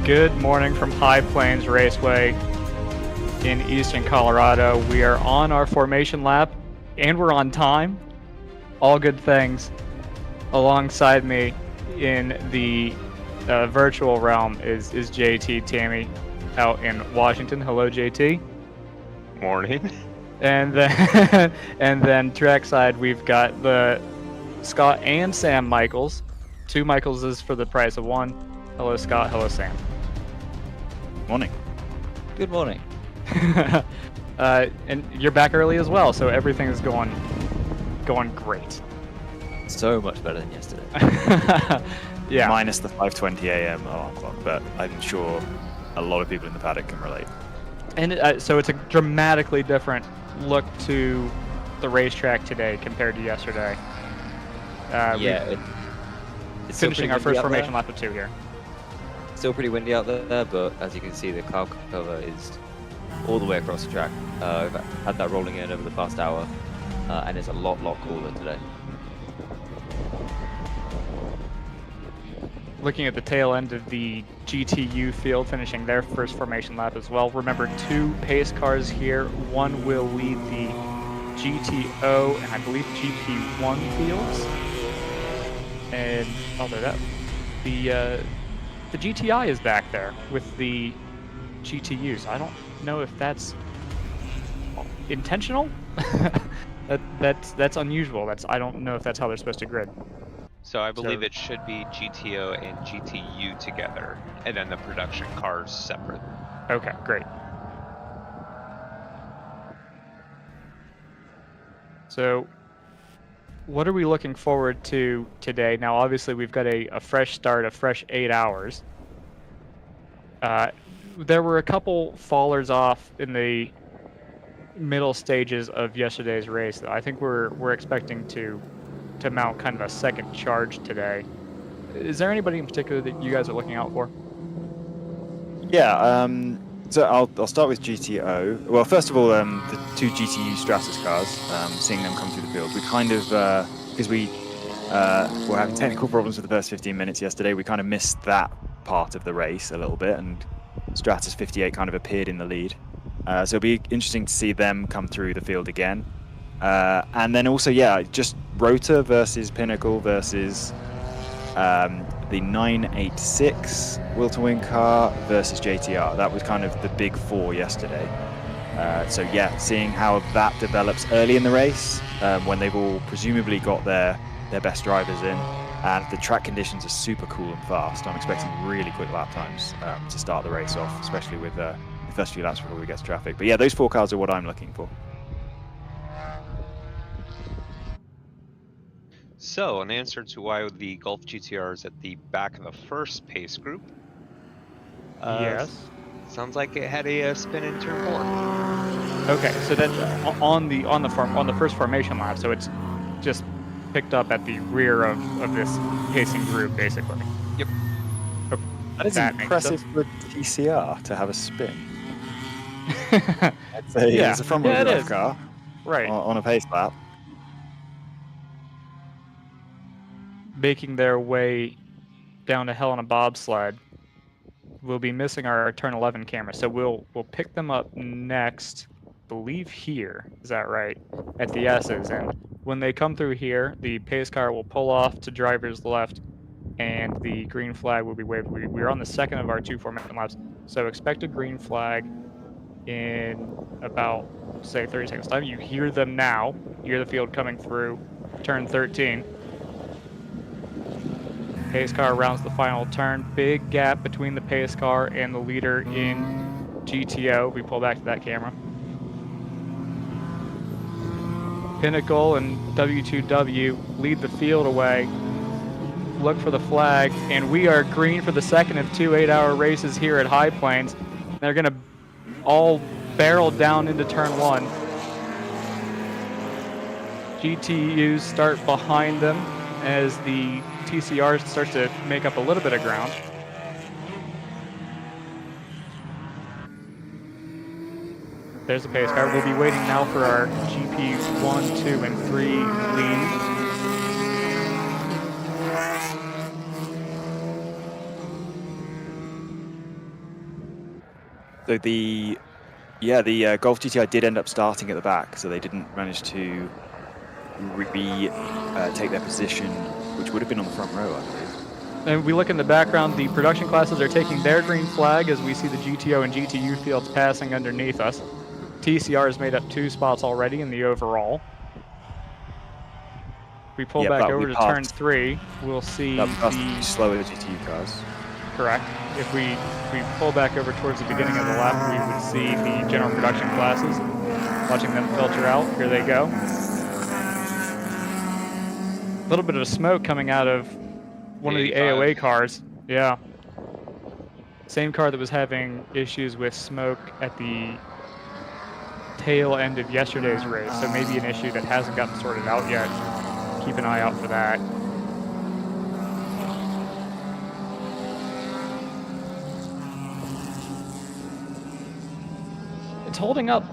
Good morning from High Plains Raceway in eastern Colorado. We are on our formation lap and we're on time. All good things. Alongside me in the virtual realm is JT Tammy out in Washington. Hello, JT. Morning. And then, and then trackside, we've got the Scott and Sam Michaels. Two Michaelses for the price of one. Hello, Scott. Hello, Sam. Morning. Good morning. And you're back early as well, so everything is going great. So much better than yesterday. Yeah. Minus the 5:20 a.m. alarm clock, but I'm sure a lot of people in the paddock can relate. And so it's a dramatically different look to the racetrack today compared to yesterday. It's finishing our first formation lap of 2 here. Still pretty windy out there, but as you can see, the cloud cover is all the way across the track. We've had that rolling in over the past hour, and it's a lot cooler today. Looking at the tail end of the GTU field, finishing their first formation lap as well. Remember, 2 pace cars here. One will lead the GTO and I believe GP1 fields. And other than that, the GTI is back there with the GTUs. I don't know if that's intentional. That's unusual. I don't know if that's how they're supposed to grid. So I believe it should be GTO and GTU together, and then the production cars separate. Okay, great. So, what are we looking forward to today? Now, obviously, we've got a fresh start, a fresh 8 hours. There were a couple fallers off in the middle stages of yesterday's race. I think we're expecting to mount kind of a second charge today. Is there anybody in particular that you guys are looking out for? Yeah, so I'll start with GTO. Well, first of all, the 2 GTU Stratus cars, seeing them come through the field, we kind of, because we were having technical problems with the first 15 minutes yesterday, we kind of missed that part of the race a little bit, and Stratus 58 kind of appeared in the lead. So it'll be interesting to see them come through the field again. And then also, yeah, just Rotor versus Pinnacle versus the 986 Will-to-Win car versus JTR. That was kind of the big 4 yesterday. So yeah, seeing how that develops early in the race, when they've all presumably got their best drivers in, and the track conditions are super cool and fast. I'm expecting really quick lap times to start the race off, especially with the first few laps before we get to traffic. But yeah, those 4 cars are what I'm looking for. So, an answer to why the Gulf GTR is at the back of the first pace group. Yes. Sounds like it had a spin in turn 4. Okay, so that's on the first formation lap. So it's just picked up at the rear of this pacing group, basically. Yep. Okay, That is impressive for TCR to have a spin. It's a front-wheel drive car, right, on a pace lap. Making their way down to hell on a bobsled. We'll be missing our turn 11 camera, so we'll pick them up next, I believe here, is that right, at the S's. And when they come through here, the pace car will pull off to driver's left, and the green flag will be waved. We're on the second of our 2 formation laps, so expect a green flag in about, say, 30 seconds time. You hear them now. You hear the field coming through turn 13. Pace car rounds the final turn. Big gap between the pace car and the leader in GTO. We pull back to that camera. Pinnacle and W2W lead the field away. Look for the flag, and we are green for the second of 2 8-hour races here at High Plains. They're going to all barrel down into turn 1. GTUs start behind them as the TCR starts to make up a little bit of ground. There's the pace car. We'll be waiting now for our GP 1, 2, and 3 lead. So the Golf GTI did end up starting at the back, so they didn't manage to take their position, which would have been on the front row, I believe. And we look in the background, the production classes are taking their green flag as we see the GTO and GTU fields passing underneath us. TCR has made up 2 spots already in the overall. If we pull back over to turn 3, we'll see the slower GTU cars. Correct. If we pull back over towards the beginning of the lap, we would see the general production classes. Watching them filter out. Here they go. A little bit of smoke coming out of one of the AOA cars. Yeah. Same car that was having issues with smoke at the tail end of yesterday's race. So maybe an issue that hasn't gotten sorted out yet. Keep an eye out for that. It's holding up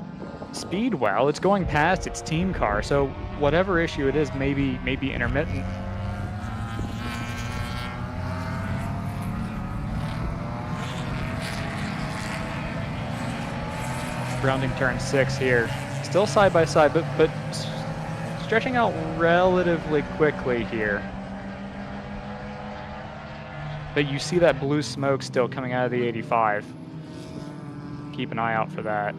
speed well. It's going past its team car, so whatever issue it is, maybe intermittent. Rounding turn 6 here. Still side by side, but stretching out relatively quickly here. But you see that blue smoke still coming out of the 85. Keep an eye out for that.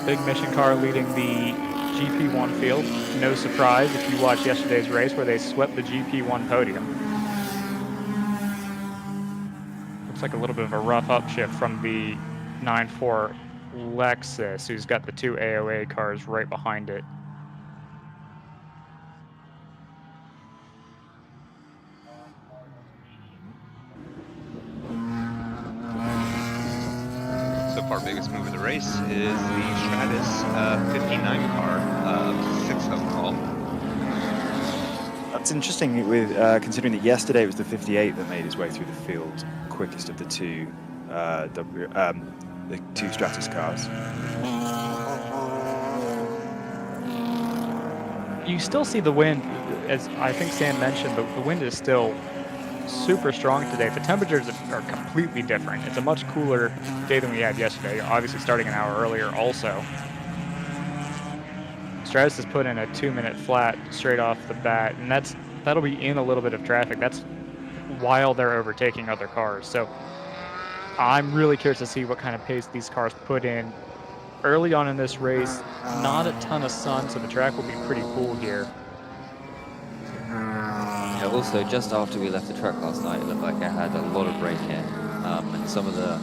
Big mission car leading the GP1 field. No surprise if you watched yesterday's race where they swept the GP1 podium. Looks like a little bit of a rough upshift from the 9.4 Lexus, who's got the 2 AOA cars right behind it. Our biggest move of the race is the Stratus 59 car, 6th overall. That's interesting, with considering that yesterday it was the 58 that made its way through the field quickest of the 2 Stratus cars. You still see the wind, as I think Sam mentioned, but the wind is still super strong today. The temperatures are completely different. It's a much cooler day than we had yesterday, obviously starting an hour earlier also. Stratus has put in a 2-minute flat straight off the bat, and that'll be in a little bit of traffic. That's while they're overtaking other cars. So I'm really curious to see what kind of pace these cars put in early on in this race. Not a ton of sun, so the track will be pretty cool here. Also, just after we left the track last night, it looked like it had a lot of break-in, and some of the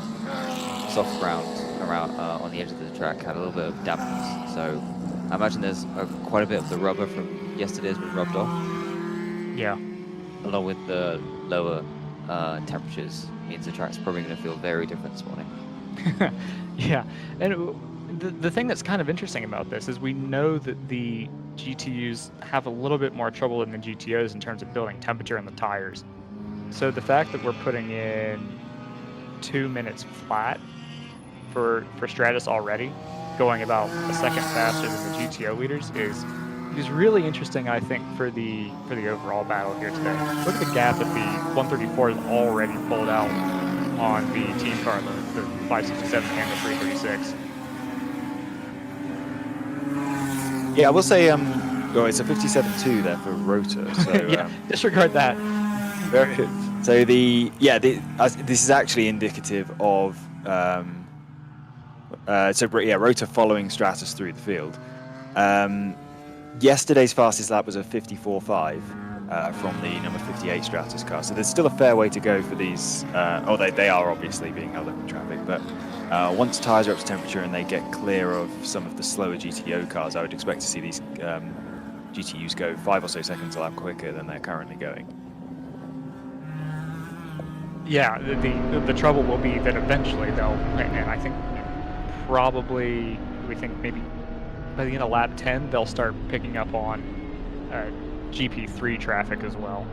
soft ground around on the edge of the track had a little bit of dampness. So I imagine there's quite a bit of the rubber from yesterday's been rubbed off. Yeah. Along with the lower temperatures, means the track's probably going to feel very different this morning. Yeah, and the thing that's kind of interesting about this is we know that the GTUs have a little bit more trouble than the GTOs in terms of building temperature in the tires. So the fact that we're putting in 2 minutes flat for Stratus already, going about a second faster than the GTO leaders, is really interesting, I think, for the overall battle here today. Look at the gap that the 134 has already pulled out on the team car, the 567 and the 336. Yeah, I will say, it's a 57.2 there for rotor. So, yeah, disregard that. Very good. So this is actually indicative of rotor following Stratus through the field. Yesterday's fastest lap was a 54.5 from the number 58 Stratus car. So there's still a fair way to go for these. They are obviously being held up in traffic, but once tyres are up to temperature and they get clear of some of the slower GTO cars, I would expect to see these GTUs go 5 or so seconds a lap quicker than they're currently going. Yeah, the trouble will be that eventually they'll, and I think probably, maybe by the end of lap 10, they'll start picking up on GP3 traffic as well.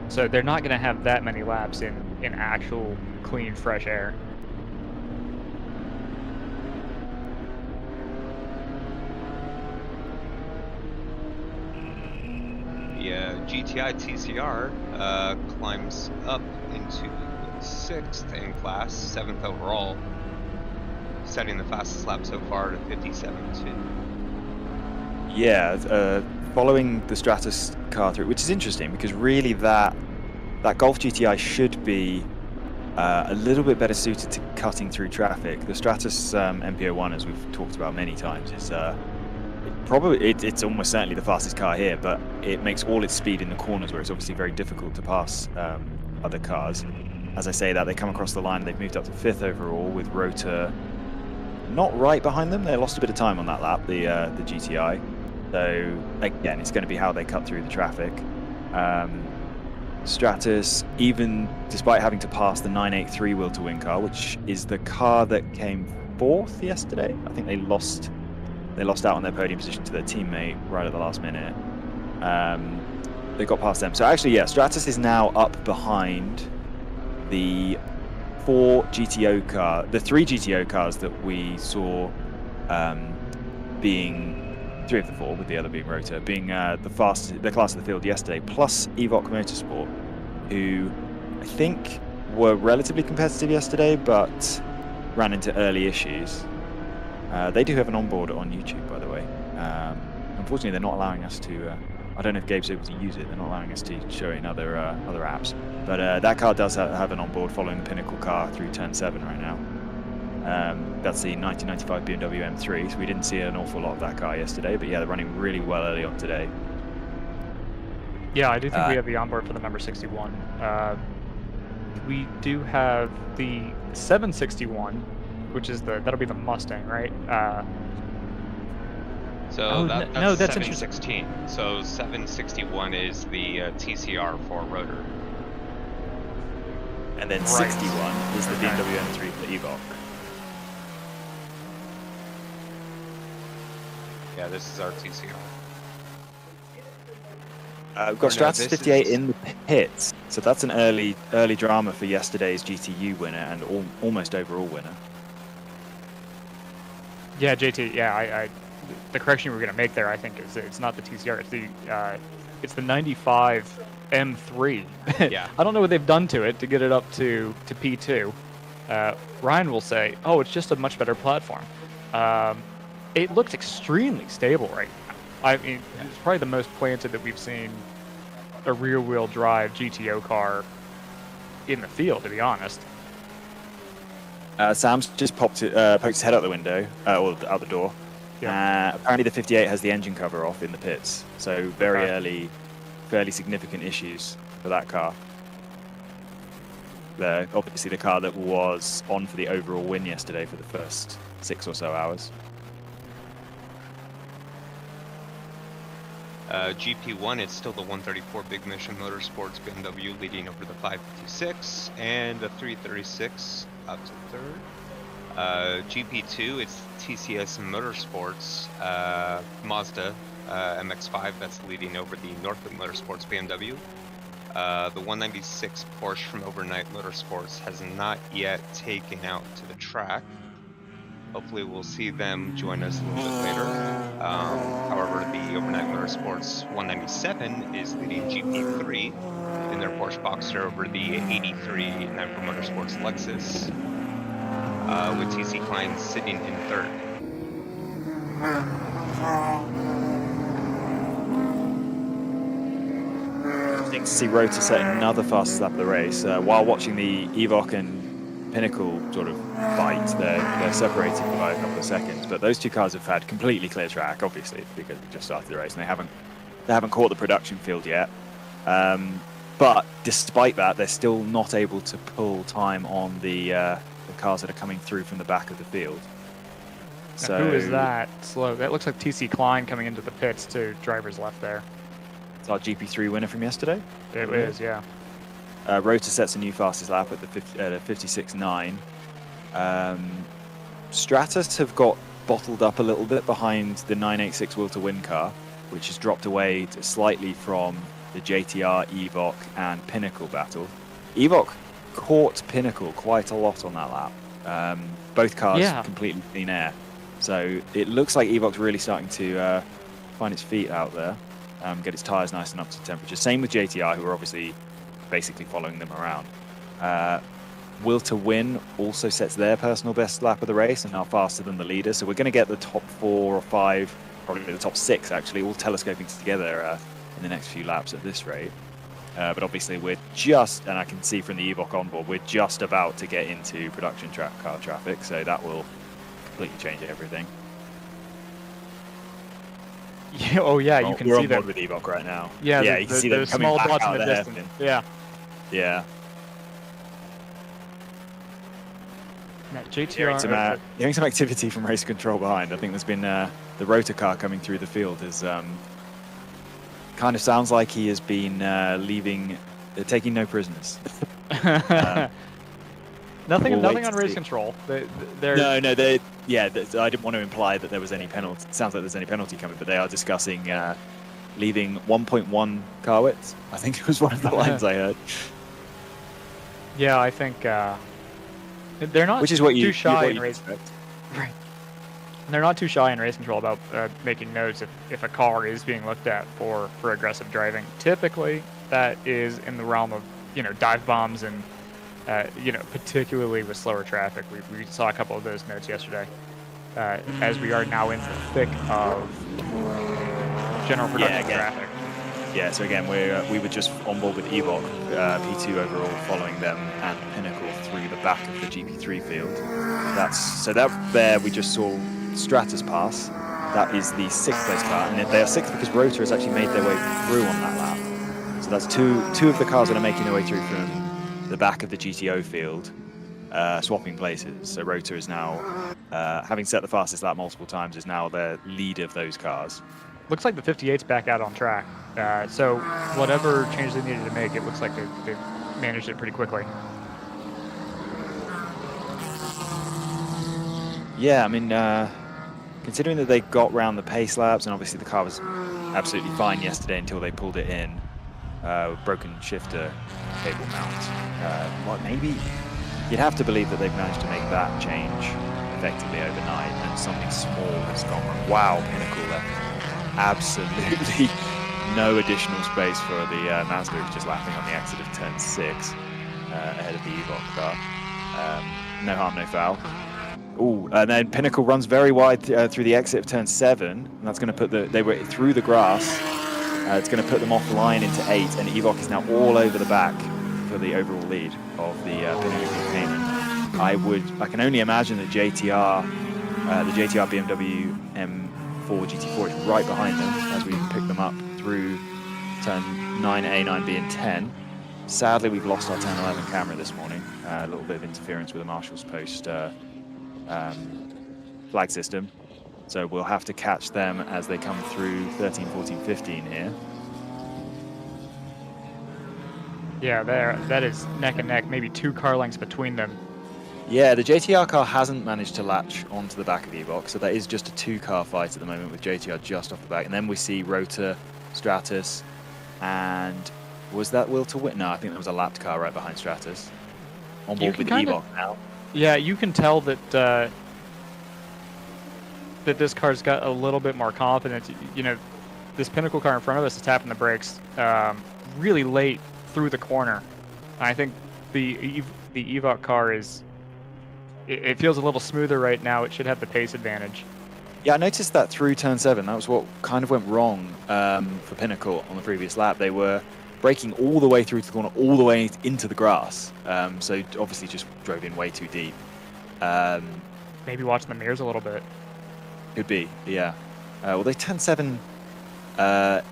So they're not going to have that many laps in actual clean, fresh air. Yeah, GTI TCR climbs up into 6th in class, 7th overall, setting the fastest lap so far to 57.2. Yeah, following the Stratus car through, which is interesting because really that Golf GTI should be a little bit better suited to cutting through traffic. The Stratus MPO1, as we've talked about many times, is it's almost certainly the fastest car here, but it makes all its speed in the corners where it's obviously very difficult to pass other cars. As I say that, they come across the line, they've moved up to 5th overall with Rota not right behind them. They lost a bit of time on that lap, the GTI. So again, it's going to be how they cut through the traffic. Stratus, even despite having to pass the 983 wheel to win car, which is the car that came 4th yesterday, I think they lost out on their podium position to their teammate right at the last minute. They got past them. So actually, yeah, Stratus is now up behind the 3 GTO cars that we saw being 3 of the 4, with the other being Rota, being the class of the field yesterday, plus Evoque Motorsport, who I think were relatively competitive yesterday, but ran into early issues. They do have an onboard on YouTube, by the way. Unfortunately, they're not allowing us to. I don't know if Gabe's able to use it. They're not allowing us to show it in other apps. But that car does have an onboard following the Pinnacle car through turn 7 right now. That's the 1995 BMW M3, so we didn't see an awful lot of that car yesterday, but yeah, they're running really well early on today. Yeah, I do think we have the onboard for the number 61. We do have the 761, which is that'll be the Mustang, right? So that's no, that's 716. So 761 is the TCR for Rotor. And then 61 is the BMW M3 for Evoque. Yeah, this is our TCR. We've got Stratus 58 in the pits, so that's an early drama for yesterday's GTU winner and almost overall winner. Yeah, JT. Yeah, the correction we're going to make there, I think, is it's not the TCR. It's the 95 M3. Yeah. I don't know what they've done to it to get it up to P2. Ryan will say, "Oh, it's just a much better platform." It looks extremely stable right now. I mean, it's probably the most planted that we've seen a rear-wheel drive GTO car in the field, to be honest. Sam's just poked his head out the window, or out the door. Yeah. Apparently the 58 has the engine cover off in the pits, so very early, fairly significant issues for that car. Obviously the car that was on for the overall win yesterday for the first 6 or so hours. GP1, it's still the 134 Big Mission Motorsports BMW leading over the 556 and the 336 up to 3rd. GP2, it's TCS Motorsports Mazda MX-5 that's leading over the Norfolk Motorsports BMW. The 196 Porsche from Overnight Motorsports has not yet taken out to the track. Hopefully we'll see them join us a little bit later. However, the Overnight Motorsports 197 is leading GP3 in their Porsche Boxster over the 83 Nitro Motorsports Lexus, with TC Klein sitting in 3rd. Interesting to see Rota set another fastest lap of the race. While watching the Evoque and Pinnacle sort of fight, they're separated by a couple of seconds, but those two cars have had completely clear track, obviously, because we just started the race and they haven't caught the production field yet. But despite that, they're still not able to pull time on the cars that are coming through from the back of the field. So who is that slow? That looks like TC Klein coming into the pits to driver's left there. It's our GP3 winner from yesterday. It is, yeah. Rota sets a new fastest lap at the 56.9. Stratus have got bottled up a little bit behind the 986 will to win car, which has dropped away slightly from the JTR, Evoque, and Pinnacle battle. Evoque caught Pinnacle quite a lot on that lap. Both cars completely clean air. So it looks like Evoque's really starting to find its feet out there. get its tyres nice and up to temperature. Same with JTR, who are obviously basically following them around. Will to Win also sets their personal best lap of the race and now faster than the leader. So we're going to get the top 4 or 5, probably the top 6 actually, all telescoping together in the next few laps at this rate. But obviously we're just, and I can see from the Evoc onboard, we're just about to get into production track car traffic, so that will completely change everything. Yeah, oh yeah, you can we're see on them board with Evoc right now. Yeah, yeah, you can see them the coming small back dots out in of the the distance. hairpin. Yeah. Yeah. Yeah, JTR. Hearing some activity from race control behind. I think there's been the rotor car coming through the field is kind of sounds like he has been taking no prisoners. Nothing we'll on race control. I didn't want to imply that there was any penalty. It sounds like there's any penalty coming, but they are discussing leaving 1.1 car widths. I think it was one of the lines I heard. Yeah, I think they're not too shy in race. Right. They're not too shy in race control about making notes if a car is being looked at for aggressive driving. Typically, that is in the realm of dive bombs and particularly with slower traffic. We saw a couple of those notes yesterday. As we are now in the thick of general production traffic. Yeah, so again, we were just on board with Evoc, P2 overall, following them, and Pinnacle through the back of the GP3 field. There we just saw Stratus pass. That is the 6th place car, and they are 6th because Rotor has actually made their way through on that lap. So that's two of the cars that are making their way through from the back of the GTO field, swapping places. So Rotor is now, having set the fastest lap multiple times, is now the lead of those cars. Looks like the 58's back out on track. So whatever changes they needed to make, it looks like they've managed it pretty quickly. Yeah, I mean, considering that they got round the pace laps, and obviously the car was absolutely fine yesterday until they pulled it in, broken shifter cable mount. Maybe you'd have to believe that they've managed to make that change effectively overnight, and something small has gone wrong. Wow, Pinnacle left absolutely no additional space for the Mazda, who's just lapping on the exit of turn 6 ahead of the Evoc car. No harm, no foul. Ooh, and then Pinnacle runs very wide through the exit of turn 7, and that's going to put they were through the grass. It's going to put them offline into 8, and Evoc is now all over the back for the overall lead of the Pinnacle Cayman. I can only imagine that JTR, the JTR BMW M4 GT4 is right behind them as we pick them up through turn 9A, 9B, and 10. Sadly, we've lost our turn 11 camera this morning. A little bit of interference with the Marshal's Post flag system. So we'll have to catch them as they come through 13, 14, 15 here. Yeah, that is neck and neck, maybe 2 car lengths between them. Yeah, the JTR car hasn't managed to latch onto the back of Evoc, so that is just a 2-car fight at the moment with JTR just off the back. And then we see Rotor, Stratus, and was that Will to Win? No, I think there was a lapped car right behind Stratus. On board with Evoc now. Yeah, you can tell that that this car's got a little bit more confidence. This Pinnacle car in front of us is tapping the brakes really late through the corner. I think the Evoc car it feels a little smoother right now. It should have the pace advantage. Yeah, I noticed that through turn 7. That was what kind of went wrong for Pinnacle on the previous lap. They were braking all the way through to the corner, all the way into the grass. So obviously just drove in way too deep. Maybe watching the mirrors a little bit. Could be, yeah. Although turn 7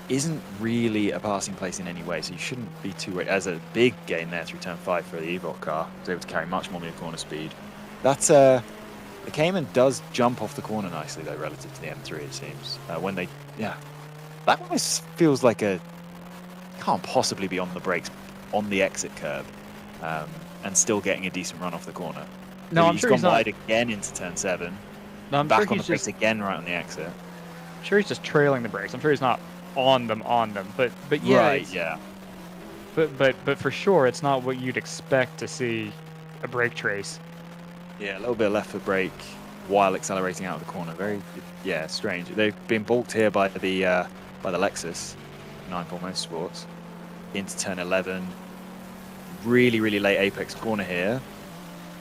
isn't really a passing place in any way, so you shouldn't be too worried. As a big gain there through turn 5 for the Evoc car, was able to carry much more near corner speed. That's the Cayman does jump off the corner nicely though, relative to the M3 it seems. When they, that one feels like can't possibly be on the brakes on the exit curb, and still getting a decent run off the corner. No, I'm sure he's gone not. wide again into turn 7. No, I'm back sure on he's the brakes just again right on the exit. I'm sure he's just trailing the brakes. I'm sure he's not on them. But yeah, Right, yeah. But for sure, it's not what you'd expect to see a brake trace. Yeah, a little bit of left foot brake while accelerating out of the corner. Very, strange. They've been balked here by the Lexus. 9-pole motorsports into turn 11. Really, really late apex corner here.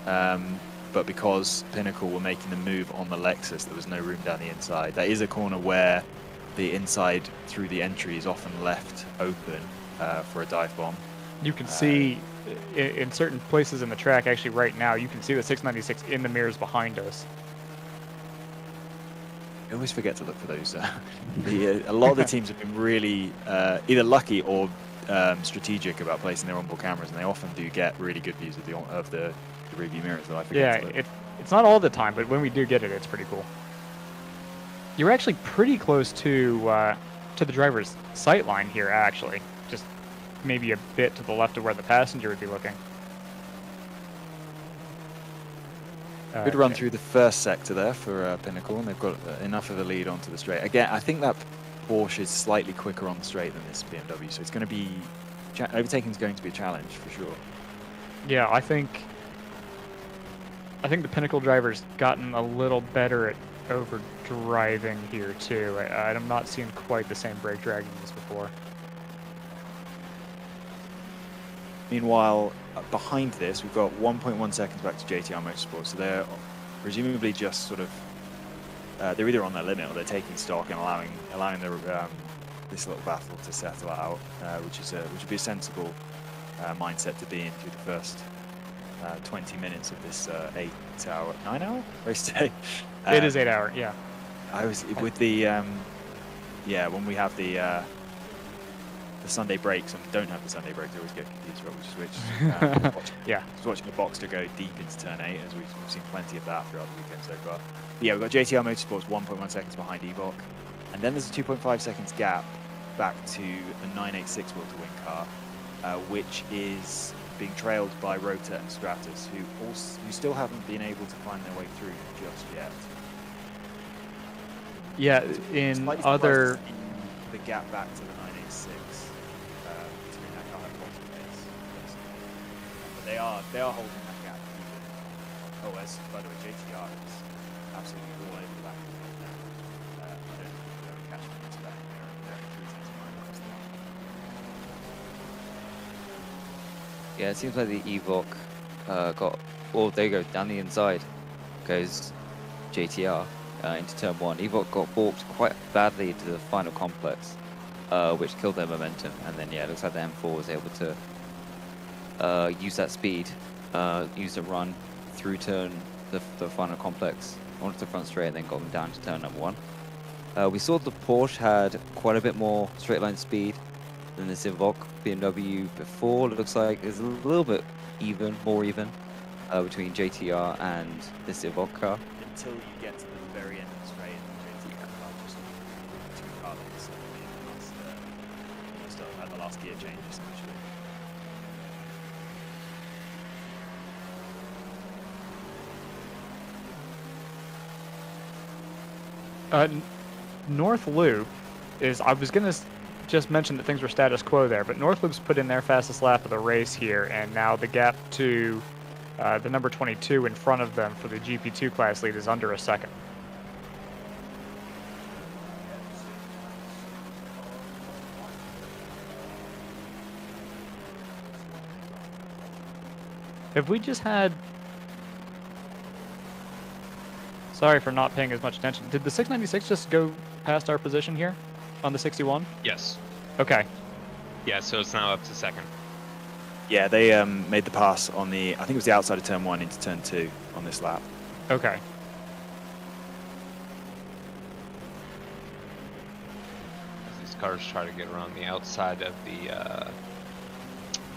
But because Pinnacle were making the move on the Lexus, there was no room down the inside. That is a corner where the inside through the entry is often left open for a dive bomb. You can see in certain places in the track, actually right now, you can see the 696 in the mirrors behind us. I always forget to look for those. A lot of the teams have been really either lucky or strategic about placing their onboard cameras, and they often do get really good views of the rearview mirrors. That I forget. Yeah, it's not all the time, but when we do get it, it's pretty cool. You're actually pretty close to the driver's sight line here, actually. Just maybe a bit to the left of where the passenger would be looking. Good run through the first sector there for Pinnacle, and they've got enough of a lead onto the straight. Again, I think that Porsche is slightly quicker on the straight than this BMW, so it's going to be overtaking is going to be a challenge for sure. Yeah, I think the Pinnacle driver's gotten a little better at over driving here too. I'm not seeing quite the same brake dragging as before. Meanwhile, behind this, we've got 1.1 seconds back to JTR Motorsport, so they're presumably just sort of they're either on their limit or they're taking stock and allowing their this little battle to settle out, which would be a sensible mindset to be in through the first 20 minutes of this 9-hour race day. It is 8 hour, yeah. I was with the when we have the Sunday breaks and don't have the Sunday breaks, I always get confused about which. Yeah. I was watching the Boxster go deep into turn 8, as we've seen plenty of that throughout the weekend so far. But yeah, we've got JTR Motorsports 1.1 seconds behind Evoc, and then there's a 2.5 seconds gap back to the 986 wheel to win car, which is being trailed by Rota and Stratus, who still haven't been able to find their way through just yet. Yeah, in other the gap back to the 986 between that car and bottom pace, but they are holding that gap. Oh, as by the way, JTR is absolutely all over the back of the now. I don't think they're catching into that. They're 3 seconds behind across the line. Yeah, it seems like the Evoc got. Oh, there you go. Down the inside goes JTR into turn 1. Evoc got balked quite badly into the final complex, which killed their momentum. And then, yeah, it looks like the M4 was able to use that speed, use the run through the final complex onto the front straight, and then got them down to turn number 1. We saw the Porsche had quite a bit more straight line speed than this Evoc BMW before. It looks like it's a little bit more even between JTR and this Evoc car. Until you get to the very end of the straight, and JTR car just 2 car lengths at the last gear change, essentially. North Loop is, I was going to just mention that things were status quo there, but North Loop's put in their fastest lap of the race here, and now the gap to the number 22 in front of them for the GP2 class lead is under a second. Have we just had... Sorry for not paying as much attention. Did the 696 just go past our position here on the 61? Yes. Okay. Yeah, so it's now up to second. Yeah, they made the pass on the, I think it was the outside of turn 1 into turn 2 on this lap. Okay. These cars try to get around the outside of the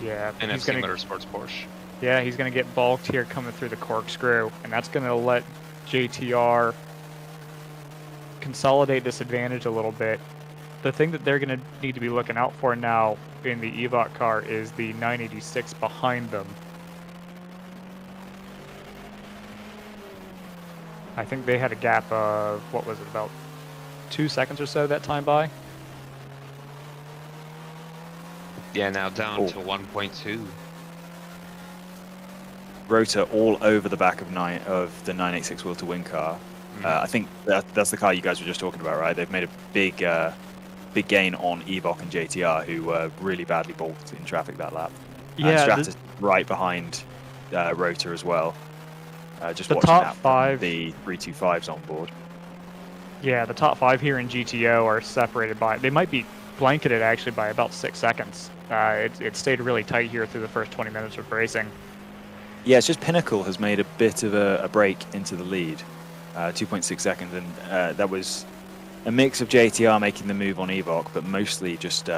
Yeah. NFC Motorsports Porsche. Yeah, he's going to get balked here coming through the corkscrew, and that's going to let JTR consolidate this advantage a little bit. The thing that they're going to need to be looking out for now in the Evoc car is the 986 behind them. I think they had a gap of, what was it, about 2 seconds or so that time by? Yeah, now down to 1.2. Rota all over the back of the 986 wheel to win car. I think that's the car you guys were just talking about, right? They've made a big big gain on Evoc and JTR, who were really badly balked in traffic that lap. Yeah, and Stratus right behind Rotor as well. Just the watching top that from 5, the 325s on board. Yeah, the top 5 here in GTO are separated by, they might be blanketed actually by about 6 seconds. It stayed really tight here through the first 20 minutes of racing. Yeah, it's just Pinnacle has made a bit of a break into the lead, 2.6 seconds, and that was a mix of JTR making the move on Evoc, but mostly just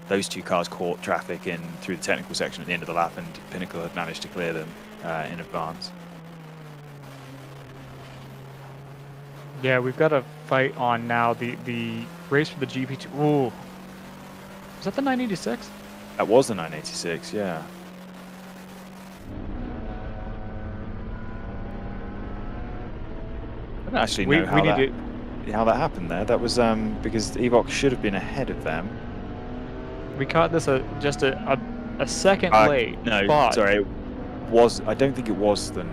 those two cars caught traffic in through the technical section at the end of the lap, and Pinnacle had managed to clear them in advance. Yeah, we've got a fight on now. The race for the GP2. Ooh, was that the 986? That was the 986, yeah. I don't actually know how that happened there. That was because Evoc should have been ahead of them. We caught this just a second late. No, sorry, it was. I don't think it was the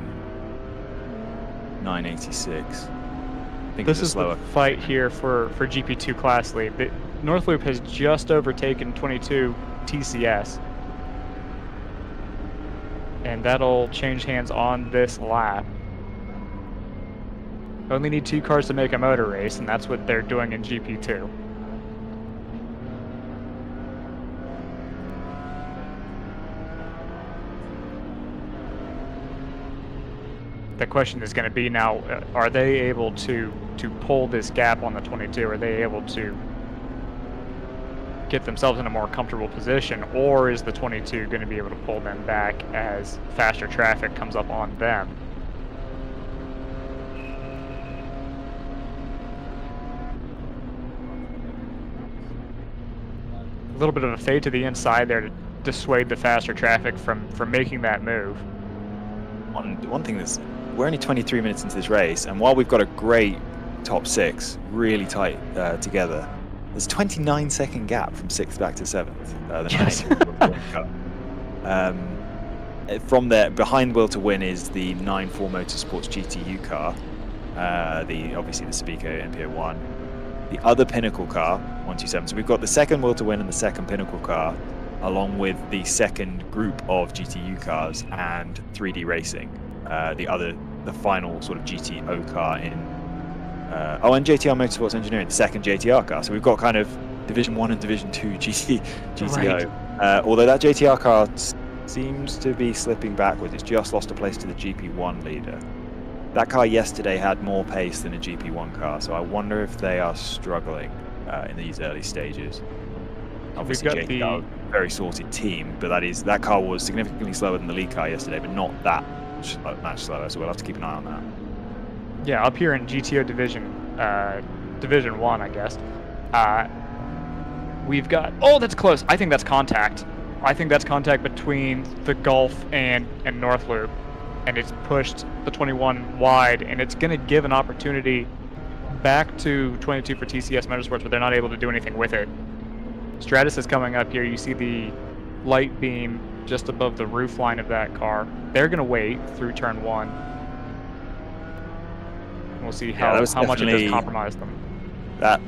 986. I think this is the fight here for GP2 class lead. Northloop has just overtaken 22 TCS, and that'll change hands on this lap. Only need 2 cars to make a motor race, and that's what they're doing in GP2. The question is going to be now, are they able to pull this gap on the 22? Are they able to get themselves in a more comfortable position, or is the 22 going to be able to pull them back as faster traffic comes up on them? A little bit of a fade to the inside there to dissuade the faster traffic from making that move. One thing that's, we're only 23 minutes into this race, and while we've got a great top 6, really tight together, there's a 29-second gap from 6th back to 7th. Yes. From there, behind Will to Win is the 9-4 Motorsports GTU car, obviously the Speaker NPO1. The other Pinnacle car, 127. So we've got the second Will to Win and the second Pinnacle car, along with the second group of GTU cars and 3D Racing. The final sort of GTO car in and JTR Motorsports Engineering, the second JTR car. So we've got kind of Division 1 and Division 2 GTO. Right. Although that JTR car seems to be slipping backwards. It's just lost a place to the GP1 leader. That car yesterday had more pace than a GP1 car, so I wonder if they are struggling in these early stages. Obviously, JTR, very sorted team, but that car was significantly slower than the lead car yesterday, but not that much slower, so we'll have to keep an eye on that. Yeah, up here in GTO Division 1, I guess, we've got... Oh, that's close. I think that's contact. I think that's contact between the Gulf and Northloop, and it's pushed the 21 wide, and it's going to give an opportunity back to 22 for TCS Motorsports, but they're not able to do anything with it. Stratus is coming up here. You see the light beam just above the roof line of that car. They're going to wait through turn 1. We'll see how much it does compromise them. That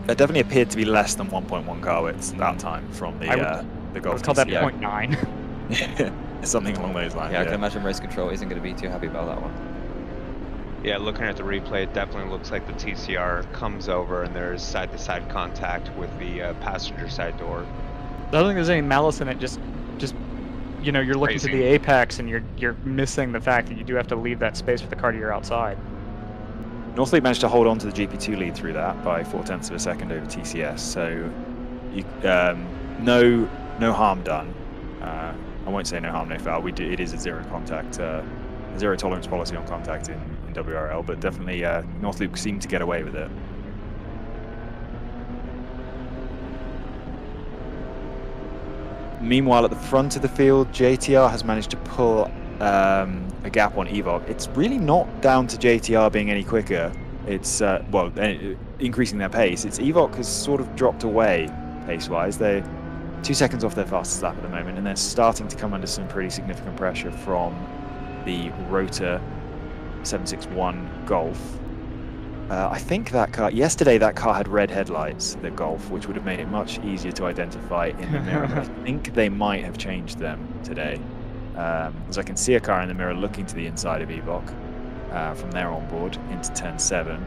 definitely appeared to be less than 1.1 car widths that time from the Gulf. Let's call that 0.9. Something along those lines. Yeah, I can imagine race control isn't going to be too happy about that one. Yeah, looking at the replay, it definitely looks like the TCR comes over and there's side-to-side contact with the passenger side door. I don't think there's any malice in it. Just you know, you're looking to the apex and you're missing the fact that you do have to leave that space for the car to your outside. Northleap managed to hold on to the GP2 lead through that by 0.4 of a second over TCS, so no harm done. I won't say no harm, no foul. It is a zero tolerance policy on contact in WRL, but definitely Northloop seemed to get away with it. Meanwhile, at the front of the field, JTR has managed to pull a gap on Evoc. It's really not down to JTR being any quicker. It's increasing their pace. It's Evoc has sort of dropped away pace-wise. They're 2 seconds off their fastest lap at the moment, and they're starting to come under some pretty significant pressure from the Rotor 761 Golf. I think that car, yesterday that car had red headlights, the Golf, which would have made it much easier to identify in the mirror. But I think they might have changed them today. As I can see a car in the mirror looking to the inside of Evoc from their onboard into turn 7.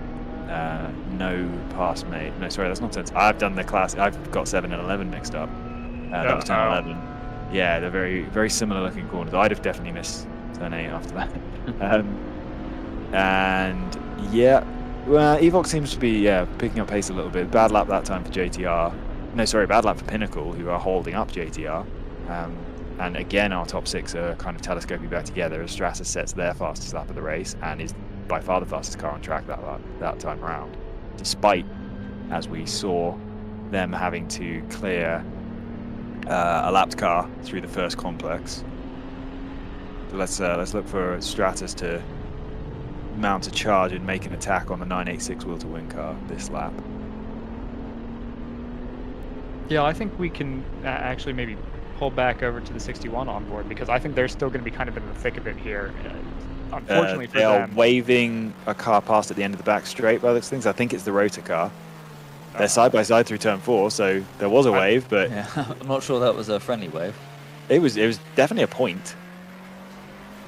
No pass made. No, sorry, that's not turn 7. I've done the class. I've got 7 and 11 mixed up. That was turn 11. Yeah, they're very, very similar looking corners. I'd have definitely missed turn 8 after that. And yeah, well, Evoc seems to be picking up pace a little bit. Bad lap that time for JTR. No, sorry, bad lap for Pinnacle, who are holding up JTR. And again, our top 6 are kind of telescoping back together as Stratus sets their fastest lap of the race and is by far the fastest car on track that time around, despite, as we saw, them having to clear a lapped car through the first complex. So let's look for Stratus to mount a charge and make an attack on the 986 wheel to win car this lap. Yeah, I think we can actually maybe pull back over to the 61 on board, because I think they're still going to be kind of in the thick of it here. Unfortunately for them, they are them, waving a car past at the end of the back straight by those things. I think it's the rotor car. They're side by side through turn 4, so there was a wave, but yeah, I'm not sure that was a friendly wave. It was definitely a point.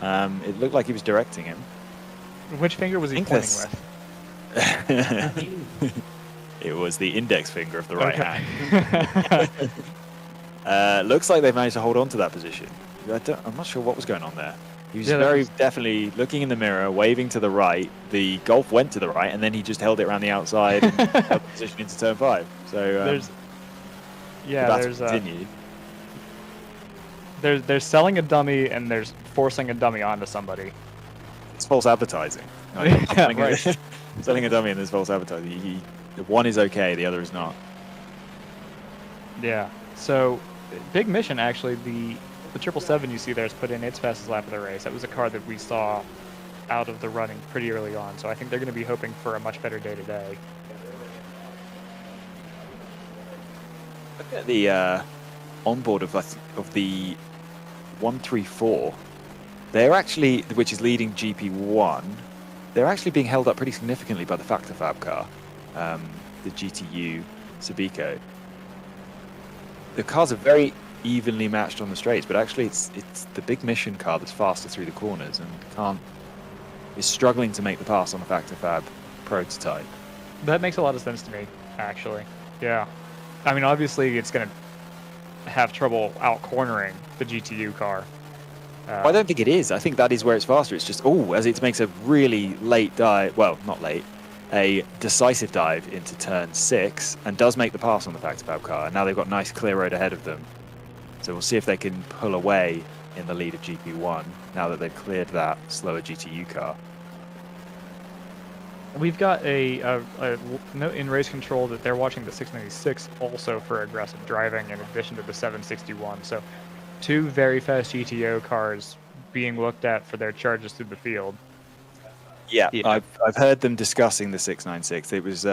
It looked like he was directing him. Which finger was he pointing with? It was the index finger of the right hand. Looks like they've managed to hold on to that position. I'm not sure what was going on there. He was definitely looking in the mirror, waving to the right. The Golf went to the right, and then he just held it around the outside and held the position into turn 5. So there's selling a dummy and there's forcing a dummy onto somebody. It's false advertising. Selling a dummy and there's false advertising. The one is okay, the other is not. Yeah. So, big mission actually. The 777 you see there is put in its fastest lap of the race. That was a car that we saw out of the running pretty early on. So I think they're going to be hoping for a much better day today. Look at the onboard of the 134. They're actually, which is leading GP1, they're actually being held up pretty significantly by the Factor Fab car, the GTU Subico. The cars are very evenly matched on the straights, but actually it's the big mission car that's faster through the corners and is struggling to make the pass on the Factor Fab prototype. That makes a lot of sense to me, actually. Yeah. I mean, obviously it's going to have trouble out-cornering the GTU car. I don't think it is. I think that is where it's faster. It's just, as it makes a really late dive, well, not late, a decisive dive into turn 6 and does make the pass on the Factor Fab car. And now they've got nice clear road ahead of them. So we'll see if they can pull away in the lead of GP1 now that they've cleared that slower GTU car. We've got a note in race control that they're watching the 696 also for aggressive driving in addition to the 761. So 2 very fast GTO cars being looked at for their charges through the field. Yeah. I've heard them discussing the 696. It was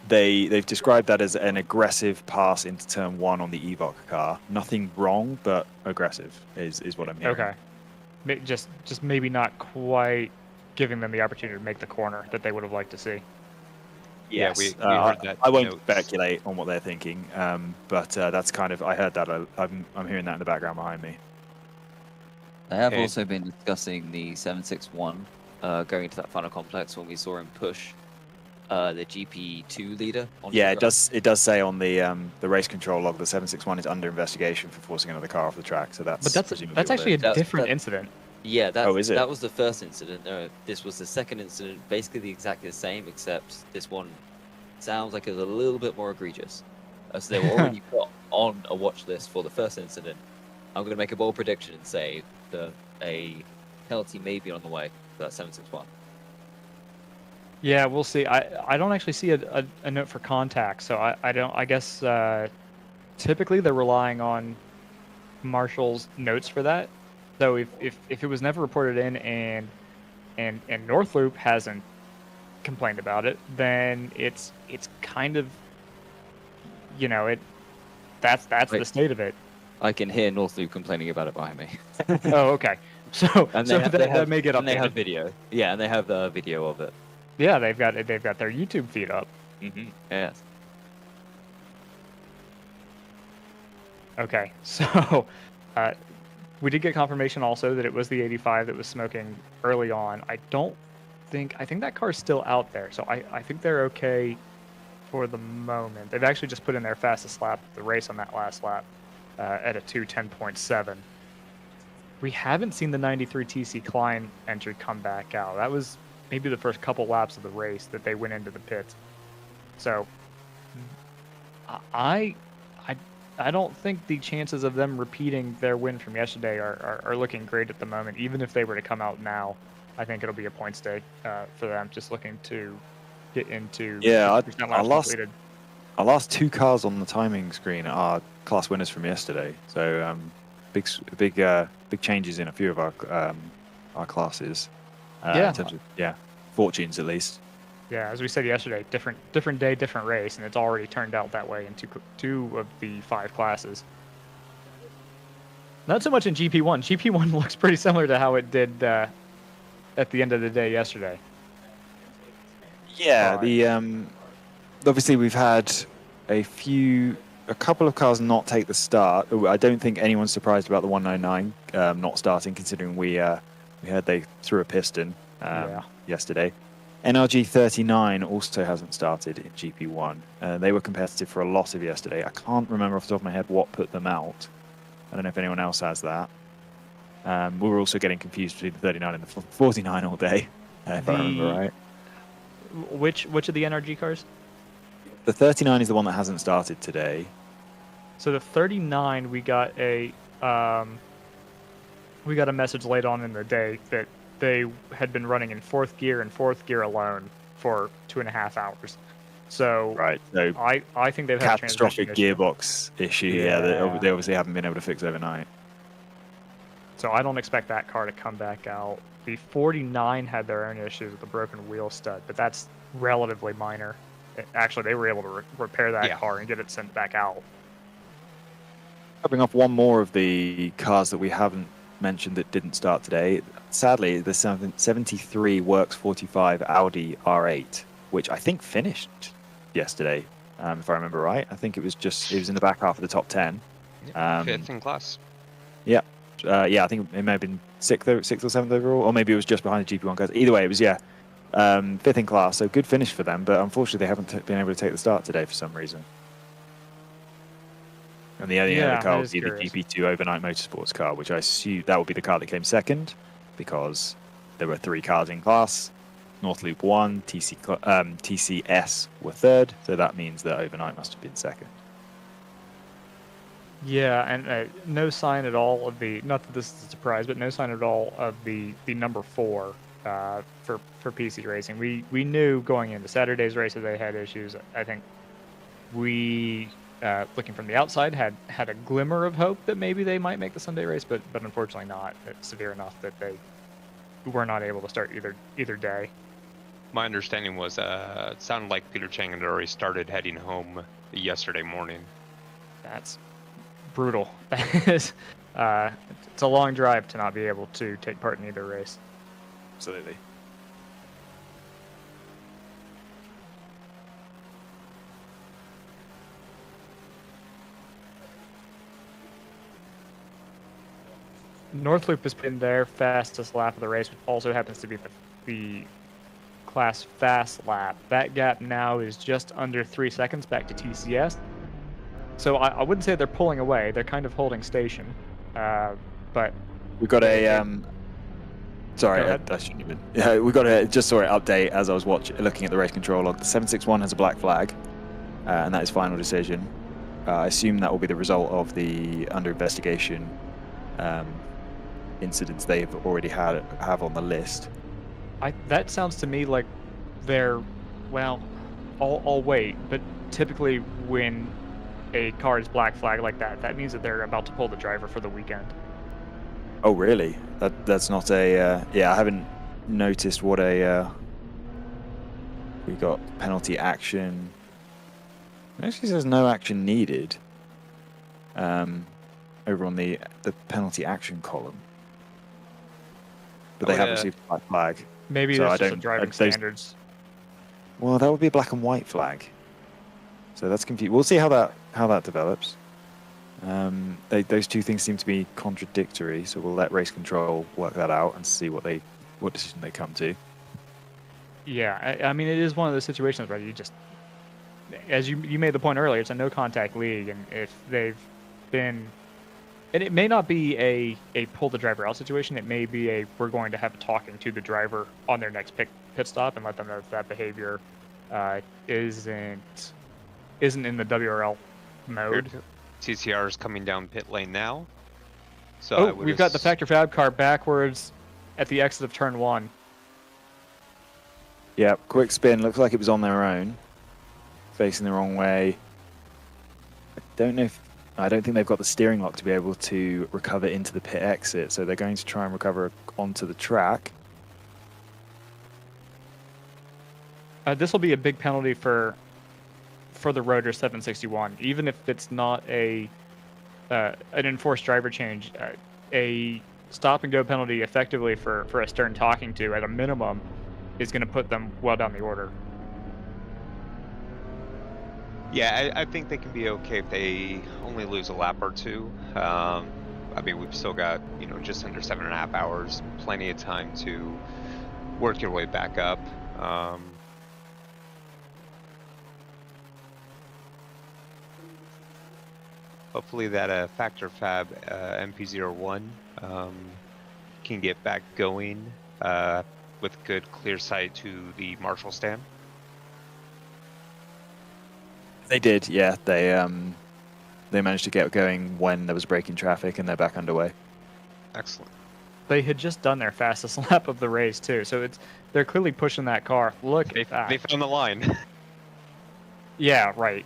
they've described that as an aggressive pass into turn 1 on the Evoc car. Nothing wrong, but aggressive is what I'm hearing. Okay. Just maybe not quite giving them the opportunity to make the corner that they would have liked to see. Yes. Yeah, we heard that. I won't speculate on what they're thinking, but that's kind of, I heard that. I'm hearing that in the background behind me. They have also been discussing the 761 going into that final complex when we saw him push the GP2 leader. Yeah, it does say on the race control log the 761 is under investigation for forcing another car off the track. So that's actually a different incident. Yeah, that is it? That was the first incident. This was the second incident, basically exactly the same, except this one sounds like it was a little bit more egregious. So they were already put on a watch list for the first incident. I'm going to make a bold prediction and say that a penalty may be on the way for that 761. Yeah, we'll see. I don't actually see a note for contact, so I guess typically they're relying on Marshall's notes for that. So if it was never reported in and Northloop hasn't complained about it, then it's kind of, that's the state of it. I can hear Northloop complaining about it behind me. Oh, okay. So that may get updated. And they have video. Yeah, and they have the video of it. Yeah, they've got their YouTube feed up. Yes. Okay, so we did get confirmation also that it was the 85 that was smoking early on. I think that car's still out there, so I think they're okay for the moment. They've actually just put in their fastest lap of the race on that last lap at a 2:10.7. We haven't seen the 93 TC Klein entry come back out. That was maybe the first couple laps of the race that they went into the pits. So I don't think the chances of them repeating their win from yesterday are looking great at the moment. Even if they were to come out now, I think it'll be a points day for them. Just looking to get into 50% laps completed. Our last 2 cars on the timing screen are class winners from yesterday. So big changes in a few of our classes. In terms of fortunes at least. Yeah, as we said yesterday, different day, different race, and it's already turned out that way in two of the 5 classes. Not so much in GP1. GP1 looks pretty similar to how it did at the end of the day yesterday. Yeah, the obviously we've had a couple of cars not take the start. I don't think anyone's surprised about the 199 not starting, considering we heard they threw a piston yesterday. NRG 39 also hasn't started in GP1. They were competitive for a lot of yesterday. I can't remember off the top of my head what put them out. I don't know if anyone else has that. We were also getting confused between the 39 and the 49 all day, if I remember right. Which of the NRG cars? The 39 is the one that hasn't started today. So the 39, we got a message late on in the day that they had been running in 4th gear and 4th gear alone for 2.5 hours. So So I think they've had catastrophic a transmission gearbox issue. They obviously haven't been able to fix overnight. So I don't expect that car to come back out. The 49 had their own issues with the broken wheel stud, but that's relatively minor. Actually, they were able to repair that car and get it sent back out. Covering off one more of the cars that we haven't mentioned that didn't start today. Sadly, the 73 Works 45 Audi R8, which I think finished yesterday, if I remember right. I think it was in the back half of the top 10. 5th in class. Yeah. I think it may have been 6th or 7th overall, or maybe it was just behind the GP1 guys. Either way, it was 5th in class, so good finish for them, but unfortunately they haven't been able to take the start today for some reason. And the other car would be the GP2 Overnight Motorsports car, which I assume that would be the car that came second, because there were 3 cars in class. North Loop 1, TCS were 3rd, so that means that Overnight must have been 2nd. Yeah, and no sign at all of the, not that this is a surprise, but no sign at all of the number 4 for PC Racing. We knew going into Saturday's race that they had issues. I think we, looking from the outside, had a glimmer of hope that maybe they might make the Sunday race, but unfortunately not. It's severe enough that they were not able to start either day. My understanding was it sounded like Peter Chang had already started heading home yesterday morning. That's brutal. It's a long drive to not be able to take part in either race. Absolutely. North Loop has been their fastest lap of the race, which also happens to be the class fast lap. That gap now is just under 3 seconds back to TCS. So I wouldn't say they're pulling away. They're kind of holding station. But we got a sorry, I shouldn't even. Yeah, we got a just saw it update as I was looking at the race control log. The 761 has a black flag, and that is final decision. I assume that will be the result of the under investigation incidents they have already have on the list. That sounds to me like they're, well, I'll wait, but typically when a car is black flag like that, that means that they're about to pull the driver for the weekend. Oh, really? That's not a... yeah, I haven't noticed what a... we got penalty action. It actually says no action needed over on the penalty action column. But they have received a black flag. Maybe so it's just a driving standards Well, that would be a black and white flag. So that's confusing. We'll see how that develops. Those two things seem to be contradictory, so we'll let race control work that out and see what decision they come to. Yeah, I mean, it is one of those situations where you just, as you made the point earlier, it's a no contact league, and if they've been, and it may not be a pull the driver out situation, it may be we're going to have talking to the driver on their next pit stop and let them know that behavior isn't in the WRL mode. TCR is coming down pit lane now. So we've got the Factor Fab car backwards at the exit of turn 1. Yeah, quick spin. Looks like it was on their own, facing the wrong way. I don't think they've got the steering lock to be able to recover into the pit exit, so they're going to try and recover onto the track. This will be a big penalty for the Rotor 761, even if it's not an enforced driver change. A stop and go penalty effectively for a stern talking to at a minimum is going to put them well down the order. Yeah, I think they can be okay if they only lose a lap or two. I mean, we've still got, just under 7.5 hours, plenty of time to work your way back up. Hopefully that Factor Fab MP01 can get back going with good clear sight to the Marshall stand. They did, yeah. They managed to get going when there was braking traffic, and they're back underway. Excellent. They had just done their fastest lap of the race too, so they're clearly pushing that car. Look at that. They found the line. Yeah, right.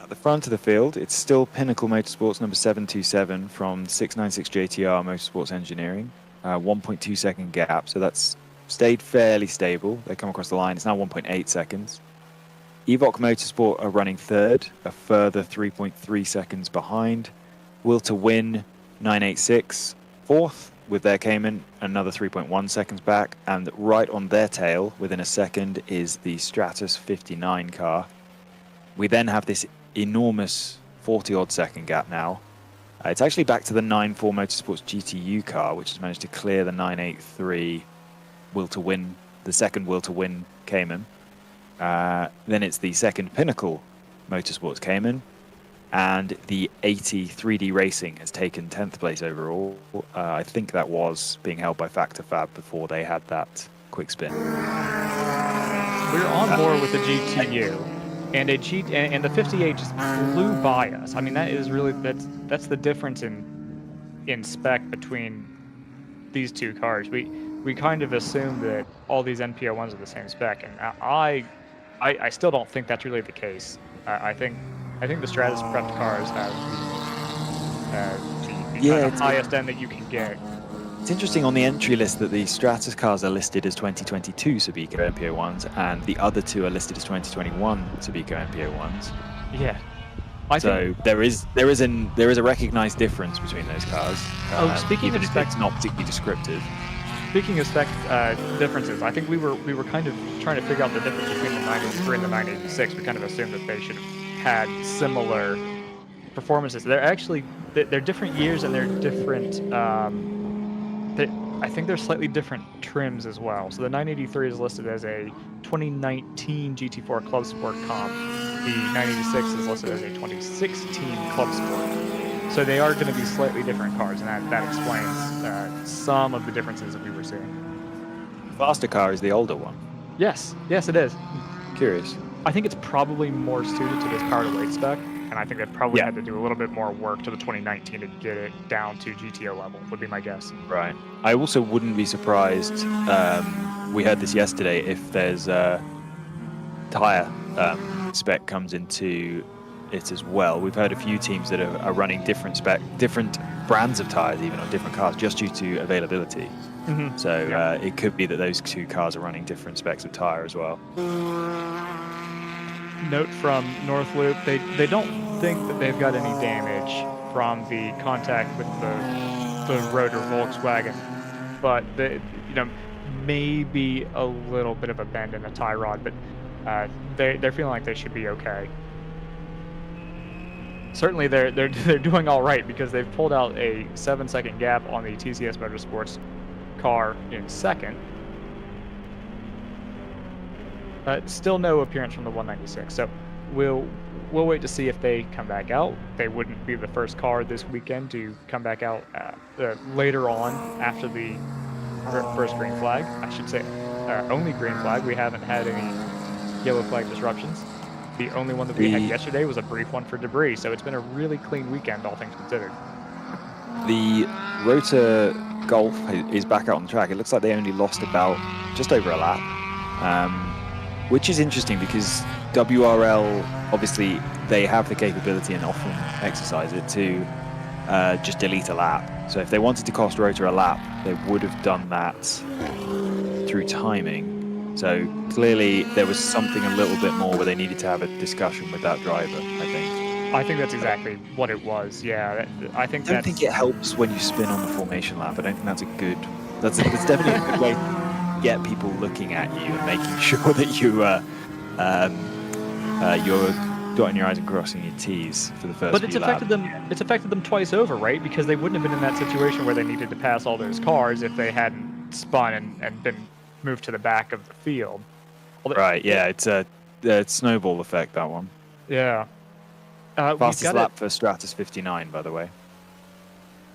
At the front of the field, it's still Pinnacle Motorsports number 727 from 696 JTR Motorsports Engineering. 1.2 second gap, so that's stayed fairly stable. They come across the line. It's now 1.8 seconds. Evoc Motorsport are running third, a further 3.3 seconds behind. Will to Win 986 fourth with their Cayman, another 3.1 seconds back. And right on their tail, within a second, is the Stratus 59 car. We then have this enormous 40-odd second gap now. It's actually back to the 94 Motorsports GTU car, which has managed to clear the 983 Will to Win, the second Will to Win Cayman. Then it's the second Pinnacle Motorsports Cayman, and the 80 3D Racing has taken 10th place overall. I think that was being held by Factor Fab before they had that quick spin. We're on board with the GTU, and and the 58 just flew by us. I mean, that is really that's the difference in spec between these two cars. We kind of assumed that all these NPO1s are the same spec, and I still don't think that's really the case. I think the Stratus prepped cars have the kind of highest end that you can get. It's interesting on the entry list that the Stratus cars are listed as 2022 Subico MPO1s, and the other two are listed as 2021 Subico MPO1s. Yeah. So there is a recognized difference between those cars. Speaking even of if spec, it's not particularly descriptive. Speaking of spec differences, I think we were kind of trying to figure out the difference between the 983 and the 986. We kind of assumed that they should have had similar performances. They're different years, and they're different. I think they're slightly different trims as well. So the 983 is listed as a 2019 GT4 Club Sport comp. The 986 is listed as a 2016 Club Sport. So they are going to be slightly different cars, and that explains some of the differences that we were seeing. The faster car is the older one. Yes, it is. Curious. I think it's probably more suited to this power to weight spec, and I think they probably had to do a little bit more work to the 2019 to get it down to GTO level, would be my guess. Right. I also wouldn't be surprised, we heard this yesterday, if there's a tyre spec comes into it as well. We've heard a few teams that are running different brands of tyres, even on different cars, just due to availability. Mm-hmm. So it could be that those two cars are running different specs of tyre as well. Note from North Loop, they don't think that they've got any damage from the contact with the Rotor Volkswagen. but maybe a little bit of a bend in the tie rod, but they're feeling like they should be okay. Certainly, they're doing all right because they've pulled out a 7-second gap on the TCS Motorsports car in second. Still no appearance from the 196, so we'll wait to see if they come back out. They wouldn't be the first car this weekend to come back out later on after the first green flag. I should say only green flag. We haven't had any yellow flag disruptions. The only one that we had yesterday was a brief one for debris, so it's been a really clean weekend, all things considered. The Rotor Golf is back out on the track. It looks like they only lost about just over a lap, which is interesting because WRL, obviously, they have the capability and often exercise it to just delete a lap. So if they wanted to cost Rotor a lap, they would have done that through timing. So clearly there was something a little bit more where they needed to have a discussion with that driver, I think. I think that's exactly what it was, yeah. I don't think it helps when you spin on the formation lap. I don't think that's a good... That's definitely a good way to get people looking at you and making sure that you're dotting your I's and crossing your T's for the first But it's affected them twice over, right? Because they wouldn't have been in that situation where they needed to pass all those cars if they hadn't spun and been moved to the back of the field. Right, yeah, it's a snowball effect, that one. Yeah. Fastest lap for Stratus 59, by the way.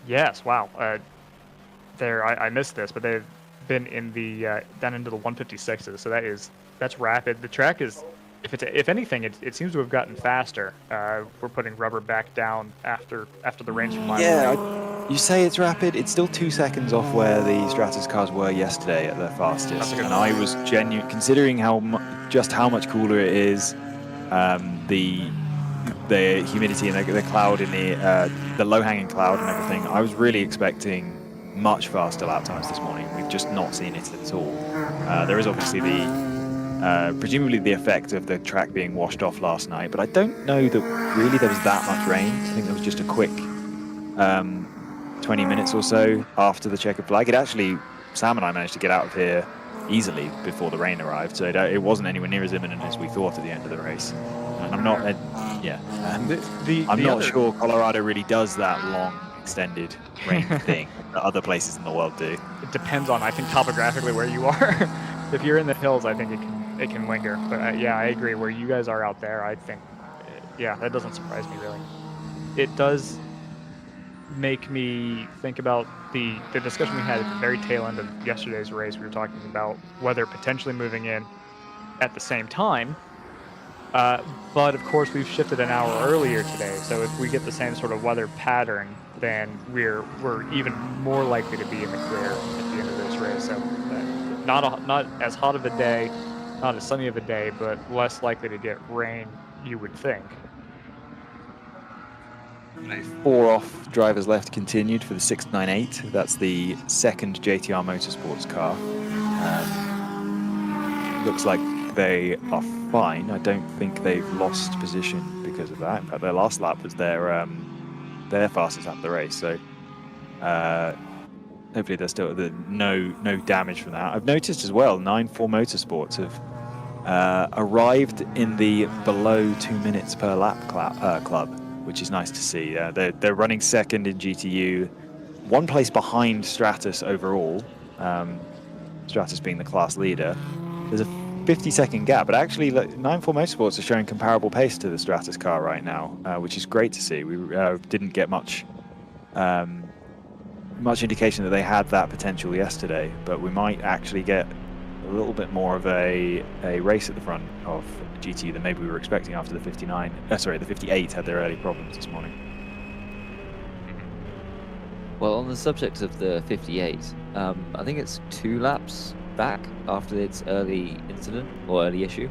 Yes, wow. I missed this, but they've been in the down into the 156s, so that's rapid. The track is, if anything, it seems to have gotten faster. We're putting rubber back down after the rains from last night. You say it's rapid. It's still 2 seconds off where the Stratus cars were yesterday at their fastest, and I was considering just how much cooler it is, the humidity and the cloud in the low-hanging cloud and everything. I was really expecting much faster lap times this morning. We've just not seen it at all. There is obviously presumably the effect of the track being washed off last night, but I don't know that really there was that much rain. I think there was just a quick 20 minutes or so after the checkered flag. Sam and I managed to get out of here easily before the rain arrived, so it wasn't anywhere near as imminent as we thought at the end of the race. And I'm not, I'm not sure Colorado really does that long extended rain thing that other places in the world do. It depends on, I think, topographically where you are. If you're in the hills, I think it can linger. But yeah, I agree. Where you guys are out there, I think, yeah, that doesn't surprise me really. It does make me think about the discussion we had at the very tail end of yesterday's race. We were talking about weather potentially moving in at the same time. But of course, we've shifted an hour earlier today. So if we get the same sort of weather pattern, then we're even more likely to be in the clear at the end of this race. So not as hot of a day, not as sunny of a day, but less likely to get rain, you would think. 4 off drivers left continued for the 698. That's the second JTR Motorsports car. Looks like they are fine. I don't think they've lost position because of that. In fact, their last lap was their fastest lap of the race. So hopefully there's still no damage from that. I've noticed as well, 9-4 Motorsports have arrived in the below 2 minutes per lap club, which is nice to see. They're running second in GTU, 1 place behind Stratus overall, Stratus being the class leader. There's a 50-second gap, but actually 9-4 Motorsports are showing comparable pace to the Stratus car right now, which is great to see. We didn't get much indication that they had that potential yesterday, but we might actually get a little bit more of a race at the front of GT than maybe we were expecting after the 58 had their early problems this morning. Well, on the subject of the 58, I think it's 2 laps back after its early incident or early issue.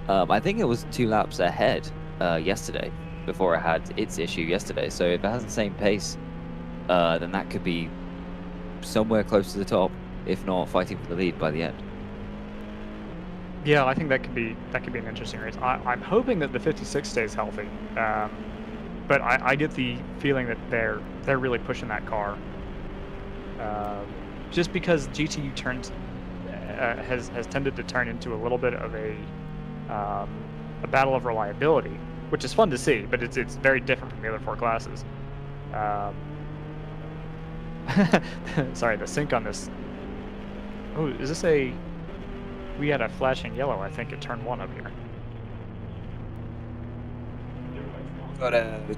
I think it was 2 laps ahead yesterday before it had its issue yesterday. So if it has the same pace, then that could be somewhere close to the top, if not fighting for the lead by the end. Yeah, I think that could be an interesting race. I'm hoping that the 56 stays healthy, but I get the feeling that they're really pushing that car just because GTU turns has tended to turn into a little bit of a battle of reliability, which is fun to see, but it's very different from the other 4 classes. Sorry, the sync on this. Oh, is this a? We had a flashing yellow, I think, at turn 1 up here.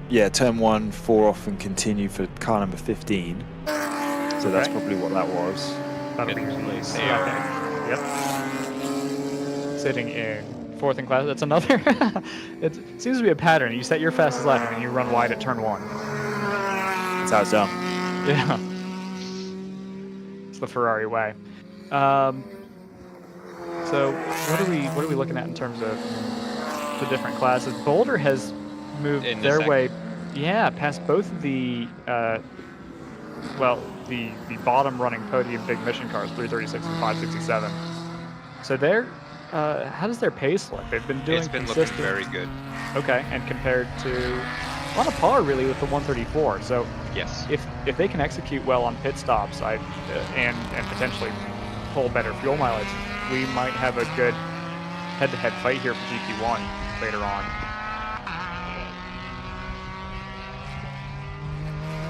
Yeah, turn 1, 4 off and continue for car number 15. So that's probably what that was. That'll be Place. Yep. Sitting in 4th in class. That's another. It seems to be a pattern. You set your fastest lap and then you run wide at turn 1. That's how it's done. Yeah. It's the Ferrari way. So what are we looking at in terms of the different classes? Boulder has moved their way, past both of the the bottom running podium big mission cars, 336 and 567. So they're how does their pace look? They've been doing It's been consistent. looking very good. Okay, and compared to on a par really with the 134. So Yes. if they can execute well on pit stops, and potentially pull better fuel mileage, we might have a good head-to-head fight here for GP1 later on.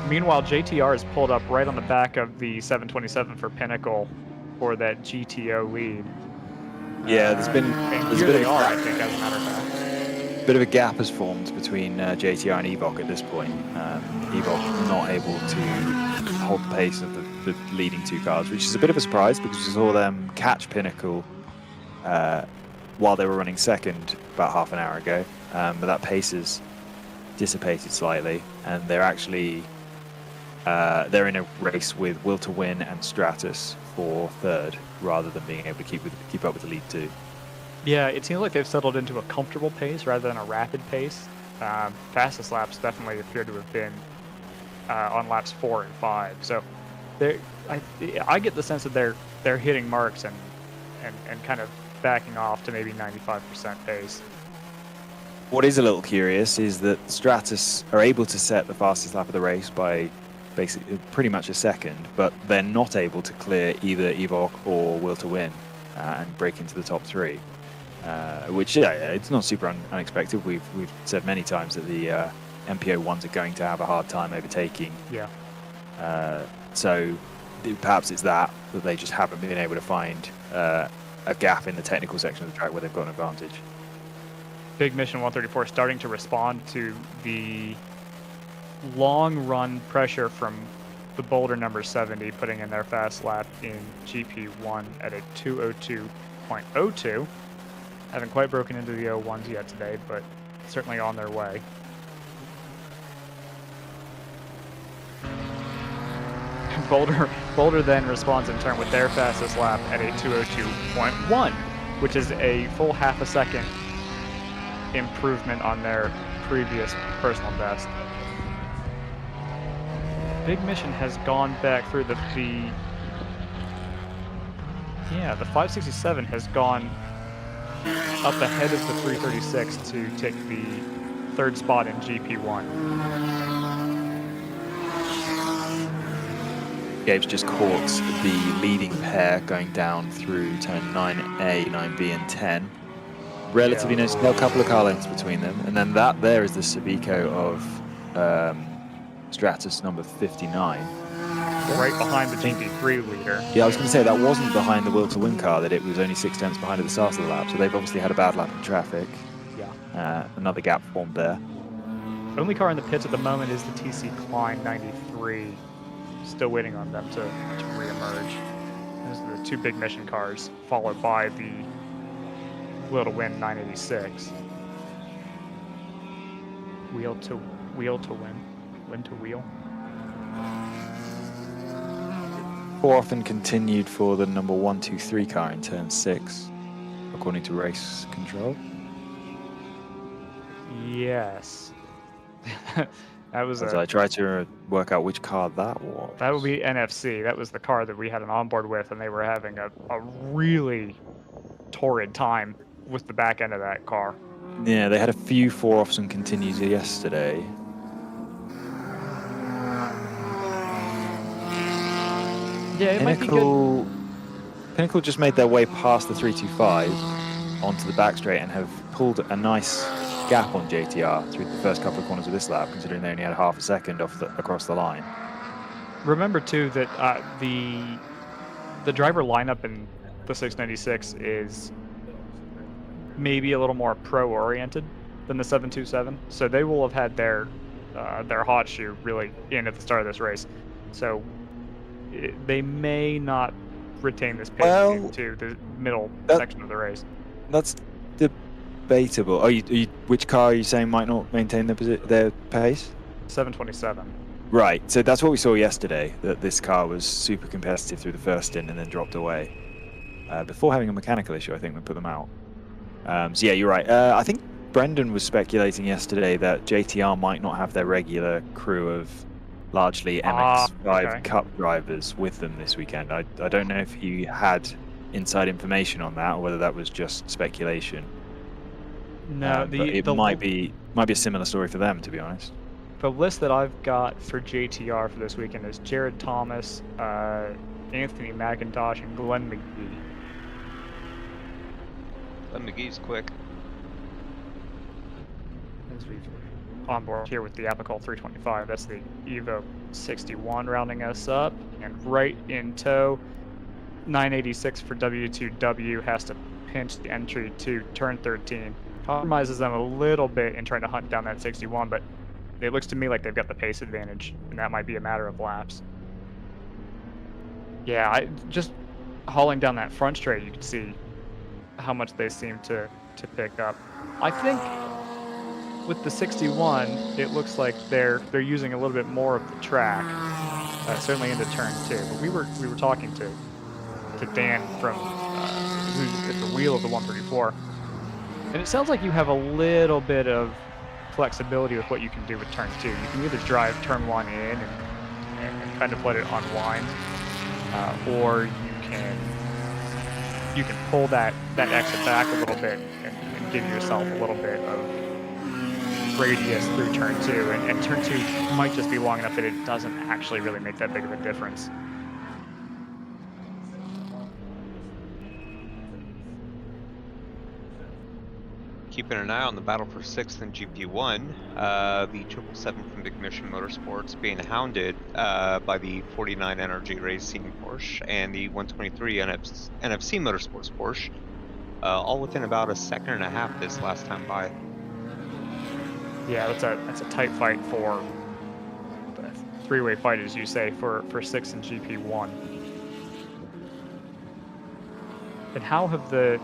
Meanwhile, JTR is pulled up right on the back of the 727 for Pinnacle for that GTO lead. Yeah, there's been And there's here a bit they of are, a I gap, think, as a matter of fact. bit of a gap has formed between JTR and Evoc at this point. Evoc not able to hold the pace of the leading 2 cars, which is a bit of a surprise because we saw them catch Pinnacle while they were running second about half an hour ago. But that pace has dissipated slightly, and they're actually they're in a race with Will to Win and Stratus for 3rd, rather than being able to keep up with the lead 2. Yeah, it seems like they've settled into a comfortable pace rather than a rapid pace. Fastest laps definitely appear to have been on laps 4 and 5. So I get the sense that they're hitting marks and kind of backing off to maybe 95% pace. What is a little curious is that Stratus are able to set the fastest lap of the race by basically pretty much a second, but they're not able to clear either Evoc or Will to Win and break into the top 3. Which it's not super unexpected. We've said many times that the MPO ones are going to have a hard time overtaking. Yeah. So perhaps it's that they just haven't been able to find a gap in the technical section of the track where they've got an advantage. Big Mission 134 starting to respond to the long run pressure from the Boulder number 70, putting in their fast lap in GP1 at a 2:02.02. Haven't quite broken into the 01s yet today, but certainly on their way. Boulder then responds in turn with their fastest lap at a 2:02.1, which is a full half a second improvement on their previous personal best. Big Mission has gone back through the 567 has gone up ahead of the 336 to take the 3rd spot in GP1. Gabe's just caught the leading pair going down through turn 9A, 9B, and 10. Relatively noticeable, a couple of car lengths between them, and then that there is the Subico of Stratus number 59. Right behind the GP3 leader. Yeah, I was going to say that wasn't behind the Will to Win car, that it was only 6 tenths behind at the start of the lap, so they've obviously had a bad lap in traffic. Yeah. Another gap formed there. Only car in the pits at the moment is the TC Klein 93. Still waiting on them to re-emerge. Those are the 2 Big Mission cars, followed by the Will to Win 986. Wheel to win. Win to wheel. 4 often continued for the number 123 car in turn 6, according to race control. Yes. That was As I tried to work out which car that was. That would be NFC. That was the car that we had an onboard with, and they were having a really torrid time with the back end of that car. Yeah, they had a few 4 offs and continues yesterday. Yeah, it might be good. Pinnacle just made their way past the 325 onto the back straight and have pulled a nice gap on JTR through the first couple of corners of this lap, considering they only had half a second across the line. Remember too that the driver lineup in the 696 is maybe a little more pro-oriented than the 727, so they will have had their hot shoe really in at the start of this race. So they may not retain this pace into the middle section of the race. That's debatable. Which car are you saying might not maintain their pace? 727. Right. So that's what we saw yesterday. That this car was super competitive through the first stint and then dropped away before having a mechanical issue. I think we put them out. So yeah, you're right. I think Brendan was speculating yesterday that JTR might not have their regular crew of largely MX-5 Cup drivers with them this weekend. I don't know if he had inside information on that or whether that was just speculation. No, it might be a similar story for them, to be honest. The list that I've got for JTR for this weekend is Jared Thomas, Anthony McIntosh, and Glenn McGee. Glenn McGee's quick. As we've on board here with the Apical 325, that's the Evo 61 rounding us up, and right in tow, 986 for W2W has to pinch the entry to turn 13. Compromises them a little bit in trying to hunt down that 61, but it looks to me like they've got the pace advantage, and that might be a matter of laps. Yeah, just hauling down that front straight, you can see how much they seem to pick up. I think with the 61, it looks like they're using a little bit more of the track, certainly into turn 2. But we were talking to Dan from who's at the wheel of the 134, and it sounds like you have a little bit of flexibility with what you can do with turn 2. You can either drive turn 1 in and kind of let it unwind, or you can pull that exit back a little bit and give yourself a little bit of radius through turn 2, and turn 2 might just be long enough that it doesn't actually really make that big of a difference. Keeping an eye on the battle for 6th in GP1, the 777 from Big Mission Motorsports being hounded by the 49 NRG Racing Porsche and the 123 NFC Motorsports Porsche, all within about a second and a half this last time by. Yeah, that's a tight fight for the three-way fight, as you say, for 6th in GP1. And how have the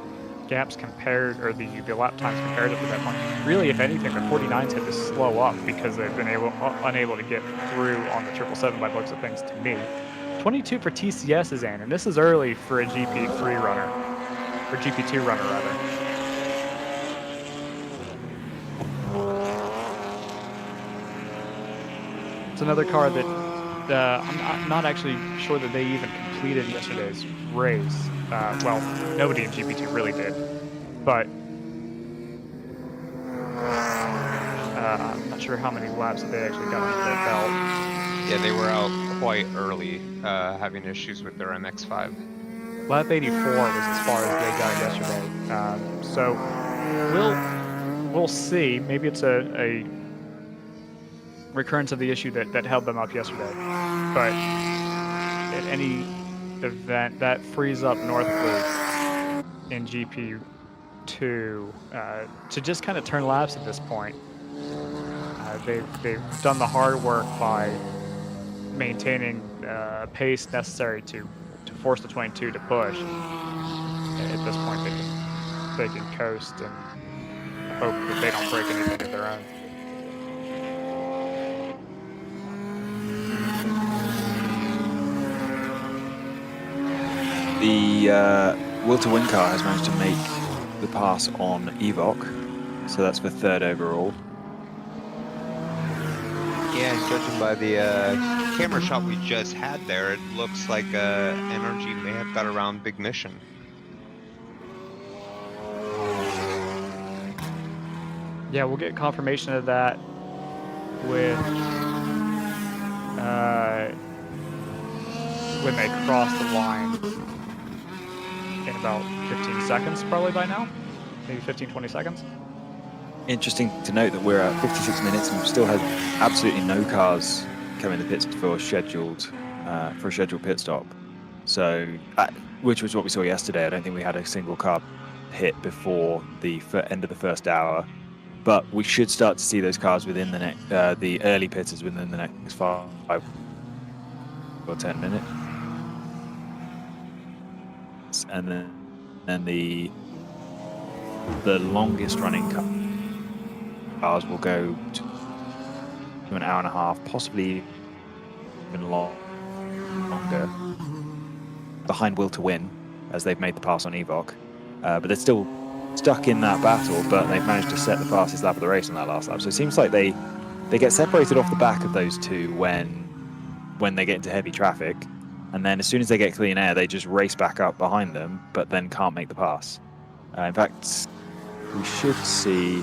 gaps compared, or the lap times compared to that one? Really, if anything, the 49s had to slow up because they've been unable to get through on the 777 by the looks of things to me. 22 for TCS is in, and this is early for a GP3 runner, or GP2 runner rather. It's another car that I'm not actually sure that they even completed yesterday's race. Well, nobody in GP2 really did, but I'm not sure how many laps they actually got under their belt. Yeah, they were out quite early, having issues with their MX-5. Lap 84 was as far as they got yesterday. So we'll see. Maybe it's a recurrence of the issue that held them up yesterday. But at any event, that frees up North Loop in GP2 to just kind of turn laps at this point. They've done the hard work by maintaining pace necessary to force the 22 to push. At this point, they can coast and hope that they don't break anything of their own. The Will to Win car has managed to make the pass on Evoc, so that's for 3rd overall. Yeah, and judging by the camera shot we just had there, it looks like NRG may have got around Big Mission. Yeah, we'll get confirmation of that with when they cross the line in about 15 seconds, probably by now, maybe 15, 20 seconds. Interesting to note that we're at 56 minutes and we've still had absolutely no cars come in the pits for a scheduled pit stop. So, which was what we saw yesterday. I don't think we had a single car pit before the end of the first hour, but we should start to see those cars within the next, the early pitters within the next 5 or 10 minutes, and then the longest running cars will go to an hour and a half, possibly even longer, behind Will to Win, as they've made the pass on Evoc. But they're still stuck in that battle, but they've managed to set the fastest lap of the race on that last lap. So it seems like they get separated off the back of those two when they get into heavy traffic, and then as soon as they get clean air, they just race back up behind them, but then can't make the pass. In fact, we should see,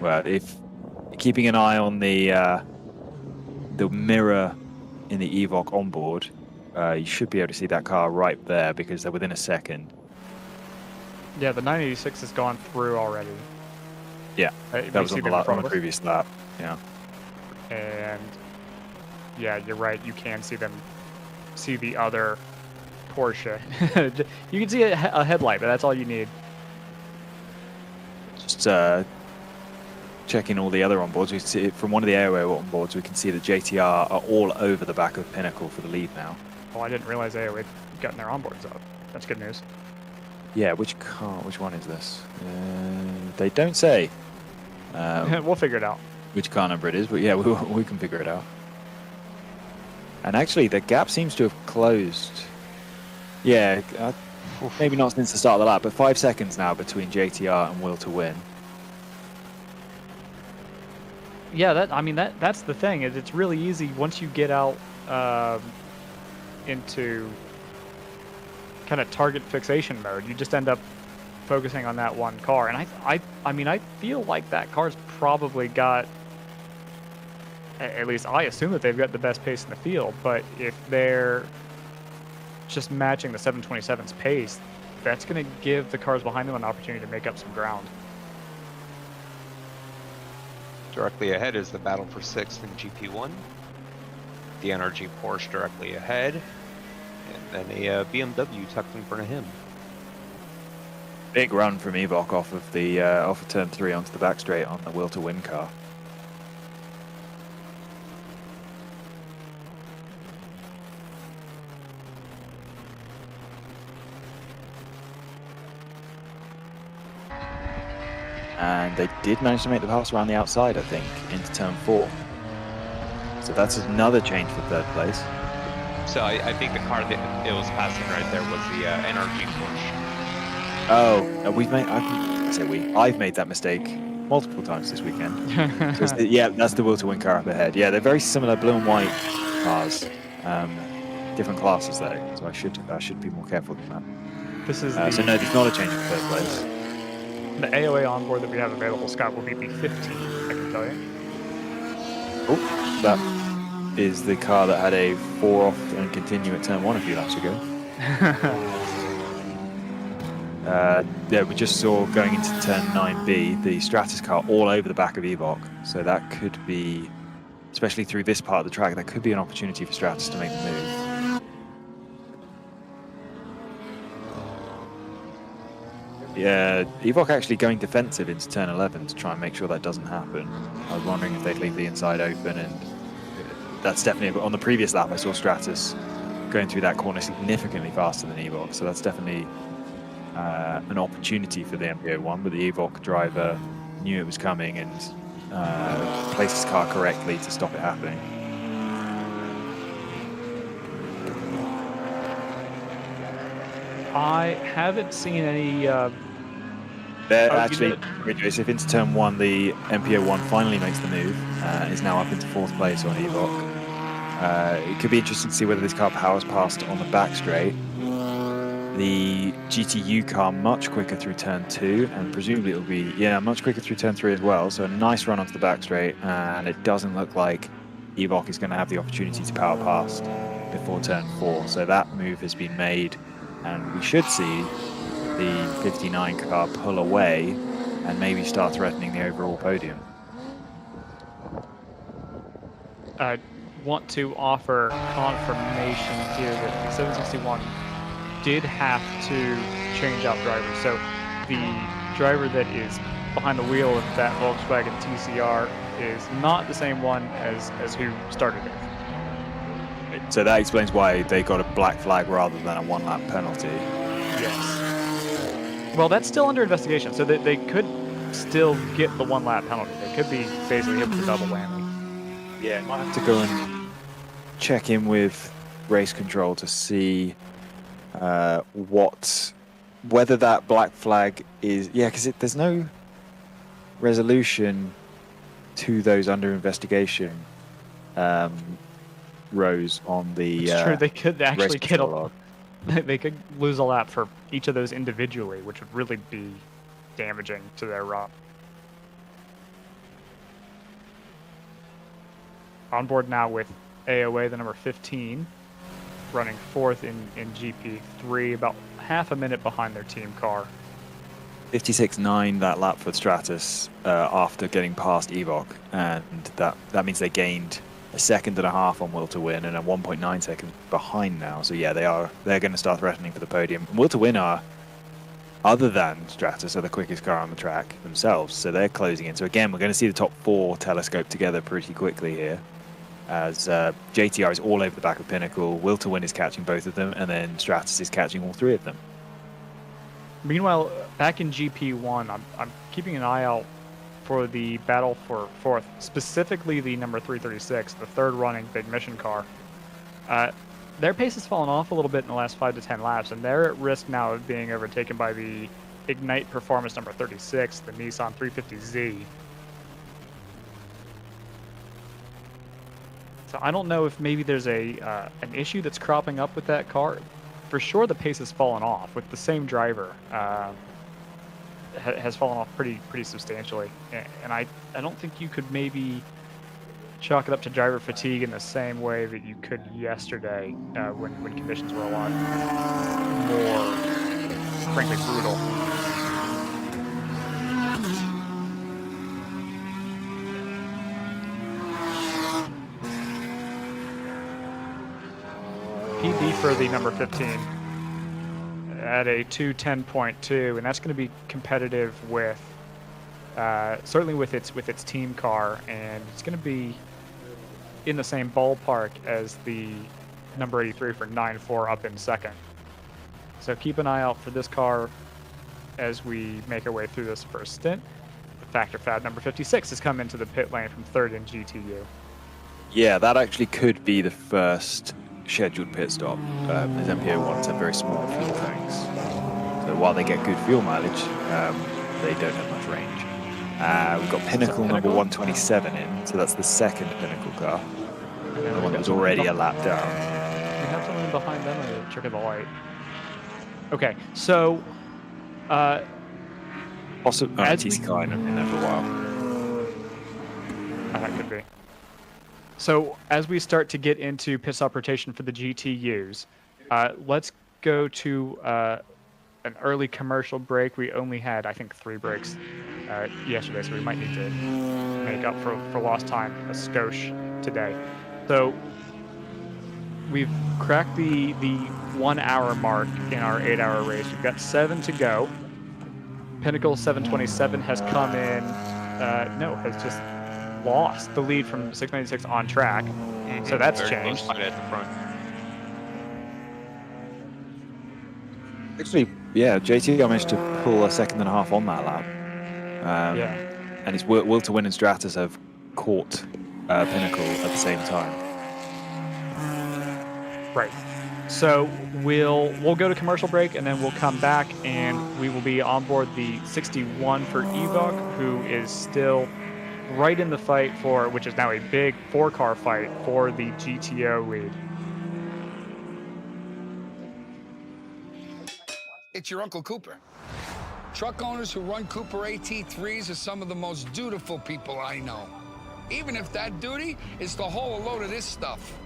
well, if keeping an eye on the mirror in the Evoc onboard, you should be able to see that car right there because they're within a second. Yeah, the 986 has gone through already. Yeah, that was on the previous lap. Yeah. And yeah, you're right. You can see the other Porsche. You can see a headlight, but that's all you need. Just checking all the other onboards. We see from one of the airway onboards, we can see that JTR are all over the back of Pinnacle for the lead now. Oh, I didn't realize they had gotten their onboards up. That's good news. Yeah, which one is this? They don't say. We'll figure it out. Which car number it is, but yeah, we can figure it out. And actually, the gap seems to have closed. Yeah, maybe not since the start of the lap, but 5 seconds now between JTR and Will to Win. Yeah, that's the thing. It's really easy once you get out into kind of target fixation mode. You just end up focusing on that one car, and I feel like that car's probably got, at least I assume that they've got the best pace in the field, but if they're just matching the 727's pace, that's going to give the cars behind them an opportunity to make up some ground. Directly ahead is the battle for 6th in GP1. The NRG Porsche directly ahead, and then a BMW tucked in front of him. Big run from Evoc off of turn 3 onto the back straight on the Will to Win car. And they did manage to make the pass around the outside, I think, into turn 4. So that's another change for 3rd place. So I think the car that it was passing right there was the NRG Porsche. Oh, I've made that mistake multiple times this weekend. Yeah, that's the Will to Win car up ahead. Yeah, they're very similar blue and white cars. Different classes though, so I should be more careful than that. This is so no, there's not a change for 3rd place. The AOA onboard that we have available, Scott, will be B15, I can tell you. Oh, that is the car that had a 4 off and continue at turn 1 a few laps ago. Yeah, we just saw going into turn 9B, the Stratus car all over the back of Evoc. So that could be, especially through this part of the track, that could be an opportunity for Stratus to make the move. Yeah, Evoc actually going defensive into turn 11 to try and make sure that doesn't happen. I was wondering if they'd leave the inside open, and that's definitely, on the previous lap I saw Stratus going through that corner significantly faster than Evoc, so that's definitely an opportunity for the MP01, but the Evoc driver knew it was coming and placed his car correctly to stop it happening. I haven't seen any... Actually, Joseph, into turn 1, the MP01 finally makes the move, is now up into 4th place on Evoc. It could be interesting to see whether this car powers past on the back straight. The GTU car much quicker through turn 2, and presumably it'll be, yeah, much quicker through turn 3 as well, so a nice run onto the back straight, and it doesn't look like Evoc is going to have the opportunity to power past. before turn 4. So that move has been made, and we should see the 59 car pull away and maybe start threatening the overall podium. I want to offer confirmation here that the 761 did have to change out drivers. So the driver that is behind the wheel of that Volkswagen TCR is not the same one as who started it. So that explains why they got a black flag rather than a 1-lap penalty. Yes. Well, that's still under investigation, so they could still get the 1-lap penalty. They could be basically hit with a double whammy. Yeah, might have to go and check in with race control to see whether that black flag is, because there's no resolution to those under investigation rows on the. It's true. They could actually get log. They could lose a lap for each of those individually, which would really be damaging to their run. On board now with AOA, the number 15, running 4th in GP3, about half a minute behind their team car. 56.9 that lap for Stratus after getting past Evoc, and that means they gained a second and a half on Will to Win and a 1.9 seconds behind now. So yeah, they're going to start threatening for the podium. And Will to Win are, other than Stratus, are the quickest car on the track themselves, so they're closing in. So again, we're going to see the top 4 telescope together pretty quickly here, as JTR is all over the back of Pinnacle, Will to Win is catching both of them, and then Stratus is catching all 3 of them. Meanwhile, back in GP1, I'm keeping an eye out for the battle for 4th, specifically the number 336, the 3rd running Big Mission car. Their pace has fallen off a little bit in the last 5 to 10 laps, and they're at risk now of being overtaken by the Ignite Performance number 36, the Nissan 350Z. So I don't know if maybe there's an issue that's cropping up with that car. For sure, the pace has fallen off with the same driver. Has fallen off pretty substantially, and I don't think you could maybe chalk it up to driver fatigue in the same way that you could yesterday when conditions were a lot more, frankly, brutal. PB for the number 15 at a 2:10.2, and that's going to be competitive with certainly with its team car, and it's going to be in the same ballpark as the number 83 for 9.4 up in second. So keep an eye out for this car as we make our way through this first stint. The Factor Fad number 56 has come into the pit lane from 3rd in GTU. Yeah, that actually could be the first scheduled pit stop. As MPO ones have very small fuel tanks, so while they get good fuel mileage, they don't have much range. We've got Pinnacle number 127 in, so that's the 2nd Pinnacle car, the one that was already a lap down. We have someone behind them or trigger the light. Okay, so Possibly TC car in there for a while. That could be. So as we start to get into pit stop rotation for the GTUs, let's go to an early commercial break. We only had, I think, 3 breaks yesterday, so we might need to make up for lost time a skosh today. So we've cracked the 1 hour mark in our 8-hour race. We've got 7 to go. Pinnacle 727 has come in, has just lost the lead from 696 on track. So that's Very changed. close fight at the front. Actually, yeah, JT managed to pull a second and a half on that lap. And it's Will to Win and Stratus have caught Pinnacle at the same time. Right. So we'll go to commercial break, and then we'll come back, and we will be on board the 61 for Evoc, who is still right in the fight for, which is now a big 4-car fight for the GTO lead. It's your Uncle Cooper. Truck owners who run Cooper AT3s are some of the most dutiful people I know. Even if that duty is to haul a load of this stuff.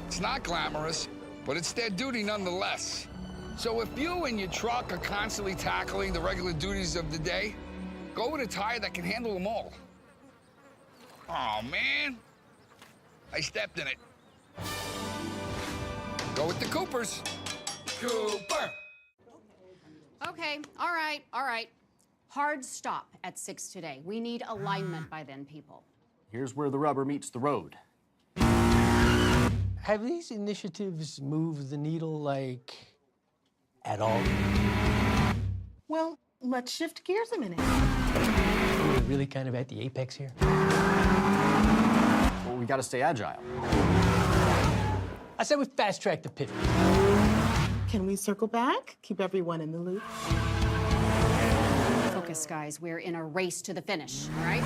It's not glamorous, but it's their duty nonetheless. So if you and your truck are constantly tackling the regular duties of the day, go with a tire that can handle them all. Oh, man. I stepped in it. Go with the Coopers. Cooper. Okay, all right. Hard stop at 6 today. We need alignment by then, people. Here's where the rubber meets the road. Have these initiatives moved the needle, like, at all? Well, let's shift gears a minute. We're really kind of at the apex here. Well, we gotta stay agile. I said we fast-track the pivot. Can we circle back? Keep everyone in the loop. Focus, guys. We're in a race to the finish, all right?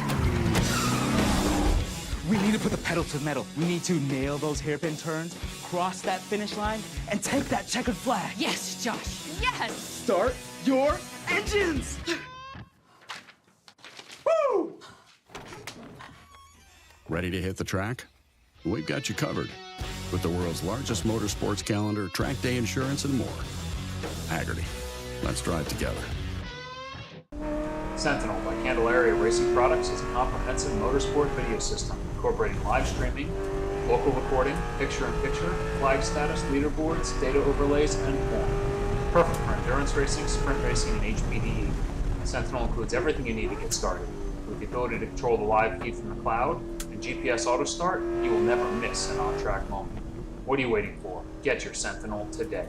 We need to put the pedal to the metal. We need to nail those hairpin turns, cross that finish line, and take that checkered flag. Yes, Josh, yes! Start your engines! Woo! Ready to hit the track? We've got you covered with the world's largest motorsports calendar, track day insurance, and more. Hagerty. Let's drive together. Sentinel by Candelaria Racing Products is a comprehensive motorsport video system incorporating live streaming, local recording, picture-in-picture, flag status, leaderboards, data overlays, and more. Perfect for endurance racing, sprint racing, and HPDE. Sentinel includes everything you need to get started. With the ability to control the live feed from the cloud and GPS auto start, you will never miss an on-track moment. What are you waiting for? Get your Sentinel today.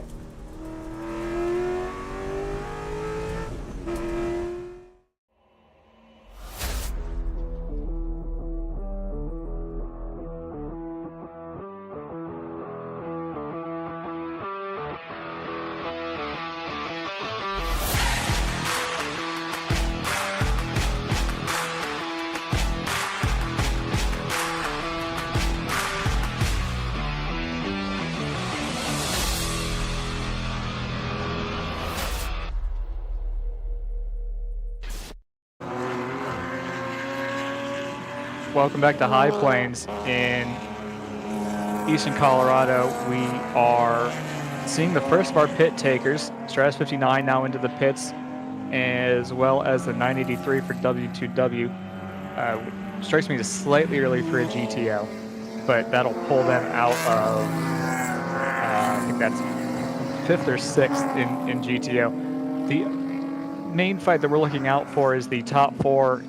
Welcome back to High Plains in eastern Colorado. We are seeing the first of our pit takers. Stratus 59 now into the pits, as well as the 983 for W2W. Strikes me as slightly early for a GTO, but that'll pull them out of, I think that's 5th or 6th in GTO. The main fight that we're looking out for is the top 4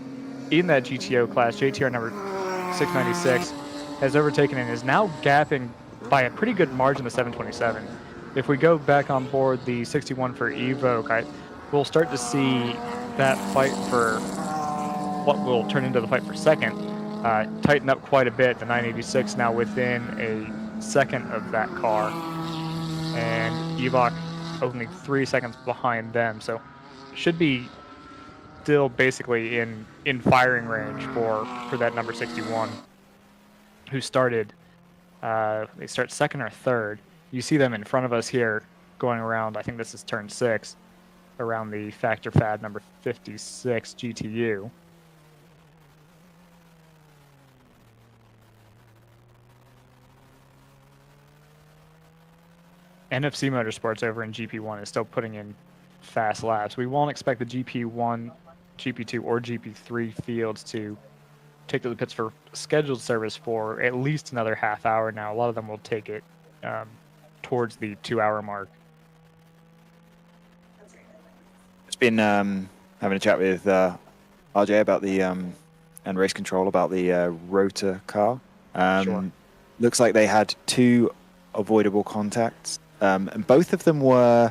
in that GTO class. JTR number 696 has overtaken and is now gapping by a pretty good margin the 727. If we go back on board the 61 for Evoque, we'll start to see that fight for what will turn into the fight for second tighten up quite a bit. The 986 now within a second of that car, and Evoque only 3 seconds behind them, so should be still basically in firing range for that number 61, who started, they start second or third. You see them in front of us here going around, I think this is turn 6, around the Factor Fad number 56 GTU. NFC Motorsports over in GP1 is still putting in fast laps. We won't expect the GP1, GP2, or GP3 fields to take to the pits for scheduled service for at least another half hour now. A lot of them will take it towards the 2-hour mark. It's been having a chat with RJ about the and race control about the rotor car. Sure. Looks like they had 2 avoidable contacts, and both of them were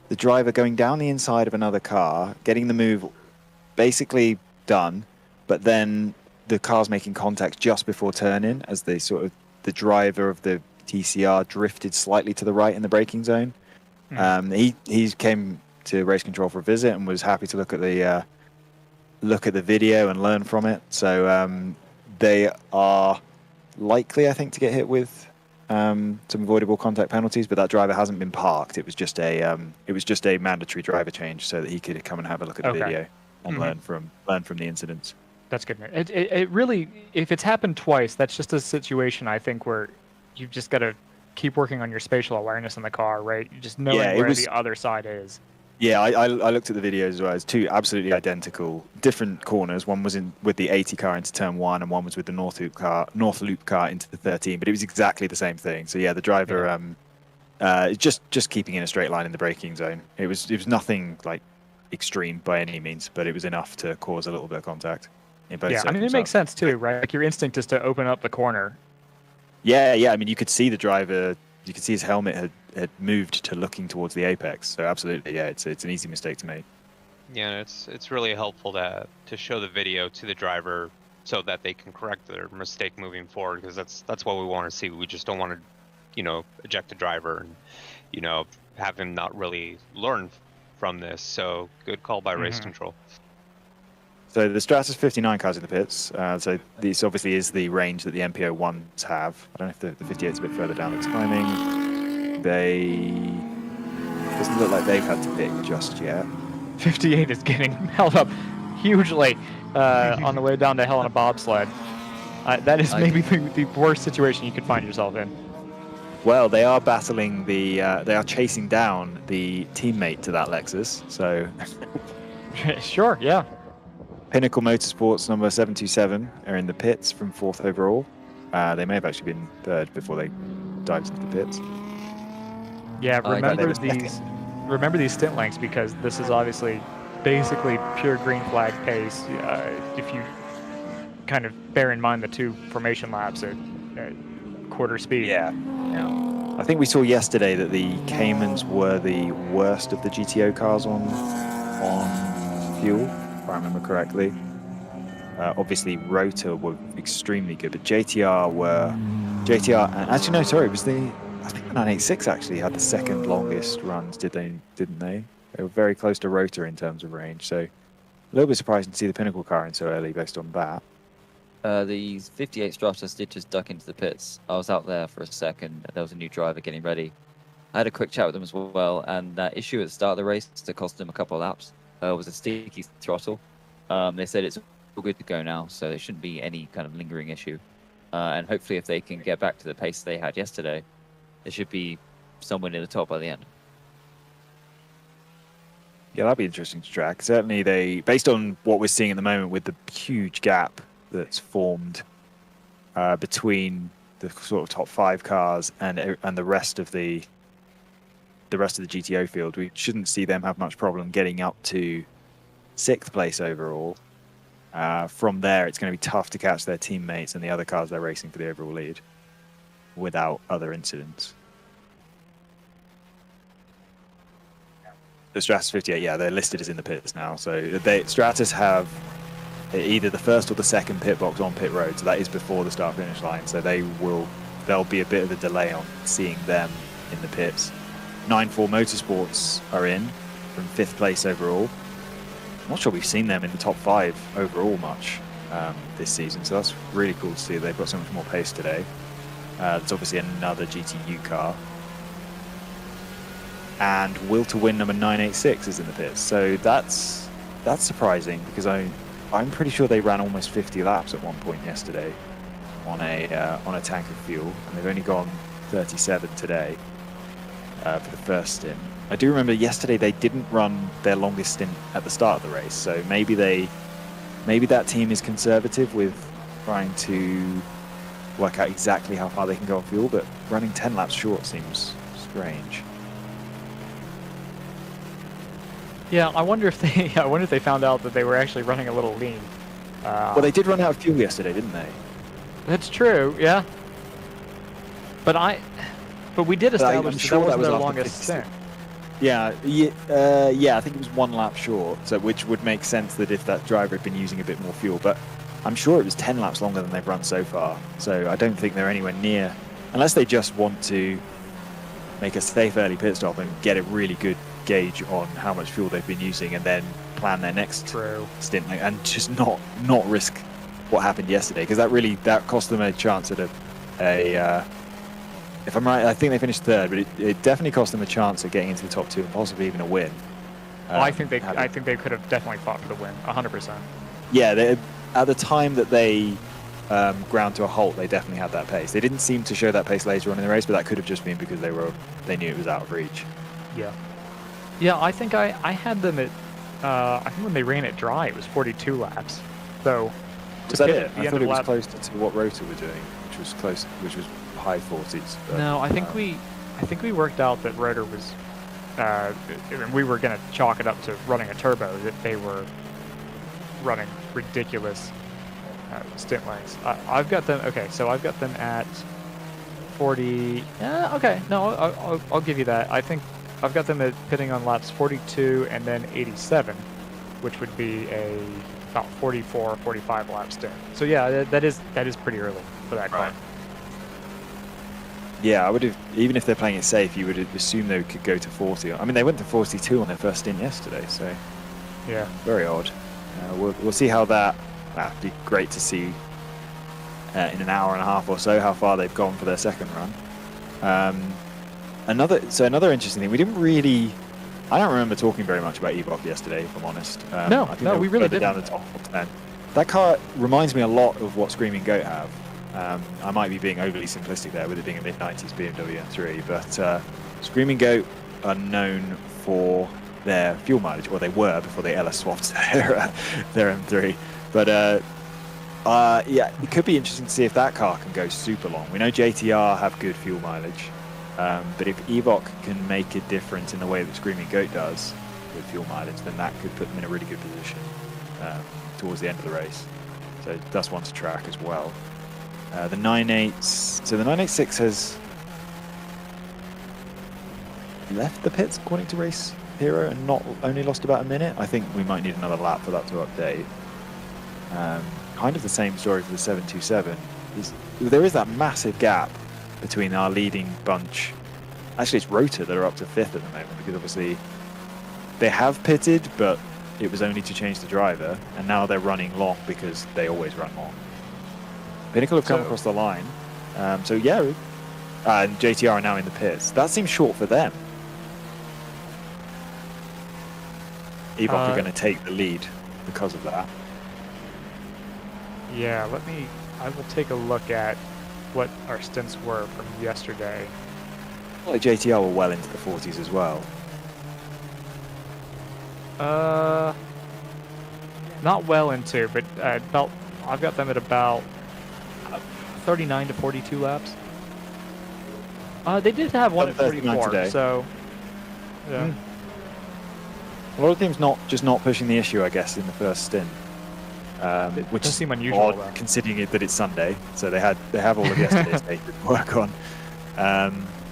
the driver going down the inside of another car, getting the move basically done, but then the car's making contact just before turn-in as they the driver of the TCR drifted slightly to the right in the braking zone. He came to race control for a visit and was happy to look at the video and learn from it. So they are likely, I think, to get hit with some avoidable contact penalties, but that driver hasn't been parked. It was just a mandatory driver change so that he could come and have a look at the video and learn from the incidents. That's good. It really, if it's happened twice, that's just a situation I think where you've just got to keep working on your spatial awareness in the car, right? Just knowing Yeah, it where was- the other side is. Yeah, I looked at the videos as well. It's two absolutely identical, different corners. One was in with the 80 car into turn 1, and one was with the North Loop car into the 13. But it was exactly the same thing. So yeah, the driver just keeping in a straight line in the braking zone. It was nothing like extreme by any means, but it was enough to cause a little bit of contact in both. Yeah, I mean, it makes sense too, right? Like your instinct is to open up the corner. Yeah. I mean, you could see the driver. You could see his helmet had moved to looking towards the apex. So absolutely, yeah, it's an easy mistake to make. Yeah, it's really helpful to show the video to the driver so that they can correct their mistake moving forward, because that's what we want to see. We just don't want to, eject the driver and, have him not really learn from this. So good call by race control. So the Stratus 59 cars in the pits. So this obviously is the range that the MPO ones have. I don't know if the 58's a bit further down the timing. Doesn't look like they've had to pick just yet. 58 is getting held up hugely on the way down to hell in a bobsled. That is maybe the worst situation you could find yourself in. Well, they are battling they are chasing down the teammate to that Lexus. So Sure, yeah. Pinnacle Motorsports number 727 are in the pits from 4th overall. They may have actually been 3rd before they dived into the pits. Yeah, remember these stint lengths, because this is obviously basically pure green flag pace. If you kind of bear in mind the 2 formation laps at quarter speed. Yeah. I think we saw yesterday that the Caymans were the worst of the GTO cars on fuel, if I remember correctly. Obviously, Rotor were extremely good, but JTR, and actually no, sorry, it was I think the 986 actually had the second longest runs, didn't they? They were very close to Rotor in terms of range, so a little bit surprising to see the Pinnacle car in so early based on that. The 58 Stratus did just duck into the pits. I was out there for a second. There was a new driver getting ready. I had a quick chat with them as well, and that issue at the start of the race that cost them a couple of laps was a sticky throttle. They said it's all good to go now, so there shouldn't be any kind of lingering issue. And hopefully if they can get back to the pace they had yesterday, they should be somewhere near the top by the end. Yeah, that'd be interesting to track. Certainly based on what we're seeing at the moment with the huge gap that's formed between the sort of top 5 cars and the rest of the GTO field, we shouldn't see them have much problem getting up to 6th place overall. From there, it's going to be tough to catch their teammates and the other cars they're racing for the overall lead without other incidents. The Stratus 58, yeah, they're listed as in the pits now. So Stratus have either the first or the second pit box on pit road, so that is before the start finish line. So there'll be a bit of a delay on seeing them in the pits. 94 Motorsports are in from 5th place overall. I'm not sure we've seen them in the top 5 overall much this season, so that's really cool to see. They've got so much more pace today. It's obviously another GTU car. And Will to Win number 986 is in the pits, so that's surprising, because I'm pretty sure they ran almost 50 laps at one point yesterday on a tank of fuel, and they've only gone 37 today for the first stint. I do remember yesterday they didn't run their longest stint at the start of the race, so maybe that team is conservative with trying to work out exactly how far they can go on fuel, but running 10 laps short seems strange. Yeah, I wonder if they found out that they were actually running a little lean. Well, they did run out of fuel yesterday, didn't they? That's true, yeah. But we did establish that was their longest stint. Yeah, I think it was 1 lap short, so which would make sense that if that driver had been using a bit more fuel, but I'm sure it was 10 laps longer than they've run so far, so I don't think they're anywhere near, unless they just want to make a safe early pit stop and get a really good gauge on how much fuel they've been using and then plan their next stint and just not risk what happened yesterday, because that cost them a chance at a if I'm right, I think they finished 3rd, but it definitely cost them a chance at getting into the top 2 and possibly even a win. I think they could have definitely fought for the win, 100%. Yeah, at the time that they ground to a halt, they definitely had that pace. They didn't seem to show that pace later on in the race, but that could have just been because they knew it was out of reach. Yeah. Yeah, I think I had them at, I think when they ran it dry, it was 42 laps. So, Was that it? I thought it was closer to what Rota were doing, which was high 40s. No, I think we worked out that Rotor was, we were going to chalk it up to running a turbo, that they were running ridiculous stint lengths. I've got them, okay, so I've got them at 40, okay, no, I'll give you that. I think I've got them at pitting on laps 42 and then 87, which would be about 44, 45 lap stint. So yeah, that is pretty early for that car. Right. Yeah, I would have, even if they're playing it safe, you would assume they could go to 40. I mean, they went to 42 on their first stint yesterday, so yeah, very odd. We'll see how that. That'd be great to see in an hour and a half or so how far they've gone for their second run. Another interesting thing. We didn't really. I don't remember talking very much about Evok yesterday, if I'm honest. No, we really didn't. Down the top 10. That car reminds me a lot of what Screaming Goat have. I might be being overly simplistic there with it being a mid-90s BMW M3, but Screaming Goat are known for their fuel mileage, or they were before they LS swapped their M3. But yeah, it could be interesting to see if that car can go super long. We know JTR have good fuel mileage, but if Evok can make a difference in the way that Screaming Goat does with fuel mileage, then that could put them in a really good position towards the end of the race. So that's one to track as well. The 9.8, so the 986 has left the pits according to Race Hero and not only lost about a minute. I think we might need another lap for that to update. Kind of the same story for the 727. There is that massive gap between our leading bunch. Actually, it's Rota that are up to 5th at the moment, because obviously they have pitted, but it was only to change the driver, and now they're running long because they always run long. Pinnacle have come across the line, so yeah, and JTR are now in the pits. That seems short for them. Evok are going to take the lead because of that. Yeah, I will take a look at what our stints were from yesterday. Well, JTR were well into the 40s as well. Not well into, but I've got them at about 39 to 42 laps. They did have one at 44 today. So yeah. A lot of teams not pushing the issue, I guess, in the first stint. Which does seem unusual, odd, considering that it's Sunday, so they have all of yesterday's day to work on.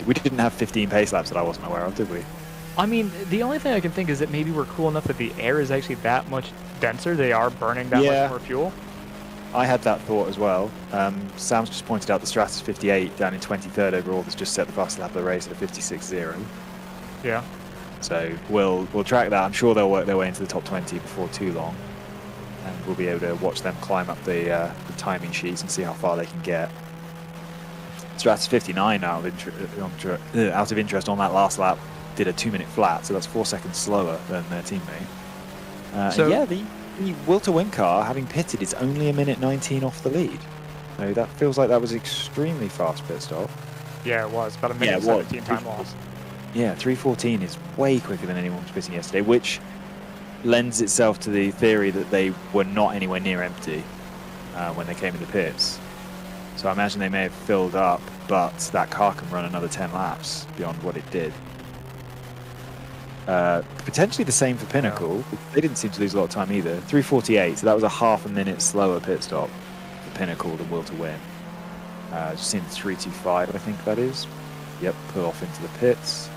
We didn't have 15 pace laps that I wasn't aware of, did we? I mean, the only thing I can think is that maybe we're cool enough that the air is actually that much denser. They are burning that much more fuel. I had that thought as well. Sam's just pointed out the Stratus 58 down in 23rd overall has just set the fastest lap of the race at 56.0. Yeah. So we'll track that. I'm sure they'll work their way into the top 20 before too long, and we'll be able to watch them climb up the timing sheets and see how far they can get. Stratus 59 out of interest on that last lap did a 2-minute flat, so that's 4 seconds slower than their teammate. So yeah, the Will to Win car, having pitted, is only a minute 19 off the lead. So that feels like that was extremely fast pit stop. Yeah, it was about a minute 17 time loss. Yeah, 3:14 is way quicker than anyone was pitting yesterday, which lends itself to the theory that they were not anywhere near empty when they came into pits. So I imagine they may have filled up, but that car can run another 10 laps beyond what it did. Potentially the same for Pinnacle. Yeah. They didn't seem to lose a lot of time either. 3:48, so that was a half a minute slower pit stop for Pinnacle than Will to Win. Just in 3:25, I think that is. Yep, pull off into the pits.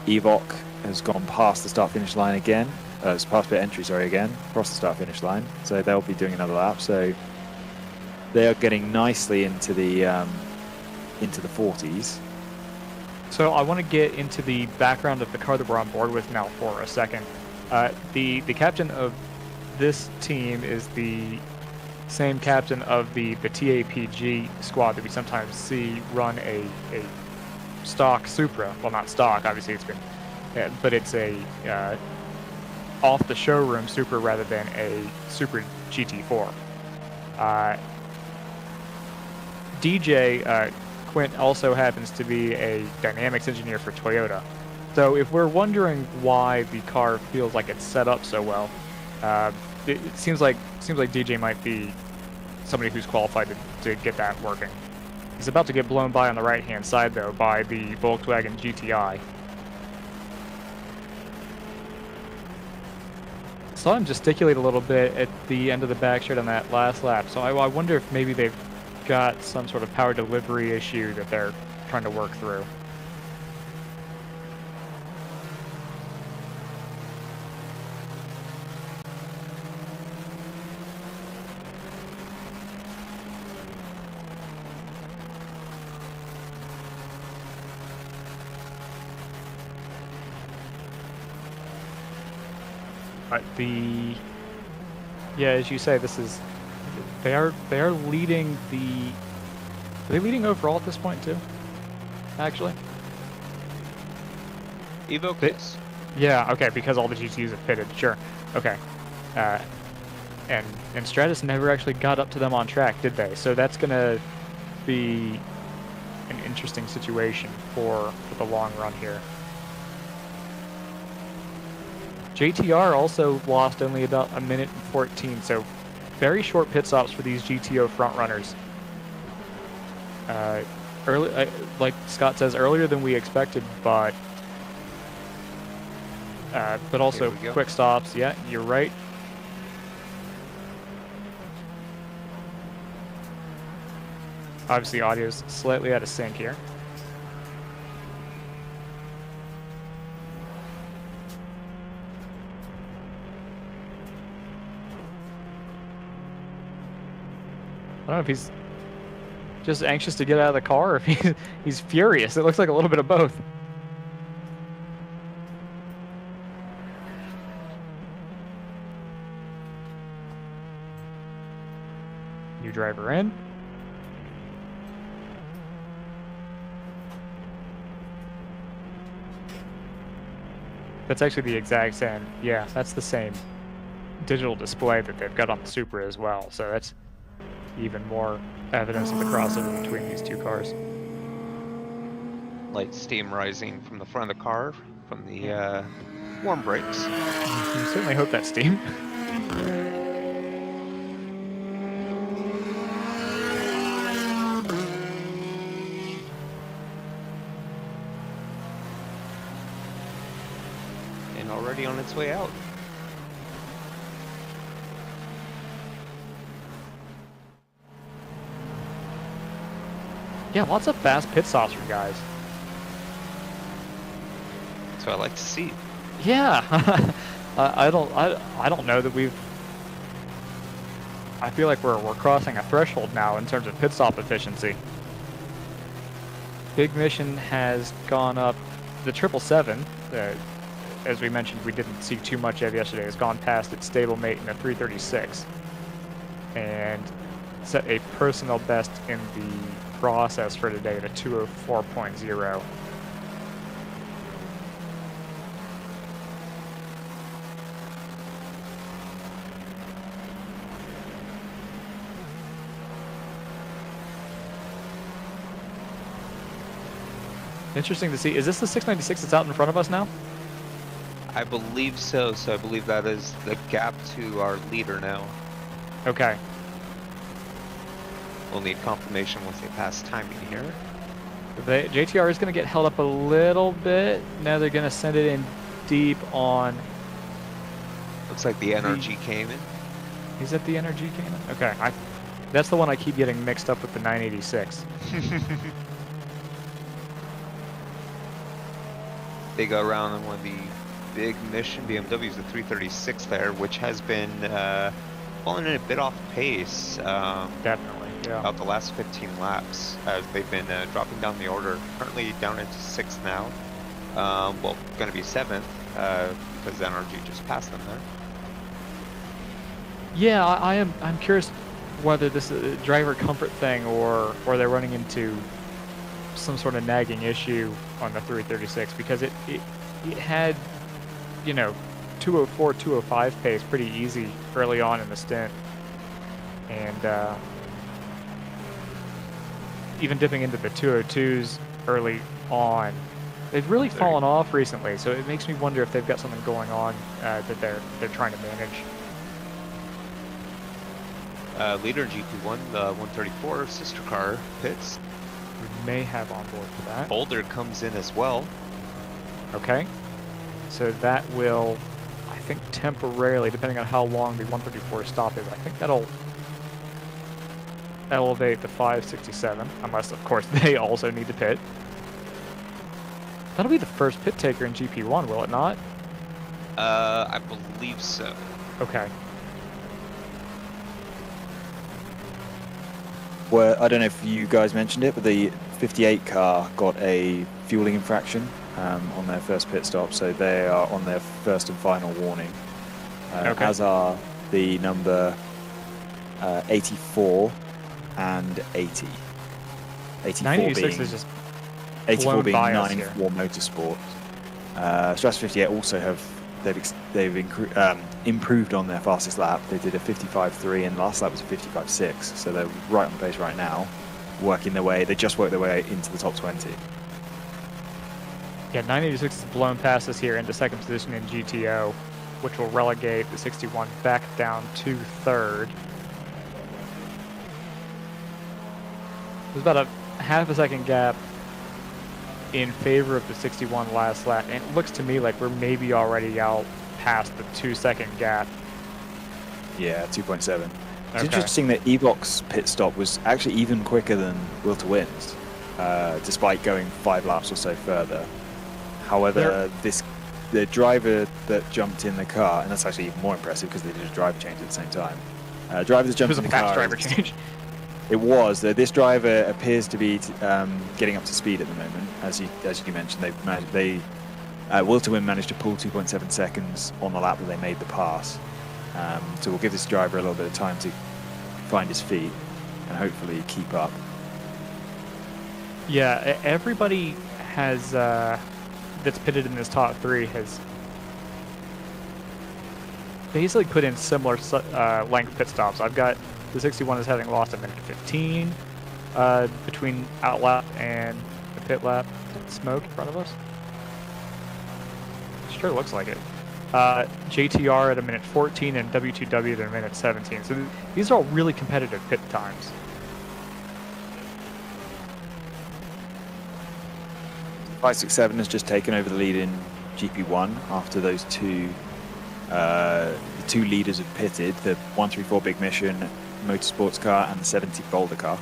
Evok has gone past the start-finish line again. It's past pit entry, sorry, again. Across the start-finish line. So they'll be doing another lap. So they are getting nicely into the 40s. So I want to get into the background of the car that we're on board with now for a second. The captain of this team is the same captain of the TAPG squad that we sometimes see run a stock Supra. Well, not stock, obviously it's been, but it's a off the showroom Supra rather than a Supra GT4. DJ Quint also happens to be a dynamics engineer for Toyota. So if we're wondering why the car feels like it's set up so well, it seems like DJ might be somebody who's qualified to get that working. He's about to get blown by on the right-hand side, though, by the Volkswagen GTI. Saw him gesticulate a little bit at the end of the back straight on that last lap, so I wonder if maybe they've got some sort of power delivery issue that they're trying to work through. Yeah, as you say, they are leading are they leading overall at this point too? Actually, Evo, yes. Yeah, okay, because all the GTUs have pitted. Sure, okay. And Stratus never actually got up to them on track, did they? So that's gonna be an interesting situation for the long run here. JTR also lost only about 1 minute and 14, so very short pit stops for these GTO front runners. Like Scott says, earlier than we expected, but also quick stops. Yeah, you're right. Obviously, audio's slightly out of sync here. I don't know if he's just anxious to get out of the car or if he's furious. It looks like a little bit of both. New driver in. That's actually the exact same. Yeah, that's the same digital display that they've got on the Supra as well. So that's even more evidence of the crossover between these two cars. Light steam rising from the front of the car from the warm brakes. You certainly hope that's steam. And already on its way out. Yeah, lots of fast pit stops for guys. That's what I like to see. Yeah, I don't know that we've. I feel like we're crossing a threshold now in terms of pit stop efficiency. Big Mission has gone up. The 777, as we mentioned, we didn't see too much of yesterday, has gone past its stablemate in the 336, and set a personal best in the process for today at a 204.0. Interesting to see. Is this the 696 that's out in front of us now? I believe so. So I believe that is the gap to our leader now. Okay. We'll need confirmation once they pass timing here. JTR is going to get held up a little bit. Now they're going to send it in deep on. Looks like the NRG came in. Is that the NRG came in? Okay. That's the one I keep getting mixed up with the 986. They go around on one of the Big Mission BMWs, the 336 there, which has been falling in a bit off pace. Definitely. Yeah. About the last 15 laps as they've been dropping down the order. Currently down into 6th now. Well, going to be 7th because NRG just passed them there. Yeah, I'm curious whether this is a driver comfort thing or they're running into some sort of nagging issue on the 336 because it had, you know, 204, 205 pace pretty easy early on in the stint, and even dipping into the 202s early on. They've really fallen off recently, so it makes me wonder if they've got something going on that they're trying to manage. Leader in GP1, the 134 sister car pits. We may have on board for that. Boulder comes in as well. Okay. So that will, I think, temporarily, depending on how long the 134 stop is, I think that'll elevate the 567, unless, of course, they also need to pit. That'll be the first pit taker in GP1, will it not? I believe so. Okay. Well, I don't know if you guys mentioned it, but the 58 car got a fueling infraction on their first pit stop, so they are on their first and final warning. Okay. As are the number 84 and 80. 84 986 being, is just 84 blown being by us 94 here. Motorsport. Stratus 58 also have they've improved on their fastest lap. They did a 55.3 and last lap was a 55.6, so they're right on pace right now, working their way. They just worked their way into the top 20. Yeah, 986 is blown past us here into second position in GTO, which will relegate the 61 back down to third. There's about a half a second gap in favor of the 61 last lap, and it looks to me like we're maybe already out past the 2-second gap. Yeah, 2.7. It's Okay. interesting that Evox pit stop was actually even quicker than Will to Wins, despite going 5 laps or so further. However, the driver that jumped in the car, and that's actually even more impressive because they did a driver change at the same time. Driver that It jumped was in a the fast car. driver change. It was. This driver appears to be getting up to speed at the moment. As you mentioned, Will to Win managed to pull 2.7 seconds on the lap that they made the pass. So we'll give this driver a little bit of time to find his feet and hopefully keep up. Yeah, everybody has that's pitted in this top 3 has basically put in similar length pit stops. I've got the 61 is having lost a minute 15 between out lap and the pit lap. Smoke in front of us? Sure looks like it. JTR at a minute 14 and W2W at a minute 17. So these are all really competitive pit times. Five, 6, 7 has just taken over the lead in GP1 after those the two leaders have pitted, the 134 Big Mission Motorsports car and the 70 Boulder car.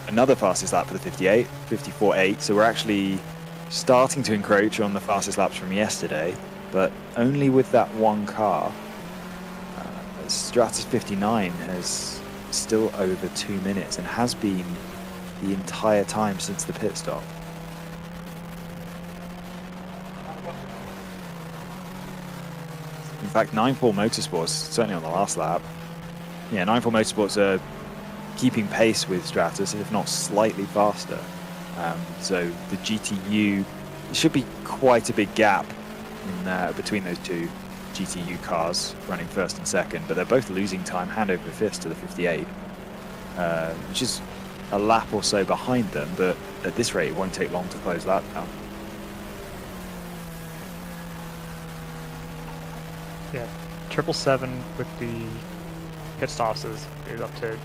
Another fastest lap for the 58, 54.8, so we're actually starting to encroach on the fastest laps from yesterday, but only with that one car. Stratus 59 has still over 2 minutes and has been the entire time since the pit stop. In fact, 9.4 Motorsports, certainly on the last lap, 9.4 Motorsports are keeping pace with Stratus, if not slightly faster. So the GTU, it should be quite a big gap between those two GTU cars running first and second, but they're both losing time hand over fist to the 58, which is a lap or so behind them, but at this rate it won't take long to close that down. Yeah, 777 with the pit stops is up to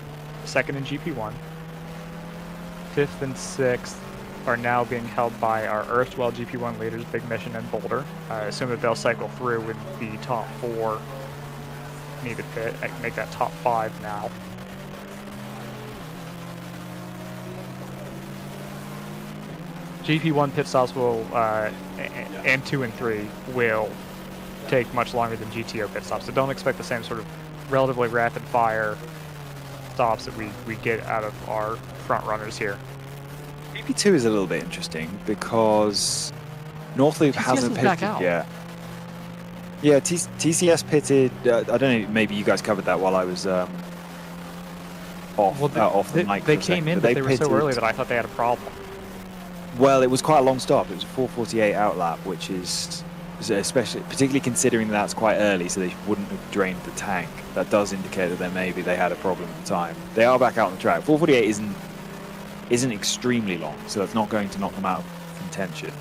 second in GP1. 5th and 6th are now being held by our erstwhile GP1 leaders, Big Mission and Boulder. I assume that they'll cycle through with the top 4 need to pit. I can make that top 5 now. GP1 pit stops will, and 2 and 3 will take much longer than GTO pit stops, so don't expect the same sort of relatively rapid fire stops that we get out of our front runners here. GP2 is a little bit interesting because Northloop hasn't pitted yet. Yeah, TCS pitted. I don't know. Maybe you guys covered that while I was off the mic. They came in, but they were so early that I thought they had a problem. Well, it was quite a long stop. It was a 4:48 outlap, which is especially particularly considering that's quite early, so they wouldn't have drained the tank. That does indicate that maybe they had a problem at the time. They are back out on the track. 4:48 isn't extremely long, so that's not going to knock them out of contention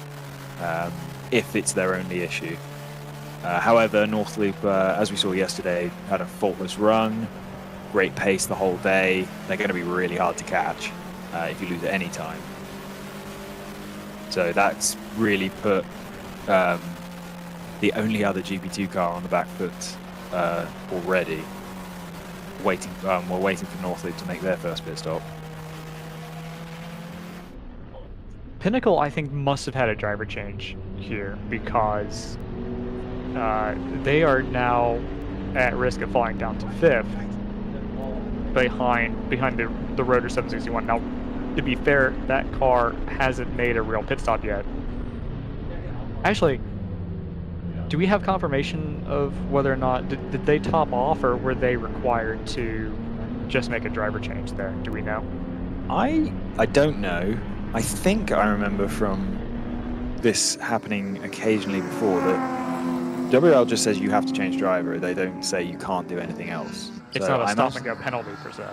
if it's their only issue. However, North Loop, as we saw yesterday, had a faultless run, great pace the whole day. They're going to be really hard to catch if you lose at any time. So that's really put the only other GP2 car on the back foot already. We're waiting for North Loop to make their first pit stop. Pinnacle, I think, must have had a driver change here because they are now at risk of falling down to 5th behind the Rotor 761. Now, to be fair, that car hasn't made a real pit stop yet. Actually, do we have confirmation of whether or not did they top off, or were they required to just make a driver change there? Do we know? I don't know. I think I remember from this happening occasionally before that WRL just says you have to change driver. They don't say you can't do anything else. It's so not a stop and go penalty per se.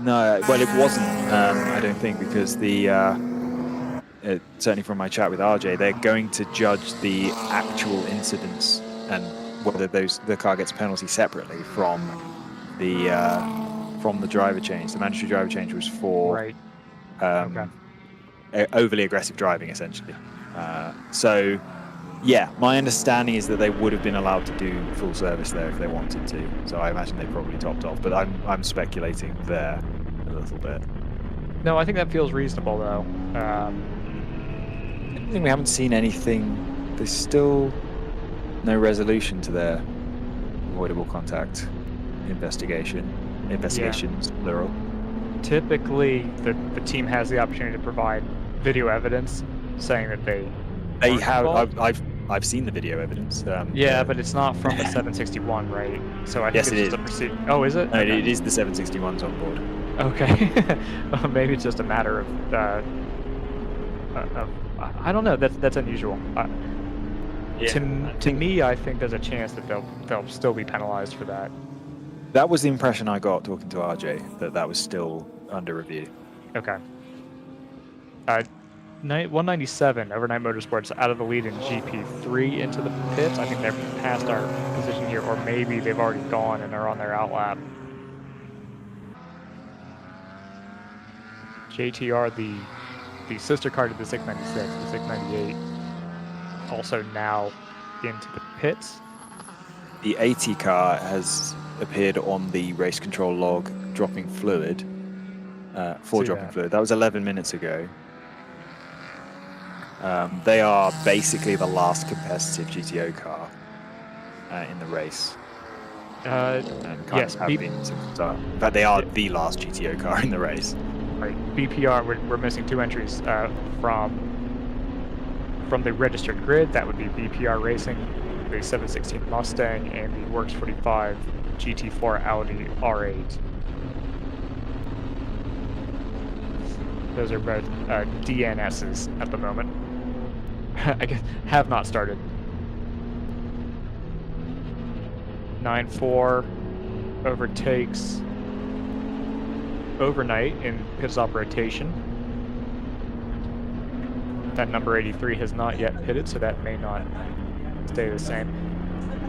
No, well, it wasn't. I don't think, because the certainly from my chat with RJ, they're going to judge the actual incidents and whether the car gets a penalty separately from the driver change. The mandatory driver change was for overly aggressive driving, essentially. So, yeah, my understanding is that they would have been allowed to do full service there if they wanted to. So I imagine they probably topped off, but I'm speculating there a little bit. No, I think that feels reasonable, though. I think we haven't seen anything. There's still no resolution to their avoidable contact investigations, plural. Typically, the team has the opportunity to provide video evidence saying that they have. I've seen the video evidence. Yeah, but it's not from the 761, right? So I think yes, it's just a Oh, is it? No, Okay. it is the 761s on board. Okay. Maybe it's just a matter of I don't know. That's unusual. To me, I think there's a chance that they'll still be penalized for that. That was the impression I got talking to RJ, that was still under review. Okay. 197 Overnight Motorsports out of the lead in GP3 into the pits. I think they're past our position here, or maybe they've already gone and are on their outlap. JTR, the sister car to the 696, the 698, also now into the pits. The 80 car has appeared on the race control log dropping fluid, dropping fluid. That was 11 minutes ago. They are basically the last competitive GTO car in the race. Yes, in fact, they are the last GTO car in the race. Right, BPR. We're missing 2 entries from the registered grid. That would be BPR Racing, the 716 Mustang, and the Works 45 GT4 Audi R8. Those are both DNSs at the moment. I guess have not started. 9-4 overtakes Overnight in pit stop rotation. That number 83 has not yet pitted, so that may not stay the same.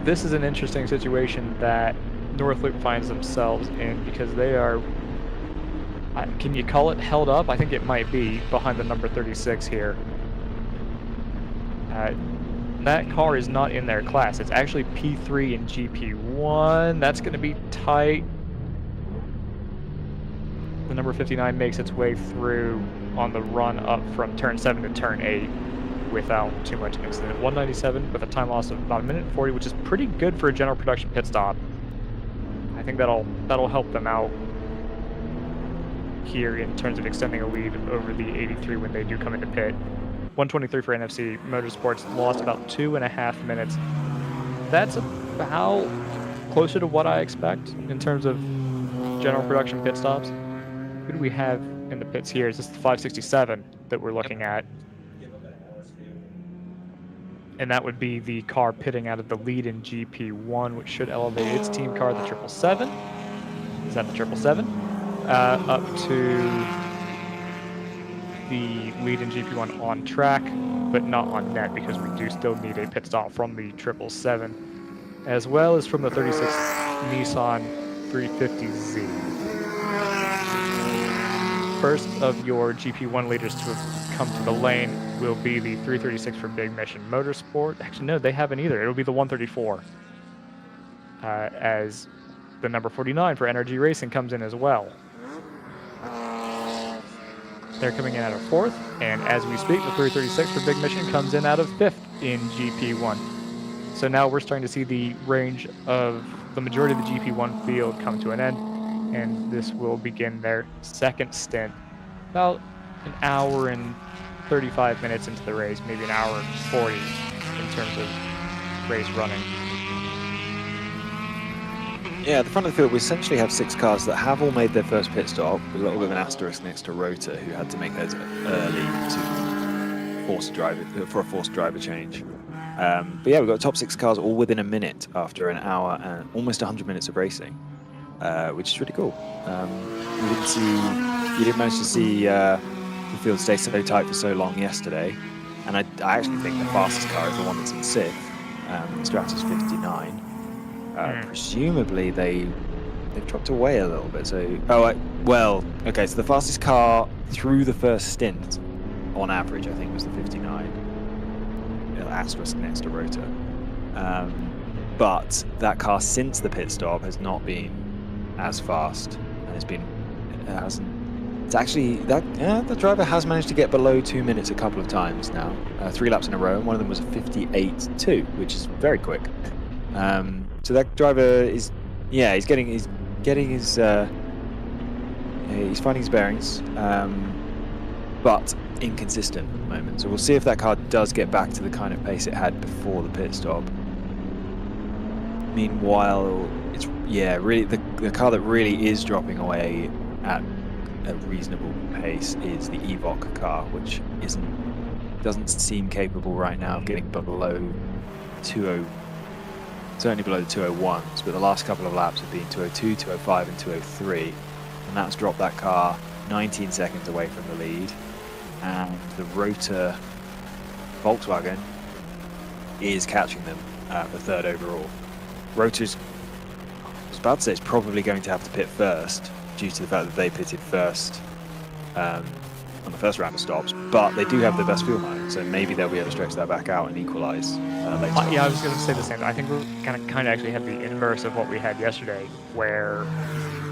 This is an interesting situation that Northloop finds themselves in because they are, can you call it held up? I think it might be behind the number 36 here. That car is not in their class. It's actually P3 and GP1. That's going to be tight. The number 59 makes its way through on the run up from turn 7 to turn 8 without too much incident. 197 with a time loss of about 1:40, which is pretty good for a general production pit stop. I think that'll help them out here in terms of extending a lead over the 83 when they do come into pit. 123 for NFC Motorsports, lost about 2.5 minutes. That's about closer to what I expect in terms of general production pit stops. Who do we have in the pits here? Is this the 567 that we're looking at? and that would be the car pitting out of the lead in GP1, which should elevate its team car, the 777. Is that the 777? Up to the lead in GP1 on track, but not on net, because we do still need a pit stop from the 777, as well as from the 36 Nissan 350Z. First of your GP1 leaders to have come to the lane will be the 336 for Big Mission Motorsport. Actually, no, they haven't either. It'll be the 134, as the number 49 for NRG Racing comes in as well. They're coming in out of 4th, and as we speak, the 336 for Big Mission comes in out of 5th in GP1. So now we're starting to see the range of the majority of the GP1 field come to an end, and this will begin their second stint, about an hour and 35 minutes into the race, maybe an hour and 40 in terms of race running. Yeah, at the front of the field, we essentially have 6 cars that have all made their first pit stop, with a little bit of an asterisk next to Rota, who had to make theirs early to force a driver change. But yeah, we've got top 6 cars all within a minute after an hour and almost 100 minutes of racing, which is really cool. You didn't manage to see the field stay so tight for so long yesterday, and I actually think the fastest car is the one that's in 6th, Stratus 59. Presumably they've dropped away a little bit. So okay. So the fastest car through the first stint, on average, I think was the 59. Asterisk next to Rota. But that car since the pit stop has not been as fast, and the driver has managed to get below 2 minutes a couple of times now, 3 laps in a row, and one of them was a 58.2, which is very quick. So that driver is, he's finding his bearings, but inconsistent at the moment. So we'll see if that car does get back to the kind of pace it had before the pit stop. Meanwhile, it's really the car that really is dropping away at a reasonable pace is the Evoque car, which doesn't seem capable right now of getting below 2:0. Certainly below the 2:01s, but the last couple of laps have been 2:02, 2:05, and 2:03, and that's dropped that car 19 seconds away from the lead. And the Rota Volkswagen is catching them for 3rd overall. Rota's, I was about to say, is probably going to have to pit first due to the fact that they pitted first on the first round of stops, but they do have the best fuel mileage, so maybe they'll be able to stretch that back out and equalize later on. Yeah, I was going to say the same. I think we're kind of actually have the inverse of what we had yesterday, where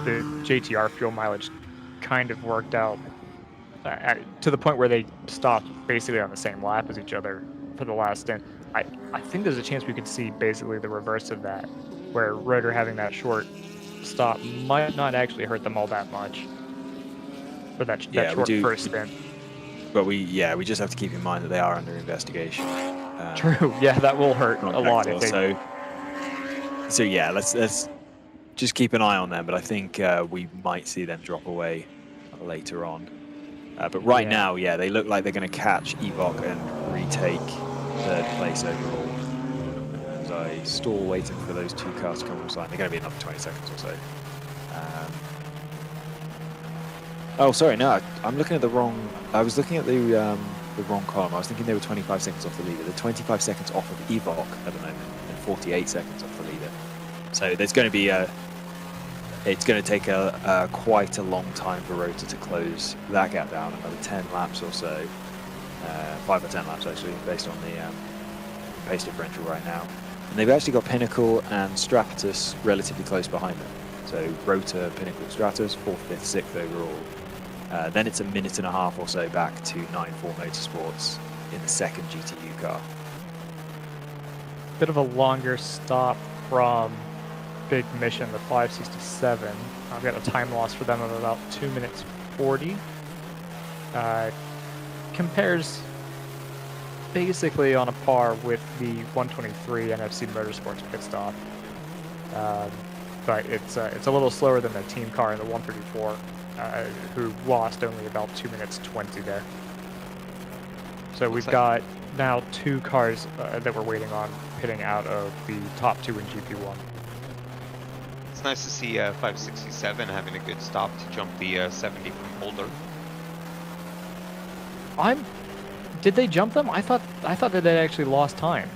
the JTR fuel mileage kind of worked out to the point where they stopped basically on the same lap as each other for the last stint. I think there's a chance we could see basically the reverse of that, where Rotor having that short stop might not actually hurt them all that much for that short first stint. But we just have to keep in mind that they are under investigation. True. Yeah, that will hurt a lot. If they... So yeah, let's just keep an eye on them. But I think we might see them drop away later on. But right now, they look like they're going to catch Evoque and retake 3rd place overall. As I stall waiting for those 2 cars to come on side, they're going to be another 20 seconds or so. Oh, sorry, no, I'm looking at the wrong. I was looking at the wrong column. I was thinking they were 25 seconds off the leader. They're 25 seconds off of Evoque at the moment, and 48 seconds off the leader. So there's going to be it's going to take quite a long time for Rota to close that gap down, another 10 laps or so, 5 or 10 laps actually, based on the pace differential right now. And they've actually got Pinnacle and Stratus relatively close behind them. So Rota, Pinnacle, Stratus, 4th, 5th, 6th overall. Then it's a minute and a half or so back to 9-4 Motorsports in the 2nd GTU car. Bit of a longer stop from Big Mission, the 567. I've got a time loss for them of about 2 minutes 40. Compares basically on a par with the 123 NFC Motorsports pit stop. But it's a little slower than the team car in the 134, who lost only about 2 minutes 20 there. So we've got now 2 cars that we're waiting on pitting out of the top 2 in GP1. It's nice to see 567 having a good stop to jump the 70 from Boulder. Did they jump them? I thought that they actually lost time.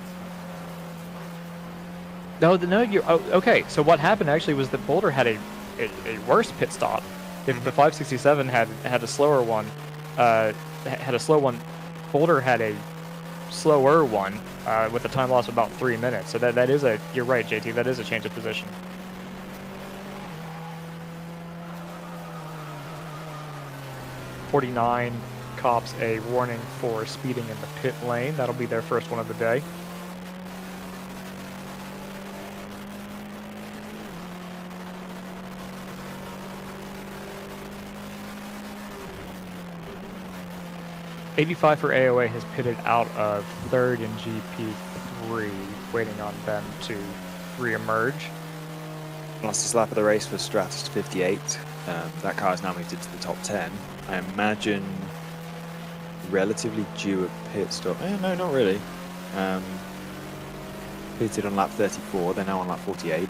No, you're okay. So what happened actually was that Boulder had a worse pit stop. If the 567 had a slower one, had a slow one, Boulder had a slower one with a time loss of about 3 minutes. So that is you're right, JT. That is a change of position. .49 cops a warning for speeding in the pit lane. That'll be their first one of the day. .85 for AOA has pitted out of 3rd in GP3, waiting on them to re-emerge. Fastest lap of the race for Stratus 58. That car has now moved into the top 10. I imagine relatively due a pit stop. No, not really. Pitted on lap 34. They're now on lap 48.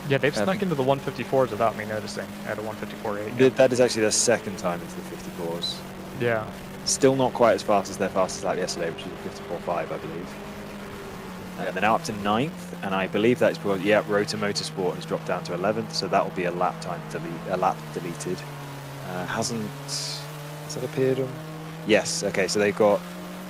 Yeah, they've snuck into the 154s without me noticing at a 154.8. That is actually their second time into the 54s. Yeah. Still not quite as fast as their fastest lap yesterday, which was a 54.5, I believe. They're now up to 9th, and I believe that's because, Rotor Motorsport has dropped down to 11th, so that will be a lap deleted. Has that appeared on? Yes, okay, so they've got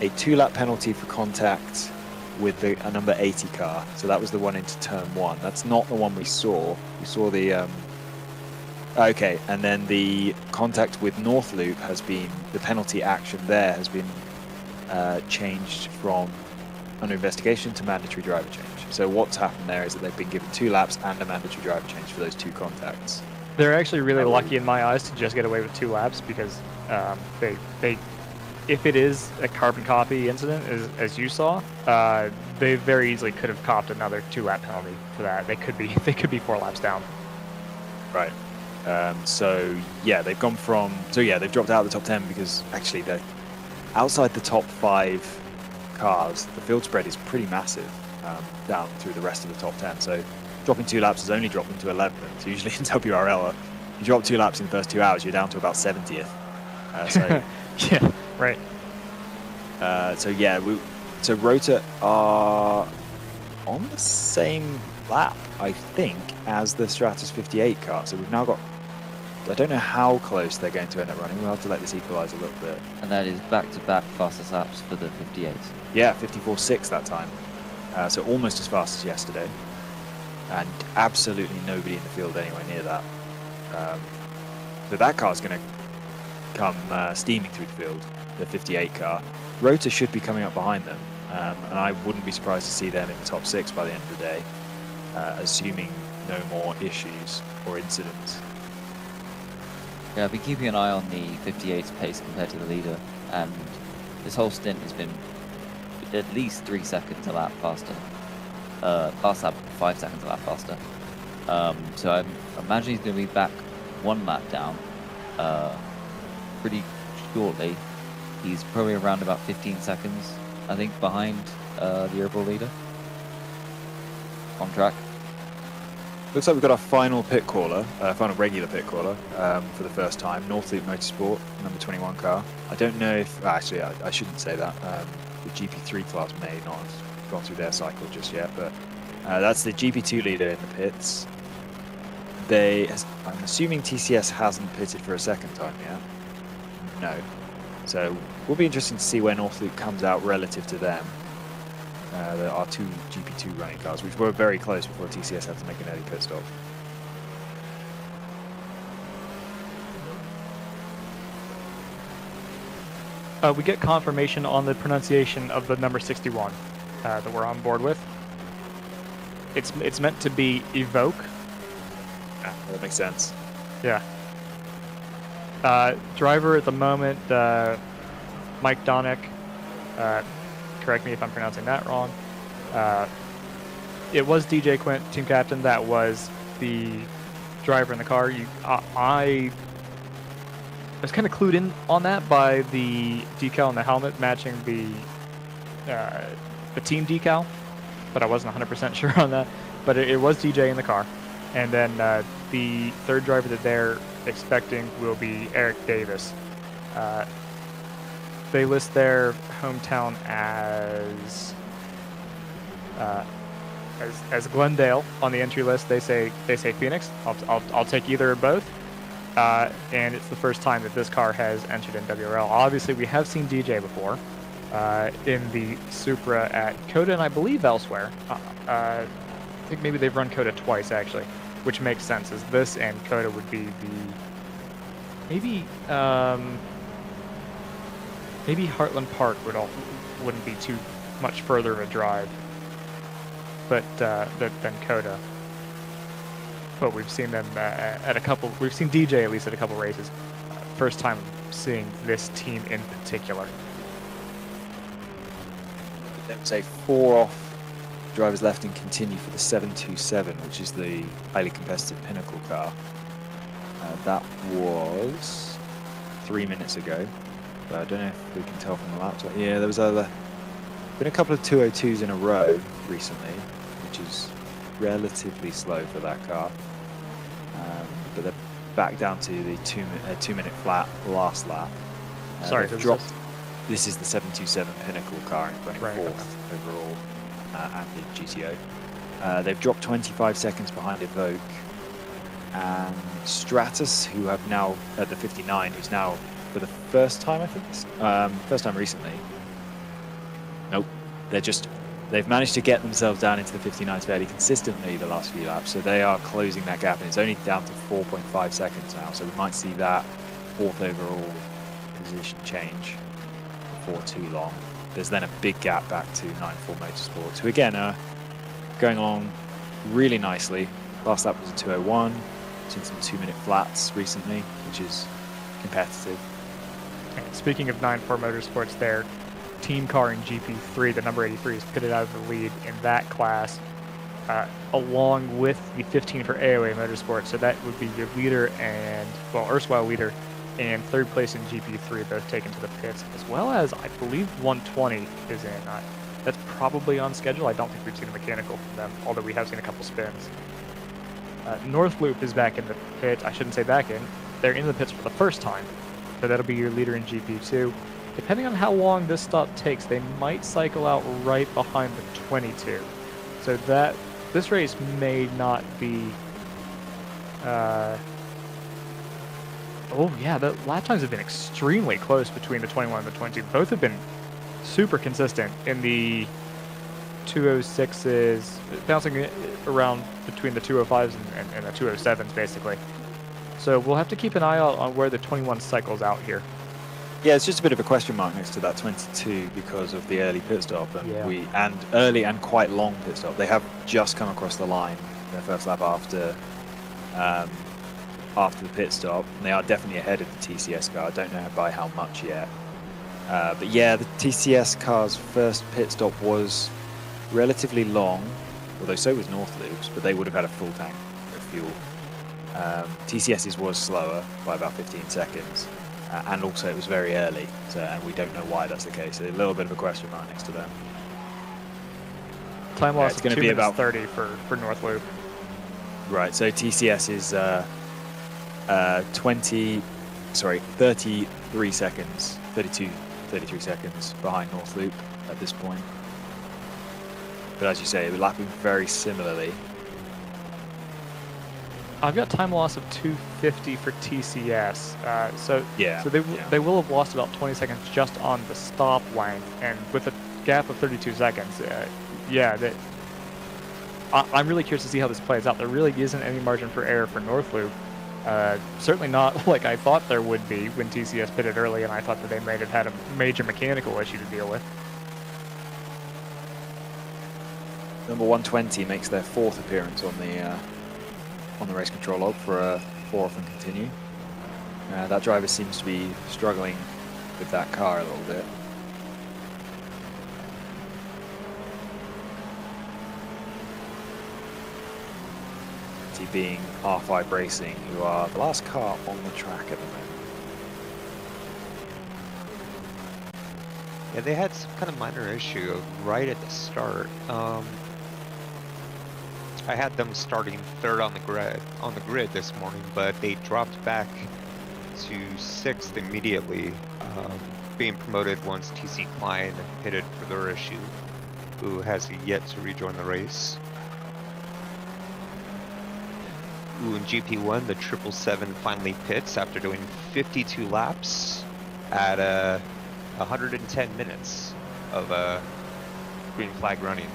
a 2-lap penalty for contact with a number 80 car. So that was the one into turn 1. That's not the one we saw. We saw the... Okay, and then the contact with North Loop has been... The penalty action there has been changed from under investigation to mandatory driver change. So what's happened there is that they've been given 2 laps and a mandatory driver change for those 2 contacts. They're actually really lucky in my eyes to just get away with 2 laps because they if it is a carbon copy incident, as you saw, they very easily could have copped another 2-lap penalty for that. They could be 4 laps down. Right. So yeah, they've gone from they've dropped out of the top 10 because actually they're outside the top 5 cars. The field spread is pretty massive down through the rest of the top 10. So dropping 2 laps has only dropped them to 11th. So usually in WRL, you drop 2 laps in the first 2 hours, you're down to about 70th. So yeah, right. So Rotor are on the same lap, I think, as the Stratus 58 car. So we've now got, I don't know how close they're going to end up running. We'll have to let this equalise a little bit. And that is back-to-back fastest laps for the 58s. Yeah, 54.6 that time. So almost as fast as yesterday. And absolutely nobody in the field anywhere near that. So that car's going to come steaming through the field, the 58 car. Rotor should be coming up behind them. And I wouldn't be surprised to see them in the top 6 by the end of the day, assuming no more issues or incidents. Yeah, I've been keeping an eye on the 58's pace compared to the leader, and this whole stint has been at least 3 seconds a lap faster. Last lap, 5 seconds a lap faster. So I imagine he's going to be back 1 lap down pretty shortly. He's probably around about 15 seconds, I think, behind the overall leader on track. Looks like we've got our final pit caller, final regular pit caller for the first time. North Loop Motorsport, number 21 car. I don't know if, actually, I shouldn't say that. The GP3 class may not have gone through their cycle just yet, but that's the GP2 leader in the pits. I'm assuming TCS hasn't pitted for a second time yet. No. So will be interesting to see where North Loop comes out relative to them. There are 2 GP2 running cars, which were very close before TCS had to make an early pit stop. We get confirmation on the pronunciation of the number 61 that we're on board with. It's meant to be evoke. Yeah, that makes sense. Yeah. Driver at the moment, Mike Donick. Correct me if I'm pronouncing that wrong. It was DJ Quint, team captain, that was the driver in the car. was kind of clued in on that by the decal on the helmet matching the team decal, but I wasn't 100% sure on that. But it was DJ in the car, and then the third driver that they're expecting will be Eric Davis. They list their hometown as Glendale on the entry list. They say Phoenix. I'll take either or both. And it's the first time that this car has entered in WRL. Obviously, we have seen DJ before in the Supra at Coda, and I believe elsewhere. I think maybe they've run Coda twice actually, which makes sense, as this and Coda would be the maybe Heartland Park wouldn't be too much further of a drive, but than Coda. But we've seen them at a couple. We've seen DJ at least at a couple races. First time seeing this team in particular. There's a 4 off drivers left and continue for the 727, which is the highly competitive Pinnacle car. That was 3 minutes ago. But I don't know if we can tell from the laptop. Yeah, there was been a couple of 202s in a row recently, which is relatively slow for that car. But they're back down to the 2 minute flat last lap. Sorry, this is the 727 Pinnacle car in 24th Right, okay. overall and in GTO. They've dropped 25 seconds behind Evoque and Stratus, who have now at the 59, who's now for the first time, I think, first time recently. Nope, they've managed to get themselves down into the 59s fairly consistently the last few laps, so they are closing that gap, and it's only down to 4.5 seconds now, so we might see that 4th overall position change before too long. There's then a big gap back to 94 Motorsports, who again are going along really nicely. Last lap was a 201, seen some 2 minute flats recently, which is competitive. And speaking of 94 Motorsports, their team car in GP3, the number 83, is pitted out of the lead in that class, along with the 15 for AOA Motorsports. So that would be your leader and, well, erstwhile leader and third place in GP3, both taken to the pits, as well as I believe 120 is in. That's probably on schedule. I don't think we've seen a mechanical from them, although we have seen a couple spins. North Loop is back in the pit. I shouldn't say back in. They're in the pits for the first time. So that'll be your leader in GP2. Depending on how long this stop takes, they might cycle out right behind the 22. So that this race may not be... oh yeah, the lap times have been extremely close between the 21 and the 22. Both have been super consistent in the 206s, bouncing around between the 205s and the 207s basically. So we'll have to keep an eye out on where the 21 cycles out here. Yeah, it's just a bit of a question mark next to that 22 because of the early pit stop, and Yeah. Early and quite long pit stop. They have just come across the line their first lap after the pit stop, and they are definitely ahead of the TCS car. I don't know by how much yet, but yeah, the TCS car's first pit stop was relatively long, although so was North Loop's, but they would have had a full tank of fuel. TCS's was slower by about 15 seconds. And also it was very early, so, and we don't know why that's the case. So a little bit of a question mark next to them. Time loss it's of going to 2 be minutes about 30 for North Loop. Right, so TCS is 33 seconds, 33 seconds behind North Loop at this point. But as you say, we're lapping very similarly. I've got time loss of 250 for TCS. So Yeah, they will have lost about 20 seconds just on the stop length, and with a gap of 32 seconds, I'm really curious to see how this plays out. There really isn't any margin for error for North Loop. Certainly not like I thought there would be when TCS pitted early, and I thought that they might have had a major mechanical issue to deal with. Number 120 makes their 4th appearance on the race control log for a 4 off and continue. That driver seems to be struggling with that car a little bit. Being R5 Racing, who are the last car on the track at the moment. Yeah, they had some kind of minor issue right at the start. I had them starting third on the grid this morning, but they dropped back to sixth immediately, being promoted once TC Klein pitted for their issue, who has yet to rejoin the race. Ooh, in GP1, the 777 finally pits after doing 52 laps at 110 minutes of green flag running.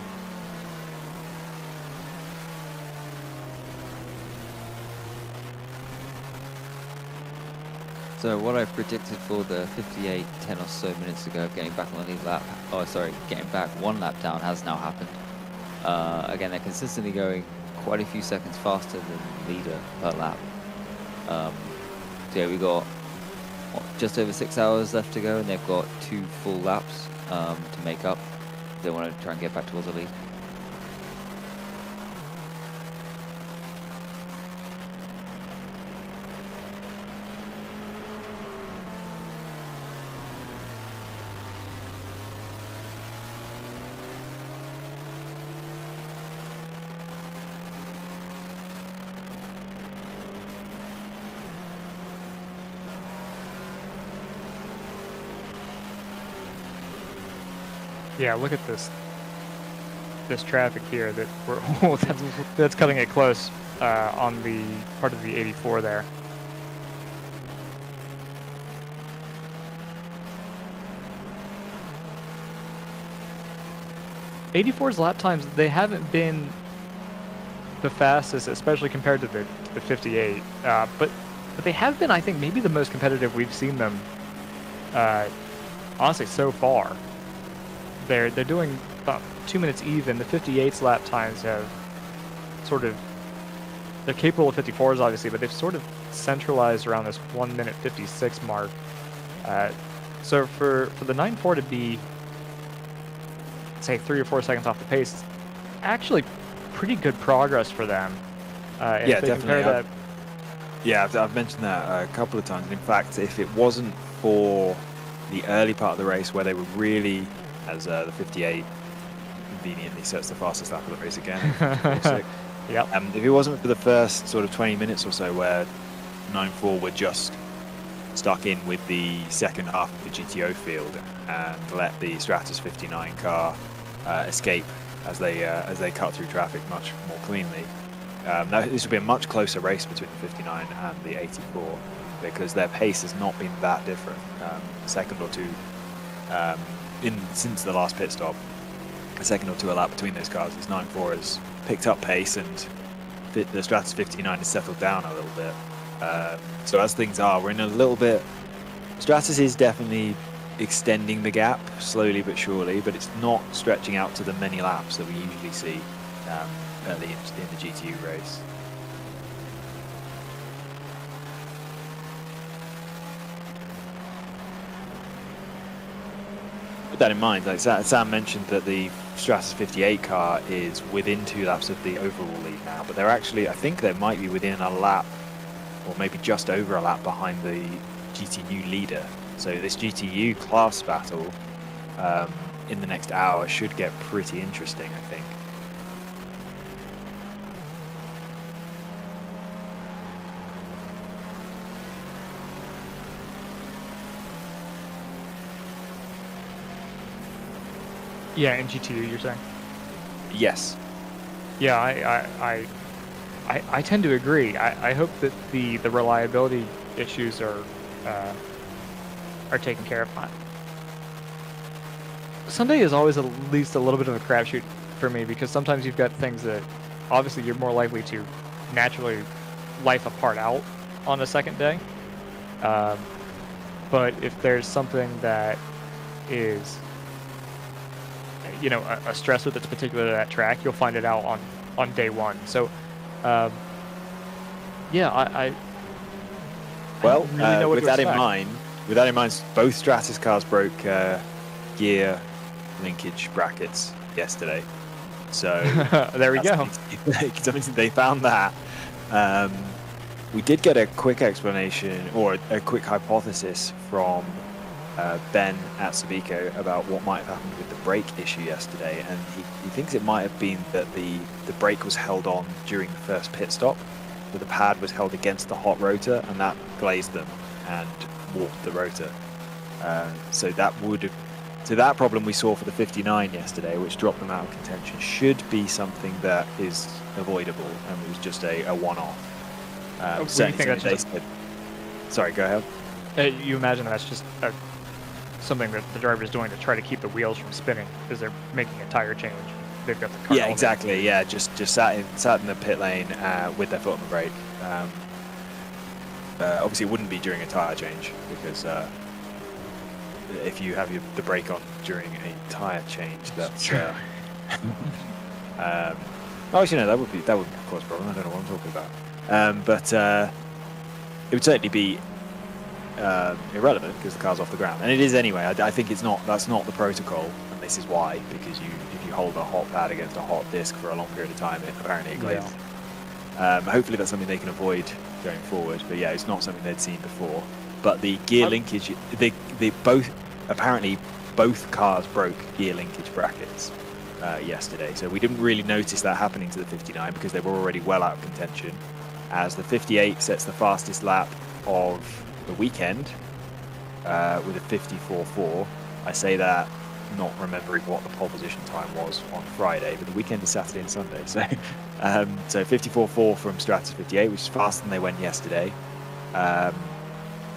So what I predicted for the 58 10 or so minutes ago of getting back on the lead lap, getting back one lap down has now happened. Again, they're consistently going quite a few seconds faster than the leader per lap. So yeah, we got just over 6 hours left to go, and they've got 2 full laps to make up. They want to try and get back towards the lead. Yeah, look at this traffic here that we're that's cutting it close on the part of the 84 there. '84's lap times, they haven't been the fastest, especially compared to the 58, but they have been, I think, maybe the most competitive we've seen them, honestly, so far. They're doing about 2 minutes even. The 58's lap times have they're capable of 54s obviously, but they've sort of centralized around this 1 minute 56 mark. So for the 94 to be, say, 3 or 4 seconds off the pace, it's actually pretty good progress for them. Yeah, definitely. I've mentioned that a couple of times. In fact, if it wasn't for the early part of the race where they were really, as the 58 conveniently sets the fastest lap of the race again. Yep. If it wasn't for the first sort of 20 minutes or so where 9-4 were just stuck in with the second half of the GTO field and let the Stratus 59 car escape as they cut through traffic much more cleanly, this would be a much closer race between the 59 and the 84 because their pace has not been that different. A second or two since the last pit stop, a second or two a lap between those cars, as 9-4 has picked up pace and the Stratus 59 has settled down a little bit. So as things are, we're in a little bit. Stratus is definitely extending the gap slowly but surely, but it's not stretching out to the many laps that we usually see early in the GTU race. With that in mind, like Sam mentioned that the Stratus 58 car is within 2 laps of the overall lead now, but they're actually, I think they might be within a lap or maybe just over a lap behind the GTU leader. So this GTU class battle in the next hour should get pretty interesting, I think. Yeah, in GTU, you're saying? Yes. Yeah, I tend to agree. I hope that the reliability issues are taken care of. Sunday is always at least a little bit of a crapshoot for me because sometimes you've got things that obviously you're more likely to naturally life apart out on a second day. But if there's something that is, you know, a stressor that's particular to that track, you'll find it out on day one. So, yeah, well, really know what with that in mind, both Stratus cars broke gear linkage brackets yesterday. So there we go. They found that. We did get a quick explanation or a quick hypothesis from Ben at Sabico about what might have happened with the brake issue yesterday, and he thinks it might have been that the brake was held on during the first pit stop, so the pad was held against the hot rotor, and that glazed them and warped the rotor. So that problem we saw for the 59 yesterday, which dropped them out of contention, should be something that is avoidable, and it was just a one-off. Sorry, go ahead. You imagine that's just something that the driver is doing to try to keep the wheels from spinning because they're making a tire change. They've got the car. Yeah, exactly. Yeah, just sat in the pit lane with their foot on the brake. Obviously, it wouldn't be during a tire change because if you have the brake on during a tire change, that's actually no, that would cause a problem. I don't know what I'm talking about. But it would certainly be irrelevant because the car's off the ground, and it is anyway. I think that's not the protocol, and this is why, because if you hold a hot pad against a hot disc for a long period of time, it apparently glazes. Hopefully that's something they can avoid going forward, but yeah, it's not something they'd seen before. But the gear linkage, apparently both cars broke gear linkage brackets yesterday, so we didn't really notice that happening to the 59 because they were already well out of contention, as the 58 sets the fastest lap of the weekend with a 54.4. I say that not remembering what the pole position time was on Friday, but the weekend is Saturday and Sunday, so so 54.4 from Stratus 58, which is faster than they went yesterday,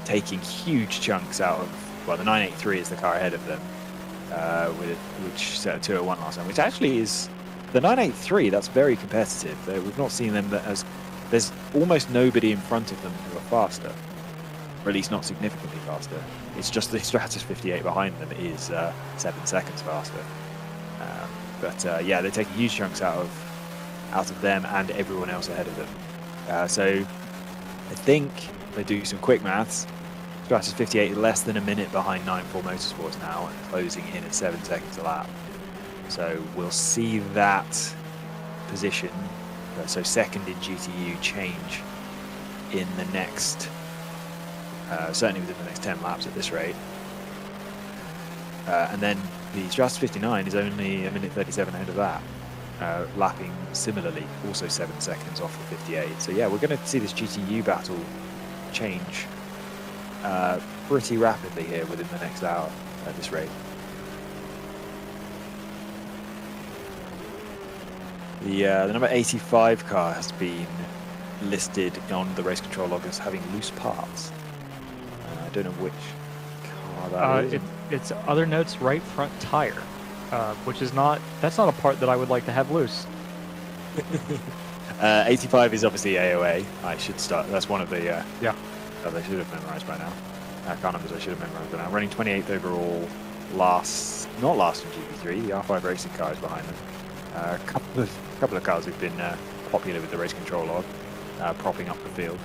taking huge chunks out of, well, the 983 is the car ahead of them, which set a 201 last time, which actually is the 983. That's very competitive. We've not seen them as there's almost nobody in front of them who are faster, or at least not significantly faster. It's just the Stratus 58 behind them is 7 seconds faster. But yeah, they're taking huge chunks out of them and everyone else ahead of them. So I think if they do some quick maths, Stratus 58 is less than a minute behind 94 Motorsports now and closing in at 7 seconds a lap. So we'll see that position, so second in GTU, change in the next, certainly within the next 10 laps at this rate. And then the Stratus 59 is only a minute 37 ahead of that, lapping similarly, also 7 seconds off the 58. So yeah, we're going to see this GTU battle change pretty rapidly here within the next hour at this rate. The number 85 car has been listed on the race control log as having loose parts. I don't know which car that is. It's other notes right front tire, which is that's not a part that I would like to have loose. 85 is obviously AOA. I should start. That's one of the yeah. Oh, they should have memorized by now. Car numbers I should have memorized by now. Running 28th overall, not last in GP3. The R5 racing car is behind them. A couple of cars who've been popular with the race control log, propping up the field.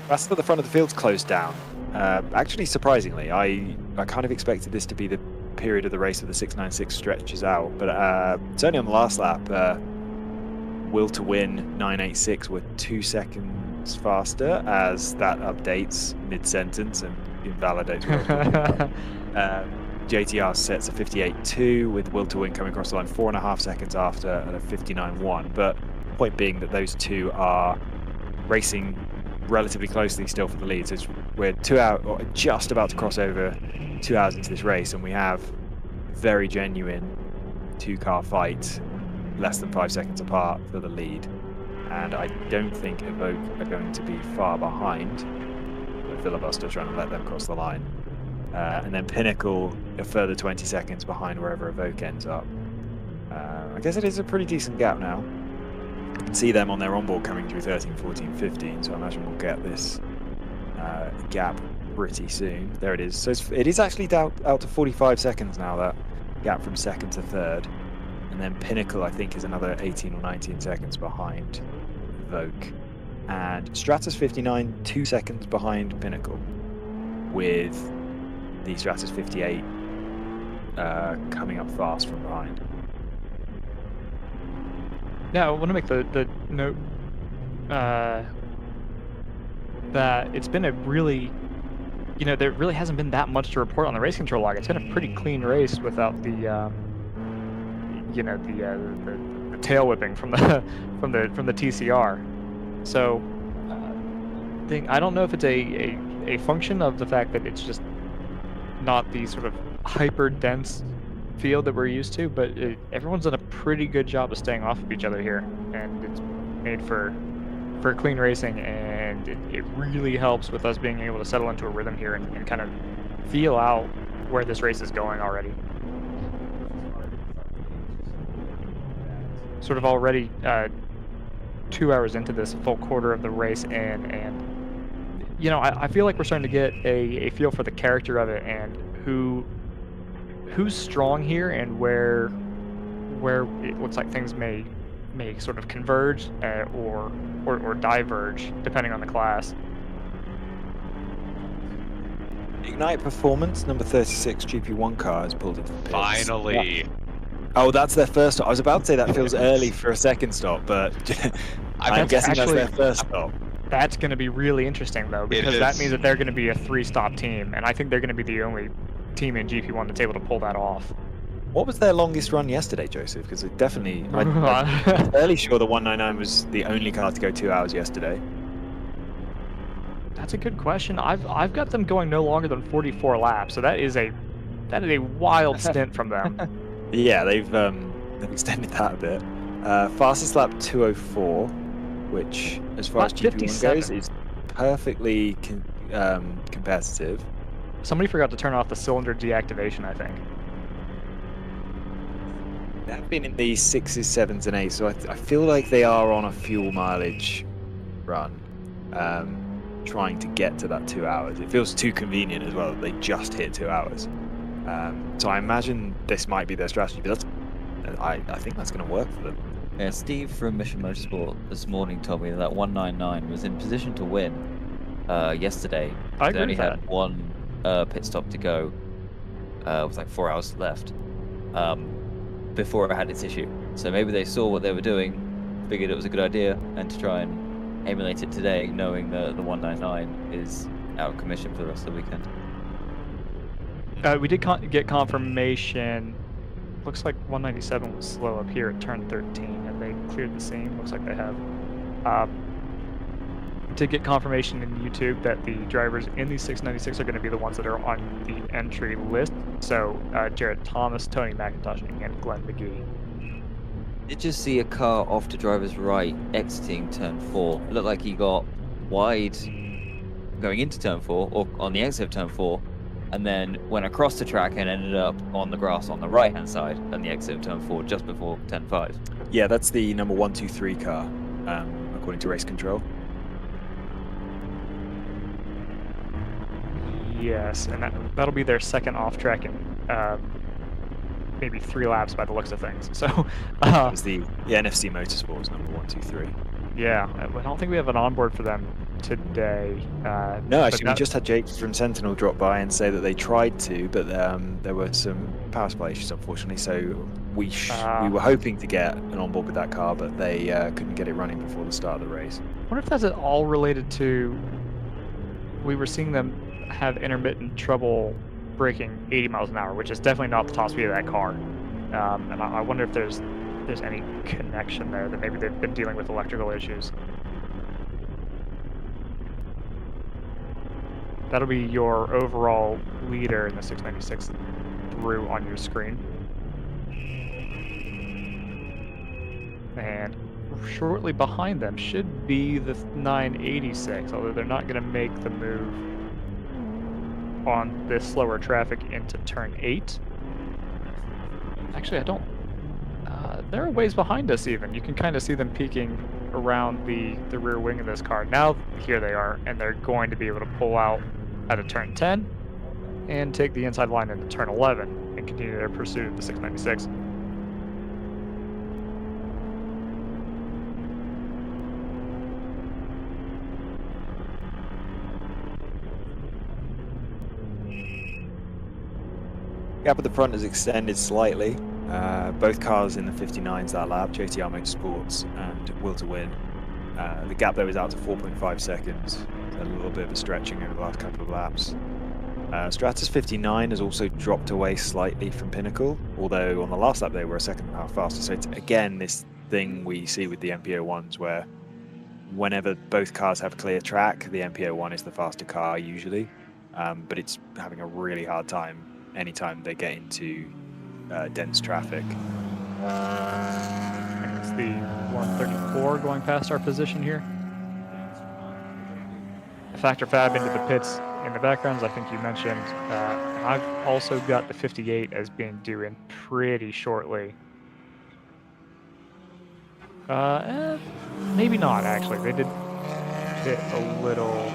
That's at the front of the field's closed down. Actually, surprisingly, I kind of expected this to be the period of the race that the 696 stretches out, but certainly on the last lap, Will to Win 986 were 2 seconds faster, as that updates mid-sentence and invalidates Will to Win. JTR sets a 58.2 with Will to Win coming across the line 4.5 seconds after at a 59.1. But point being that those two are racing relatively closely still for the lead. So we're 2 hours, or just about to cross over 2 hours into this race, and we have very genuine two-car fight, less than 5 seconds apart for the lead. And I don't think Evoke are going to be far behind. The filibuster trying to let them cross the line. And then Pinnacle a further 20 seconds behind wherever Evoke ends up. I guess it is a pretty decent gap now. You can see them on their onboard coming through 13, 14, 15, so I imagine we'll get this gap pretty soon. There it is. So it is actually out to 45 seconds now, that gap from second to third. And then Pinnacle, I think, is another 18 or 19 seconds behind Evoke. And Stratus 59, 2 seconds behind Pinnacle, with the Stratus 58 coming up fast from behind. Now, I want to make the note that it's been a really, there really hasn't been that much to report on the race control log. It's been a pretty clean race without the, the tail whipping from the from the TCR. So, I don't know if it's a function of the fact that it's just not the sort of hyper dense field that we're used to, but everyone's done a pretty good job of staying off of each other here, and it's made for clean racing, and it really helps with us being able to settle into a rhythm here and kind of feel out where this race is going already. Sort of already 2 hours into this full quarter of the race, and I feel like we're starting to get a feel for the character of it and who's strong here and where it looks like things may sort of converge or diverge depending on the class. Ignite Performance, number 36 GP1 car has pulled into the pits. Finally. Yeah. Oh, that's their first stop. I was about to say that feels early for a second stop, but I'm guessing that's their first stop. That's going to be really interesting, though, because that means that they're going to be a 3-stop team, and I think they're going to be the only team in GP1 that's able to pull that off. What was their longest run yesterday, Joseph? Because it definitely, I'm fairly sure the 199 was the only car to go 2 hours yesterday. That's a good question. I've got them going no longer than 44 laps, so that is a wild stint from them. Yeah, they've extended that a bit. Fastest lap 204, which, as far as GP1 goes, is perfectly competitive. Somebody forgot to turn off the cylinder deactivation, I think. They've been in the 6s, 7s, and 8s, so I feel like they are on a fuel mileage run, trying to get to that 2 hours. It feels too convenient as well that they just hit 2 hours. So I imagine this might be their strategy, but I think that's going to work for them. Yeah, Steve from Mission Motorsport this morning told me that 199 was in position to win yesterday. I agree they only with had one pit stop to go with like 4 hours left before it had its issue. So maybe they saw what they were doing, figured it was a good idea, and to try and emulate it today, knowing that the 199 is out of commission for the rest of the weekend. We did get confirmation. Looks like 197 was slow up here at turn 13. Have they cleared the scene? Looks like they have. Did get confirmation in YouTube that the drivers in the 696 are going to be the ones that are on the entry list. So Jared Thomas, Tony McIntosh, and Glenn McGee. Did you see a car off to driver's right exiting turn 4? It looked like he got wide going into turn 4, or on the exit of turn 4, and then went across the track and ended up on the grass on the right-hand side on the exit of turn 4 just before turn 5. Yeah, that's the number 123 car, according to race control. Yes, and that'll be their second off track in maybe 3 laps by the looks of things. So it was the NFC Motorsports number 123. Yeah, I don't think we have an onboard for them today. No, actually, we just had Jake from Sentinel drop by and say that they tried to, but there were some power supply issues, unfortunately. So we were hoping to get an onboard with that car, but they couldn't get it running before the start of the race. I wonder if that's at all related to. We were seeing them have intermittent trouble braking 80 miles an hour, which is definitely not the top speed of that car. And I wonder if there's any connection there, that maybe they've been dealing with electrical issues. That'll be your overall leader in the 696 through on your screen. And shortly behind them should be the 986, although they're not going to make the move on this slower traffic into turn 8. Actually, I don't. They're a ways behind us even. You can kind of see them peeking around the rear wing of this car. Now, here they are, and they're going to be able to pull out out of turn 10 and take the inside line into turn 11 and continue their pursuit of the 696. Gap at the front has extended slightly. Both cars in the 59s that lap, JTR Motorsports and Will to Win. The gap there is out to 4.5 seconds. a little bit of a stretching over the last couple of laps. Stratus 59 has also dropped away slightly from Pinnacle, although on the last lap they were a second and a half faster. So it's again this thing we see with the MPO1s where whenever both cars have clear track, the MPO1 is the faster car usually, but it's having a really hard time anytime they get into dense traffic. It's the 134 going past our position here. Factor Fab into the pits in the backgrounds, I think you mentioned. And I've also got the 58 as being due in pretty shortly. Maybe not, actually. They did pit a little.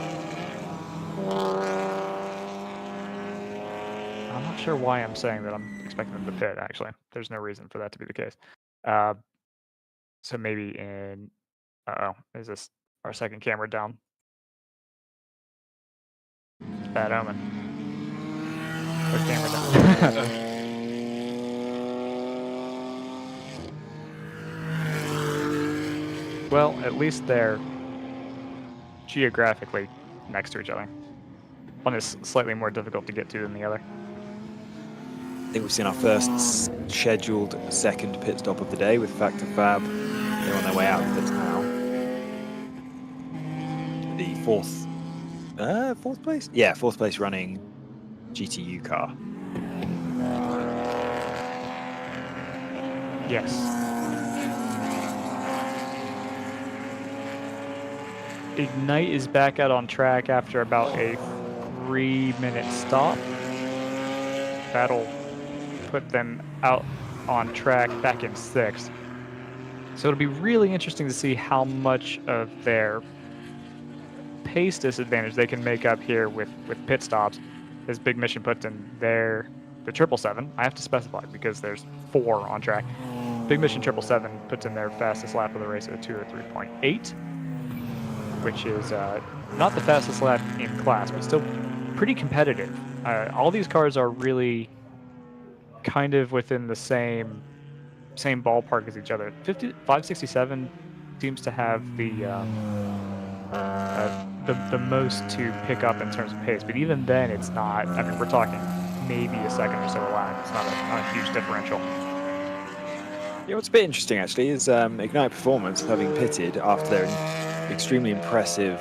I'm not sure why I'm saying that I'm expecting them to pit, actually. There's no reason for that to be the case. So maybe in... Uh-oh, is this our second camera down? It's a bad omen. Our camera down. Well, at least they're geographically next to each other. One is slightly more difficult to get to than the other. I think we've seen our first scheduled second pit stop of the day with Factor Fab. They're on their way out of the pits now. The fourth place? Yeah, fourth place running GTU car. Yes. Ignite is back out on track after about a 3-minute stop. That'll put them out on track back in 6th. So it'll be really interesting to see how much of their pace disadvantage they can make up here with pit stops. As Big Mission puts in the 777. I have to specify because there's 4 on track. Big Mission 777 puts in their fastest lap of the race at a 2:03.8, which is not the fastest lap in class, but still pretty competitive. All these cars are really kind of within the same ballpark as each other. 567 seems to have the most to pick up in terms of pace, but even then it's not. I mean, we're talking maybe a second or so a lap. It's not a huge differential. Yeah, what's a bit interesting actually is Ignite Performance having pitted after their extremely impressive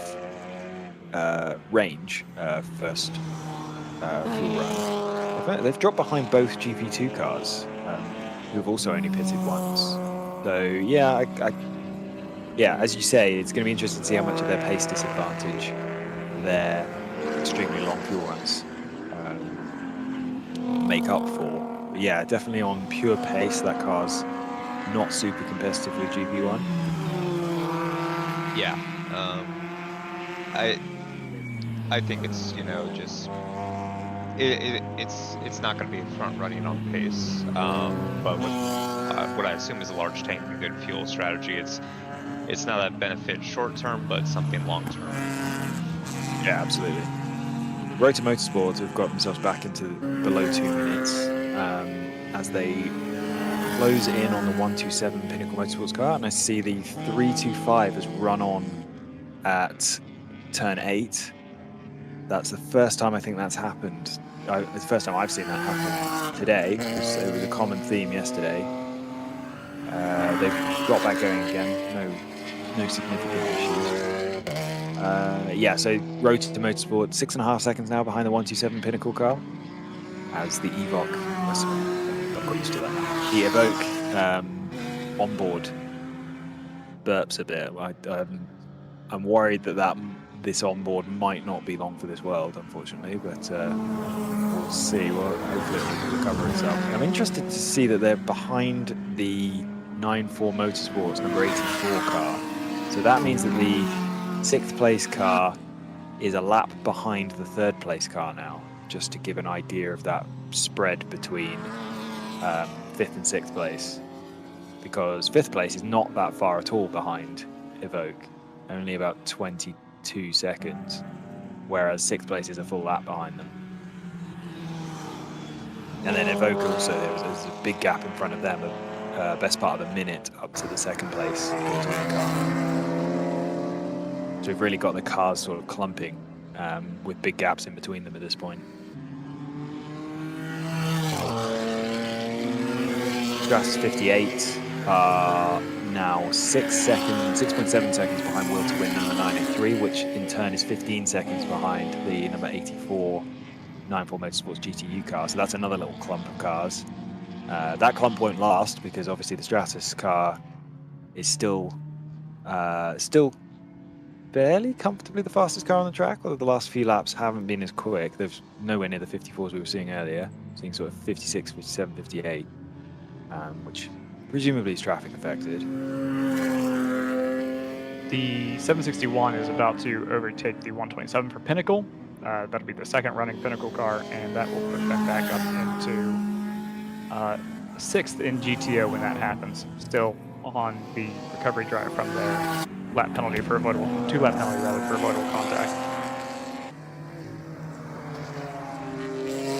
range first full run. They've dropped behind both GP2 cars, who've also only pitted once. So yeah, yeah, as you say, it's going to be interesting to see how much of their pace disadvantage their extremely long fuel runs make up for. But yeah, definitely on pure pace, that car's not super competitive with GP1. Yeah, I think it's, you know, just it's not going to be front running on pace, but with what I assume is a large tank and good fuel strategy, it's not a benefit short term, but something long term. Yeah, absolutely. Rotor Motorsports have got themselves back into below 2 minutes as they close in on the 127 Pinnacle Motorsports car, and I see the 325 has run on at turn 8. That's the first time I think that's happened. It's the first time I've seen that happen today, because it was a common theme yesterday. They've got back going again, no significant issues. Yeah, so Rotor to Motorsport, 6.5 seconds now behind the 127 Pinnacle car, as the Evoque, I've got used to that now. The Evoque onboard burps a bit. I'm worried that this onboard might not be long for this world, unfortunately, but we'll see. Well, hopefully it'll recover itself. I'm interested to see that they're behind the 9.4 Motorsports number 84 car. So that means that the 6th place car is a lap behind the 3rd place car now, just to give an idea of that spread between 5th and 6th place. Because 5th place is not that far at all behind Evoque, only about 22 seconds, whereas 6th place is a full lap behind them. And then Evoque also, there's a big gap in front of them, best part of a minute up to the 2nd place car. So we've really got the cars sort of clumping with big gaps in between them at this point. Stratus 58 are now 6.7 seconds behind Will to Win number 983, which in turn is 15 seconds behind the number 84 94 Motorsports GTU car. So that's another little clump of cars. That clump won't last because obviously the Stratus car is still fairly comfortably the fastest car on the track, although the last few laps haven't been as quick. There's nowhere near the 54s we were seeing earlier, seeing sort of 56, 57, 58, which presumably is traffic affected. The 761 is about to overtake the 127 for Pinnacle. That'll be the second running Pinnacle car, and that will put them back up into 6th in GTO when that happens. Still on the recovery drive from their lap penalty for avoidable, 2-lap penalty rather for avoidable contact.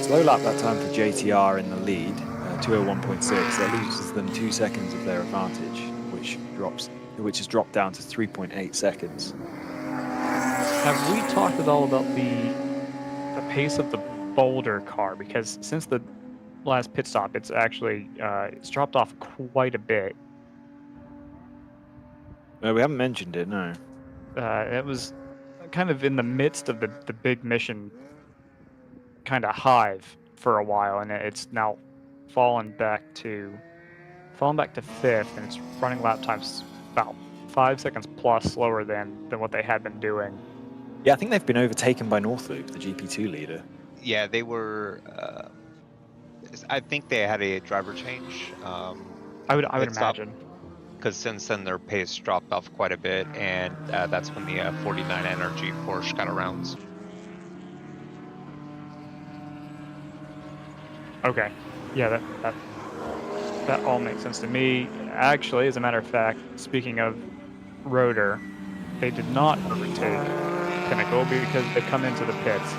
Slow lap that time for JTR in the lead, 201.6. That loses them 2 seconds of their advantage, which has dropped down to 3.8 seconds. Have we talked at all about the pace of the Boulder car? Because since the last pit stop, it's actually it's dropped off quite a bit. No, we haven't mentioned it, no. It was kind of in the midst of the big mission kind of hive for a while, and it's now fallen back to 5th, and it's running lap times about 5 seconds plus slower than what they had been doing. Yeah, I think they've been overtaken by Northloop, the GP2 leader. Yeah, they were. I think they had a driver change. I would imagine. Because since then their pace dropped off quite a bit, and that's when the 49 Energy Porsche got around. Okay, yeah, that all makes sense to me. Actually, as a matter of fact, speaking of Rotor, they did not overtake Pinnacle because they come into the pits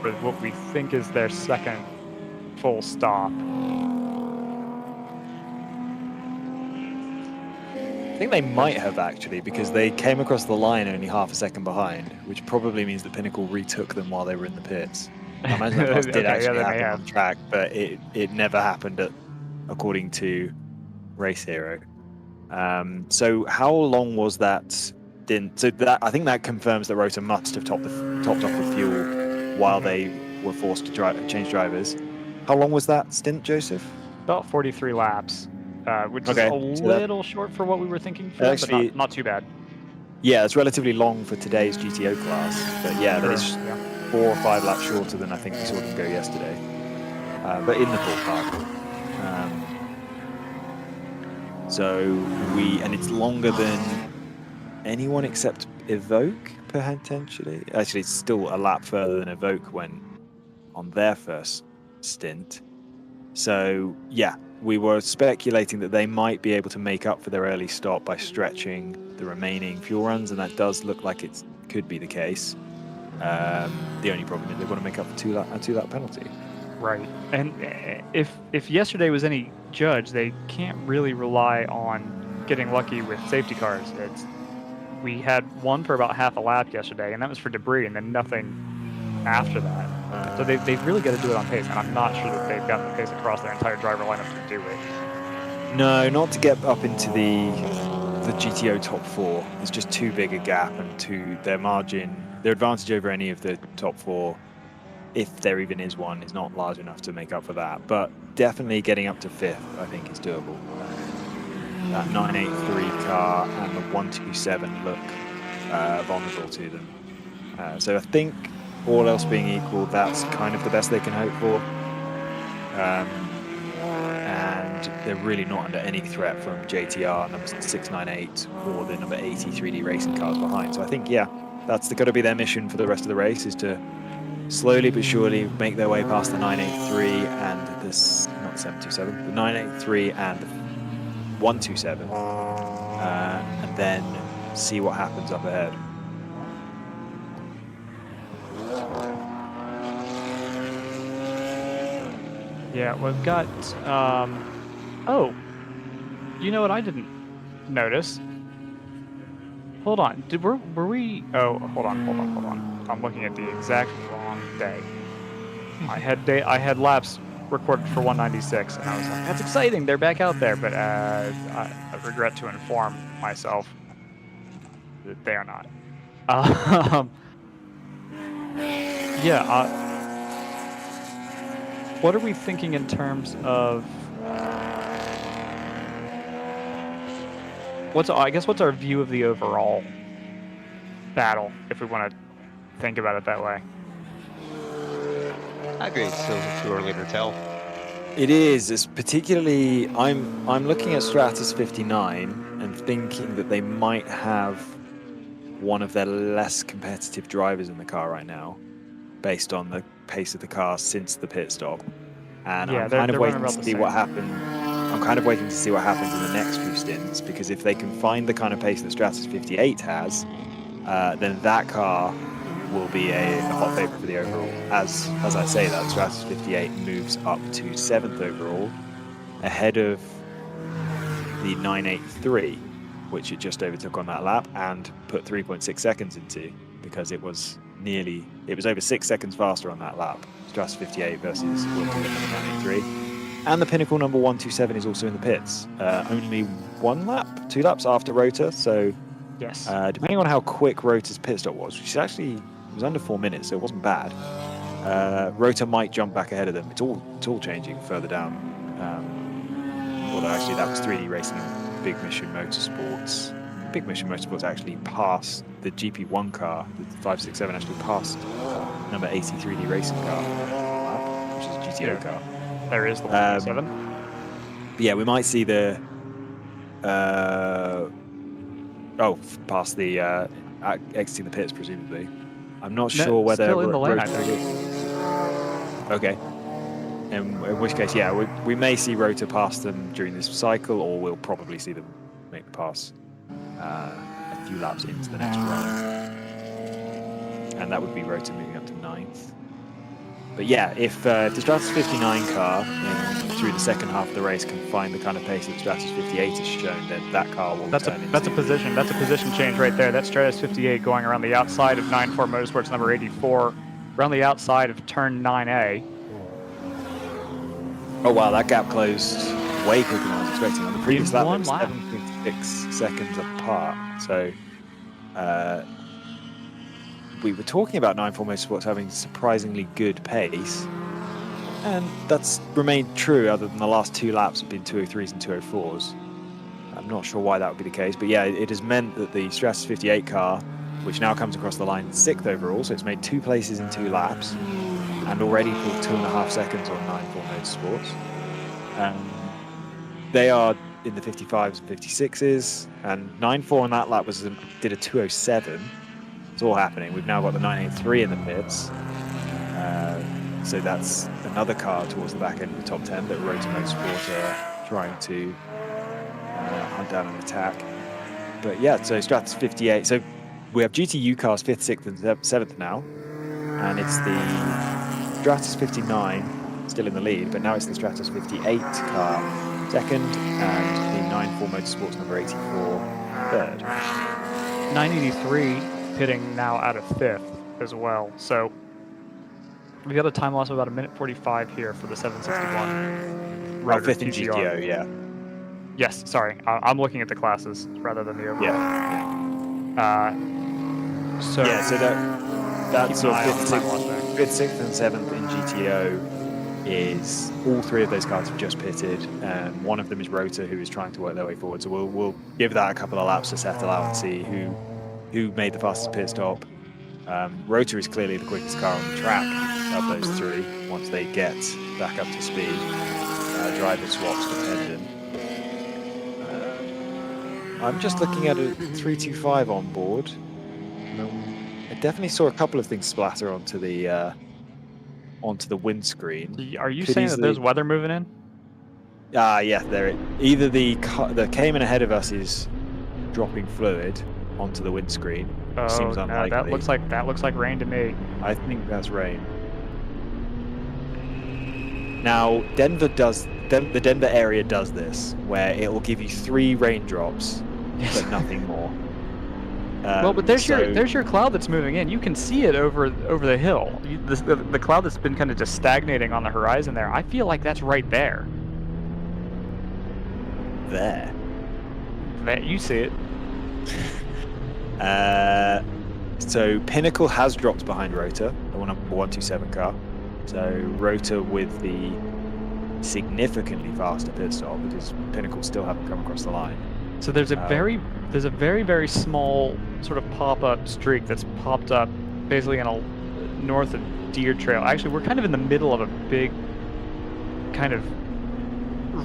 for what we think is their second full stop. I think they might have actually, because they came across the line only half a second behind, which probably means that Pinnacle retook them while they were in the pits. I imagine that pass did actually happen on track, but it never happened according to Race Hero. So how long was that stint? So I think that confirms that Rotor must have topped off with fuel while they were forced to change drivers. How long was that stint, Joseph? About 43 laps, which is a little short for what we were thinking for, actually, but not too bad. Yeah, it's relatively long for today's GTO class, but yeah, that is 4 or 5 laps shorter than I think we saw them go yesterday. But in the ballpark. And it's longer than anyone except Evoque, potentially. Actually, it's still a lap further than Evoque went on their first stint. So, yeah, we were speculating that they might be able to make up for their early stop by stretching the remaining fuel runs, and that does look like it could be the case. The only problem is they want to make up for a 2-lap penalty. Right, and if yesterday was any judge, they can't really rely on getting lucky with safety cars. We had one for about half a lap yesterday, and that was for debris, and then nothing after that. So they've really got to do it on pace, and I'm not sure that they've got the pace across their entire driver lineup to do it. No, not to get up into the GTO top 4. It's just too big a gap, and their advantage over any of the top 4, if there even is one, is not large enough to make up for that. But definitely getting up to 5th, I think, is doable. That 983 car and the 127 look vulnerable to them. So I think, all else being equal, that's kind of the best they can hope for. And they're really not under any threat from JTR, number 698, or the number 80 3D racing cars behind. So I think, yeah, that's got to be their mission for the rest of the race, is to slowly but surely make their way past the 983 and the 983 and the 127, and then see what happens up ahead. Yeah, we've got, oh, you know what I didn't notice? Hold on. Were we? Oh, hold on. I'm looking at the exact wrong day. I had laps recorded for 196, and I was like, "That's exciting! They're back out there." But I regret to inform myself that they are not. Yeah. What are we thinking in terms of? What's our view of the overall battle, if we want to think about it that way? I agree. It's still too early to tell. It is. It's particularly. I'm looking at Stratus 59 and thinking that they might have one of their less competitive drivers in the car right now, based on the pace of the car since the pit stop. And Yeah, I'm kind of they're waiting running to about see the what same. happens. I'm kind of waiting to see what happens in the next few stints, because if they can find the kind of pace that Stratus 58 has, then that car will be a hot favorite for the overall. As I say that, Stratus 58 moves up to 7th overall, ahead of the 983, which it just overtook on that lap and put 3.6 seconds into, because it was over 6 seconds faster on that lap. Stratus 58 versus World Tour 983. And the Pinnacle number 127 is also in the pits. Only 2 laps after Rota, so Yes. depending on how quick Rota's pit stop was, which actually was under 4 minutes, so it wasn't bad. Rota might jump back ahead of them. It's all changing further down. Although actually that was 3D Racing and Big Mission Motorsports. Big Mission Motorsports actually passed the GP1 car, the 567 actually passed number 80 3D Racing car, which is a GTO car. There is the 127. Yeah, we might see the past the exiting the pits presumably. I'm not sure whether still in the lane, I think. Okay. In which case, yeah, we may see Rota pass them during this cycle, or we'll probably see them make the pass a few laps into the next run. And that would be Rota moving up to 9th. But yeah, if the Stratus 59 car through the second half of the race can find the kind of pace that Stratus 58 has shown, then that car will That's a position change right there. That's Stratus 58 going around the outside of 94 Motorsports number 84, around the outside of turn 9A. Oh wow, that gap closed way quicker than I was expecting. On the previous lap, one it was lap. 7.6 seconds apart. So we were talking about 94 Motorsports having surprisingly good pace, and that's remained true other than the last 2 laps have been 203s and 204s. I'm not sure why that would be the case, but yeah, it has meant that the Stratus 58 car, which now comes across the line 6th overall, so it's made 2 places in 2 laps, and already pulled 2.5 seconds on 94 Motorsports. They are in the 55s and 56s, and 94 on that lap did a 207. It's all happening. We've now got the 983 in the pits. So that's another car towards the back end of the top 10 that Rota Motorsport are trying to hunt down and attack. But yeah, so Stratus 58. So we have GTU cars 5th, 6th, and 7th now. And it's the Stratus 59 still in the lead, but now it's the Stratus 58 car 2nd and the 94 Motorsports number 84 3rd. 983 pitting now out of 5th as well. So we've got a time loss of about 1:45 here for the 761. Right, 5th in GTO, yeah. Yes, sorry. I'm looking at the classes rather than the overall. Yeah. So that's sort of 5th, 6th, and 7th in GTO is all 3 of those cars have just pitted, and one of them is Rota, who is trying to work their way forward. So we'll give that a couple of laps to settle out and see who made the fastest pit stop. Rota is clearly the quickest car on the track of those 3 once they get back up to speed. Driver swaps dependent. I'm just looking at a 325 on board. I definitely saw a couple of things splatter onto the windscreen. Are you saying that there's weather moving in? Yeah, either the Cayman ahead of us is dropping fluid onto the windscreen. Seems unlikely. That looks like rain to me. I think that's rain. Now, the Denver area does this, where it will give you 3 raindrops, but nothing more. Well, but there's your cloud that's moving in. You can see it over the hill. The cloud that's been kind of just stagnating on the horizon there. I feel like that's right there. There. You see it. So Pinnacle has dropped behind Rota, the 127 car. So Rota with the significantly faster pit stop because Pinnacle still haven't come across the line. So there's a very small sort of pop-up streak that's popped up basically in a north of Deer Trail. Actually, we're kind of in the middle of a big kind of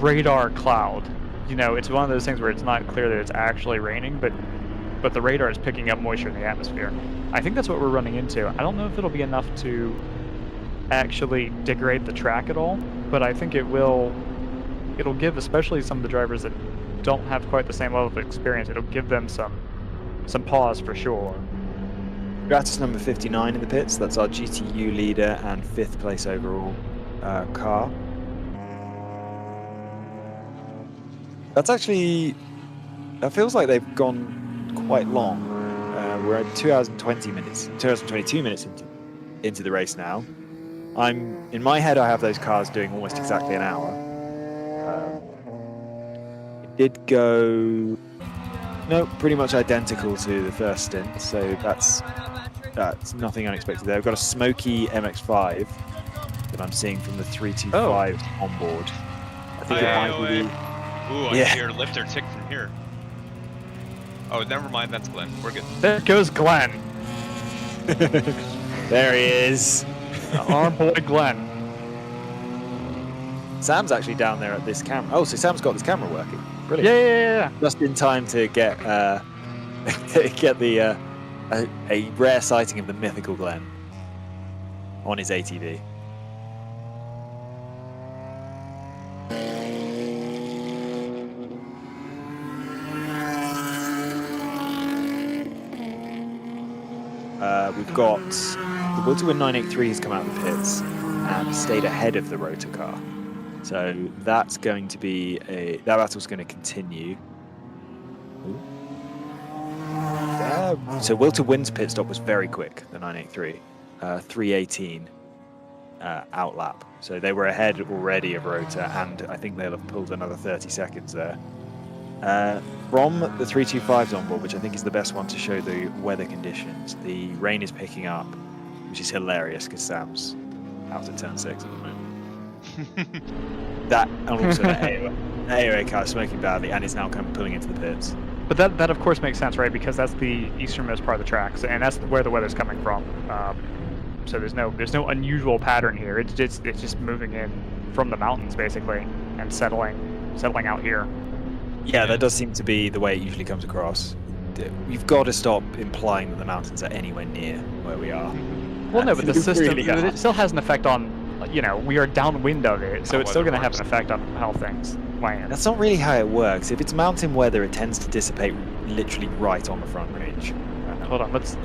radar cloud. You know, it's one of those things where it's not clear that it's actually raining, but the radar is picking up moisture in the atmosphere. I think that's what we're running into. I don't know if it'll be enough to actually degrade the track at all, but I think it'll give especially some of the drivers that don't have quite the same level of experience, it'll give them some pause for sure. Stratus number 59 in the pits, that's our GTU leader and 5th place overall car. That feels like they've gone quite long. We're at 2 hours and 22 minutes into the race now. In my head, I have those cars doing almost exactly an hour. It did go, pretty much identical to the first stint, so that's nothing unexpected there. We've got a smoky MX-5 that I'm seeing from the 325 on board. I think it might be. Ooh, I hear lifter tick from here. Oh, never mind, that's Glenn. We're good. There goes Glenn. There he is. Our boy Glenn. Sam's actually down there at this camera. Oh, so Sam's got this camera working. Brilliant. Yeah. Just in time to get the a rare sighting of the mythical Glenn on his ATV. We've got the Will to Win 983 has come out of the pits and stayed ahead of the Rota car. So that's going to be that battle's going to continue. So Will to Win's pit stop was very quick, the 983, 318 outlap. So they were ahead already of Rota, and I think they'll have pulled another 30 seconds there. From the 325's onboard, which I think is the best one to show the weather conditions, the rain is picking up, which is hilarious because Sam's out at turn 6 at the moment. That, and also the AOA car is smoking badly and is now kind of pulling into the pits. But that of course makes sense, right? Because that's the easternmost part of the track, and that's where the weather's coming from. So there's no unusual pattern here. It's just moving in from the mountains basically and settling out here. Yeah, that does seem to be the way it usually comes across. We've got to stop implying that the mountains are anywhere near where we are. Well, no, but the system really it still has an effect on. We are downwind of it, so it's still going to have an effect on how things land. That's not really how it works. If it's mountain weather, it tends to dissipate literally right on the front range. Hold on, let's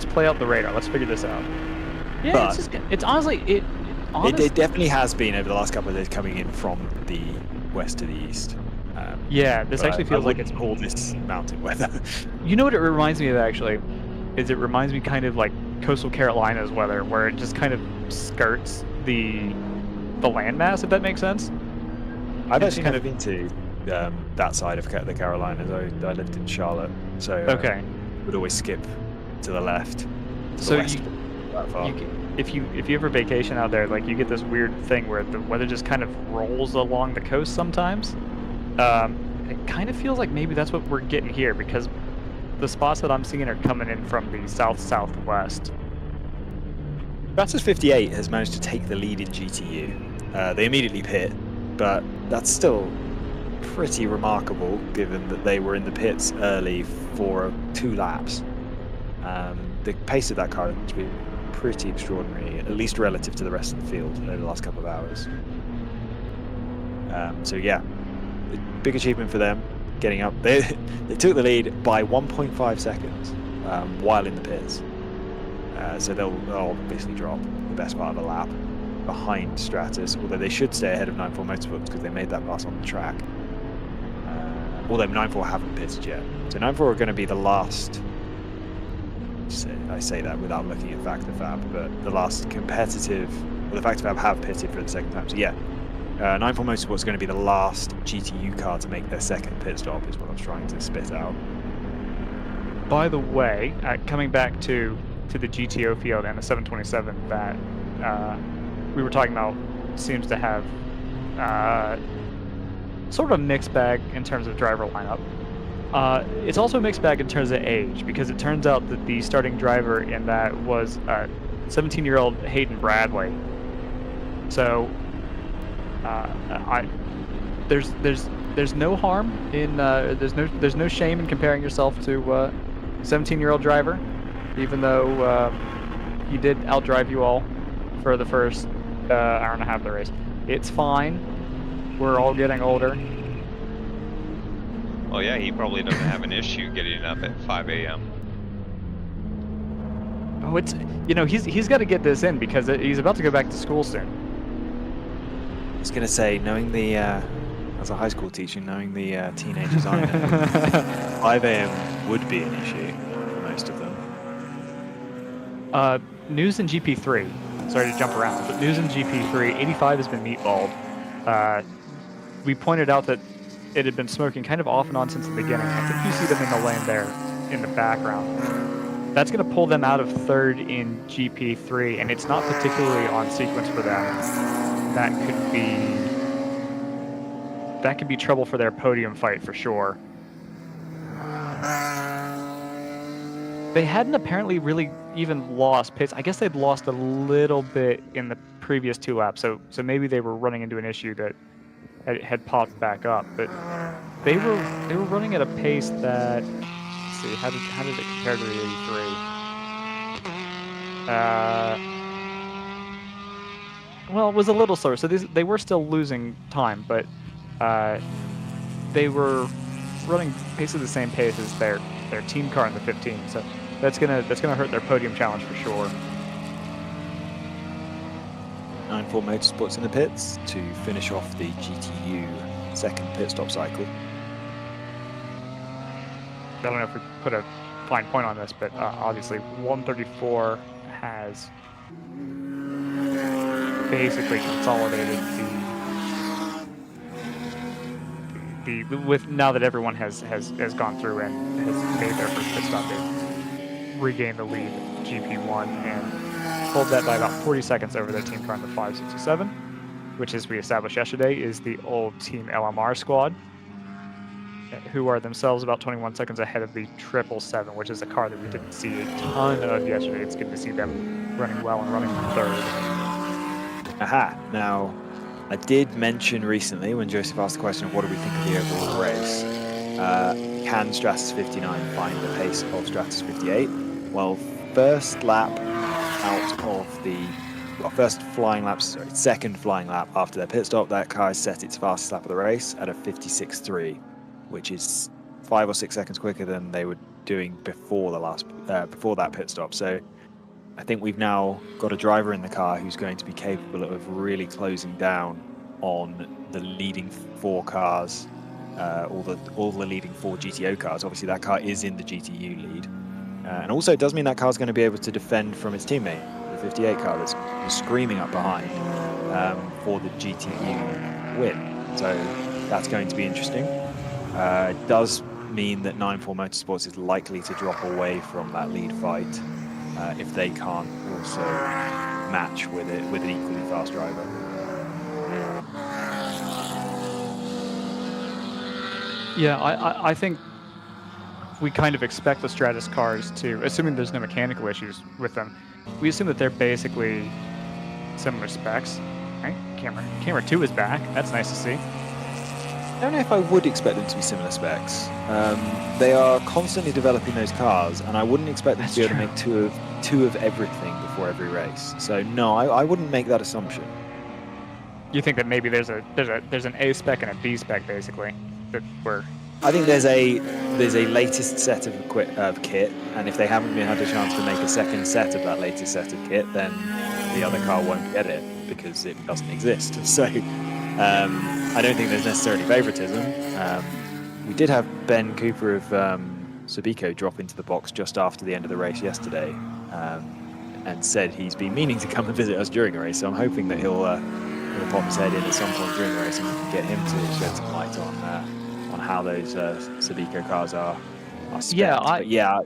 play out the radar. Let's figure this out. Yeah, but it's honestly it definitely has been over the last couple of days coming in from the west to the east. Yeah, this actually feels like it's all this mountain weather. You know what it reminds me of actually? Is it reminds me kind of like coastal Carolinas weather, where it just kind of skirts the landmass, if that makes sense. I've actually never been to that side of the Carolinas. I lived in Charlotte, so would always skip to the left. To the west, that far. If you ever vacation out there, like you get this weird thing where the weather just kind of rolls along the coast sometimes. It kind of feels like maybe that's what we're getting here, because the spots that I'm seeing are coming in from the south-southwest. Stratus 58 has managed to take the lead in GTU. They immediately pit, but that's still pretty remarkable given that they were in the pits early for 2 laps. The pace of that car has been pretty extraordinary, at least relative to the rest of the field over the last couple of hours. So yeah, big achievement for them, getting up. They took the lead by 1.5 seconds while in the pits. So they'll obviously drop the best part of the lap behind Stratus, although they should stay ahead of 94 Motorsports because they made that pass on the track. Although 94 haven't pitted yet. So 94 are going to be the last I say that without looking at Factor Fab, but the last competitive, well, the Factor Fab have pitted for the second time. So yeah, 94 Motorsports is going to be the last GTU car to make their second pit stop, is what I was trying to spit out. By the way, coming back to the GTO field and the 727 that we were talking about seems to have sort of a mixed bag in terms of driver lineup. It's also a mixed bag in terms of age, because it turns out that the starting driver in that was 17-year-old Hayden Bradley. So there's no harm in there's no shame in comparing yourself to 17-year-old driver, even though he did outdrive you all for the first hour and a half of the race. It's fine. We're all getting older. Well, yeah, he probably doesn't have an issue getting up at 5 a.m. Oh, it's, you know, he's got to get this in because he's about to go back to school soon. I was going to say, knowing the, as a high school teacher, knowing the teenagers I know, 5 a.m. would be an issue for most of them. News in GP3, sorry to jump around, but news in GP3, 85 has been meatballed. We pointed out that it had been smoking kind of off and on since the beginning. I think you see them in the lane there in the background. That's going to pull them out of third in GP3, and it's not particularly on sequence for them. That could be trouble for their podium fight for sure. They hadn't apparently really even lost pits. I guess they'd lost a little bit in the previous 2 laps, so maybe they were running into an issue that had popped back up. But they were running at a pace that, let's see, how did it compare to the 83? Well, it was a little slower. So they were still losing time, but they were running basically the same pace as their team car in the 15. So that's gonna hurt their podium challenge for sure. 94 Motorsports in the pits to finish off the GTU second pit stop cycle. I don't know if we put a fine point on this, but obviously 134 has basically consolidated the with now that everyone has gone through and has made their first pit stop, they've regained the lead GP1 and pulled that by about 40 seconds over their team car in the 567, which, as we established yesterday, is the old Team LMR squad, who are themselves about 21 seconds ahead of the 777, which is a car that we didn't see a ton of yesterday. It's good to see them running well and running third. Aha. Now, I did mention recently when Joseph asked the question of what do we think of the overall race, can Stratus 59 find the pace of Stratus 58? Well, first lap out of the second flying lap after their pit stop, that car has set its fastest lap of the race at a 56.3, which is 5 or 6 seconds quicker than they were doing before before that pit stop. So I think we've now got a driver in the car who's going to be capable of really closing down on the leading 4 cars, all the leading 4 GTO cars. Obviously, that car is in the GTU lead. And also, it does mean that car's going to be able to defend from its teammate, the 58 car that's screaming up behind for the GTU win. So that's going to be interesting. It does mean that 94 Motorsports is likely to drop away from that lead fight if they can't also match with an equally fast driver. Yeah, I think we kind of expect the Stratus cars to, assuming there's no mechanical issues with them, we assume that they're basically similar specs, right? Camera 2 is back. That's nice to see. I don't know if I would expect them to be similar specs. They are constantly developing those cars, and I wouldn't expect them to be able to make two of everything before every race. So no, I wouldn't make that assumption. You think that maybe there's an A spec and a B spec basically that we're. I think there's a latest set of kit, and if they haven't had a chance to make a second set of that latest set of kit, then the other car won't get it because it doesn't exist. So I don't think there's necessarily favoritism. We did have Ben Cooper of Sabiko drop into the box just after the end of the race yesterday, and said he's been meaning to come and visit us during a race. So I'm hoping that he'll pop his head in at some point during the race, and we can get him to shed some light on how those Sabiko cars are spent. Yeah,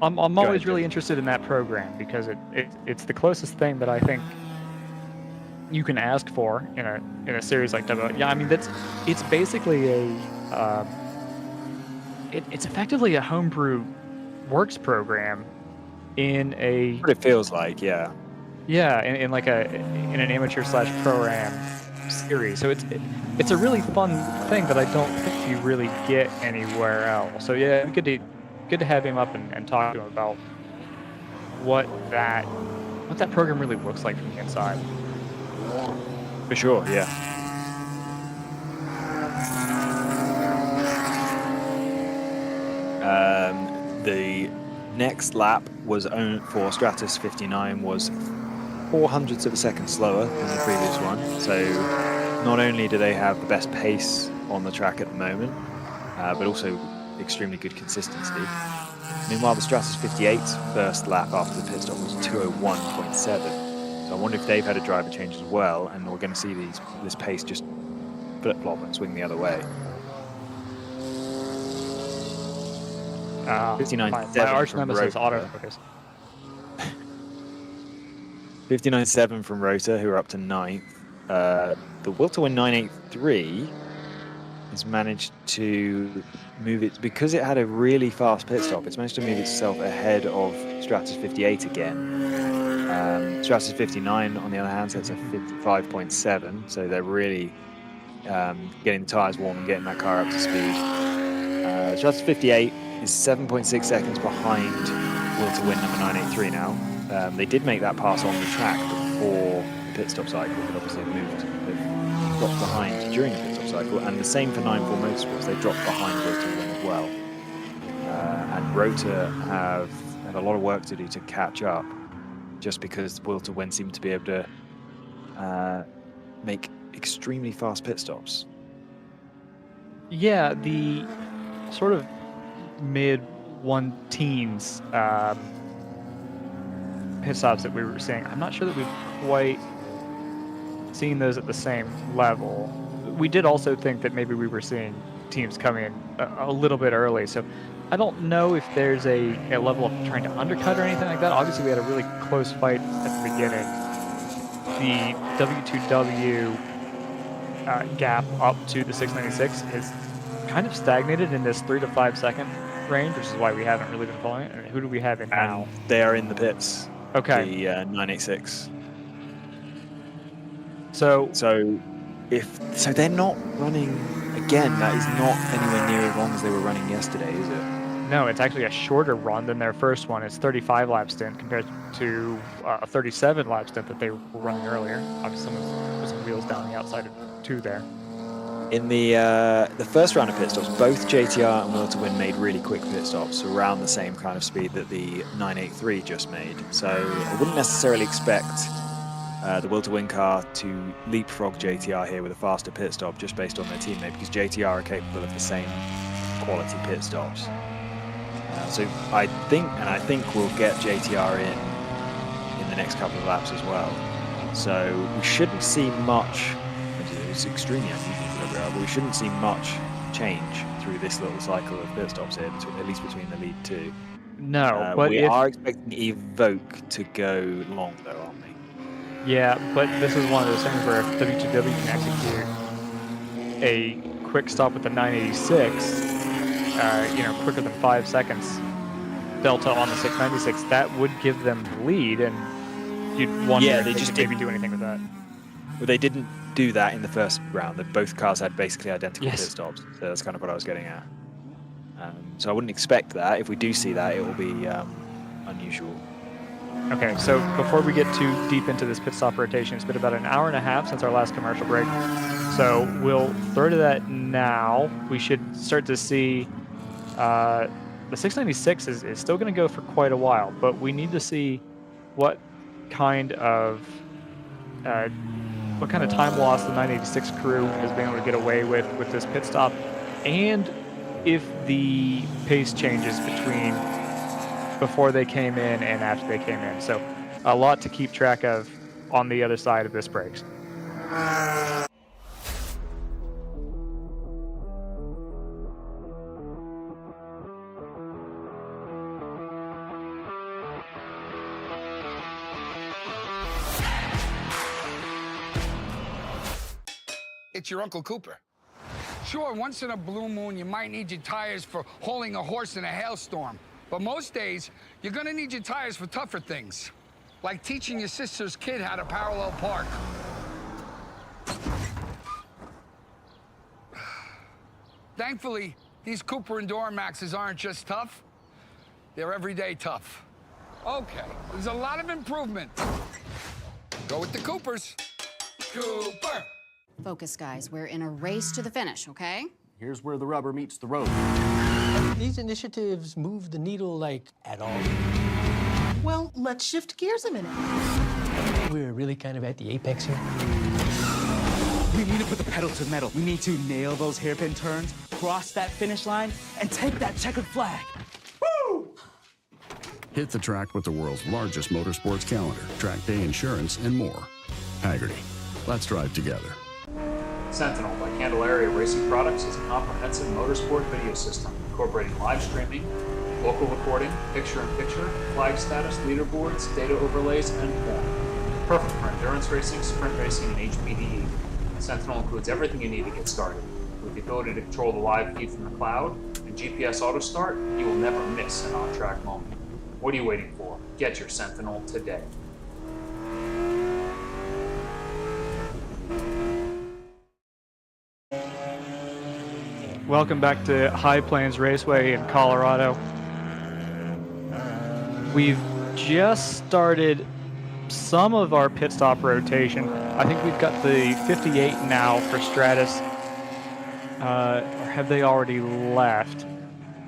I'm always ahead, really Jake. interested in that program because it's the closest thing that I think you can ask for in a series like WRL. Yeah, I mean it's basically it's effectively a homebrew works program in a What it feels like, yeah. yeah in like in an amateur / pro-am series. So it's a really fun thing that I don't think you really get anywhere else. So yeah, good to have him up and talk to him about what that program really looks like from the inside. For sure, yeah. The next lap was for Stratus 59 was 0.04 of a second slower than the previous one. So not only do they have the best pace on the track at the moment, but also extremely good consistency. Meanwhile, the Stratus 58's first lap after the pit stop was 2:01.7. So I wonder if they've had a driver change as well, and we're going to see this pace just flip-flop and swing the other way. 59.7 my arch from nemesis Rota. autofocus. 59.7 from Rota, who are up to 9th. The will to win 983 has managed to move it, because it had a really fast pit stop, it's managed to move itself ahead of Stratus 58 again. Stratus 59, on the other hand, sets a 55.7, so they're really getting the tyres warm and getting that car up to speed. Stratus 58 is 7.6 seconds behind will to win number 983 now. They did make that pass on the track before the pit stop cycle, but obviously they've dropped behind during the pit stop cycle, and the same for 94 Motorsports, they dropped behind will to win as well. And Rota have a lot of work to do to catch up, just because will to win seem to be able to make extremely fast pit stops. Yeah, the sort of mid-1-teens pit stops that we were seeing, I'm not sure that we've quite seen those at the same level. We did also think that maybe we were seeing teams come in a little bit early, so I don't know if there's a level of trying to undercut or anything like that. Obviously, we had a really close fight at the beginning. The W2W gap up to the 696 is kind of stagnated in this 3 to 5 second range, which is why we haven't really been following it. And who do we have in now? And they are in the pits. Okay. The 986. So they're not running again. That is not anywhere near as long as they were running yesterday, is it? no, it's actually a shorter run than their first one. It's 35 lap stint compared to a 37 lap stint that they were running earlier. Obviously, someone's put some wheels down the outside of 2 there. In the first round of pit stops, both JTR and Will to Win made really quick pit stops around the same kind of speed that the 983 just made. So I wouldn't necessarily expect the Will to Win car to leapfrog JTR here with a faster pit stop just based on their teammate, because JTR are capable of the same quality pit stops. So I think we'll get JTR in the next couple of laps as well. So we shouldn't see much. It's extremely unusual for WRL, but we shouldn't see much change through this little cycle of pit stops here, at least between the lead 2. No, but we are expecting Evoke to go long, though, aren't we? Yeah, but this is one of those things where if W2W can execute a quick stop with the 986, quicker than 5 seconds delta on the 696, that would give them the lead, and you'd wonder if they could maybe do anything with that. Well, they didn't do that in the first round. Both cars had basically identical pit Yes. stops, so that's kind of what I was getting at. So I wouldn't expect that. If we do see that, it will be unusual. Okay, so before we get too deep into this pit stop rotation, it's been about an hour and a half since our last commercial break. So we'll throw to that now. We should start to see the 696 is still going to go for quite a while, but we need to see what kind of time loss the 986 crew has been able to get away with this pit stop, and if the pace changes between before they came in and after they came in. So a lot to keep track of on the other side of this brakes. It's your Uncle Cooper. Sure, once in a blue moon, you might need your tires for hauling a horse in a hailstorm. But most days, you're gonna need your tires for tougher things, like teaching your sister's kid how to parallel park. Thankfully, these Cooper Enduramaxes aren't just tough, they're everyday tough. Okay, there's a lot of improvement. Go with the Coopers. Cooper! Focus, guys. We're in a race to the finish, okay? Here's where the rubber meets the road. These initiatives move the needle, like, at all. Well, let's shift gears a minute. We're really kind of at the apex here. We need to put the pedal to the metal. We need to nail those hairpin turns, cross that finish line, and take that checkered flag. Woo! Hit the track with the world's largest motorsports calendar, track day insurance, and more. Hagerty. Let's drive together. Sentinel by Candelaria Racing Products is a comprehensive motorsport video system incorporating live streaming, local recording, picture-in-picture, flag status, leaderboards, data overlays, and more. Perfect for endurance racing, sprint racing, and HPDE. Sentinel includes everything you need to get started. With the ability to control the live feed from the cloud and GPS auto start, you will never miss an on-track moment. What are you waiting for? Get your Sentinel today. Welcome back to High Plains Raceway in Colorado. We've just started some of our pit stop rotation. I think we've got the 58 now for Stratus. Or have they already left?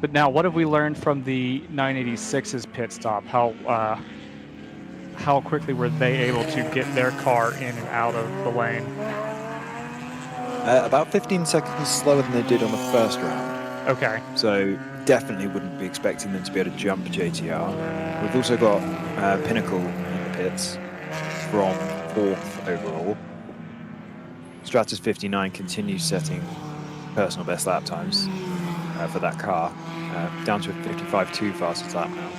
But now, what have we learned from the 986's pit stop? How quickly were they able to get their car in and out of the lane? About 15 seconds slower than they did on the first round. Okay. So definitely wouldn't be expecting them to be able to jump JTR. We've also got Pinnacle in the pits from 4th overall. Stratus 59 continues setting personal best lap times for that car, down to a 55.2 fastest lap now,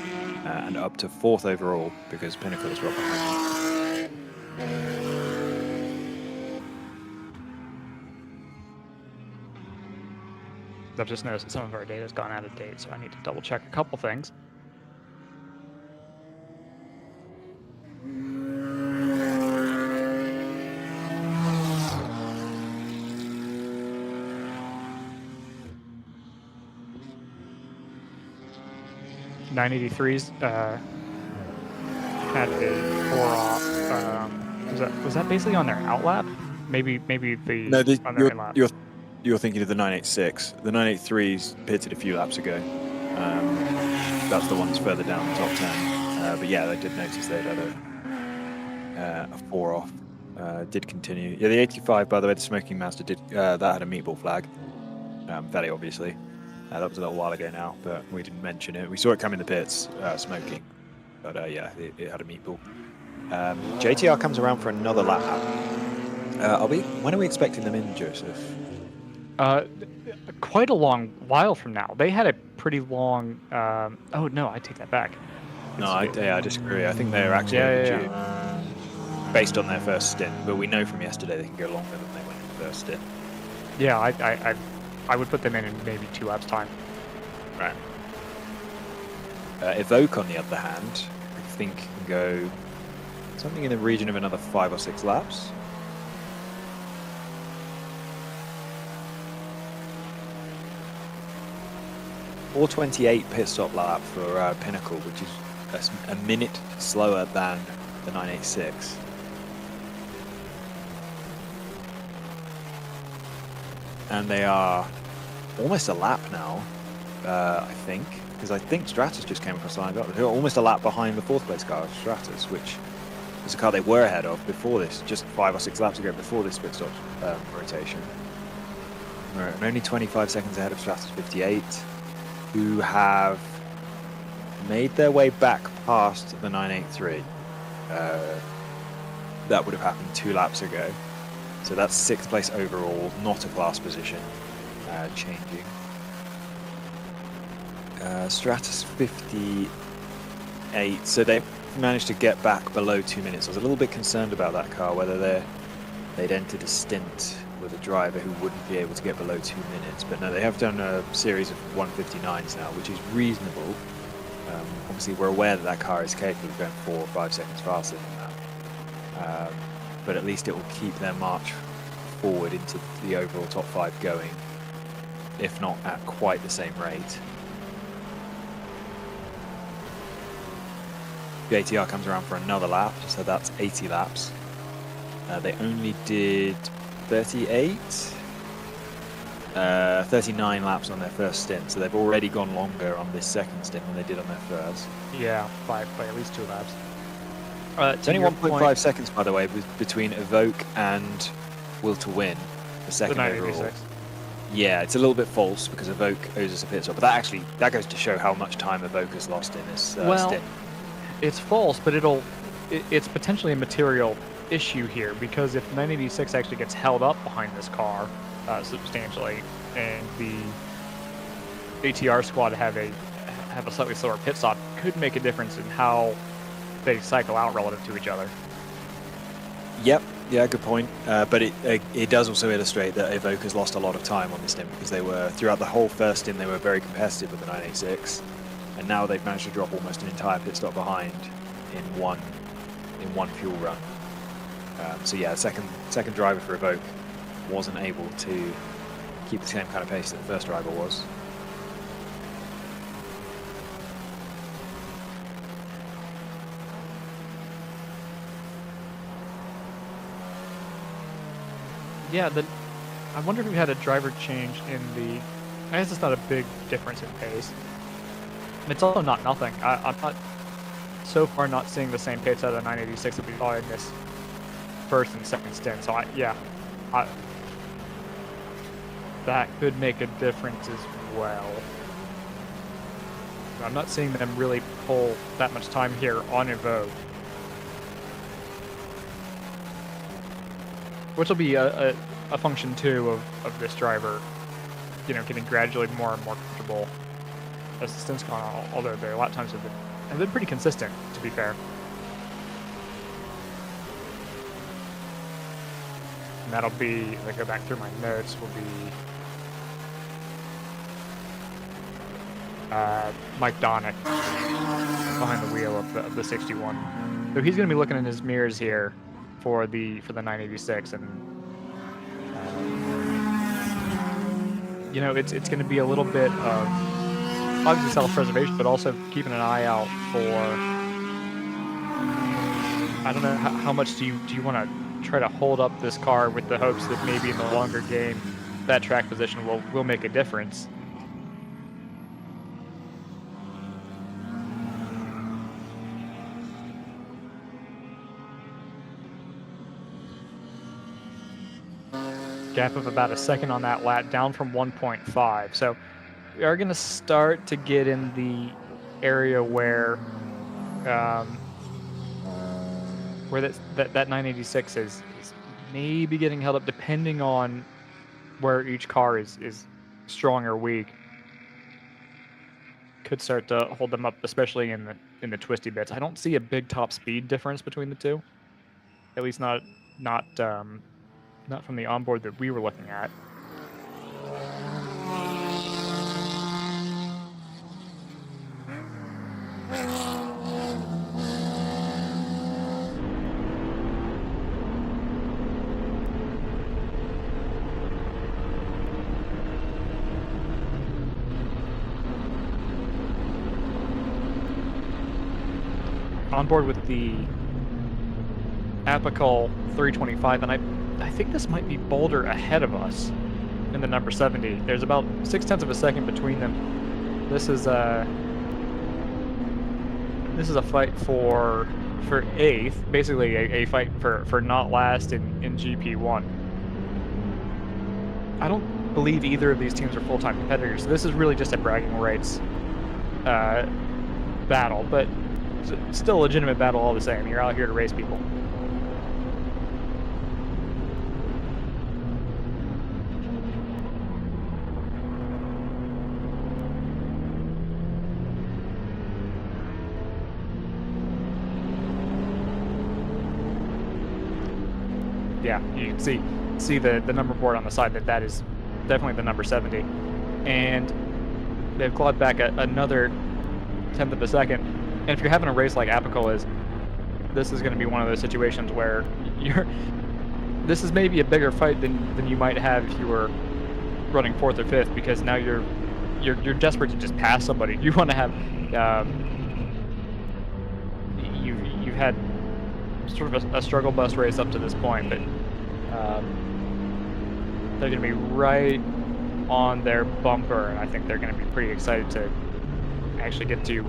and up to 4th overall because Pinnacle is well behind. I've just noticed that some of our data has gone out of date, so I need to double check a couple things. .983's had a 4 off. Was that basically on their outlap? Maybe the No, on their in-lap. You're thinking of the 986. The 983's pitted a few laps ago. That's the one that's further down the top 10. But yeah, I did notice they'd had a 4 off. Did continue. Yeah, the 85, by the way, the Smoking Master did that had a meatball flag. Very obviously. That was a little while ago now, but we didn't mention it. We saw it come in the pits, smoking. But yeah, it had a meatball. JTR comes around for another lap. When are we expecting them in, Joseph? Quite a long while from now. They had a pretty long. Oh no, I take that back. No, I disagree. I think they're actually overdue, based on their first stint. But we know from yesterday they can go longer than they went in the first stint. Yeah, I would put them in maybe 2 laps time. Right. Evoke, on the other hand, I think can go something in the region of another 5 or 6 laps. .428 pit stop lap for Pinnacle, which is a minute slower than the 986. And they are almost a lap now, I think, because I think Stratus just came across the line. They're almost a lap behind the 4th place car, Stratus, which is a car they were ahead of before this, just 5 or 6 laps ago before this pit stop rotation. We're only 25 seconds ahead of Stratus 58, who have made their way back past the 983. That would have happened 2 laps ago. So that's 6th place overall, not a class position changing. Stratus 58, so they managed to get back below 2 minutes. I was a little bit concerned about that car, whether they'd entered a stint with a driver who wouldn't be able to get below 2 minutes. But no, they have done a series of 159s now, which is reasonable. Obviously, we're aware that that car is capable of going 4 or 5 seconds faster than that. But at least it will keep their march forward into the overall top 5 going, if not at quite the same rate. The ATR comes around for another lap, so that's 80 laps. They only did 39 laps on their first stint, so they've already gone longer on this second stint than they did on their first. Yeah, by at least 2 laps. It's only 1.5 seconds, by the way, between Evoke and Will to Win, the second overall. Yeah, it's a little bit false because Evoke owes us a pit stop, but that goes to show how much time Evoke has lost in this stint. It's false, but it's potentially a material issue here, because if 986 actually gets held up behind this car substantially, and the ATR squad have a slightly slower pit stop, could make a difference in how they cycle out relative to each other. Yep, yeah, good point. But it does also illustrate that Evoke has lost a lot of time on this stint, because they were, throughout the whole first stint, they were very competitive with the 986, and now they've managed to drop almost an entire pit stop behind in one fuel run. So yeah, second driver for Evoke wasn't able to keep the same kind of pace that the first driver was. Yeah, I wonder if we had a driver change in the... I guess it's not a big difference in pace. It's also not nothing. I'm not so far not seeing the same pace out of the 986 that we saw in this first and second stint. So that could make a difference as well. I'm not seeing them really pull that much time here on Evoke, which will be a function too of this driver, getting gradually more and more comfortable as the stints gone on. Although their lap times have been pretty consistent, to be fair. And that'll be, if I go back through my notes, will be Mike Donick behind the wheel of the 61. So he's going to be looking in his mirrors here for the 986, and it's going to be a little bit of obviously self-preservation, but also keeping an eye out for, I don't know, how much do you want to try to hold up this car with the hopes that maybe in the longer game that track position will make a difference. Gap of about a second on that lap, down from 1.5. So we are going to start to get in the area where that 986 is maybe getting held up, depending on where each car is strong or weak. Could start to hold them up, especially in the twisty bits. I don't see a big top speed difference between the two, at least not from the onboard that we were looking at. Onboard with the Apical 325, and I think this might be Boulder ahead of us in the number 70. There's about 0.6 of a second between them. This is a fight for 8th, basically a fight for not last in GP1. believe either of these teams are full-time competitors. So this is really just a bragging rights battle, but still a legitimate battle all the same. You're out here to race people. Yeah, you can see the number board on the side that is definitely the number 70, and they've clawed back another tenth of a second. And if you're having a race like Apicola is, this is going to be one of those situations where this is maybe a bigger fight than you might have if you were running 4th or 5th, because now you're desperate to just pass somebody. You want to have you've had sort of a struggle bus race up to this point, but they're going to be right on their bumper, and I think they're going to be pretty excited to actually get to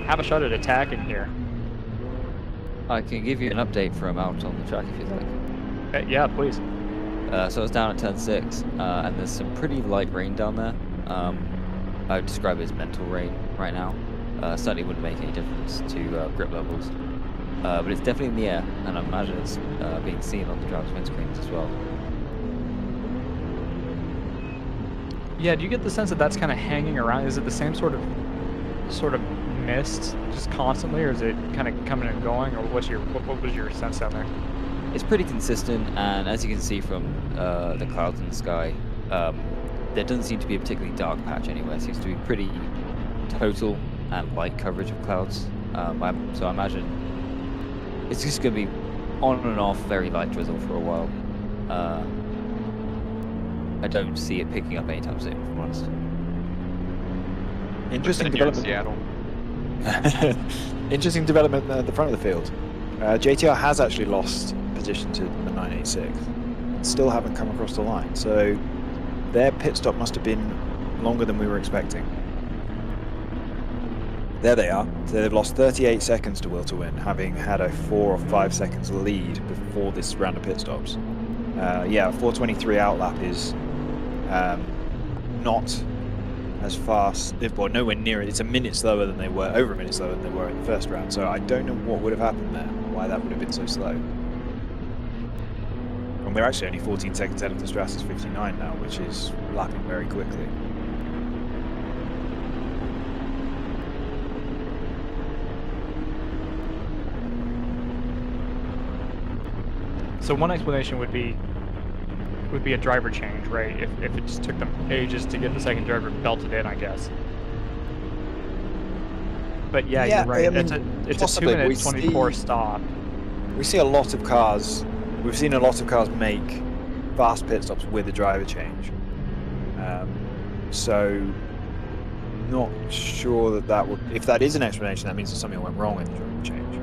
have a shot at attacking here. I can give you an update from out on the track if you'd like. Yeah, please. So it's down at turn 6, and there's some pretty light rain down there. I would describe it as mental rain right now. Certainly wouldn't make any difference to grip levels. But it's definitely in the air, and I imagine it's being seen on the driver's windscreens as well. Yeah, do you get the sense that that's kind of hanging around? Is it the same sort of mist just constantly, or is it kind of coming and going, or what was your sense down there? It's pretty consistent, and as you can see from the clouds in the sky, there doesn't seem to be a particularly dark patch anywhere. It seems to be pretty total and light coverage of clouds. So I imagine it's just going to be on and off, very light drizzle for a while. I don't see it picking up anytime soon, if I'm honest. Interesting You're in development. Seattle. Interesting development at the front of the field. JTR has actually lost position to the 986 and still haven't come across the line. So their pit stop must have been longer than we were expecting. There they are. So they've lost 38 seconds to Will to Win, having had a 4 or 5 seconds lead before this round of pit stops. Yeah, 4:23 outlap is not as fast, well, nowhere near it. It's a minute slower than they were, over a minute slower than they were in the first round. So I don't know what would have happened there, why that would have been so slow. And we're actually only 14 seconds ahead of the Stratus 59 now, which is lapping very quickly. So one explanation would be a driver change, right? If it just took them ages to get the second driver belted in, I guess. But yeah, you're right. I mean, it's possibly, a 2-minute 24 stop. We see a lot of cars. We've seen a lot of cars make fast pit stops with a driver change. So not sure that would. If that is an explanation, that means that something went wrong with the driver change.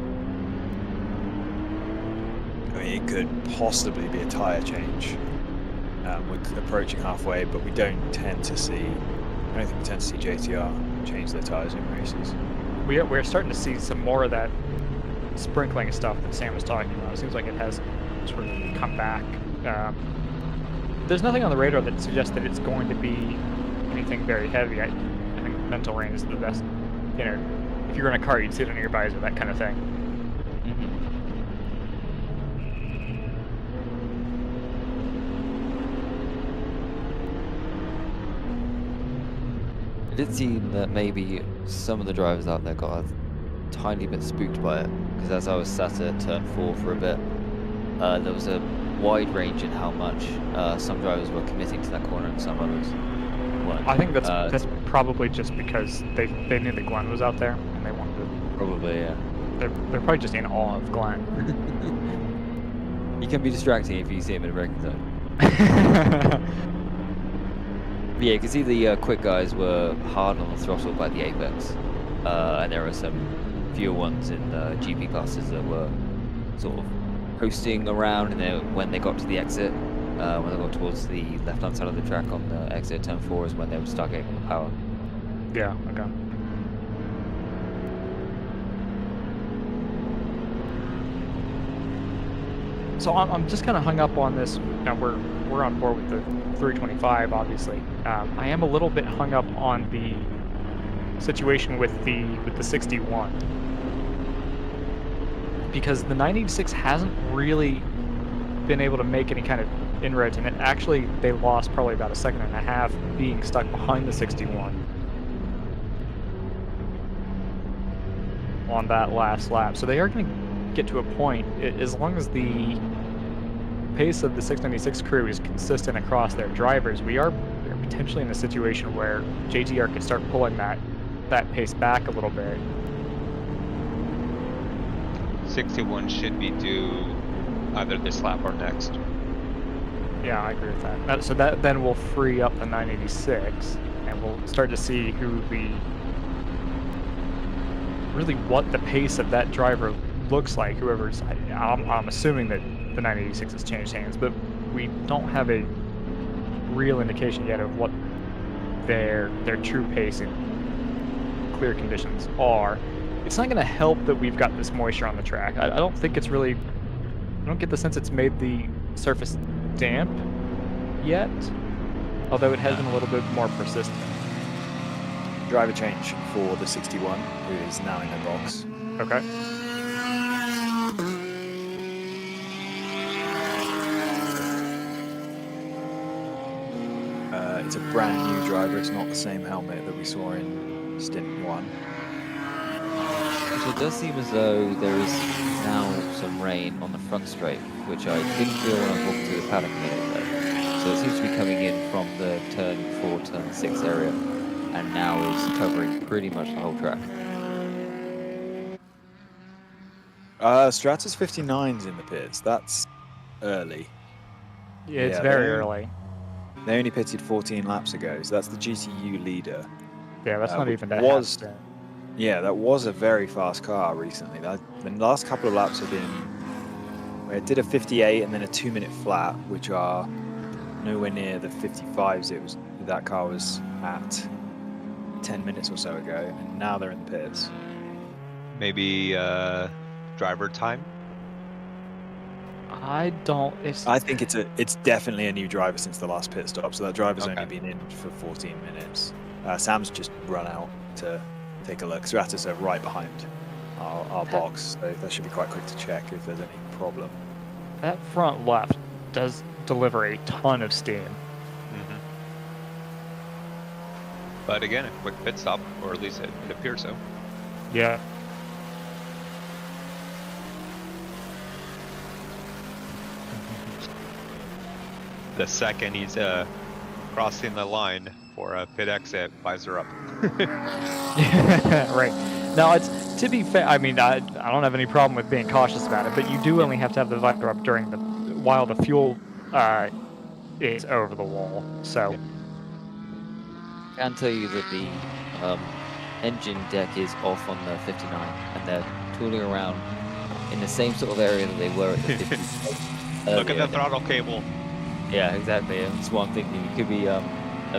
I mean, it could possibly be a tyre change. We're approaching halfway, but we don't tend to see. I don't think we tend to see JTR change their tyres in races. We're starting to see some more of that sprinkling stuff that Sam was talking about. It seems like it has sort of come back. There's nothing on the radar that suggests that it's going to be anything very heavy. I think mental rain is the best. You know, if you're in a car, you'd see it on your visor, that kind of thing. It did seem that maybe some of the drivers out there got a tiny bit spooked by it, because as I was sat at turn 4 for a bit, there was a wide range in how much some drivers were committing to that corner and some others weren't. I think that's probably just because they knew that Glenn was out there and they wanted to. Probably, yeah. They're probably just in awe of Glenn. He can be distracting if you see him in a braking zone. But yeah, you can see the quick guys were hard on the throttle by the apex, and there were some fewer ones in the GP classes that were sort of coasting around, and then when they got to the exit, when they got towards the left-hand side of the track on the exit turn 4 is when they would start getting on the power. Yeah, okay. So I'm just kind of hung up on this. Now we're on board with the 325, obviously. I am a little bit hung up on the situation with the 61, because the 986 hasn't really been able to make any kind of inroads, and actually they lost probably about a second and a half being stuck behind the 61 on that last lap. So they are going to get to a point, as long as the pace of the 696 crew is consistent across their drivers, we are potentially in a situation where JTR could start pulling that pace back a little bit. 61 should be due either this lap or next. Yeah, I agree with that. So that then will free up the 986, and we'll start to see what the pace of that driver looks like. Whoever's, I'm assuming that the 986 has changed hands, but we don't have a real indication yet of what their true pace in clear conditions are. It's not going to help that we've got this moisture on the track. I don't think it's really, I don't get the sense it's made the surface damp yet, although it has been a little bit more persistent. Driver change for the 61, who is now in the box. Okay. It's a brand new driver. It's not the same helmet that we saw in stint 1. So it does seem as though there is now some rain on the front straight, which I didn't feel when I was walking through the paddock a minute ago. So it seems to be coming in from the turn 4, turn 6 area, and now is covering pretty much the whole track. Stratus 59's in the pits. That's early. Yeah, it's very early. They only pitted 14 laps ago, so that's the GTU leader. Yeah, that's not even that fast. Yeah, that was a very fast car recently. The last couple of laps have been where it did a 58 and then a 2-minute flat, which are nowhere near the 55s that car was at 10 minutes or so ago, and now they're in the pits. Maybe driver time? I think it's definitely a new driver since the last pit stop, so that driver's only been in for 14 minutes. Sam's just run out to take a look. Stratus are right behind our box, so that should be quite quick to check if there's any problem. That front left does deliver a ton of steam. Mm-hmm. But again, a quick pit stop, or at least it appears so. Yeah. The second he's crossing the line for a pit exit, visor up. Right. Now, it's, to be fair, I mean, I don't have any problem with being cautious about it, but you do only have to have the visor up while the fuel is over the wall. So, I can tell you that the engine deck is off on the 59, and they're tooling around in the same sort of area that they were at the 50. Look at the throttle cable. Yeah, exactly. And that's one thing. It could be a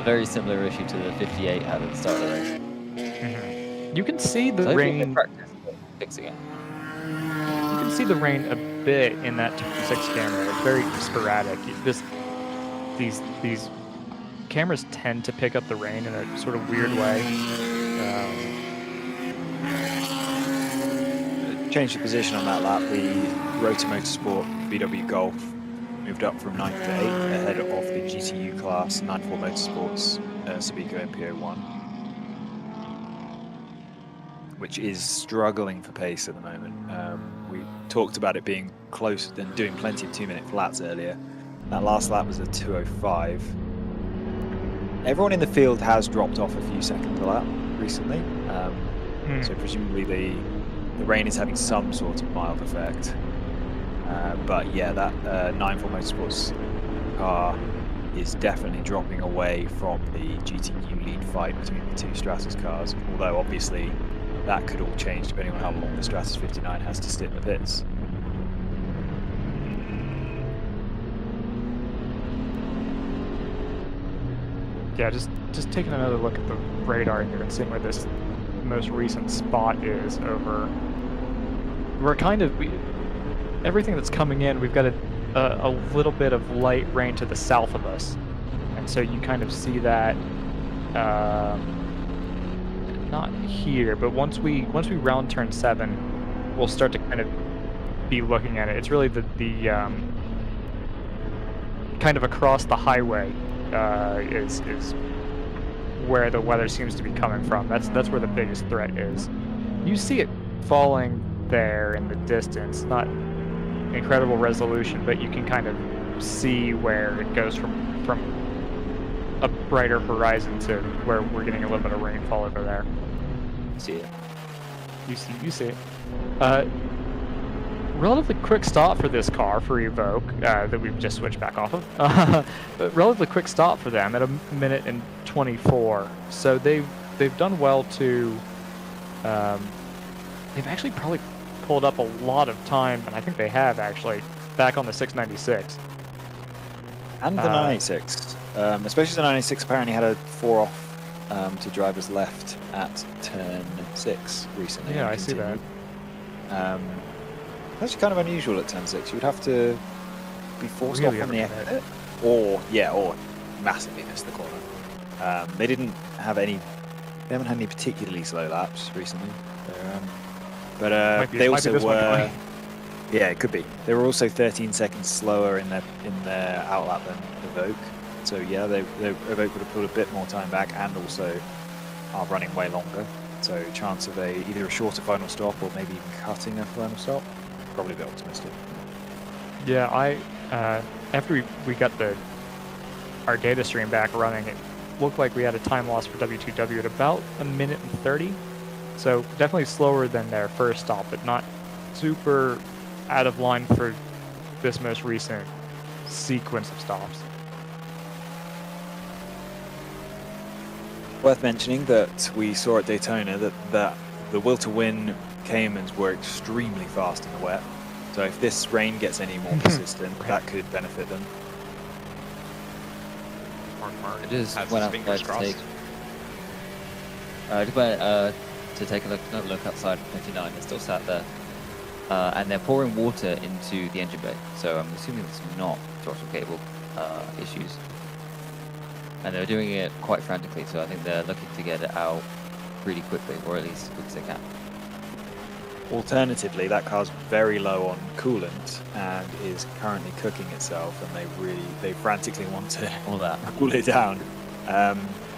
very similar issue to the 58 had at the start of the race. You can see the rain. Fixing it. You can see the rain a bit in that 6 camera. It's very sporadic. These cameras tend to pick up the rain in a sort of weird way. Change the position on that lap. The Rotor Motorsport VW Golf moved up from 9th to 8th ahead of the GTU class 94 Motorsports Subico MPO1, which is struggling for pace at the moment. We talked about it being close and doing plenty of 2-minute flats earlier. That last lap was a 2:05. Everyone in the field has dropped off a few seconds a lap recently, so presumably the rain is having some sort of mild effect. But yeah, that 94 Motorsports car is definitely dropping away from the GTU lead fight between the two Stratus cars, although obviously that could all change depending on how long the Stratus 59 has to sit in the pits. Yeah, just taking another look at the radar here and seeing where this most recent spot is over. We're kind of everything that's coming in. We've got a a little bit of light rain to the south of us, and so you kind of see that. Not here, but once we round turn 7, we'll start to kind of be looking at it. It's really the kind of across the highway is where the weather seems to be coming from. That's where the biggest threat is. You see it falling there in the distance, not incredible resolution, but you can kind of see where it goes from a brighter horizon to where we're getting a little bit of rainfall over there. See it. You see it. Relatively quick stop for this car for Evoke that we've just switched back off of. But relatively quick stop for them at 1:24. So they've done well to. They've actually probably pulled up a lot of time, and I think they have actually back on the 696 and the 986. Especially the 986 apparently had a 4 off to drivers left at turn 6 recently. Yeah, I see that. That's kind of unusual at turn 6. You would have to be forced Really off on the exit, or massively miss the corner. They didn't have any. They haven't had any particularly slow laps recently. But they also were. Yeah, it could be. They were also 13 seconds slower in their outlap than Evoke. So yeah, Evoke would have pulled a bit more time back, and also are running way longer. So chance of either a shorter final stop or maybe even cutting a final stop. Probably a bit optimistic. Yeah, after we got our data stream back running, it looked like we had a time loss for W2W at about 1:30. So definitely slower than their first stop, but not super out of line for this most recent sequence of stops. Worth mentioning that we saw at Daytona that the will to win Caymans were extremely fast in the wet. So if this rain gets any more persistent, that could benefit them. I just went outside to take another look outside of 29. They're still sat there, and they're pouring water into the engine bay. So I'm assuming it's not throttle cable issues. And they're doing it quite frantically, so I think they're looking to get it out really quickly, or at least as quick as they can. Alternatively, that car's very low on coolant and is currently cooking itself, and they frantically want to cool it down.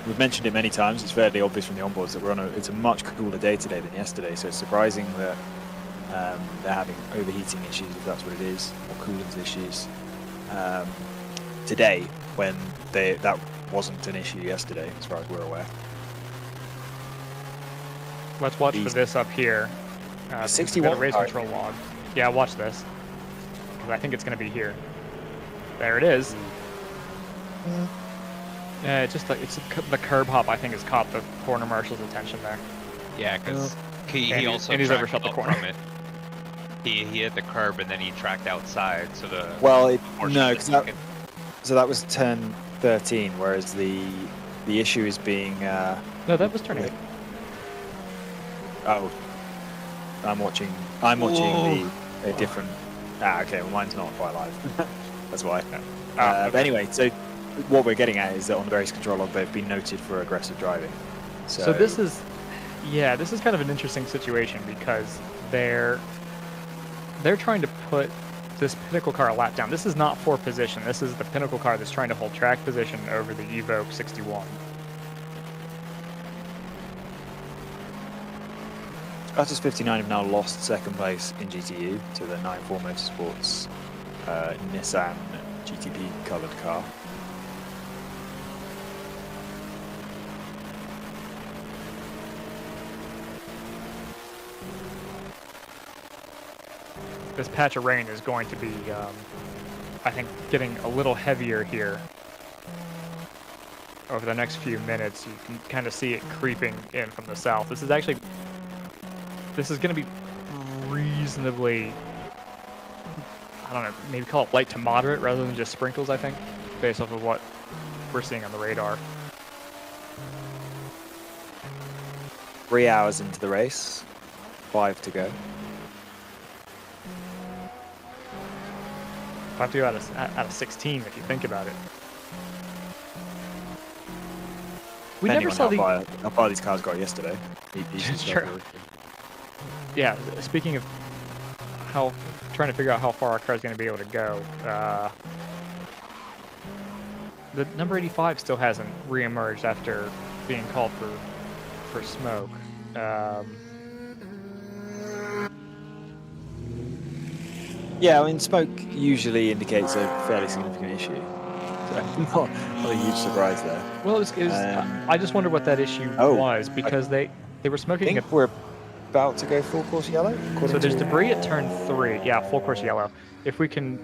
We've mentioned it many times. It's fairly obvious from the onboards that it's a much cooler day today than yesterday. So it's surprising that they're having overheating issues, if that's what it is, or coolant issues today, when that wasn't an issue yesterday, as far as we're aware. Let's watch for this up here. 61 race control log. Yeah, watch this. Because I think it's going to be here. There it is. Yeah, it's just the curb hop, I think, has caught the corner marshal's attention there. Yeah, because he also and he's tracked overshot the out corner. from it. He hit the curb and then he tracked outside. So so that was turn 13, whereas the issue is being. No, that was turn 8. Oh, I'm watching a different. Okay, well mine's not quite live. That's why. Okay. But anyway, so what we're getting at is that on the race control log, they've been noted for aggressive driving. So this is kind of an interesting situation because they're trying to put this Pinnacle car a lap down. This is not for position. This is the Pinnacle car that's trying to hold track position over the Evoque 61. Stratus 59 have now lost second place in GTU to the 94 Motorsports Nissan GTP coloured car. This patch of rain is going to be, I think, getting a little heavier here over the next few minutes. You can kind of see it creeping in from the south. This is going to be reasonably, I don't know, maybe call it light to moderate rather than just sprinkles, I think, based off of what we're seeing on the radar. 3 hours into the race, 5 to go. 5 2 out of 16 if you think about it. We never saw how far these cars got yesterday. It's true. Yeah, speaking of trying to figure out how far our car is going to be able to go, the number 85 still hasn't reemerged after being called for smoke. Yeah, I mean, smoke usually indicates a fairly significant issue. So not a huge surprise there. Well, I just wonder what that issue was, because they were smoking. I think we're about to go full course yellow. So there's debris at turn 3. Yeah, full course yellow. If we can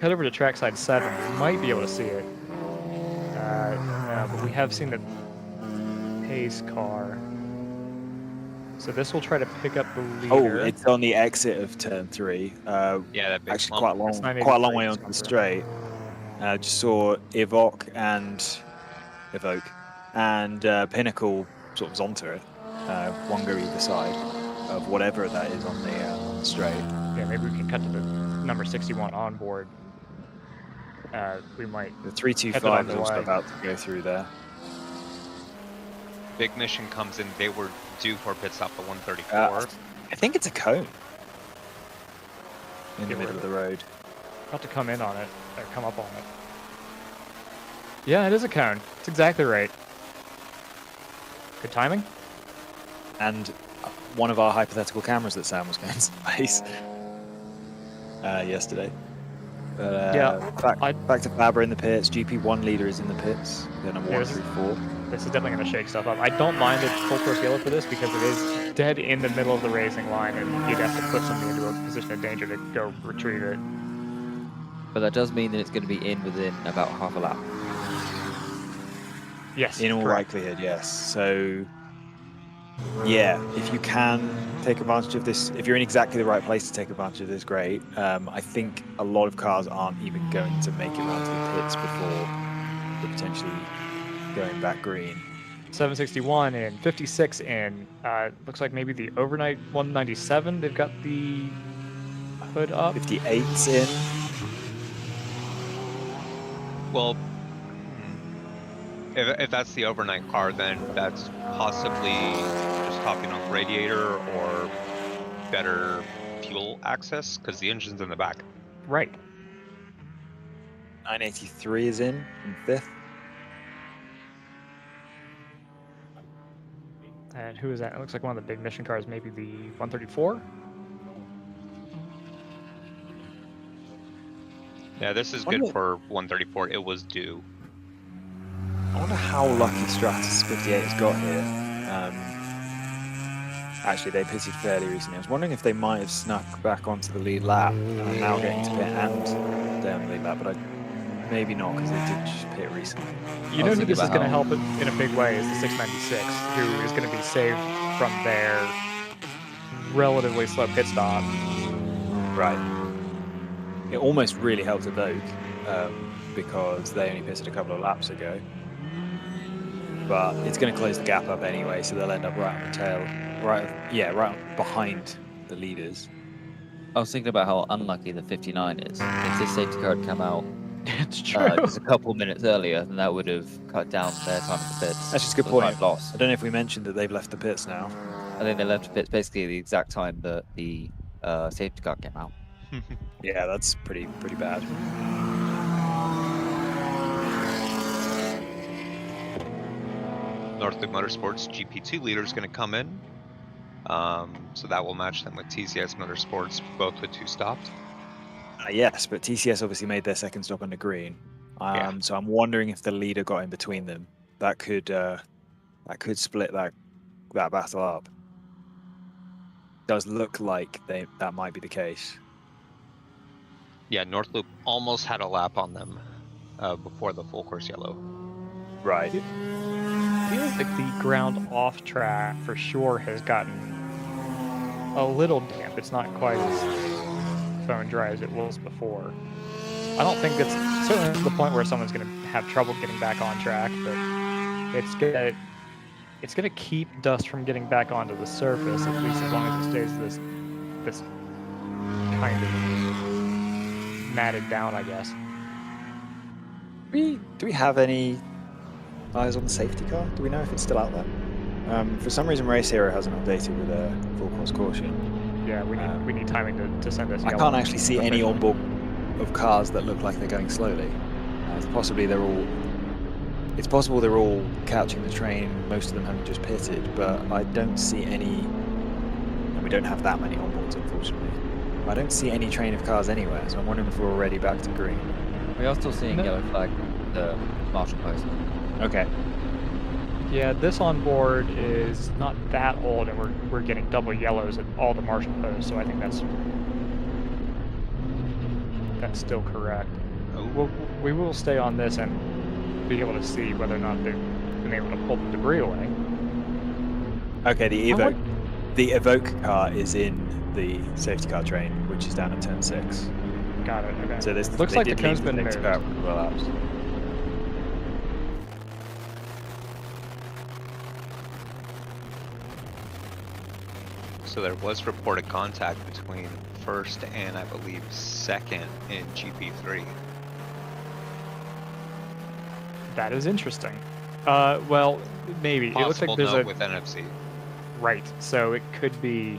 head over to trackside 7, we might be able to see it. But we have seen the pace car. So this will try to pick up the leader. Oh, it's on the exit of turn 3. Yeah, that big actually lump. quite a long way onto the straight. Just saw Evoque and Pinnacle sort of zonto it. One go either side of whatever that is on the straight. Yeah, maybe we can cut to the number 61 on board. We might. The 325 is also about to go through there. Big Mission comes in. They were due for pit stop at 134. I think it's a cone in the middle of the road. About to come in on it, or come up on it. Yeah, it is a cone. It's exactly right. Good timing. And one of our hypothetical cameras that Sam was going to place yesterday. But yeah, back to Faber in the pits. GP1 leader is in the pits. Then a 1 through 4. This is definitely going to shake stuff up. I don't mind the full course yellow for this because it is dead in the middle of the racing line, and you'd have to put something into a position of danger to go retrieve it. But that does mean that it's going to be in within about half a lap. Yes. In all likelihood, yes. So, yeah, if you can take advantage of this, if you're in exactly the right place to take advantage of this, great. I think a lot of cars aren't even going to make it around to the pits before they're potentially going back green. 761 in, 56 in. Looks like maybe the overnight 197. They've got the hood up. 58's in. Well, if that's the overnight car, then that's possibly just hopping on the radiator or better fuel access because the engine's in the back. Right. 983 is in 5th. And who is that? It looks like one of the big mission cars, maybe the 134. Yeah, this is good for 134. It was due. I wonder how lucky Stratus 58 has got here. Actually, they pitted fairly recently. I was wondering if they might have snuck back onto the lead lap and are now getting to pit and down the lead lap, but maybe not because they did just pit recently. You know who this is going to help in a big way is the 696, who is going to be saved from their relatively slow pit stop. Right. It almost really helped Evoque because they only pitted a couple of laps ago. But it's going to close the gap up anyway, so they'll end up right on the tail, right behind the leaders. I was thinking about how unlucky the 59 is. If this safety car had come out it's true. Just a couple minutes earlier, then that would have cut down their time in the pits. That's just a good point. Loss. I don't know if we mentioned that they've left the pits now. I think they left the pits basically at the exact time that the safety car came out. Yeah, that's pretty bad. North Loop Motorsports GP2 leader is going to come in. So that will match them with TCS Motorsports, both with 2 stopped. Yes, but TCS obviously made their second stop under green. So I'm wondering if the leader got in between them. That could split that battle up. Does look like that might be the case. Yeah, North Loop almost had a lap on them before the full course yellow. Right. I feel like the ground off track for sure has gotten a little damp. It's not quite as bone dry as it was before. I don't think it's certainly to the point where someone's going to have trouble getting back on track, but it's gonna keep dust from getting back onto the surface, at least as long as it stays this kind of matted down, I guess. Do we have any eyes on the safety car? Do we know if it's still out there? For some reason, Race Hero hasn't updated with a full course caution. Yeah, we need timing to send this. I can't actually see any onboard of cars that look like they're going slowly. It's possible they're all catching the train. Most of them haven't just pitted, but I don't see any. And we don't have that many onboards, unfortunately. I don't see any train of cars anywhere, so I'm wondering if we're already back to green. We are still seeing yellow flag from the marshal post. Okay. Yeah, this onboard is not that old, and we're getting double yellows at all the marshal posts, so I think that's still correct. We will stay on this and be able to see whether or not they've been able to pull the debris away. Okay, the Evoque car is in the safety car train, which is down at turn 6. Got it. Okay. So this looks like the cone's been moved. So there was reported contact between first and I believe second in GP3. That is interesting. Well, maybe. Possible it looks like there's note with NFC. Right. So it could be.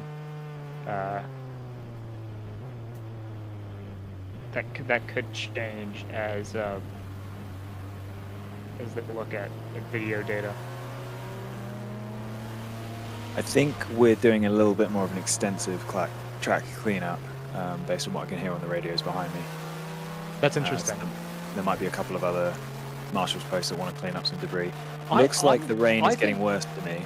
That could change as they look at video data. I think we're doing a little bit more of an extensive track cleanup, based on what I can hear on the radios behind me. That's interesting. So there might be a couple of other marshals posts that want to clean up some debris. Looks like the rain is getting worse to me.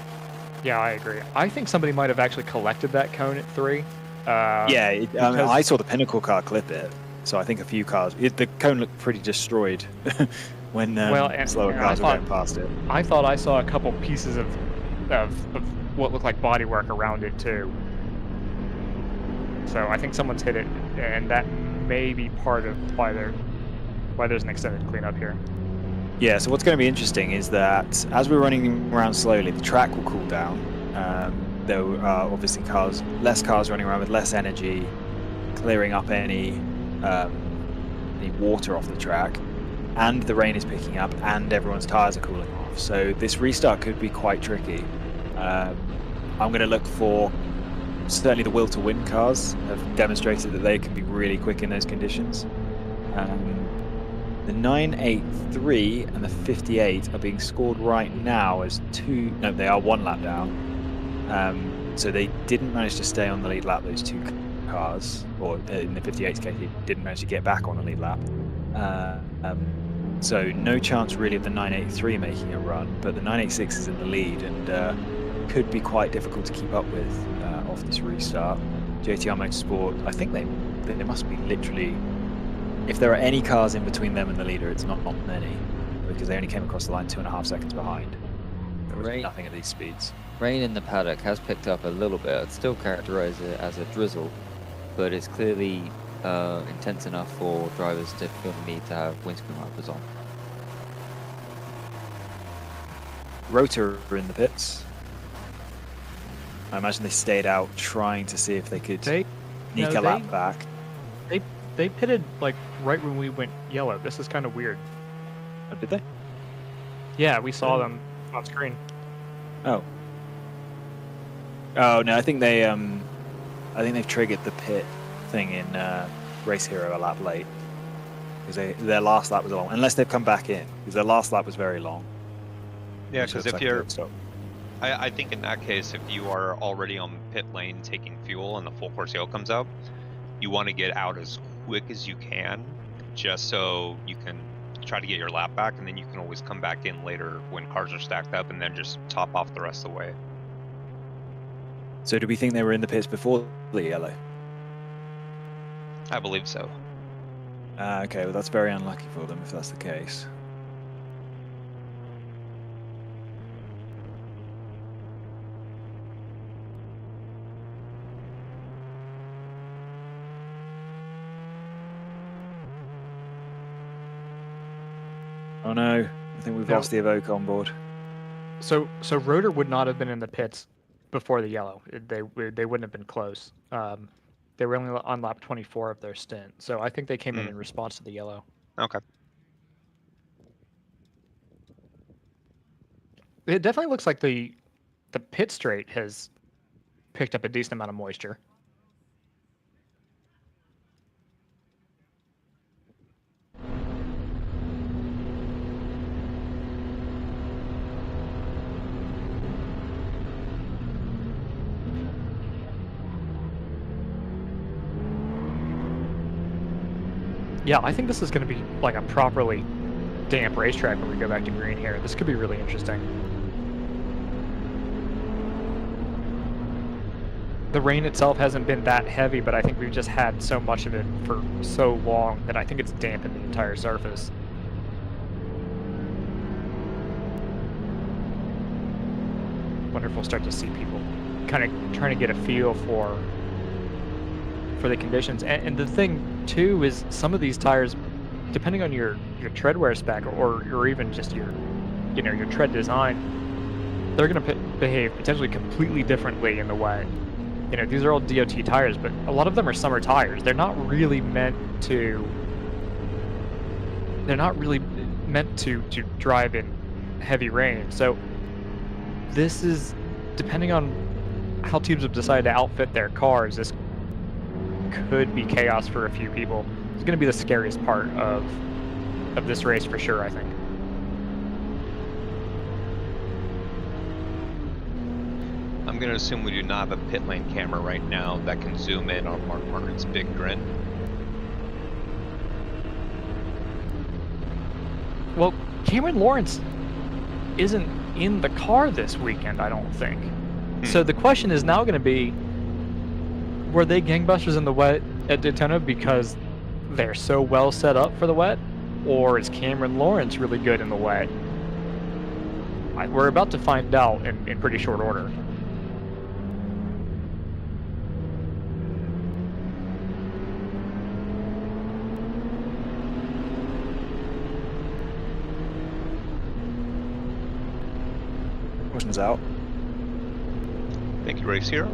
Yeah, I agree. I think somebody might have actually collected that cone at 3. I saw the Pinnacle car clip it, so I think a few cars. The cone looked pretty destroyed when slower cars were going past it. I thought I saw a couple pieces of what looked like bodywork around it too. So I think someone's hit it, and that may be part of why there's an extended cleanup here. Yeah, so what's going to be interesting is that as we're running around slowly, the track will cool down. There are obviously less cars running around with less energy, clearing up any water off the track, and the rain is picking up, and everyone's tyres are cooling off. So this restart could be quite tricky. I'm going to look for, certainly the will to win cars have demonstrated that they can be really quick in those conditions. The 983 and the 58 are being scored right now as they are 1 lap down. So they didn't manage to stay on the lead lap, those 2 cars, or in the 58's case, they didn't manage to get back on the lead lap. So no chance really of the 983 making a run, but the 986 is in the lead and could be quite difficult to keep up with off this restart. JTR Motorsport, I think they must be literally, if there are any cars in between them and the leader, it's not many, because they only came across the line 2.5 seconds behind. There was nothing at these speeds. Rain in the paddock has picked up a little bit. I'd still characterize it as a drizzle, but it's clearly intense enough for drivers to feel the need to have windscreen wipers on. Rotor are in the pits. I imagine they stayed out trying to see if they could sneak a lap back. They pitted like right when we went yellow. This is kind of weird. Oh, did they? Yeah, we saw them on screen. Oh no, I think they've triggered the pit thing in Race Hero a lap late, because their last lap was long, unless they've come back in, because their last lap was very long. Yeah, because if you're, I think in that case, if you are already on pit lane taking fuel and the full course yellow comes out, you want to get out as quick as you can, just so you can try to get your lap back, and then you can always come back in later when cars are stacked up and then just top off the rest of the way. So do we think they were in the pits before the yellow? I believe so. Okay, well that's very unlucky for them if that's the case. Oh no, I think we've lost the Evoque on board. So Rotor would not have been in the pits before the yellow. They wouldn't have been close. They were only on lap 24 of their stint, so I think they came in response to the yellow. Okay. It definitely looks like the pit straight has picked up a decent amount of moisture. Yeah, I think this is going to be like a properly damp racetrack when we go back to green here. This could be really interesting. The rain itself hasn't been that heavy, but I think we've just had so much of it for so long that I think it's dampened the entire surface. Wonder if we'll start to see people kind of trying to get a feel for the conditions. And the thing too is some of these tires, depending on your tread wear spec or even just your your tread design, they're going to behave potentially completely differently in the wet. These are all DOT tires, but a lot of them are summer tires. They're not really meant to drive in heavy rain. So this is, depending on how teams have decided to outfit their cars, this could be chaos for a few people. It's going to be the scariest part of this race for sure, I think. I'm going to assume we do not have a pit lane camera right now that can zoom in on Mark Martin's big grin. Well, Cameron Lawrence isn't in the car this weekend, I don't think. So the question is now going to be, were they gangbusters in the wet at Daytona because they're so well set up for the wet? Or is Cameron Lawrence really good in the wet? We're about to find out in pretty short order. Questions out. Thank you, Race Hero.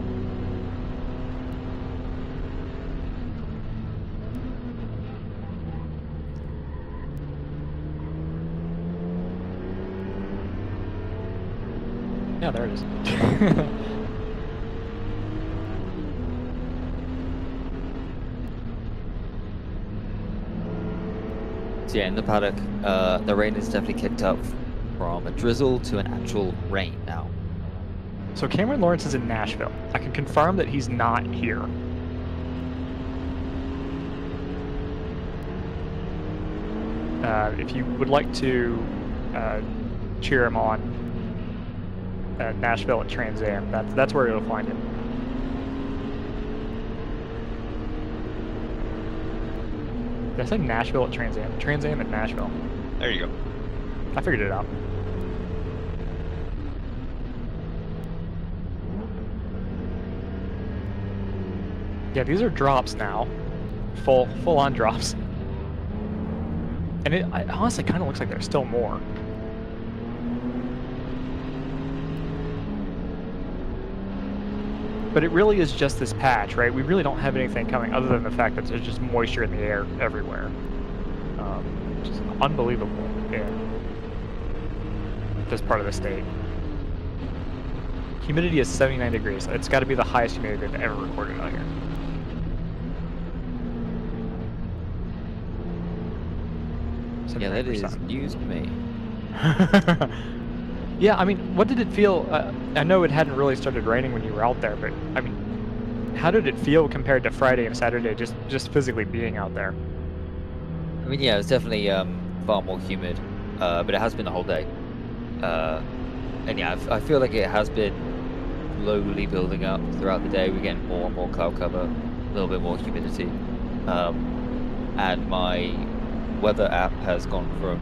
Yeah, there it is. So yeah, in the paddock, the rain has definitely kicked up from a drizzle to an actual rain now. So Cameron Lawrence is in Nashville. I can confirm that he's not here. If you would like to cheer him on, Nashville at Trans Am, that's where you'll find him. Did I say Nashville at Trans Am? Trans Am at Nashville. There you go. I figured it out. Yeah, these are drops now. Full on drops. And it honestly kind of looks like there's still more. But it really is just this patch, right? We really don't have anything coming other than the fact that there's just moisture in the air everywhere. Which is unbelievable in this part of the state. Humidity is 79 degrees. It's got to be the highest humidity they've ever recorded out here. Yeah, that is news to me. Yeah, I mean, what did it feel? I know it hadn't really started raining when you were out there, but I mean, how did it feel compared to Friday and Saturday, just physically being out there? I mean, yeah, it's definitely far more humid, but it has been the whole day. And yeah, I feel like it has been slowly building up throughout the day. We're getting more and more cloud cover, a little bit more humidity. And my weather app has gone from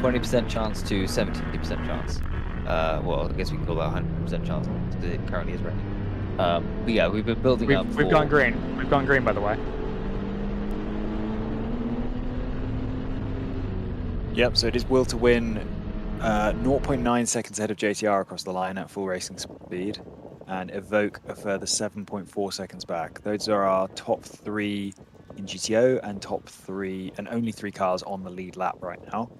20% chance to 70% chance. Well, I guess we can call that 100% chance because it currently is raining. But yeah, we've been building up. We've gone green. We've gone green, by the way. Yep, so it is will to win 0.9 seconds ahead of JTR across the line at full racing speed. and Evoke a further 7.4 seconds back. Those are our top 3 in GTO and top 3, and only 3 cars on the lead lap right now.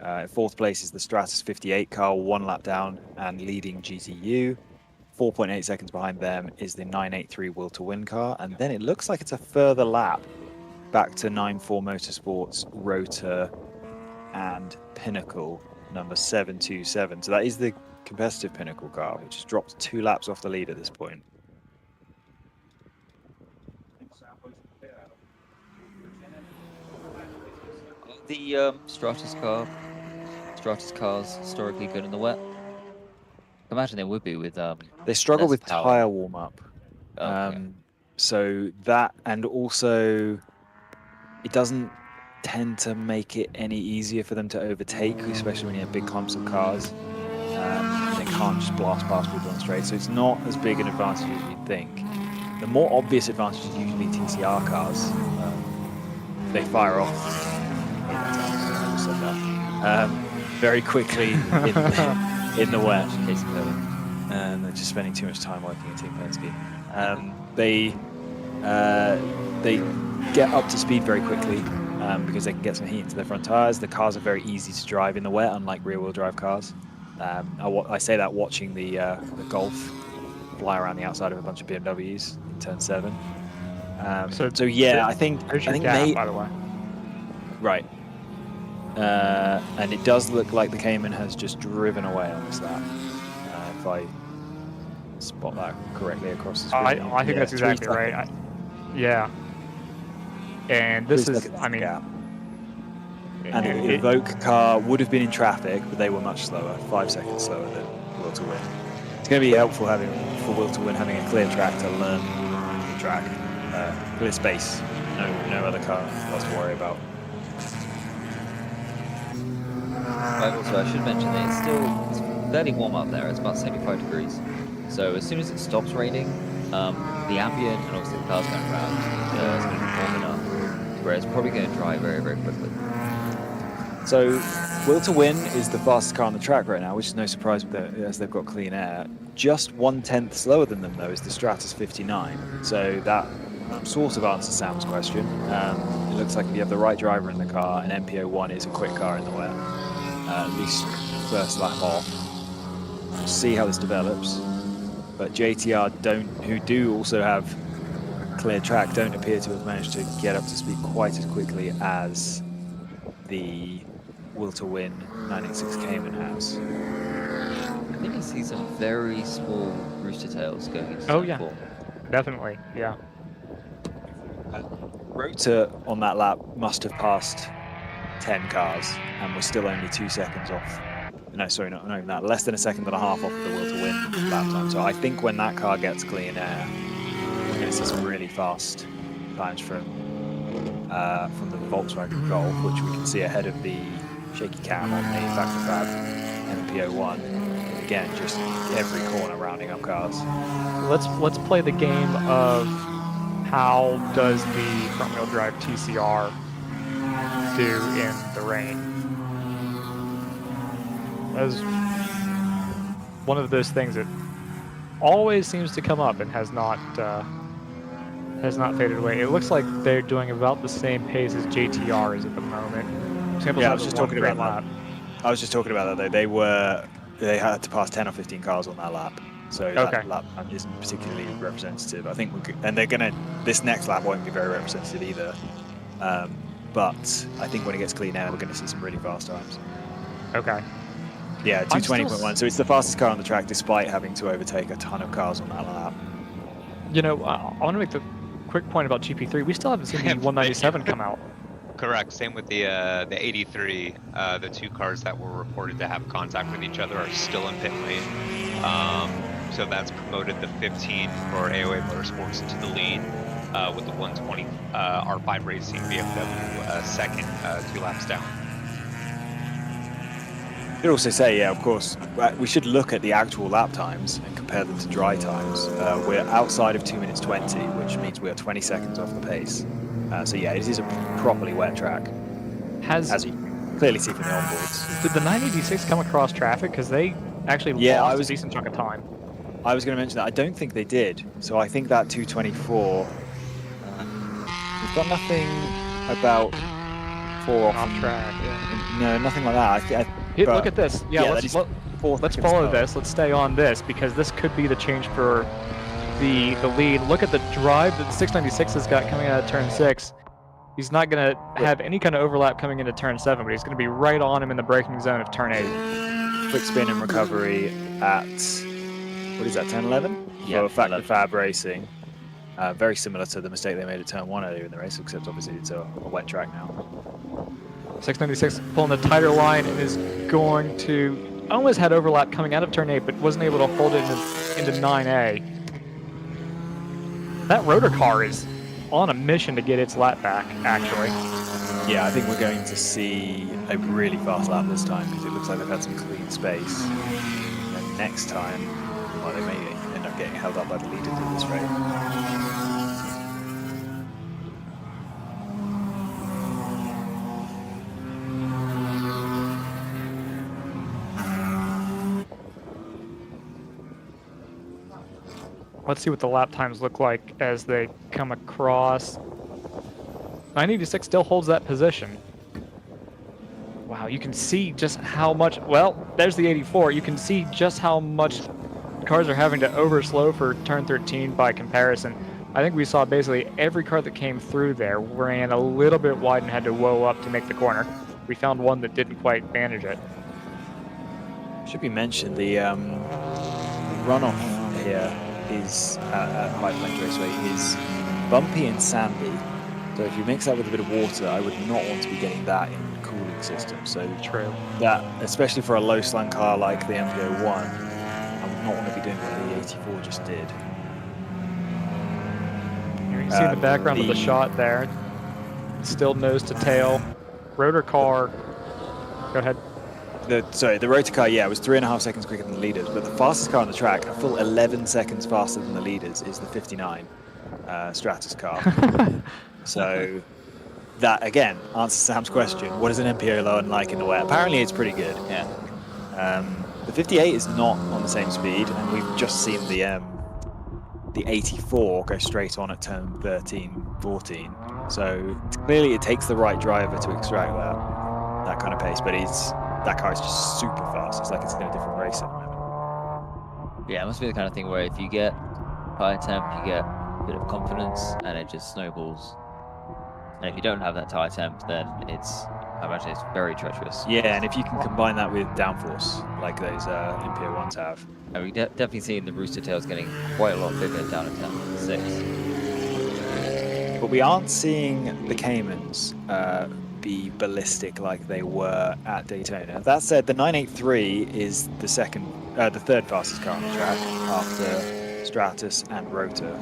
In 4th place is the Stratus 58 car, 1 lap down and leading GTU. 4.8 seconds behind them is the 983 Will to Win car, and then it looks like it's a further lap back to 94 Motorsports, Rotor, and Pinnacle, number 727. So that is the competitive Pinnacle car, which has dropped 2 laps off the lead at this point. The Stratus cars historically good in the wet? I imagine they would be with they struggle with power. tire warm up. Okay. So that, and also it doesn't tend to make it any easier for them to overtake, especially when you have big clumps of cars. They can't just blast past people on the straight, so it's not as big an advantage as you'd think. The more obvious advantage is usually TCR cars. They fire off very quickly in the wet. And they're just spending too much time working at Team Penske. They get up to speed very quickly because they can get some heat into their front tires. The cars are very easy to drive in the wet, unlike rear-wheel drive cars. I say that watching the Golf fly around the outside of a bunch of BMWs in turn 7. So yeah, I think gap, by the way. Right. And it does look like the Cayman has just driven away on this lap. If I spot that correctly across the screen. I think that's exactly right. Yeah. And this is, I mean... Gap. And the Evoke car would have been in traffic, but they were much slower, 5 seconds slower than Will to Win. It's going to be helpful for Will to Win having a clear track to learn the track. Clear space. No other car else to worry about. Right, also I should mention that it's fairly warm up there. It's about 75 degrees. So as soon as it stops raining, the ambient and obviously the cars going around is going to be warm enough, where it's probably going to dry very, very quickly. So Will to Win is the fastest car on the track right now, which is no surprise as they've got clean air. Just 1/10 slower than them though is the Stratus 59. So that sort of answers Sam's question. It looks like if you have the right driver in the car, an MPO1 is a quick car in the wet. At least first lap off. We'll see how this develops. But JTR who do also have clear track, don't appear to have managed to get up to speed quite as quickly as the Will to Win 986 Cayman has. I think you see some very small rooster tails going into Oh yeah, 4. definitely, yeah. Rotor on that lap must have passed 10 cars and was still only 2 seconds off. No, sorry, not even that. Less than a second and a half off of the Will to Win lap time. So I think when that car gets clean air, we're going to see some really fast times from the Volkswagen Golf, which we can see ahead of the shaky cam on the Factor Fab MPO1. Again, just every corner rounding up cars. Let's play the game of how does the front-wheel drive TCR do in the rain. That's one of those things that always seems to come up and has not faded away. It looks like they're doing about the same pace as JTR is at the moment. Yeah, I was just talking about that. I was just talking about that though. They had to pass 10 or 15 cars on that lap. So that lap isn't particularly representative. I think this next lap won't be very representative either. But I think when it gets clean air, we're going to see some really fast times. Okay. Yeah, 220.1. So it's the fastest car on the track, despite having to overtake a ton of cars on that lap. You know, I want to make the quick point about GP3. We still haven't seen the 197 come out. Correct. Same with the 83. The 2 cars that were reported to have contact with each other are still in pit lane. So that's promoted the 15 for AOA Motorsports into the lead with the 120 R5 Racing BMW second, 2 laps down. You could also say, yeah, of course, we should look at the actual lap times and compare them to dry times. We're outside of 2 minutes 20, which means we are 20 seconds off the pace. So yeah, it is a properly wet track, as you can clearly see from the onboards. Did the 986 come across traffic? Because they actually lost a decent chunk of time. I was going to mention that. I don't think they did. So I think that 224. We've got nothing about 4 off track. Yeah. No, nothing like that. Look at this. Yeah, let's follow this. Let's stay on this because this could be the change for the lead. Look at the drive that the 696 has got coming out of turn 6. He's not going to have any kind of overlap coming into turn 7, but he's going to be right on him in the braking zone of turn 8. Quick spin and recovery at, what is that, turn 11? Yeah, for Fab Racing. Very similar to the mistake they made at turn 1 earlier in the race, except obviously it's a wet track now. 696 pulling the tighter line and is going to almost had overlap coming out of turn 8, but wasn't able to hold it into 9A. That rotor car is on a mission to get its lap back, actually. Yeah, I think we're going to see a really fast lap this time because it looks like they've had some clean space. And next time, well, they may end up getting held up by the leaders in this race. Let's see what the lap times look like as they come across. 986 still holds that position. Wow, you can see just how much, well, there's the 84. You can see just how much cars are having to overslow for turn 13 by comparison. I think we saw basically every car that came through there ran a little bit wide and had to whoa up to make the corner. We found one that didn't quite manage it. Should be mentioned, the runoff here is at High Plains Raceway is bumpy and sandy. So if you mix that with a bit of water, I would not want to be getting that in the cooling system. So true. That, especially for a low slant car like the MP01, I would not want to be doing what the 84 just did. You can see in the background of the shot there. Still nose to tail. Rotor car. Go ahead. The rotor car, yeah, was 3.5 seconds quicker than the leaders, but the fastest car on the track, a full 11 seconds faster than the leaders, is the 59 Stratus car. So that, again, answers Sam's question. What is an MP01 like in the wet? Apparently it's pretty good. Yeah. The 58 is not on the same speed, and we've just seen the 84 go straight on at turn 13, 14. So clearly it takes the right driver to extract that kind of pace, but that car is just super fast. It's like it's in a different race at the moment. Yeah, it must be the kind of thing where if you get high temp, you get a bit of confidence, and it just snowballs. And if you don't have that tire temp, then I imagine it's very treacherous. Yeah, and if you can combine that with downforce, like those MP01s have. And we definitely seen the rooster tails getting quite a lot bigger down at turn 6. But we aren't seeing the Caymans be ballistic like they were at Daytona. That said, the 983 is the third fastest car on the track after Stratus and Rotor.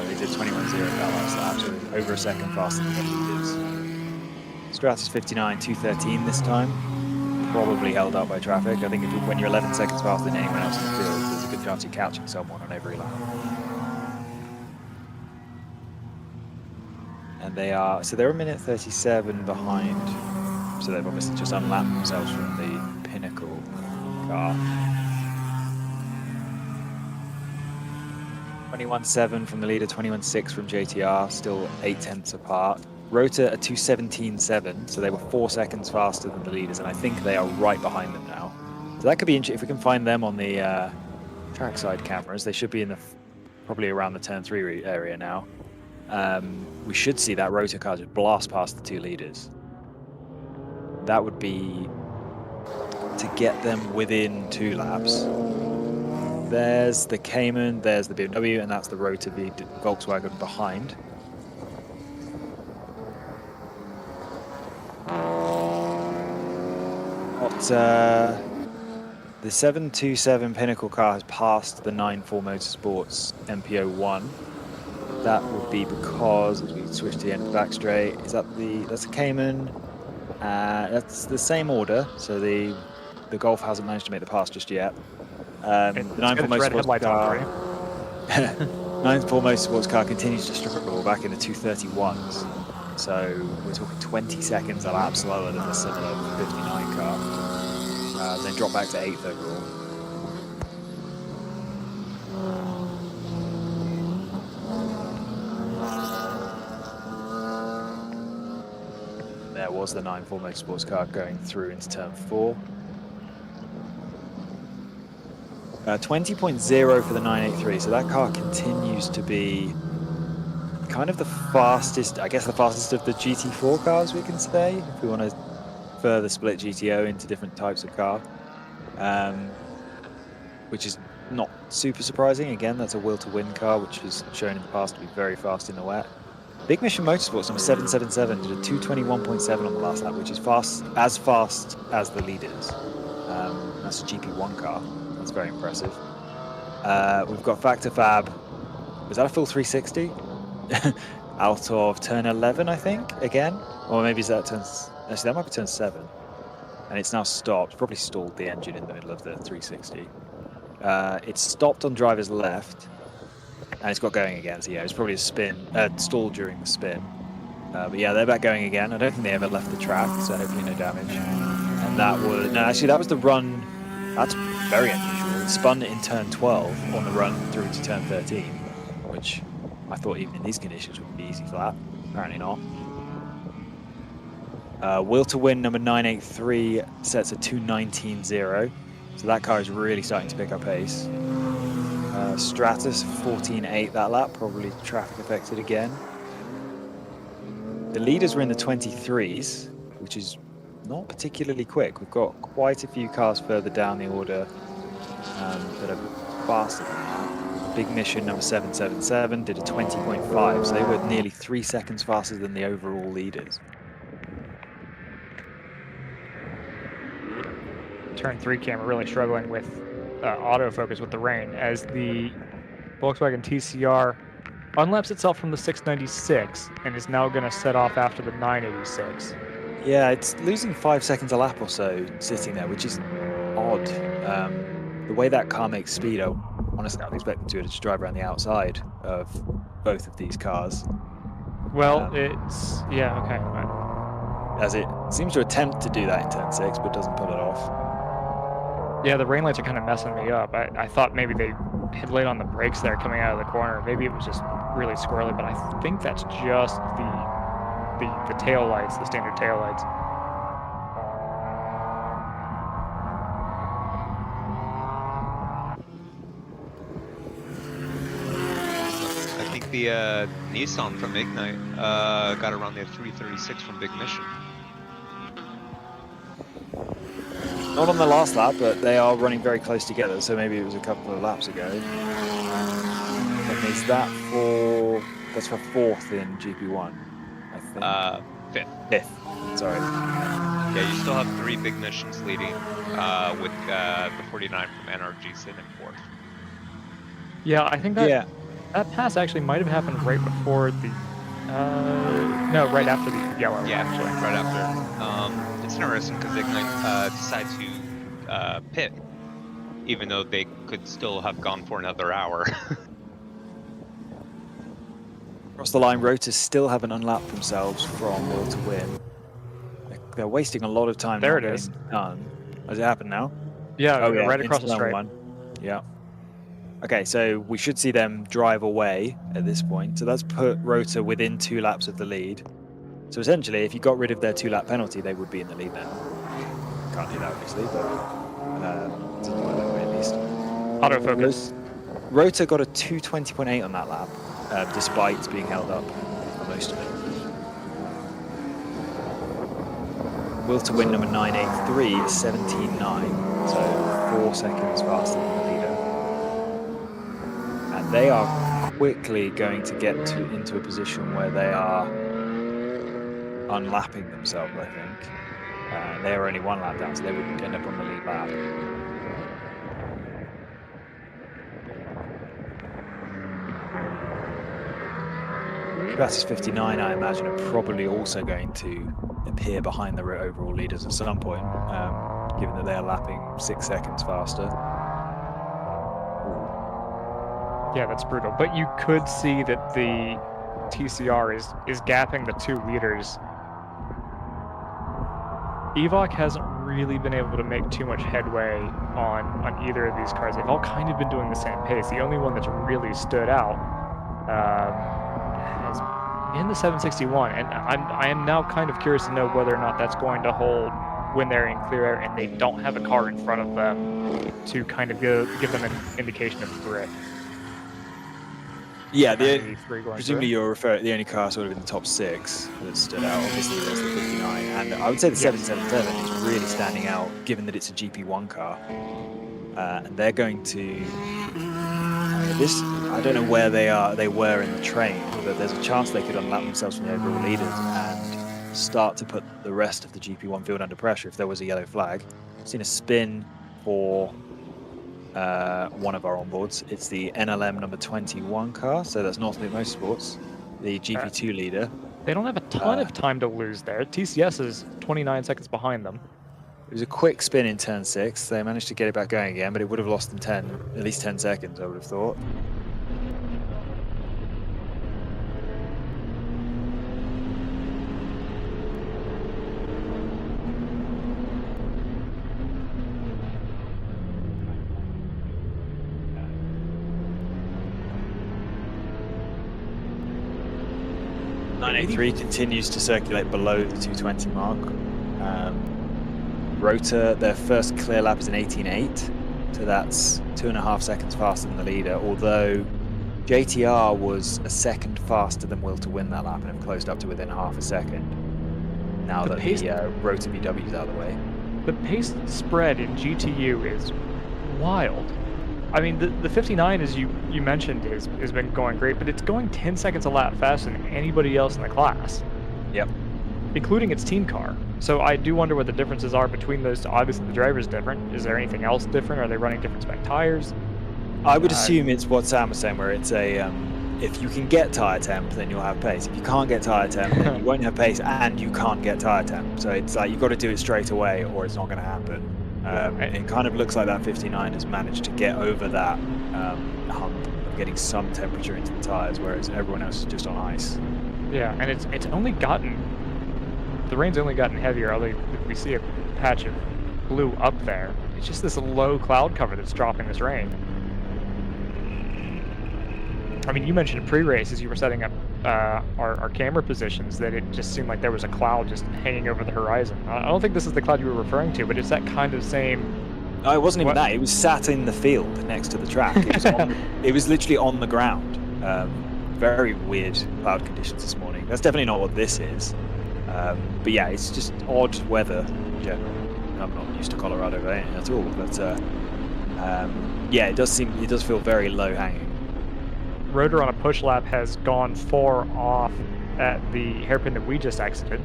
They did 21.0 that last lap, so over a second faster than the leaders. Stratus 59, 213 this time. Probably held up by traffic. I think when you're 11 seconds faster than anyone else in the field, there's a good chance you're catching someone on every lap. And they're a minute 37 behind. So they've obviously just unlapped themselves from the Pinnacle car. 21.7 from the leader, 21.6 from JTR, still 8 tenths apart. Rotor a 2:17.7, so they were 4 seconds faster than the leaders, and I think they are right behind them now. So that could be interesting if we can find them on the trackside cameras. They should be probably around the turn 3 area now. We should see that rotor car just blast past the 2 leaders. That would be to get them within 2 laps. There's the Cayman, there's the BMW, and that's the Rotor Volkswagen behind. The 727 Pinnacle car has passed the 94 Motorsports MP01. That would be because, as we switch to the end of the back straight, that's the Cayman. That's the same order, so the Golf hasn't managed to make the pass just yet. The 94 Motorsports car, 94 Motorsports car continues to struggle back in the 231s. So we're talking 20 seconds a lap slower than the similar 59 car. Then drop back to 8th overall. was the 9.4 Motorsports car going through into turn 4. 20.0 for the 983, so that car continues to be kind of the fastest, I guess the fastest of the GT4 cars, we can say, if we want to further split GTO into different types of car, which is not super surprising. Again, that's a will-to-win car, which has shown in the past to be very fast in the wet. Big Mission Motorsports number 777 did a 221.7 on the last lap, which is fast as the leaders. That's a GP1 car. That's very impressive. We've got Factor Fab. Was that a full 360? Out of turn 11, I think, again? Or maybe is that turn... Actually, that might be turn 7. And it's now stopped. Probably stalled the engine in the middle of the 360. It's stopped on driver's left. And it's got going again. So yeah, it's probably a spin, stall during the spin. But yeah, they're back going again. I don't think they ever left the track, so hopefully no damage. And that was... No, actually, that was the run... That's very unusual. It spun in turn 12 on the run through to turn 13, which I thought even in these conditions would be easy flat. Apparently not. Will to win number 983 sets a 219.0. So that car is really starting to pick up pace. Stratus 14.8 that lap, probably traffic affected again. The leaders were in the 23s, which is not particularly quick. We've got quite a few cars further down the order that are faster than that. Big Mission number 777 did a 20.5, so they were nearly 3 seconds faster than the overall leaders. Turn 3 camera really struggling with autofocus with the rain, as the Volkswagen TCR unlaps itself from the 696 and is now going to set off after the 986. Yeah, it's losing 5 seconds a lap or so sitting there, which is odd. The way that car makes speed, honestly, I would expect them to just drive around the outside of both of these cars. Well, it's... yeah, okay. Right. As it seems to attempt to do that in turn 6, but doesn't pull it off. Yeah, the rain lights are kind of messing me up. I thought maybe they had laid on the brakes there coming out of the corner. Maybe it was just really squirrely, but I think that's just the tail lights, the standard tail lights. I think the Nissan from Ignite got around the 336 from Big Mission. Not on the last lap, but they are running very close together, so maybe it was a couple of laps ago. And is that for... That's for 4th in GP1, I think. 5th. 5th, sorry. Yeah, you still have 3 Big Missions leading, with the 49 from NRG sitting in 4th. Yeah, I think that that pass actually might have happened right before the... no, right after the yellow. Yeah, actually, right after. It's interesting because Ignite decide to pit, even though they could still have gone for another hour. Across the line, Rotors still haven't unlapped themselves from Will to Win. They're wasting a lot of time. There it is. Done. Has it happened now? Yeah, right across the straight. Yeah. Okay, so we should see them drive away at this point. So that's put Rotor within 2 laps of the lead. So essentially, if you got rid of their 2-lap penalty, they would be in the lead now. Can't do that, obviously, but doesn't work that way at least. Autofocus. Rotor got a 220.8 on that lap, despite being held up for most of it. Will to win number 983 is 17.9, so 4 seconds faster than the leader. And they are quickly going to get into a position where they are unlapping themselves, I think. They are only 1 lap down, so they would end up on the lead lap. Stratus 59, I imagine, are probably also going to appear behind the overall leaders at some point, given that they are lapping 6 seconds faster. Yeah, that's brutal. But you could see that the TCR is gapping the 2 leaders. Evoc hasn't really been able to make too much headway on either of these cars. They've all kind of been doing the same pace. The only one that's really stood out has in the 761, and I am now kind of curious to know whether or not that's going to hold when they're in clear air and they don't have a car in front of them to kind of give them an indication of drift. Yeah, 93 going presumably through. you're referring the only car sort of in the top 6 that stood out. Obviously, was the 59, and I would say the 777 is really standing out, given that it's a GP1 car, and they're going to. I don't know where they were in the train, but there's a chance they could unlap themselves from the overall leaders and start to put the rest of the GP1 field under pressure if there was a yellow flag. I've seen a spin for one of our onboards. It's the NLM number 21 car, so that's North Mid Motorsports, the GP2 leader. They don't have a ton of time to lose there. TCS is 29 seconds behind them. It was a quick spin in turn 6. They managed to get it back going again, but it would have lost them at least 10 seconds, I would have thought. .983 continues to circulate below the 220 mark. Rotor, their first clear lap is an 18.8, so that's 2.5 seconds faster than the leader, although JTR was a second faster than Will to win that lap and have closed up to within half a second now that the Rotor VW is out of the way. The pace spread in GTU is wild. I mean, the 59, as you mentioned, has been going great, but it's going 10 seconds a lap faster than anybody else in the class. Yep. Including its team car. So I do wonder what the differences are between those. Obviously, the driver's different. Is there anything else different? Are they running different spec tires? I would assume it's what Sam was saying, where it's a if you can get tire temp, then you'll have pace. If you can't get tire temp, then you won't have pace, and you can't get tire temp. So it's like you've got to do it straight away, or it's not going to happen. It kind of looks like that 59 has managed to get over that hump of getting some temperature into the tires, whereas everyone else is just on ice. Yeah, and it's only gotten, the rain's only gotten heavier, although we see a patch of blue up there. It's just this low cloud cover that's dropping this rain. I mean, you mentioned pre-race as you were setting up our camera positions that it just seemed like there was a cloud just hanging over the horizon. I don't think this is the cloud you were referring to, but it's that kind of same... No, it wasn't even that. It was sat in the field next to the track. It was literally on the ground. Very weird cloud conditions this morning. That's definitely not what this is. But yeah, it's just odd weather in general. I'm not used to Colorado at all, but yeah, it does feel very low hanging. Rotor on a push lap has gone far off at the hairpin that we just exited.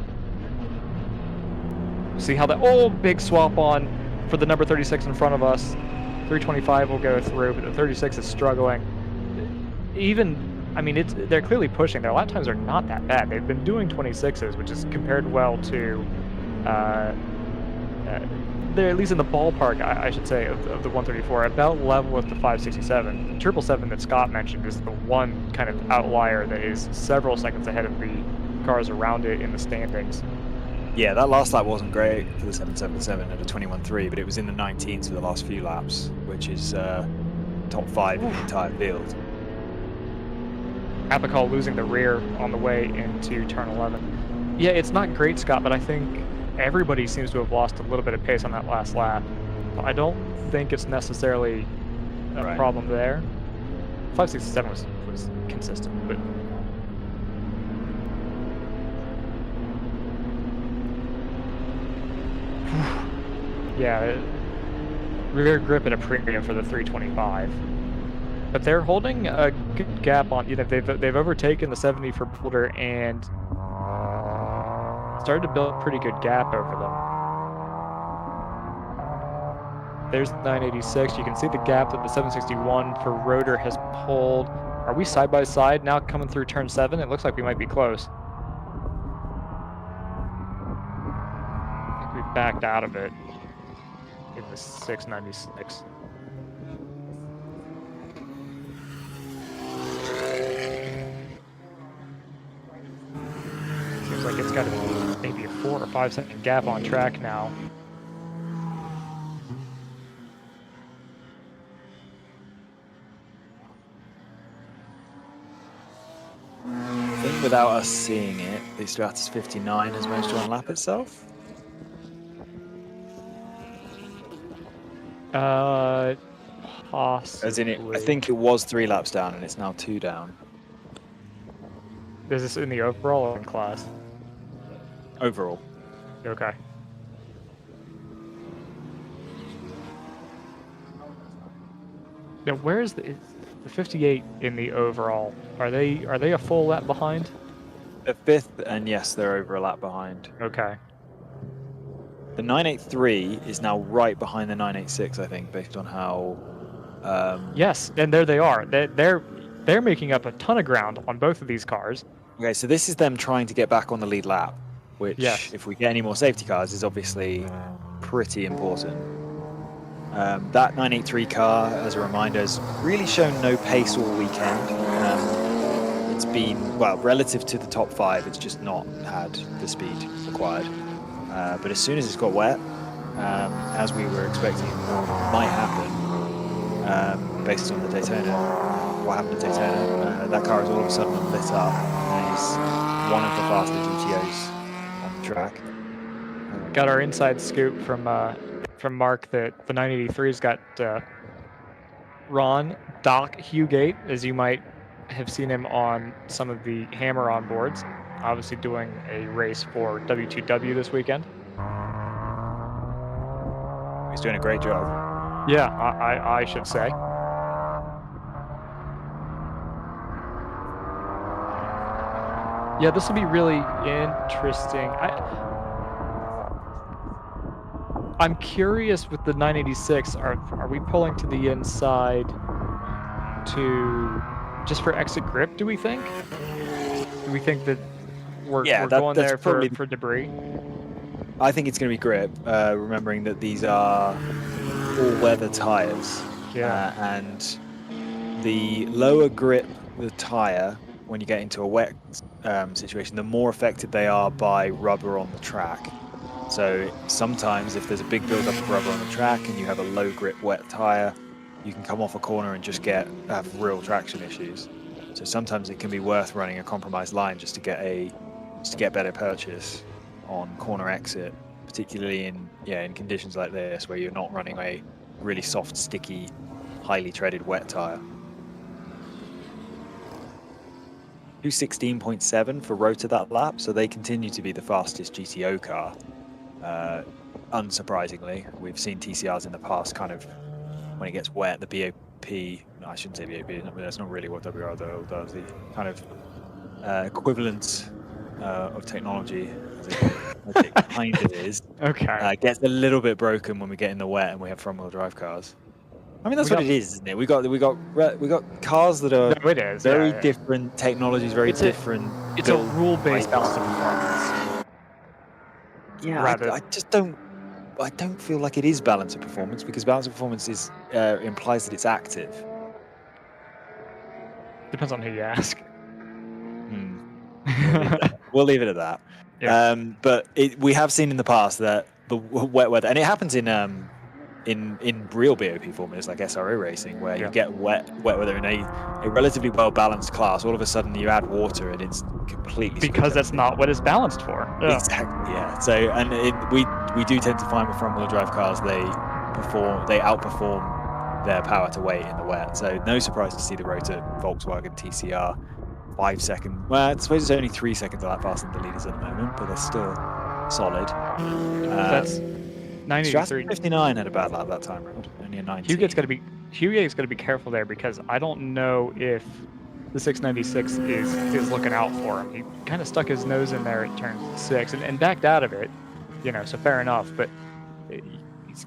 See how that big swap on for the number 36 in front of us. 325 will go through, but the 36 is struggling. I mean, they're clearly pushing. Their lap times are not that bad. They've been doing 26s, which is compared well to they're at least in the ballpark, I should say, of the 134, about level with the 567. The 777 that Scott mentioned is the one kind of outlier that is several seconds ahead of the cars around it in the standings. Yeah, that last lap wasn't great for the 777 at a 21.3, but it was in the 19s for the last few laps, which is top 5 in the entire field. Apical losing the rear on the way into turn 11. Yeah, it's not great, Scott, but I think everybody seems to have lost a little bit of pace on that last lap. I don't think it's necessarily a problem there. 567 was consistent, but yeah, rear grip at a premium for the 325. But they're holding a good gap on. They've overtaken the 70 for Boulder and started to build a pretty good gap over them. There's 986. You can see the gap that the 761 for Rotor has pulled. Are we side by side now coming through turn 7? It looks like we might be close. I think we backed out of it in the 696. Seems like it's got to be maybe a 4 or 5 second gap on track now. I think think without us seeing it, the Stratus 59 has managed to unlap itself. Possibly. As in it, I think it was 3 laps down and it's now 2 down. Is this in the overall or in class? Overall. Okay. Now, where is the 58 in the overall? Are they a full lap behind? The 5th, and yes, they're over a lap behind. Okay. The 983 is now right behind the 986, I think, based on how. Yes, and there they are. They're making up a ton of ground on both of these cars. Okay, so this is them trying to get back on the lead lap, which, yes, if we get any more safety cars, is obviously pretty important. That 983 car, as a reminder, has really shown no pace all weekend. It's been, well, relative to the top 5, it's just not had the speed required. But as soon as it's got wet, as we were expecting might happen, based on the Daytona, what happened at Daytona, that car is all of a sudden lit up and is one of the faster GTOs on the track. Got our inside scoop from Mark that the 983's got Ron Doc Hugate, as you might have seen him on some of the Hammer on boards, obviously doing a race for W2W this weekend. He's doing a great job. Yeah, I should say. Yeah, this will be really interesting. I'm curious with the 986, are we pulling to the inside to just for exit grip, do we think? Do we think that we're going there for debris? I think it's going to be grip, remembering that these are all-weather tires. Yeah. And the lower grip the tire, when you get into a wet situation, the more affected they are by rubber on the track. So sometimes if there's a big build-up of rubber on the track and you have a low-grip wet tire, you can come off a corner and just have real traction issues. So sometimes it can be worth running a compromised line just to get better purchase on corner exit, particularly in conditions like this where you're not running a really soft, sticky, highly treaded wet tire. 216.7 for Rota that lap, so they continue to be the fastest GTO car. Unsurprisingly, we've seen TCRs in the past kind of, when it gets wet, the BOP, no, I shouldn't say BOP, that's not really what WRL does, the kind of equivalent of technology, as it kind of is, okay, gets a little bit broken when we get in the wet and we have front-wheel drive cars. I mean, that's what it is, isn't it? We got cars that are very different technologies, very different. It's a rule-based balance of performance. Yeah, I just don't feel like it is balance of performance, because balance of performance implies that it's active. Depends on who you ask. We'll leave it at that. Yeah. But we have seen in the past that the wet weather, and it happens in real BOP formulas like SRO racing, where you get wet weather in a relatively well-balanced class. All of a sudden you add water and it's completely because that's not what it's balanced for. Yeah. Exactly. Yeah. So we do tend to find with front-wheel drive cars they outperform their power to weight in the wet. So no surprise to see the Rota Volkswagen TCR 5 second. Well, I suppose it's only 3 seconds of that faster than the leaders at the moment, but they're still solid. That's 93. 59 had a bad lap that time round. Only a 19. Hugate's got to be careful there, because I don't know if the 696 is looking out for him. He kind of stuck his nose in there at turn 6 and backed out of it, so fair enough. But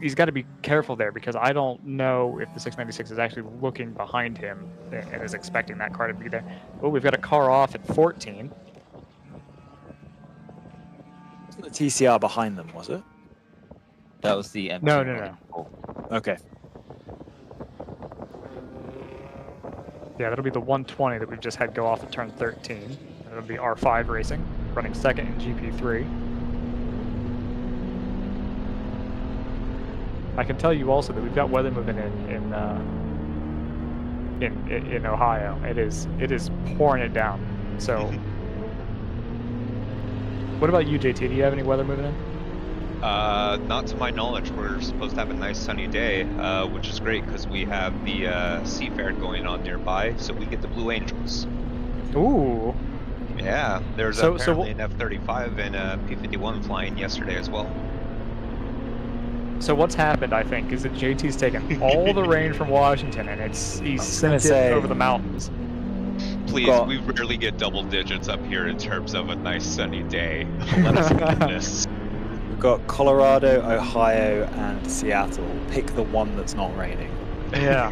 he's got to be careful there, because I don't know if the 696 is actually looking behind him and is expecting that car to be there. Oh, we've got a car off at 14. Wasn't the TCR behind them, was it? That was the empty. No. Okay. Yeah, that'll be the 120 that we've just had go off at turn 13. That'll be R5 Racing, running second in GP3. I can tell you also that we've got weather moving in Ohio. It is pouring it down. So What about you, JT? Do you have any weather moving in? Not to my knowledge. We're supposed to have a nice sunny day, which is great because we have the Sea Fair going on nearby, so we get the Blue Angels. Ooh. Yeah, there's So- apparently an F-35 and a P-51 flying yesterday as well. So what's happened, I think, is that JT's taken all the rain from Washington and he's gonna sent say- it over the mountains. Please, got- we rarely get double digits up here in terms of a nice sunny day. Let us get this. We've got Colorado, Ohio, and Seattle. Pick the one that's not raining. Yeah.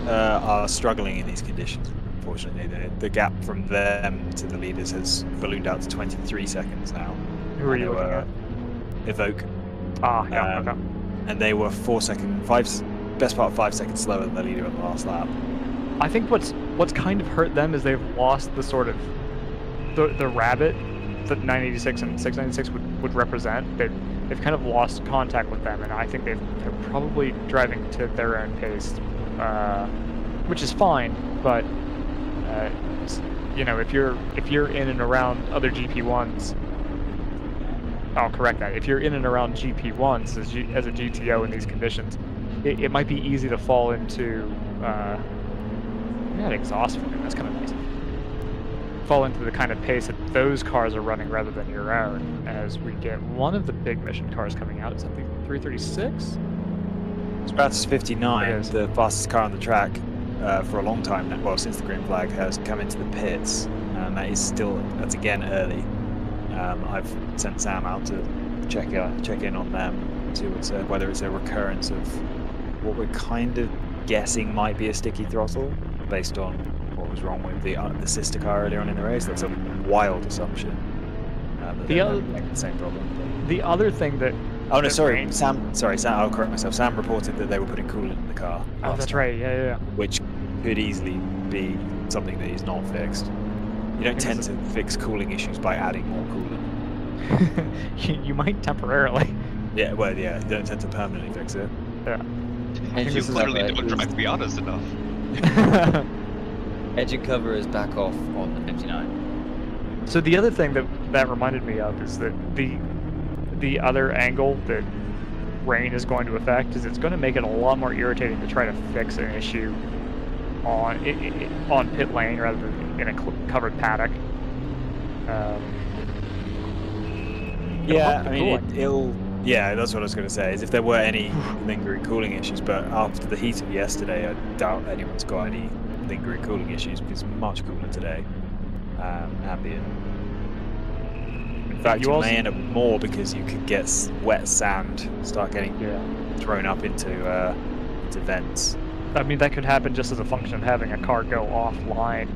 Are struggling in these conditions. Unfortunately, the gap from them to the leaders has ballooned out to 23 seconds now. Who are And you they looking were at? Evoke, Ah, yeah, okay. and they were best part of 5 seconds slower than the leader on the last lap. I think what's kind of hurt them is they've lost the sort of the rabbit that 986 and 696 would represent. They've kind of lost contact with them, and I think they're probably driving to their own pace, which is fine. But you know, if you're in and around other GP1s, I'll correct that. If you're in and around GP1s as a GTO in these conditions, it might be easy to fall into not exhaust fumes, that's kind of nice. Fall into the kind of pace that those cars are running rather than your own. As we get one of the big mission cars coming out, is that the 336? Stratus 59, It is. the fastest car on the track for a long time now, well, since the green flag, has come into the pits, and that's again early. I've sent Sam out to check in on them, see whether it's a recurrence of what we're kind of guessing might be a sticky throttle, based on what was wrong with the sister car earlier on in the race. That's a wild assumption. The same problem. The other thing that Oh no, that sorry, rain- Sam. I'll correct myself. Sam reported that they were putting coolant in the car. Oh, last that's time, right. Yeah. Which could easily be something that is not fixed. You don't tend to fix cooling issues by adding more coolant. You might temporarily. Yeah, well, yeah, you don't tend to permanently fix it. Yeah. You this is clearly like- don't drive Miatas enough. Engine cover is back off on the 59. So the other thing that reminded me of is that the other angle that rain is going to affect is it's going to make it a lot more irritating to try to fix an issue on pit lane rather than in a covered paddock. Yeah, I mean, yeah, that's what I was going to say, is if there were any lingering cooling issues, but after the heat of yesterday, I doubt anyone's got any lingering cooling issues, because it's much cooler today, ambient. In fact, you may end up more because you could get wet sand start getting thrown up into vents. I mean, that could happen just as a function of having a car go offline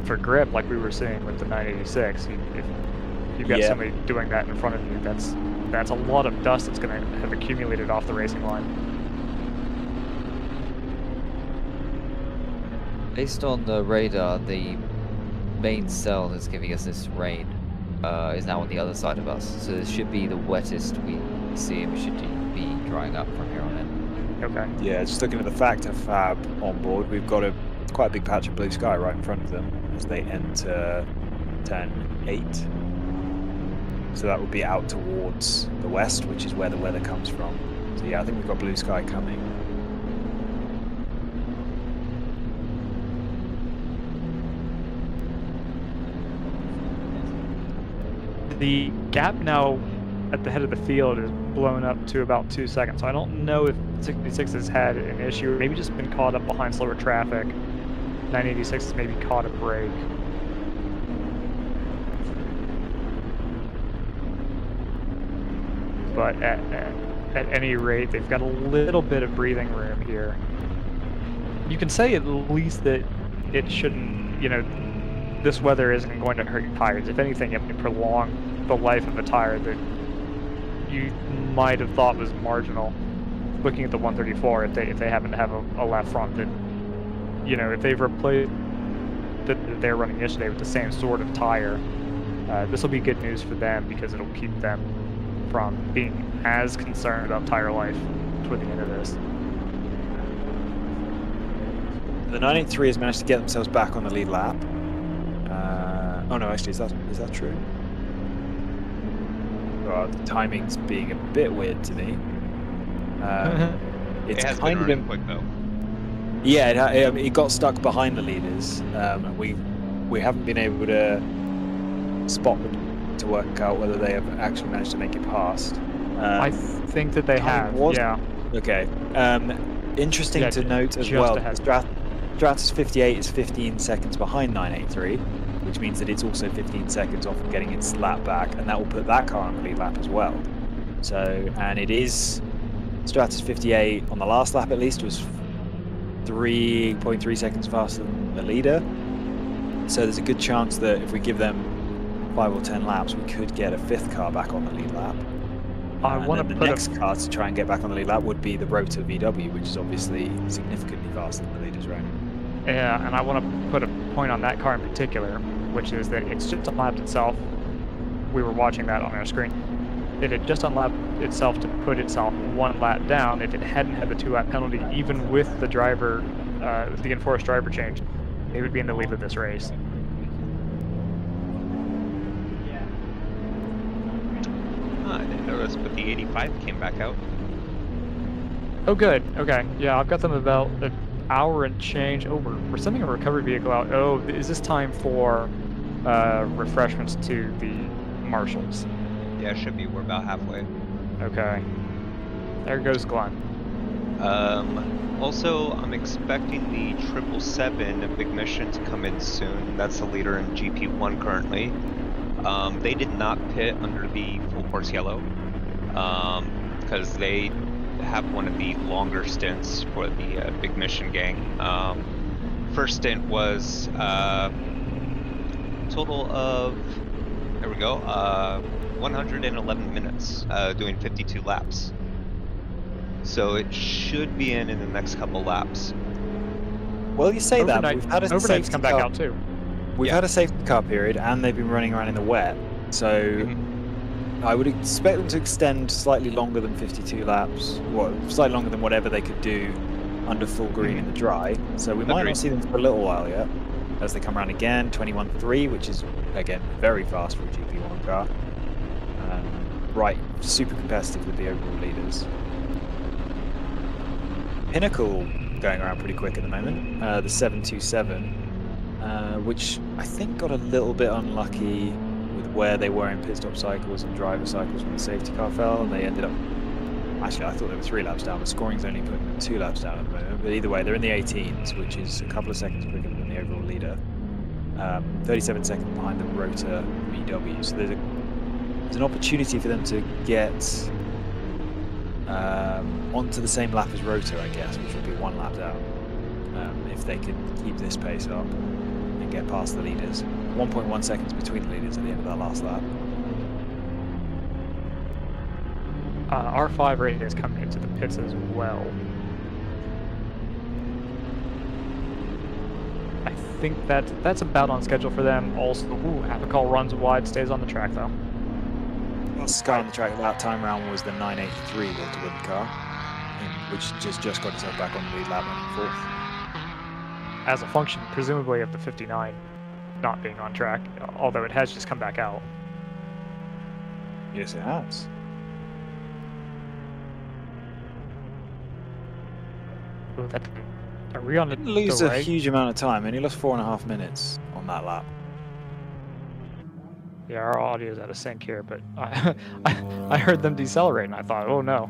for grip, like we were seeing with the 986. If you've got somebody doing that in front of you, that's a lot of dust that's going to have accumulated off the racing line. Based on the radar, the main cell that's giving us this rain is now on the other side of us. So this should be the wettest we see, and we should be drying up from here on in. Okay. Yeah, just looking at the factor fab on board, we've got quite a big patch of blue sky right in front of them as they enter turn 8. So that would be out towards the west, which is where the weather comes from. So yeah, I think we've got blue sky coming. The gap now at the head of the field is blown up to about 2 seconds. So I don't know if 66 has had an issue, or maybe just been caught up behind slower traffic. 986 has maybe caught a break. But at any rate, they've got a little bit of breathing room here. You can say at least that it shouldn't, this weather isn't going to hurt your tires. If anything, it may prolong the life of a tire that you might have thought was marginal. Looking at the 134, if they happen to have a left front that, if they've replaced that they're running yesterday with the same sort of tire, this will be good news for them because it'll keep them from being as concerned about tire life toward the end of this. the 983 has managed to get themselves back on the lead lap. Oh no, actually, is that true? Oh, the timing's being a bit weird to me. It's It has kind been of running quick though. Yeah, it got stuck behind the leaders, and we haven't been able to spot them to work out whether they have actually managed to make it past. I think that they have. Yeah. Okay. Interesting to note as just well. ahead. Stratus 58 is 15 seconds behind 983, which means that it's also 15 seconds off of getting its lap back, and that will put that car on the lead lap as well. So, and it is Stratus 58 on the last lap at least was 3.3 seconds faster than the leader. So there's a good chance that if we give them 5 or 10 laps, we could get a 5th car back on the lead lap. I want to the put next car to try and get back on the lead lap would be the Rotor VW, which is obviously significantly faster than the leaders, right? Yeah, and I want to put a point on that car in particular, which is that it's just unlapped itself. We were watching that on our screen. It had just unlapped itself to put itself 1 lap down. If it hadn't had the 2-lap penalty, even with the driver, the enforced driver change, it would be in the lead of this race. I didn't notice, but the 85 came back out. Oh, good. Okay. Yeah, I've got them about an hour and change. Oh, we're sending a recovery vehicle out. Oh, is this time for refreshments to the marshals? Yeah, it should be. We're about halfway. Okay. There goes Glenn. Also, I'm expecting the 777 Big Mission to come in soon. That's the leader in GP1 currently. They did not pit under the full course yellow because they have one of the longer stints for the Big Mission gang. First stint was total of, there we go, 111 minutes doing 52 laps. So it should be in the next couple laps. Well, you say that, but we've had a Overnight's safety come back car. out too. We've had a safety car period, and they've been running around in the wet. So I would expect them to extend slightly longer than 52 laps. Well, slightly longer than whatever they could do under full green in the dry. So we might not see them for a little while yet. As they come around again, 21.3, which is, again, very fast for a GP1 car. Right, super competitive with the overall leaders. Pinnacle going around pretty quick at the moment. The 727, which I think got a little bit unlucky with where they were in pit stop cycles and driver cycles when the safety car fell, and they ended up. Actually, I thought they were 3 laps down, but scoring's only putting them 2 laps down at the moment. But either way, they're in the 18s, which is a couple of seconds quicker than the overall leader. 37 seconds behind the Rotor VW. So there's an opportunity for them to get onto the same lap as Rotor, I guess, which would be 1 lap down, if they could keep this pace up and get past the leaders. 1.1 seconds between the leaders at the end of that last lap. R5 rating is coming into the pits as well. I think that's about on schedule for them. Also, Apical runs wide, stays on the track though. Last car on the track that time round was the 983 Walter Wood car, which just got itself back on the lead lap running 4th. As a function, presumably, of the 59 not being on track, although it has just come back out. Yes, it has. Ooh, are we on the Didn't lose the a right? huge amount of time, and he lost 4.5 minutes on that lap. Yeah, our audio's out of sync here, but I heard them decelerate, and I thought, oh no.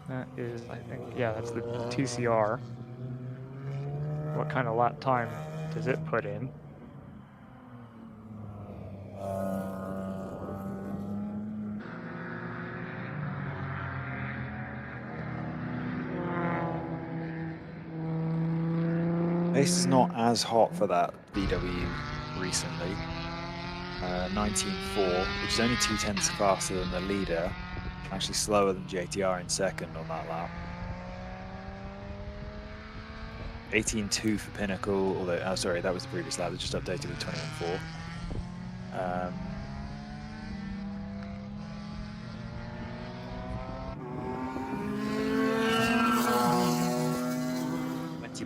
That is, I think, yeah, that's the TCR. What kind of lap time does it put in? Pace is not as hot for that VW recently. 19.4, which is only 0.2 faster than the leader. Actually slower than JTR in second on that lap. 18.2 for Pinnacle, although, sorry, that was the previous lap, they just updated with 21.4.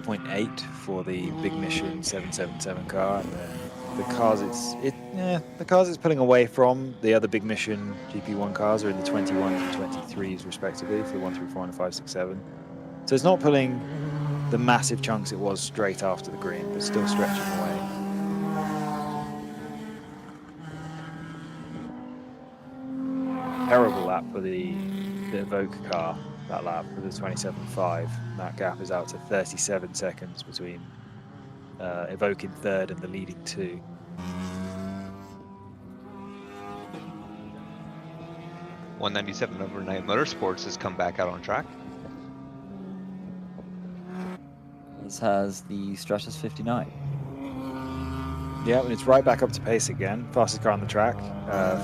8.8 for the Big Mission 777 car. The cars it's pulling away from the other Big Mission GP1 cars are in the 21s and 23s respectively for the 1 through 4 and 5, 6, 7. So it's not pulling the massive chunks it was straight after the green, but still stretching away. Terrible lap for the Evoque car, that lap for the 27.5. That gap is out to 37 seconds between Evoque in third and the leading two. .197 Overnight Motorsports has come back out on track. This has the Stratus 59. Yeah, and it's right back up to pace again. Fastest car on the track.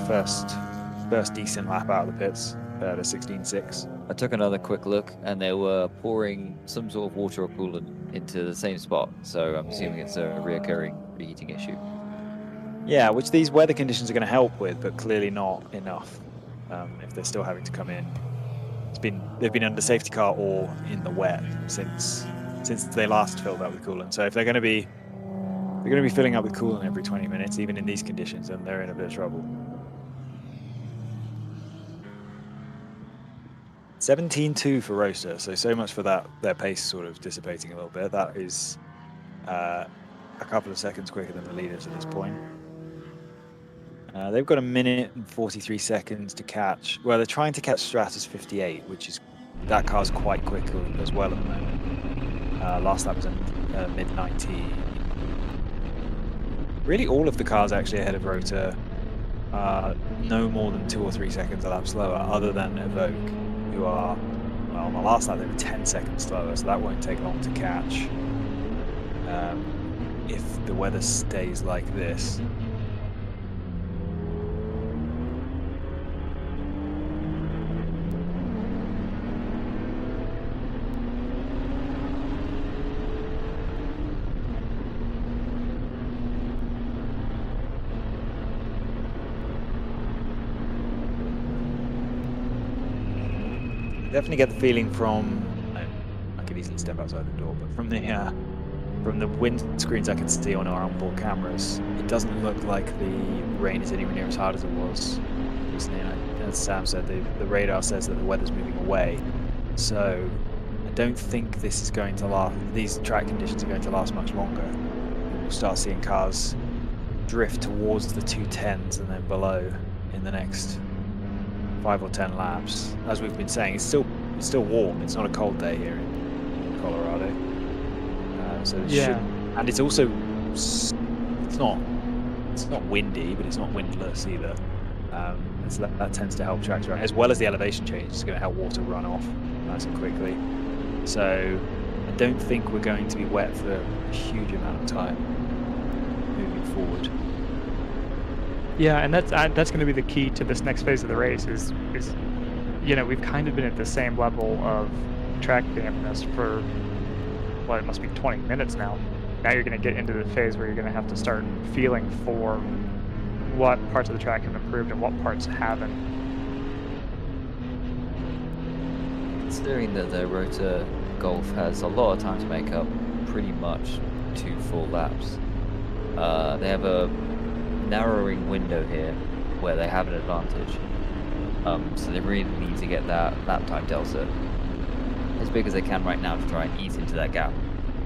First decent lap out of the pits at a 16.6. I took another quick look, and they were pouring some sort of water or coolant into the same spot, so I'm assuming it's a reoccurring reheating issue. Yeah, which these weather conditions are going to help with, but clearly not enough if they're still having to come in. They've been under safety car or in the wet since they last filled up with coolant. So if they're going to be filling up with coolant every 20 minutes, even in these conditions, then they're in a bit of trouble. 17.2 for Roaster, so much for that, their pace sort of dissipating a little bit. That is a couple of seconds quicker than the leaders at this point. They've got 1 minute and 43 seconds to catch. Well, they're trying to catch Stratus 58, that car's quite quick as well at the moment. Last lap was in mid-90. Really, all of the cars actually ahead of Rotor are no more than 2 or 3 seconds a lap slower, other than Evoque, who are, well, on the last lap they were 10 seconds slower, so that won't take long to catch if the weather stays like this. Definitely get the feeling from, I could easily step outside the door, but from the windscreens I can see on our onboard cameras, it doesn't look like the rain is anywhere near as hard as it was recently. And as Sam said, the radar says that the weather's moving away, so I don't think this is going to last. These track conditions are going to last much longer. We'll start seeing cars drift towards the 210s and then below in the next 5 or 10 laps. As we've been saying, it's still warm. It's not a cold day here in Colorado. So it should, and it's also it's not windy, but it's not windless either. So that tends to help tracks run, as well as the elevation change. It's going to help water run off nice and quickly. So I don't think we're going to be wet for a huge amount of time moving forward. Yeah, and that's going to be the key to this next phase of the race is we've kind of been at the same level of track dampness for, well, it must be 20 minutes now. Now you're going to get into the phase where you're going to have to start feeling for what parts of the track have improved and what parts haven't. Considering that the Rotor Golf has a lot of time to make up pretty much 2 full laps, they have a narrowing window here where they have an advantage, so they really need to get that lap time delta as big as they can right now to try and ease into that gap.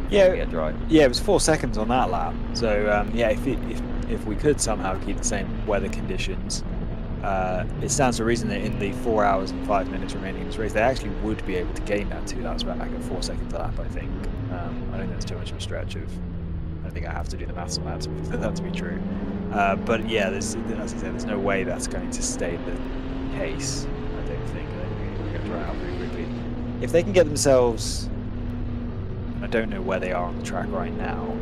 Get dry. Yeah, it was 4 seconds on that lap. So if we could somehow keep the same weather conditions, it stands to reason that in the 4 hours and 5 minutes remaining in this race, they actually would be able to gain that 2 laps back at 4 seconds a lap. I think. I think that's too much of a stretch. I don't think I have to do the maths on that for that to be true. But yeah, as I said, there's no way that's going to stay the case. I don't think. I think we're going to dry out pretty quickly. If they can get themselves, I don't know where they are on the track right now.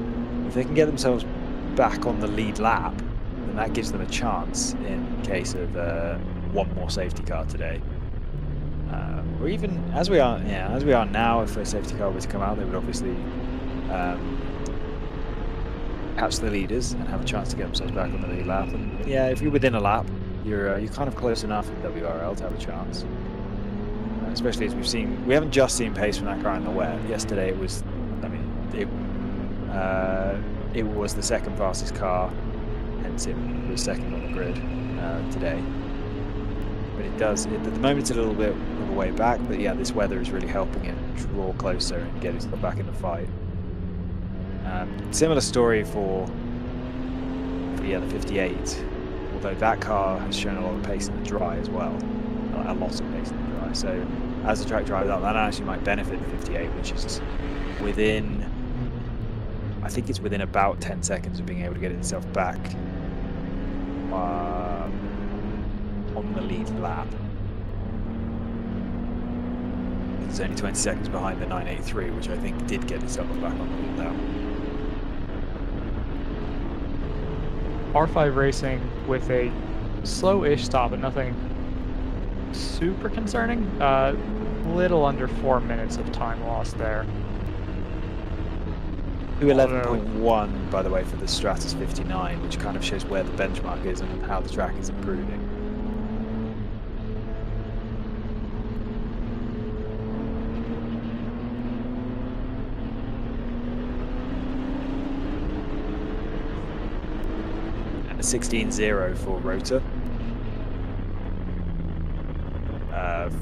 If they can get themselves back on the lead lap, then that gives them a chance in case of one more safety car today. Or even as we are now, if a safety car were to come out, they would obviously catch the leaders and have a chance to get themselves back on the lead lap. And yeah, if you're within a lap, you're kind of close enough in WRL to have a chance. Especially as we haven't just seen pace from that car in the wet. Yesterday it was, it was the second fastest car, hence it was second on the grid today. But it does, at the moment it's a little bit of a way back, but yeah, this weather is really helping it draw closer and get itself back in the fight. Similar story for the 58, although that car has shown a lot of pace in the dry as well, a lot of pace in the dry. So as the track drives up, that actually might benefit the 58, which is within, I think it's within about 10 seconds of being able to get itself back on the lead lap. It's only 20 seconds behind the 983, which I think did get itself back on the lead lap. R5 Racing with a slow-ish stop, but nothing super concerning. Little under 4 minutes of time lost there. 2:11.1, by the way, for the Stratus 59, which kind of shows where the benchmark is and how the track is improving. And a 16.0 for Rotor.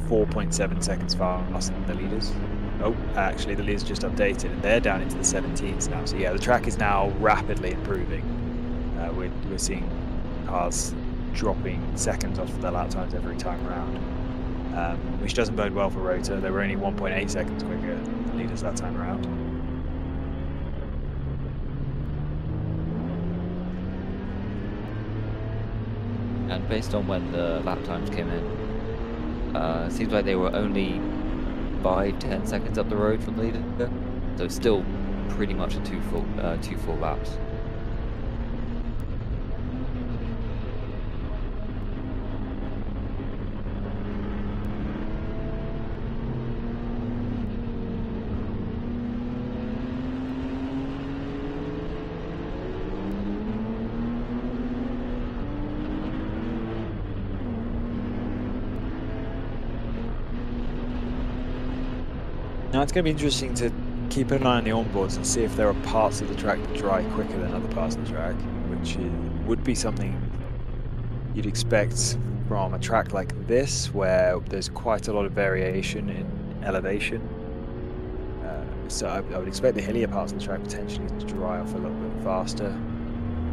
4.7 seconds faster than the leaders. Oh, actually the leaders just updated and they're down into the 17s now. So yeah, the track is now rapidly improving. We're seeing cars dropping seconds off their lap times every time around, which doesn't bode well for Rotor. They were only 1.8 seconds quicker than the leaders that time around. And based on when the lap times came in, it seems like they were only 5-10 seconds up the road from the leader, so it's still pretty much a two full laps. Now it's going to be interesting to keep an eye on the onboards and see if there are parts of the track that dry quicker than other parts of the track, which would be something you'd expect from a track like this, where there's quite a lot of variation in elevation. So I would expect the hillier parts of the track potentially to dry off a little bit faster.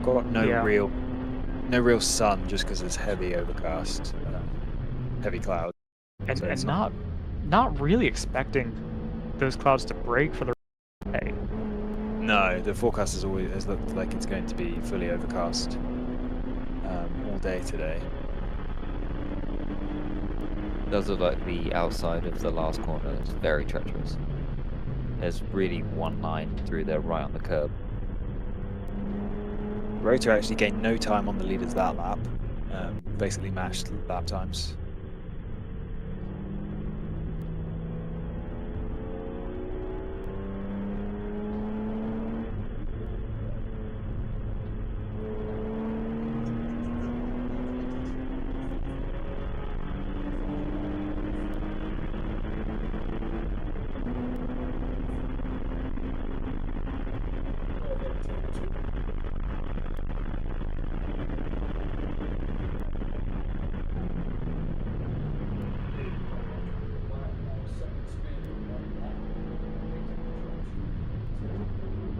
Got no real sun just because it's heavy overcast, heavy clouds. And, so not really expecting those clouds to break for the day. No, the forecast has looked like it's going to be fully overcast all day today. It does look like the outside of the last corner is very treacherous. There's really one line through there right on the curb. Rotor actually gained no time on the leaders that lap, basically matched lap times.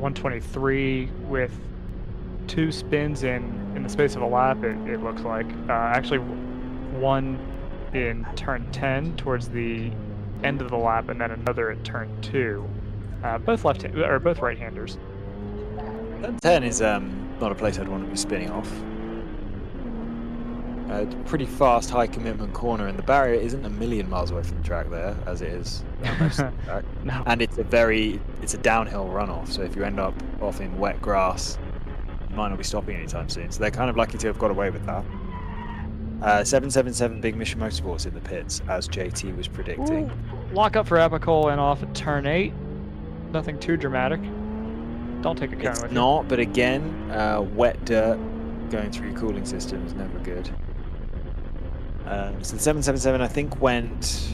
.123 with 2 spins in the space of a lap, it looks like. Actually, one in turn 10 towards the end of the lap, and then another at turn 2. Both both right-handers. Turn 10 is not a place I'd want to be spinning off. Pretty fast, high commitment corner, and the barrier isn't a million miles away from the track there, as it is most of the track. No. And it's a downhill runoff, so if you end up off in wet grass, you might not be stopping anytime soon. So they're kind of lucky to have got away with that. 777 Big Mission Motorsports in the pits, as JT was predicting. Ooh, lock up for Epicol and off at turn 8. Nothing too dramatic. Don't take a cone with you. It's not, but again, wet dirt going through your cooling system is never good. So the 777, I think, went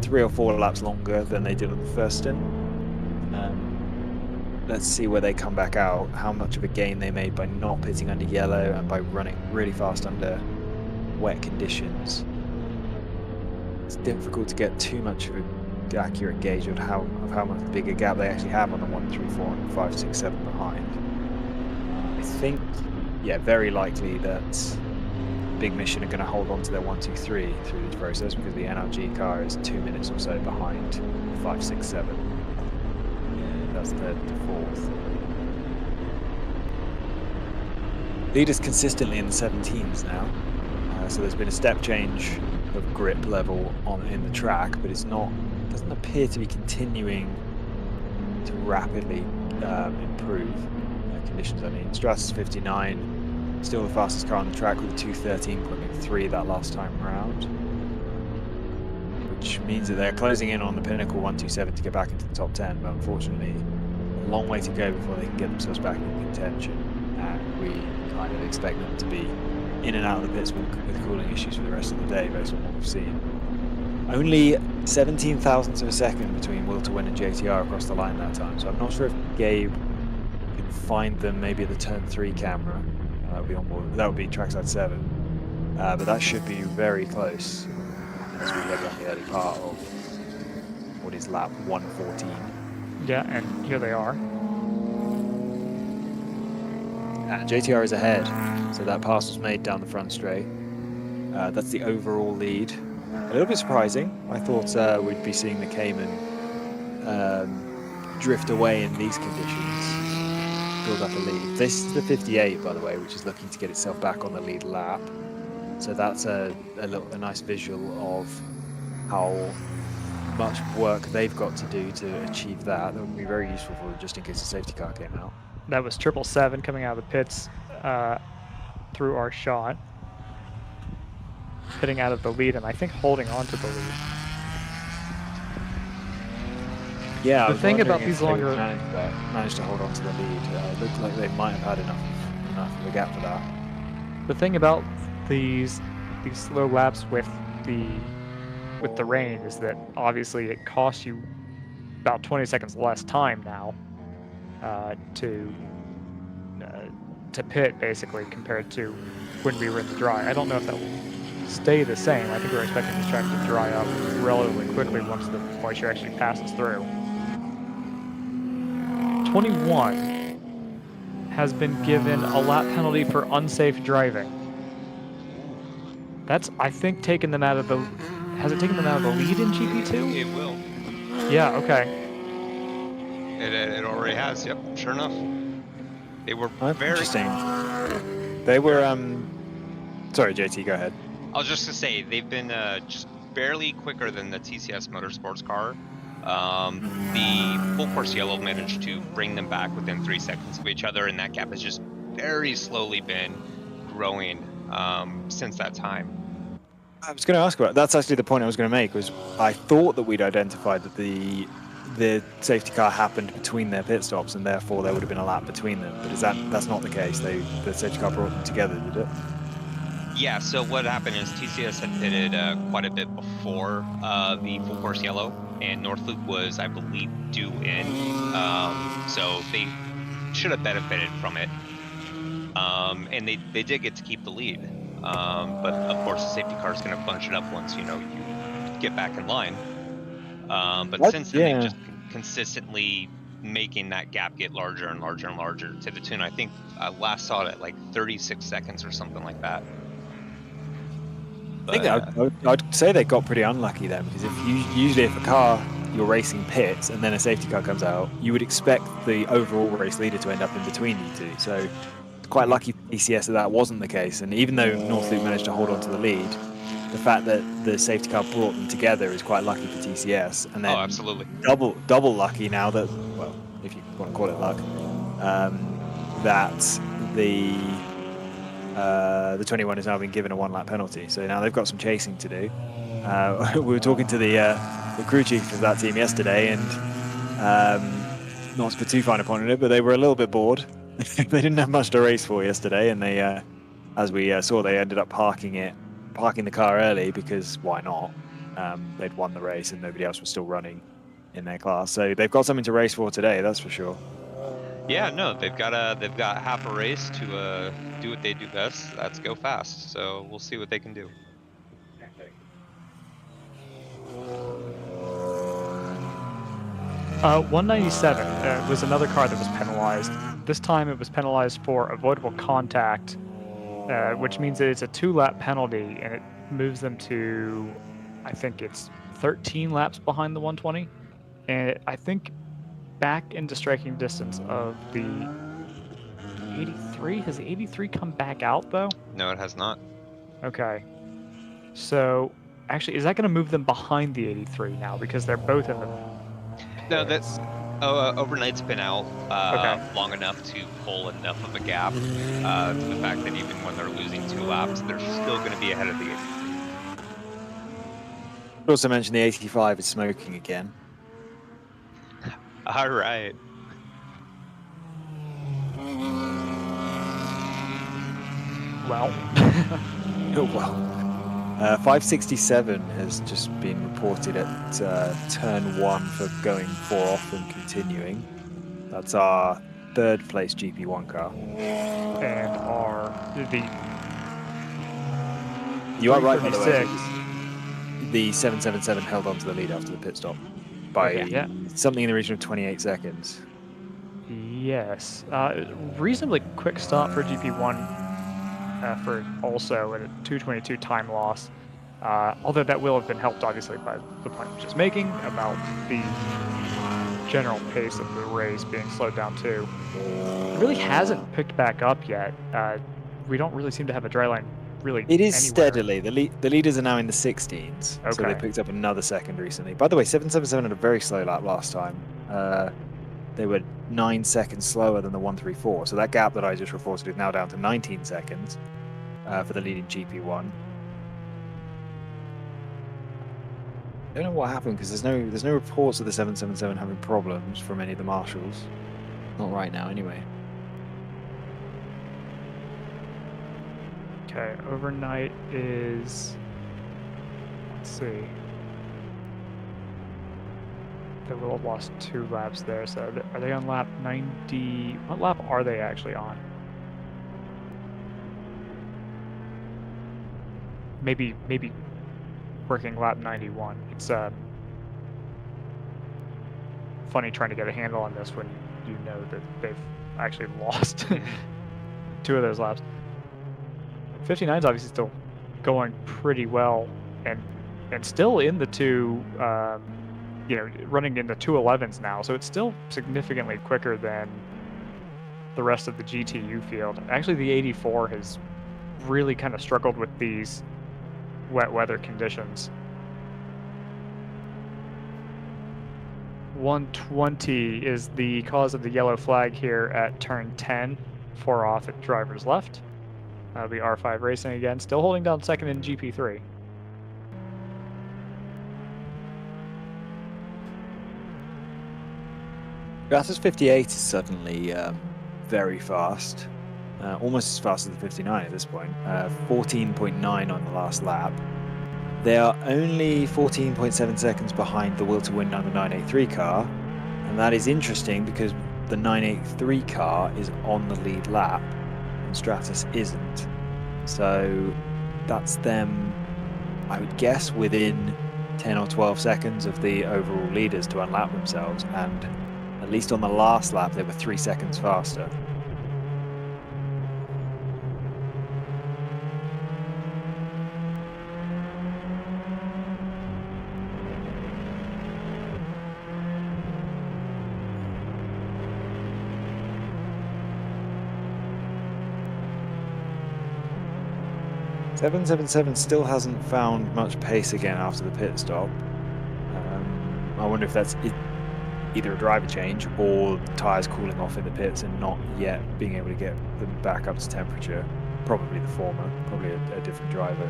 3 or 4 laps longer than they did on the first stint. let's see where they come back out, how much of a gain they made by not pitting under yellow and by running really fast under wet conditions. It's difficult to get too much of an accurate gauge of how much bigger gap they actually have on the 1, 3, 4, and 5, 6, 7 behind. I think, yeah, very likely that Big Mission are going to hold on to their 1, 2, 3 through this process because the NRG car is 2 minutes or so behind 5, 6, 7. That's third to fourth. Leaders consistently in the 17s now, so there's been a step change of grip level in the track, but doesn't appear to be continuing to rapidly improve conditions. I mean, Stratus 59, still the fastest car on the track with a 2:13.3 that last time around, which means that they're closing in on the pinnacle 127 to get back into the top 10, but unfortunately a long way to go before they can get themselves back in contention, and we kind of expect them to be in and out of the pits with cooling issues for the rest of the day based on what we've seen. Only 17 thousandths of a second between Will to Win and JTR across the line that time, so I'm not sure if Gabe can find them maybe at the turn 3 camera. That would be trackside 7, but that should be very close as we head around the early part of what is lap 114. Yeah, and here they are. And JTR is ahead, so that pass was made down the front straight. That's the overall lead. A little bit surprising. I thought we'd be seeing the Cayman drift away in these conditions, build up a lead. This is the 58, by the way, which is looking to get itself back on the lead lap. So that's a nice visual of how much work they've got to do to achieve that. That would be very useful for them just in case a safety car came out. That was 777 coming out of the pits through our shot. Hitting out of the lead and I think holding on to the lead. Yeah, the thing about these longer managed to hold on to the lead. It looked like they might have had enough of a gap for that. The thing about these slow laps with the rain is that obviously it costs you about 20 seconds less time now to pit basically compared to when we were in the dry. I don't know if that will stay the same. I think we're expecting this track to dry up relatively quickly once the moisture actually passes through. 21 has been given a lap penalty for unsafe driving. That's, I think, taken them out of the... Has it taken them out of the lead in GP2? It will. Yeah, okay. It already has, yep, sure enough. They were very... Interesting. They were, Sorry, JT, go ahead. I was just to say, they've been just barely quicker than the TCS Motorsports car. The full course yellow managed to bring them back within 3 seconds of each other, and that gap has just very slowly been growing since that time. I was going to ask about that's actually the point I was going to make. Was I thought that we'd identified that the safety car happened between their pit stops, and therefore there would have been a lap between them. But that's not the case? The safety car brought them together, did it? Yeah, so what happened is TCS had pitted quite a bit before the full course yellow, and North Loop was, I believe, due in. So they should have benefited from it. And they did get to keep the lead. But of course the safety car is going to bunch it up once, you get back in line. But since then, they've just consistently making that gap get larger and larger and larger to the tune, I think I last saw it at like 36 seconds or something like that. But, I think I'd say they got pretty unlucky then, because usually if a car you're racing pits and then a safety car comes out, you would expect the overall race leader to end up in between you two. So it's quite lucky for TCS that wasn't the case. And even though North Loop managed to hold on to the lead, the fact that the safety car brought them together is quite lucky for TCS. And then absolutely. Double lucky now that, well, if you want to call it luck, that the 21 has now been given a 1-lap penalty. So now they've got some chasing to do. We were talking to the crew chief of that team yesterday, and not to put too fine a point on it, but they were a little bit bored. They didn't have much to race for yesterday, and they, as we saw, they ended up parking the car early because why not? They'd won the race and nobody else was still running in their class. So they've got something to race for today, that's for sure. Yeah, no, they've got half a race to do what they do best. That's go fast. So we'll see what they can do. 197 was another car that was penalized. This time it was penalized for avoidable contact, which means that it's a 2-lap penalty, and it moves them to, I think it's 13 laps behind the 120, and I think back into striking distance of the 83. Has the 83 come back out though? No, it has not. Okay. So actually, is that going to move them behind the 83 now because they're both in the? No, that's Overnight's been out Okay. long enough to pull enough of a gap to the fact that even when they're losing 2 laps, they're still going to be ahead of the 83. Also mentioned the 85 is smoking again. All right. Well. Oh, well. 567 has just been reported at turn 1 for going 4 off and continuing. That's our 3rd place GP1 car. And You are right, by the way. 336. The 777 held on to the lead after the pit stop by something in the region of 28 seconds. Yes. Reasonably quick stop for GP1 for also at a 2:22 time loss. Although that will have been helped, obviously, by the point I was just making about the general pace of the race being slowed down, too. It really hasn't picked back up yet. We don't really seem to have a dry line really It is anywhere. steadily. The leaders are now in the 16s, so they Okay. picked up another second recently. By the way, 777 had a very slow lap last time. They were 9 seconds slower than the 134, so that gap that I just reported is now down to 19 seconds for the leading GP1. I don't know what happened because there's no reports of the 777 having problems from any of the marshals. Not right now, anyway. Okay, overnight is, let's see. They will have lost 2 laps there, so are they on lap 90? What lap are they actually on? Maybe working lap 91. It's funny trying to get a handle on this when you know that they've actually lost 2 of those laps. 59 is obviously still going pretty well, and still in the 2, running in the 211s now, so it's still significantly quicker than the rest of the GTU field. Actually, the 84 has really kind of struggled with these wet weather conditions. 120 is the cause of the yellow flag here at turn 10, 4 off at driver's left. That'll be R5 Racing again, still holding down second in GP3. Stratus 58 is suddenly very fast, almost as fast as the 59 at this point. 14.9 on the last lap. They are only 14.7 seconds behind the will to win number 983 car, and that is interesting because the 983 car is on the lead lap and Stratus isn't. So that's them, I would guess, within 10 or 12 seconds of the overall leaders to unlap themselves, and at least on the last lap they were 3 seconds faster. .777 still hasn't found much pace again after the pit stop. I wonder if that's either a driver change or tyres cooling off in the pits and not yet being able to get them back up to temperature. Probably the former, probably a different driver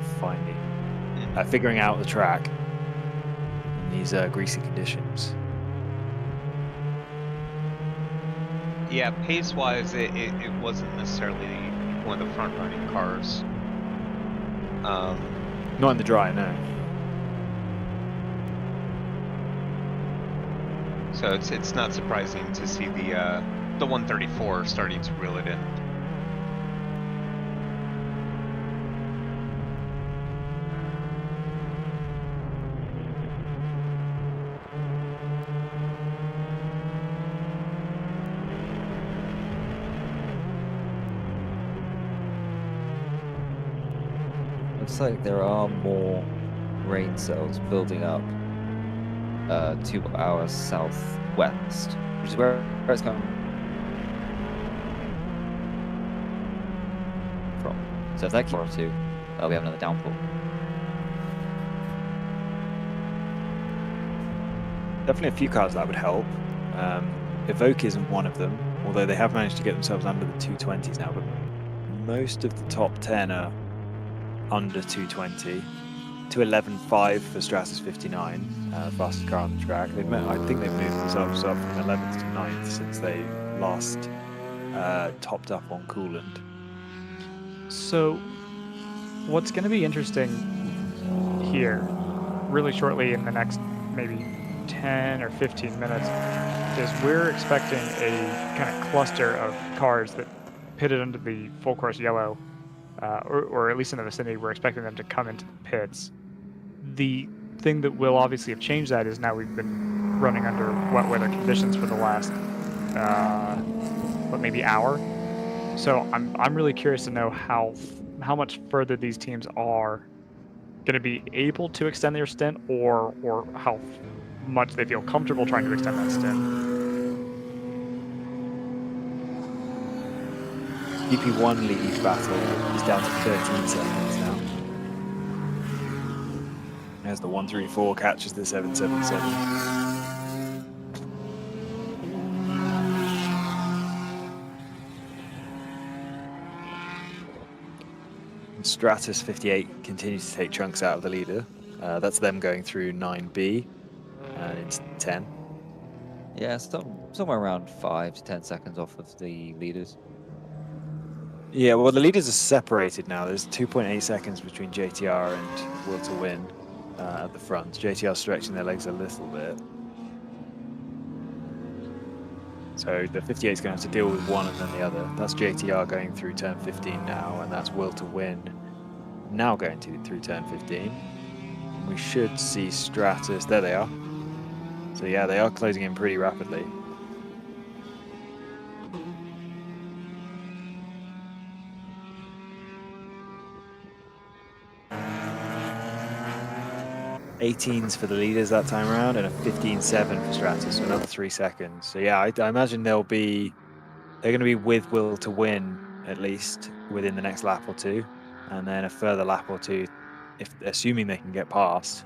figuring out the track in these greasy conditions. Yeah, pace-wise, it wasn't necessarily one of the front-running cars. Not in the dry, no. So it's not surprising to see the the 134 starting to reel it in. Looks like there are more rain cells building up 2 hours southwest, which is where it's coming from. So if that keeps too, we have another downpour. Definitely a few cars that would help. Evoke isn't one of them, although they have managed to get themselves under the 220s now, but most of the top 10 are under 220. 211.5 for Stratus 59, fastest car on the track. I think they've moved themselves up from 11th to 9th since they last topped up on coolant. So, what's going to be interesting here, really shortly in the next maybe 10 or 15 minutes, is we're expecting a kind of cluster of cars that pitted under the full course yellow, or at least in the vicinity. We're expecting them to come into the pits. The thing that will obviously have changed that is now we've been running under wet weather conditions for the last, maybe hour. So I'm really curious to know how much further these teams are going to be able to extend their stint, or how much they feel comfortable trying to extend that stint. GP1 lead battle is down to 13 seconds now. As the 134 catches the 777. Stratus 58 continues to take chunks out of the leader. That's them going through 9B and into 10. Yeah, somewhere around 5 to 10 seconds off of the leaders. Yeah, well, the leaders are separated now. There's 2.8 seconds between JTR and Will to Win at the front. JTR stretching their legs a little bit. So the 58 is going to have to deal with one and then the other. That's JTR going through turn 15 now, and that's Will to Win now going through turn 15. We should see Stratus. There they are. So yeah, they are closing in pretty rapidly. '18s for the leaders that time around, and a 15.7 for Stratus, so another 3 seconds. So yeah, I imagine they're going to be with Will to Win at least within the next lap or two, and then a further lap or two, assuming they can get past,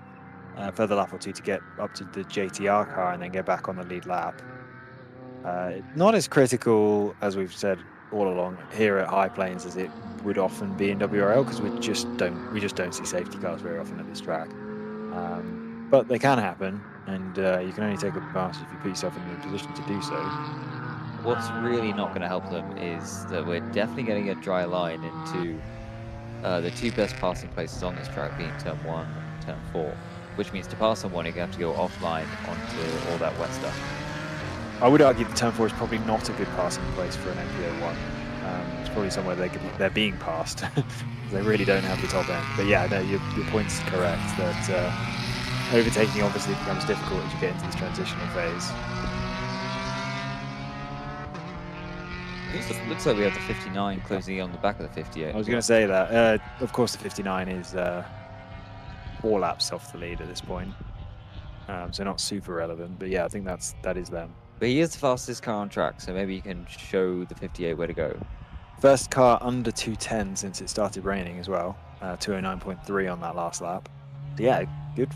a further lap or two to get up to the JTR car and then get back on the lead lap. Not as critical as we've said all along here at High Plains as it would often be in WRL, because we just don't see safety cars very often at this track. But they can happen, and you can only take advantage if you put yourself in the position to do so. What's really not going to help them is that we're definitely getting a dry line into the two best passing places on this track, being turn 1 and turn 4, which means to pass on one, you're going to have to go offline onto all that wet stuff. I would argue that turn 4 is probably not a good passing place for an MPO1. It's probably somewhere they're being passed. They really don't have the top end. But yeah, no, your point's correct that overtaking obviously becomes difficult as you get into this transitional phase. It looks like we have the 59 closing on the back of the 58. I was going to say that. Of course, the 59 is 4 laps off the lead at this point, so not super relevant. But yeah, I think that is them. But he is the fastest car on track, so maybe you can show the 58 where to go. First car under 210 since it started raining as well. 209.3 on that last lap. So yeah, good.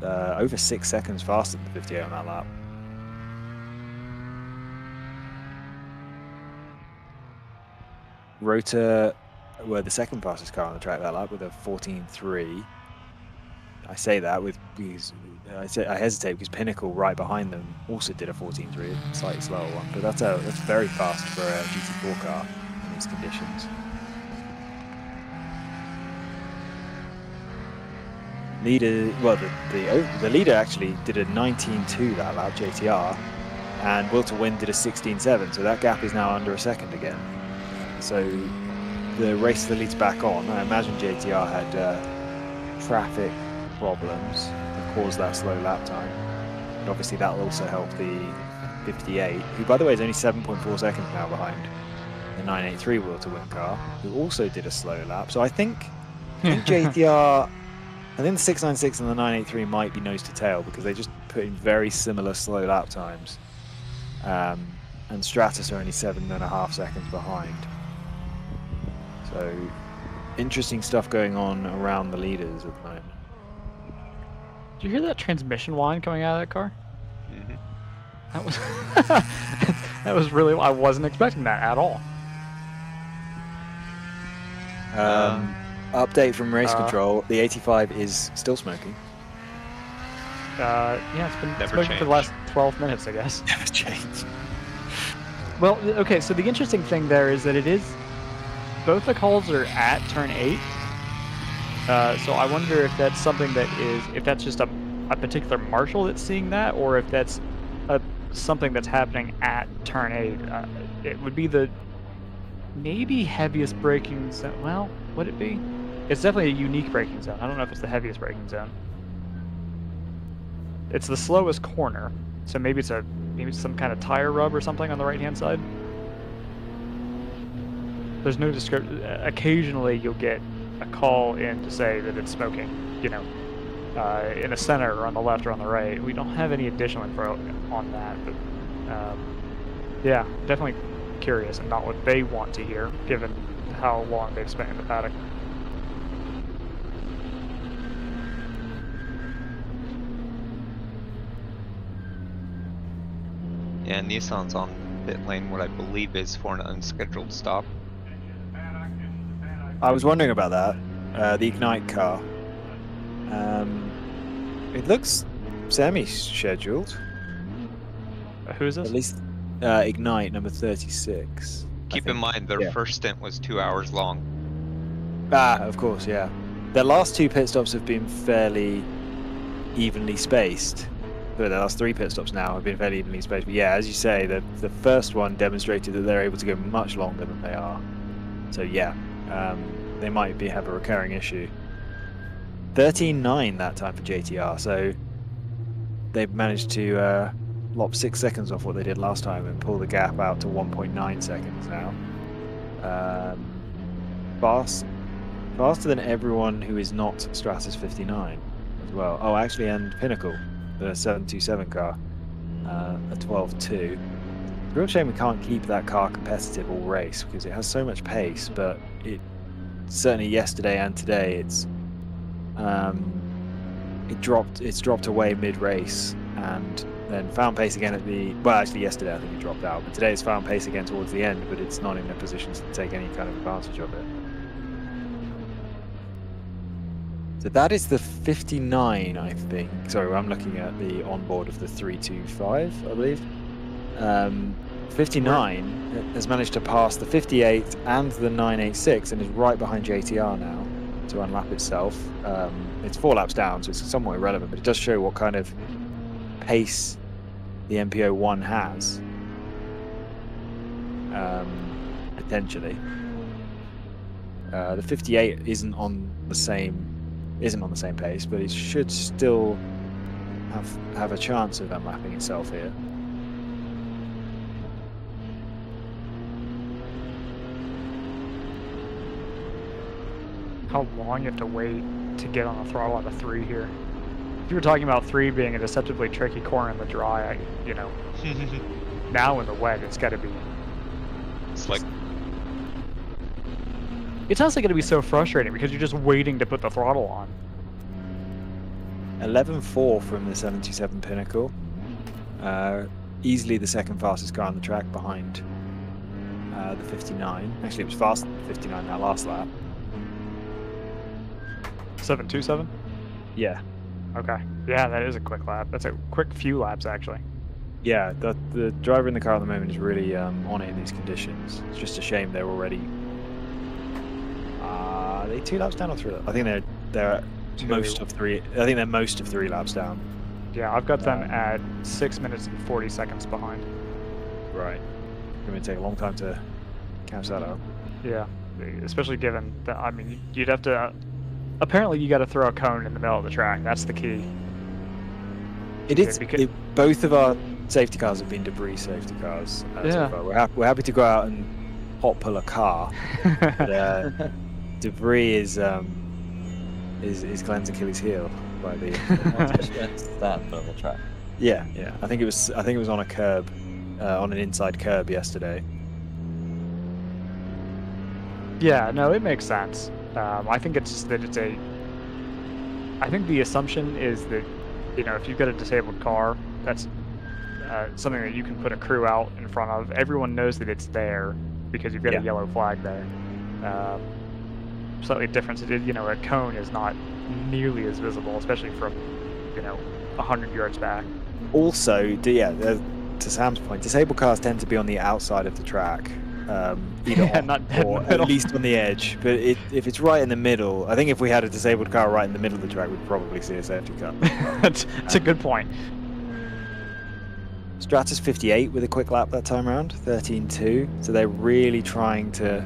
Over 6 seconds faster than the 58 on that lap. Rota were the second fastest car on the track that lap with a 14.3. I say that because I hesitate because Pinnacle right behind them also did a 14.3, a slightly slower one, but that's very fast for a GT4 car in these conditions. Leader, well, the leader actually did a 19.2 that lap, JTR, and Will to Win did a 16.7, so that gap is now under a second again. So the race to the lead's back on. I imagine JTR had traffic problems that caused that slow lap time. And obviously that will also help the 58, who by the way is only 7.4 seconds now behind the 983 Will to Win car, who also did a slow lap. So I think JTR, I think the 696 and the 983 might be nose to tail because they just put in very similar slow lap times. And Stratus are only 7.5 seconds behind. So interesting stuff going on around the leaders at the moment. Did you hear that transmission whine coming out of that car? Mm-hmm. That was that was really, I wasn't expecting that at all. Update from race control: the 85 is still smoking. Yeah, it's been Never smoking for the last 12 minutes, I guess. Never changed. Well, okay, so the interesting thing there is that it is, both the calls are at turn 8. So I wonder if that's something that is, if that's just a particular marshal that's seeing that, or if that's something that's happening at turn 8. It would be the maybe heaviest braking zone. Well, would it be? It's definitely a unique braking zone. I don't know if it's the heaviest braking zone. It's the slowest corner, so maybe it's some kind of tire rub or something on the right-hand side. There's no description. Occasionally, you'll get a call in to say that it's smoking, you know, in the center or on the left or on the right. We don't have any additional info on that, but yeah, definitely curious and not what they want to hear, given how long they've spent in the paddock. Yeah, Nissan's on pit lane, what I believe is for an unscheduled stop. I was wondering about that. The Ignite car. It looks semi-scheduled. Who is this? At least Ignite number 36. Keep in mind, their first stint was 2 hours long. Ah, of course, yeah. Their last 2 pit stops have been fairly evenly spaced. Their last 3 pit stops now have been fairly evenly spaced. But yeah, as you say, the first one demonstrated that they're able to go much longer than they are. So yeah, they might have a recurring issue. 13.9 that time for JTR, so they've managed to lop 6 seconds off what they did last time and pull the gap out to 1.9 seconds now. Faster than everyone who is not Stratus 59 as well. Oh, actually, and Pinnacle, the 727 car, a 12.2. It's a real shame we can't keep that car competitive all race because it has so much pace, but it certainly yesterday and today it's dropped away mid-race and then found pace again at the, well, actually yesterday I think it dropped out, but today it's found pace again towards the end, but it's not in a position to take any kind of advantage of it. So that is the 59, I think. Sorry, I'm looking at the onboard of the 325, I believe. 59 has managed to pass the 58 and the 986 and is right behind JTR now to unlap itself. It's 4 laps down, so it's somewhat irrelevant, but it does show what kind of pace the MPO1 has, potentially. The 58 isn't on the same pace, but it should still have a chance of unlapping itself here. How long you have to wait to get on the throttle out of 3 here? If you were talking about 3 being a deceptively tricky corner in the dry, you know, now in the wet, it's got to be. It's like. It's honestly going to be so frustrating because you're just waiting to put the throttle on. 11.4 from the 727 Pinnacle. Easily the second fastest car on the track behind the 59. Actually, it was faster than the 59 that last lap. 727? Yeah. Okay. Yeah, that is a quick lap. That's a quick few laps, actually. Yeah, the driver in the car at the moment is really on it in these conditions. It's just a shame they're already. Are they 2 laps down or 3 laps? I think they're most of 3. I think they're most of 3 laps down. Yeah, I've got them at 6 minutes and 40 seconds behind. Right. It's going to take a long time to catch that up. Yeah, especially given that, I mean, you'd have to... apparently, you got to throw a cone in the middle of the track. That's the key. It is. Both of our safety cars have been debris safety cars. So far. We're happy to go out and hot pull a car. But, debris is Glenn's Achilles heel by the that on the track. Yeah. I think it was on a curb, on an inside curb yesterday. Yeah, no, it makes sense. I think it's just that it's a... I think the assumption is that, you know, if you've got a disabled car, that's something that you can put a crew out in front of. Everyone knows that it's there because you've got a yellow flag there. Slightly different. You know, a cone is not nearly as visible, especially from, you know, 100 yards back. Also, to Sam's point, disabled cars tend to be on the outside of the track. Or at least on the edge. But if it's right in the middle, I think if we had a disabled car right in the middle of the track, we'd probably see a safety car. That's a good point. Stratus 58 with a quick lap that time around, 13.2. So they're really trying to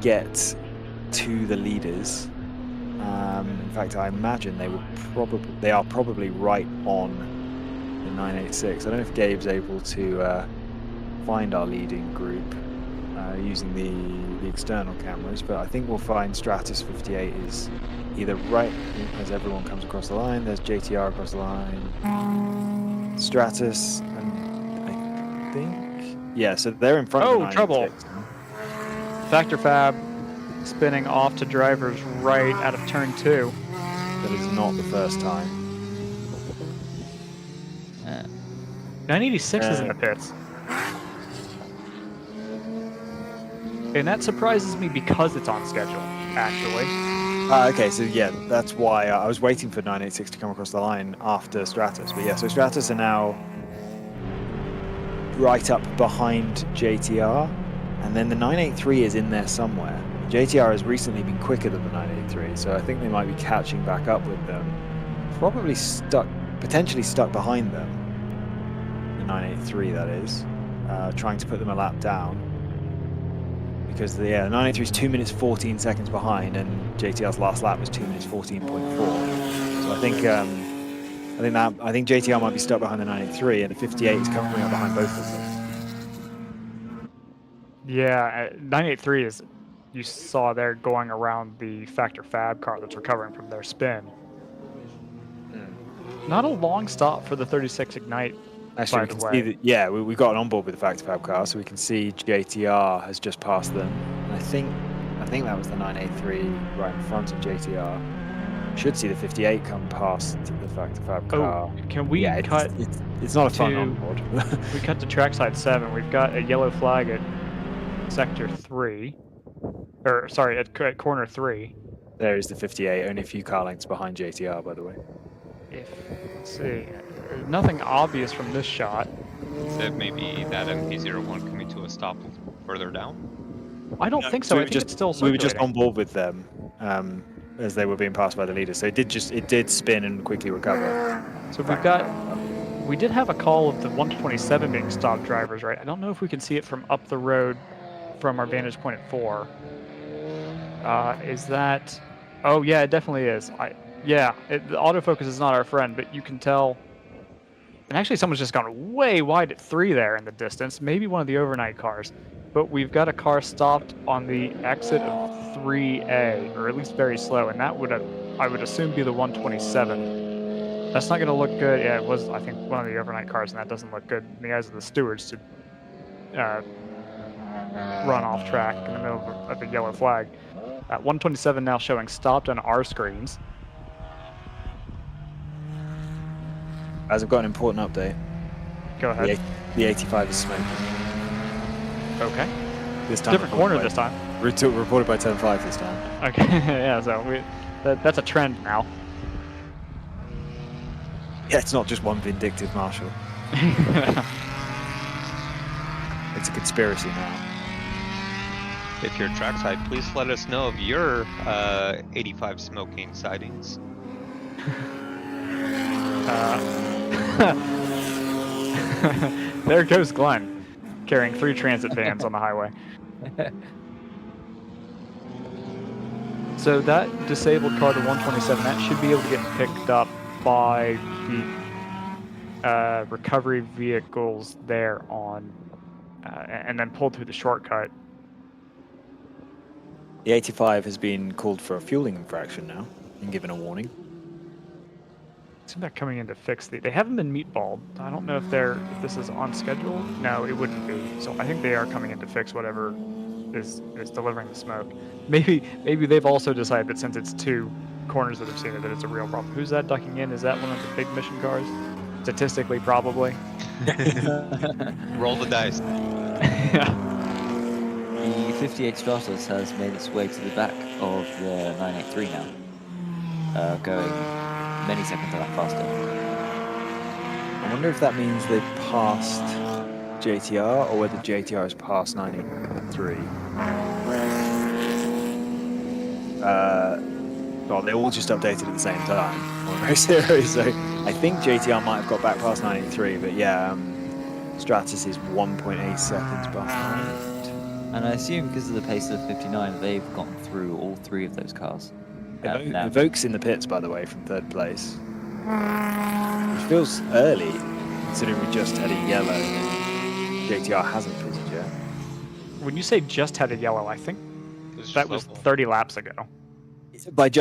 get to the leaders. In fact, I imagine they are probably right on the 986. I don't know if Gabe's able to find our leading group using the external cameras, but I think we'll find Stratus 58 is either right as everyone comes across the line. There's JTR across the line. Stratus, and I think... yeah, so they're in front of the 986 trouble. now. Factor Fab spinning off to drivers right out of turn 2. That is not the first time. 986 is in the pits. And that surprises me because it's on schedule, actually. Okay, so yeah, that's why I was waiting for 986 to come across the line after Stratus. But yeah, so Stratus are now right up behind JTR, and then the 983 is in there somewhere. JTR has recently been quicker than the 983, so I think they might be catching back up with them. Probably potentially stuck behind them. The 983, that is, trying to put them a lap down. Because the 983 is 2 minutes 14 seconds behind, and JTR's last lap was 2 minutes 14.4. So I think JTR might be stuck behind the 983, and the 58 is coming up behind both of them. Yeah, 983 is, you saw there going around the Factor Fab car that's recovering from their spin. Not a long stop for the 36 Ignite. Actually, we can see that, we got an onboard with the Factor Fab car, so we can see JTR has just passed them. And I think that was the 983 right in front of JTR. Should see the 58 come past the Factor Fab car. Oh, can we cut? It's not a fun onboard. We cut to trackside 7. We've got a yellow flag at sector 3, or sorry, at corner 3. There is the 58, only a few car lengths behind JTR, by the way. Let's see. Nothing obvious from this shot. Except maybe that MP01 coming to a stop further down? I don't think so. I think it's still circulating. We were just on board with them as they were being passed by the leaders. So it did spin and quickly recover. So we did have a call of the 127 being stopped drivers, right? I don't know if we can see it from up the road from our vantage point at 4. Is that... oh yeah, it definitely is. The autofocus is not our friend, but you can tell. And actually, someone's just gone way wide at 3 there in the distance. Maybe one of the overnight cars. But we've got a car stopped on the exit of 3A, or at least very slow. And that would, I would assume, be the 127. That's not going to look good. Yeah, it was, I think, one of the overnight cars, and that doesn't look good in the eyes of the stewards to run off track in the middle of a yellow flag. 127 now showing stopped on our screens. As I've got an important update. Go ahead. The 85 is smoking. Okay. This time different corner this time. Reported by 10.5 this time. Okay. Yeah. So that's a trend now. Yeah, it's not just one vindictive marshal. It's a conspiracy now. If you're trackside, please let us know of your 85 smoking sightings. There goes Glenn, carrying 3 transit vans on the highway. So that disabled car, the 127, that should be able to get picked up by the recovery vehicles there on, and then pulled through the shortcut. The 85 has been called for a fueling infraction now and given a warning. Seems they're coming in to fix they haven't been meatballed. I don't know if this is on schedule. No, it wouldn't be. So I think they are coming in to fix whatever is delivering the smoke. Maybe they've also decided that since it's 2 corners that have seen it, that it's a real problem. Who's that ducking in? Is that one of the big mission cars? Statistically, probably. Roll the dice. Yeah. The 58 Stratos has made its way to the back of the 983 now, going many seconds a lap faster. I wonder if that means they've passed JTR or whether JTR has passed 93. Well, they all just updated at the same time on Race Zero, so I think JTR might have got back past 93, but yeah, Stratus is 1.8 seconds behind. And I assume because of the pace of the 59, they've gotten through all 3 of those cars. Evoque's in the pits, by the way, from 3rd place. Which feels early, considering we just had a yellow. JTR hasn't pitted yet. When you say just had a yellow, I think that was 30 laps ago.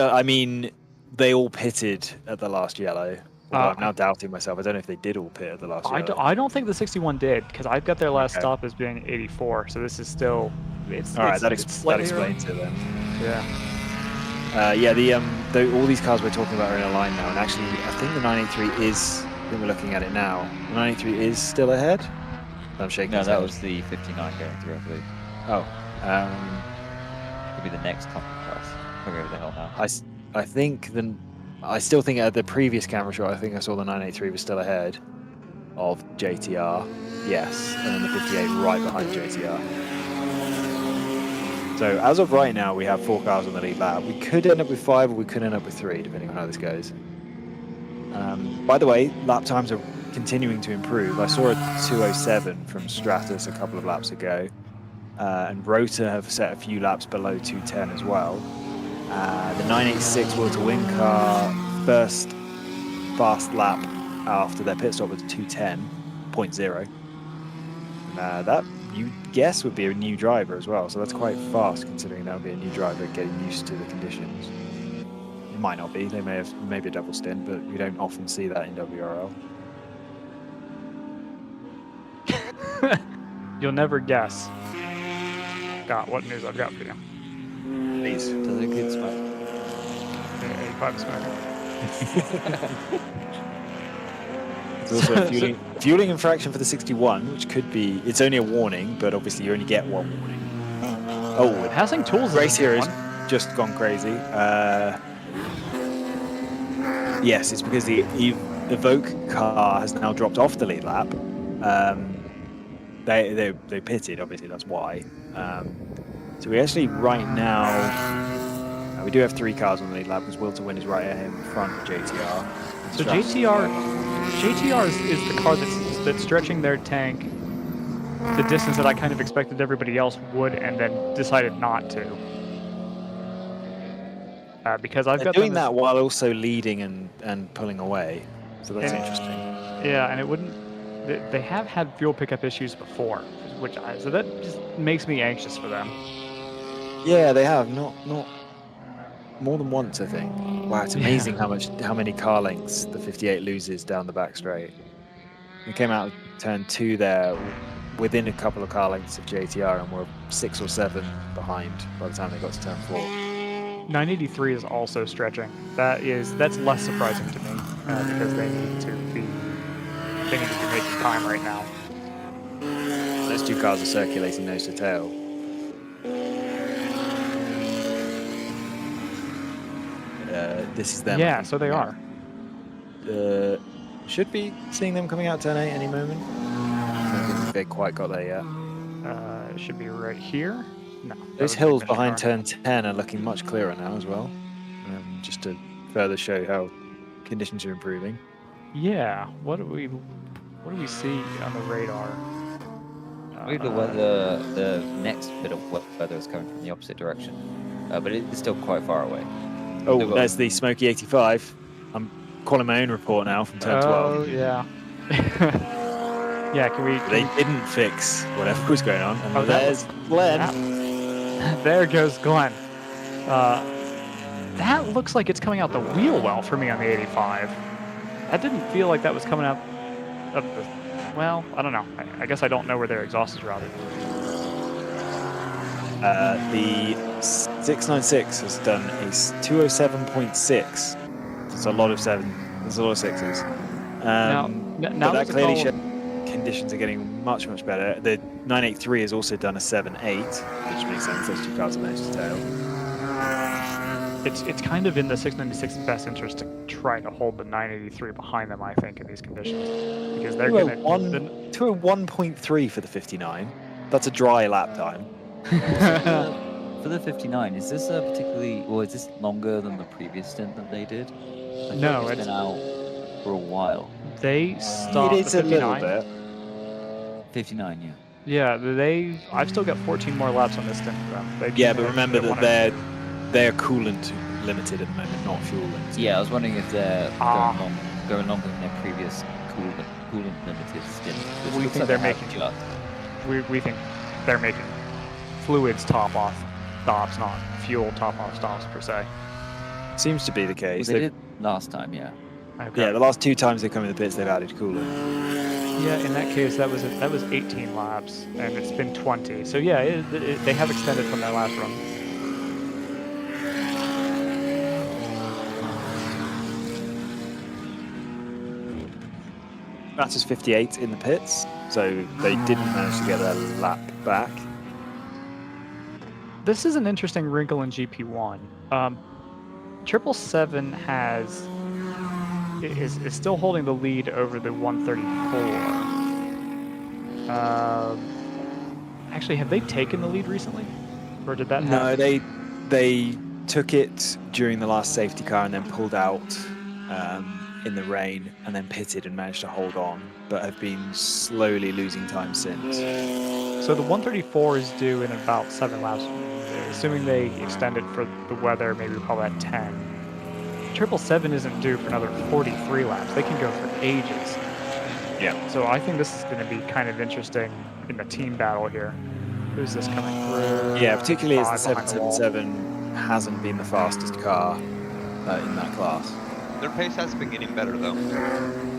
I mean, they all pitted at the last yellow. Although I'm now doubting myself. I don't know if they did all pit at the last yellow. I don't think the 61 did, because I've got their last stop as being 84, so this is still... Alright, that explains it then. Yeah. Yeah, all these cars we're talking about are in a line now, and actually, I think the 983 is... I think we're looking at it now. The 983 is still ahead? I'm shaking No, his that head. was the 59 going through, I believe. Oh. Could be the next company class. I can't remember the hell now. I think I still think at the previous camera shot, I think I saw the 983 was still ahead of JTR. Yes, and then the 58 right behind JTR. So as of right now, we have 4 cars on the lead lap. We could end up with 5, or we could end up with 3, depending on how this goes. By the way, lap times are continuing to improve. I saw a 207 from Stratus a couple of laps ago, and Rota have set a few laps below 210 as well. The 986 Will to Win car first fast lap after their pit stop was 210.0. That you guess would be a new driver as well, so that's quite fast considering that would be a new driver getting used to the conditions. It might not be, they may have maybe a double stint, but we don't often see that in WRL. You'll never guess. God, what news I've got for you. Please. Does it good smoke? 85 smoking. There's also a fueling infraction for the 61, which could be, it's only a warning, but obviously you only get 1 warning. Oh, Passing tools. Race here has just gone crazy. Yes, it's because the Evoque car has now dropped off the lead lap. They pitted, obviously, that's why. So we actually, right now, we do have 3 cars on the lead lap, because Will to Win is right in front of JTR. So JTR is the car that's stretching their tank the distance that I kind of expected everybody else would, and then decided not to. Because I've got doing that while also leading and pulling away, so that's interesting. Yeah, and it wouldn't. They have had fuel pickup issues before, so that just makes me anxious for them. Yeah, they have not more than once, I think. Wow, it's amazing how many car lengths the 58 loses down the back straight. We came out of turn 2 there within a couple of car lengths of JTR, and we're 6 or 7 behind by the time they got to turn 4. 983 is also stretching. That's less surprising to me because they need to be making time right now. Those 2 cars are circulating nose to tail. This is them. Yeah, so they are. Should be seeing them coming out turn 8 any moment. I don't think they quite got there yet. It should be right here. No. Those hills behind turn 10 are looking much clearer now as well. Just to further show how conditions are improving. Yeah. What do we see on the radar? I believe the weather, the next bit of weather is coming from the opposite direction, but it's still quite far away. Oh, Still got- there's the Smoky 85. I'm calling my own report now from turn 12. Oh yeah. Yeah. Can we? They didn't fix whatever was going on. And Oh, there's Glenn. There goes Glenn. That looks like it's coming out the wheel well for me on the 85. That didn't feel like that was coming out of the. Well, I don't know. I guess I don't know where their exhaust is routed. The 696 has done a 207.6. There's a lot of seven. There's a lot of sixes. Now but that there's a clearly call- shows conditions are getting much better. The 983 has also done a 7.8, which makes sense. Those two cars are managed to tail. It's kind of in the 696's best interest to try to hold the 983 behind them, I think, in these conditions, because they're going to 201.3 for the 59. That's a dry lap time. For the 59, is this particularly, or is this longer than the previous stint that they did? I feel No, like it's been out for a while. They stopped It is the a little 59. bit. 59, yeah. Yeah, I've still got 14 more laps on this stint for them. Yeah, but remember that they're coolant limited at the moment, not fuel limited. Yeah, I was wondering if they're going longer than their previous coolant limited stint. which We looks think like they're they have making. just. We think they're making fluids top off stops, not fuel top off stops per se. Seems to be the Well, case. they did last time, yeah. Okay. Yeah, the last two times they've come in the pits, they've added coolant. Yeah, in that case, that was 18 laps, and it's been 20. So yeah, they have extended from their last run. Matters 58 in the pits, so they didn't manage to get their lap back. This is an interesting wrinkle in GP1. 777 is still holding the lead over the 134. Actually, have they taken the lead recently, or did that? No, happen? they took it during the last safety car and then pulled out in the rain and then pitted and managed to hold on, but have been slowly losing time since. So the 134 is due in about 7 laps. Assuming they extend it for the weather, maybe we'll call that 10. 777 isn't due for another 43 laps. They can go for ages. Yeah. So I think this is going to be kind of interesting in the team battle here. Who's this coming through? Yeah, particularly as the 5 behind the wall. 777 hasn't been the fastest car in that class. Their pace has been getting better though.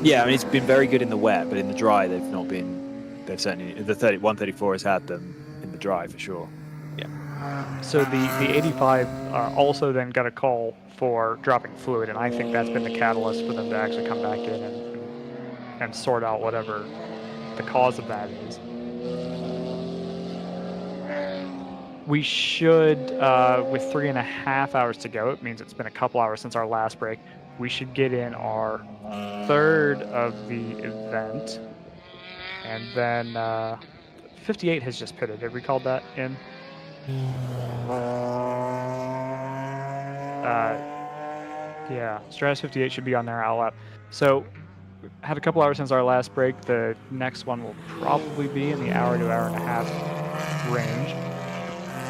Yeah, I mean, it's been very good in the wet, but in the dry, they've not been. They've certainly. The 134 has had them in the dry for sure. So the 85 also then got a call for dropping fluid, and I think that's been the catalyst for them to actually come back in and sort out whatever the cause of that is. We should, with 3.5 hours to go, it means it's been a couple hours since our last break, we should get in our third of the event. And then 58 has just pitted. Have we called that in? Yeah, Stratus 58 should be on their outlap. So, had a couple hours since our last break. The next one will probably be in the hour to hour and a half range.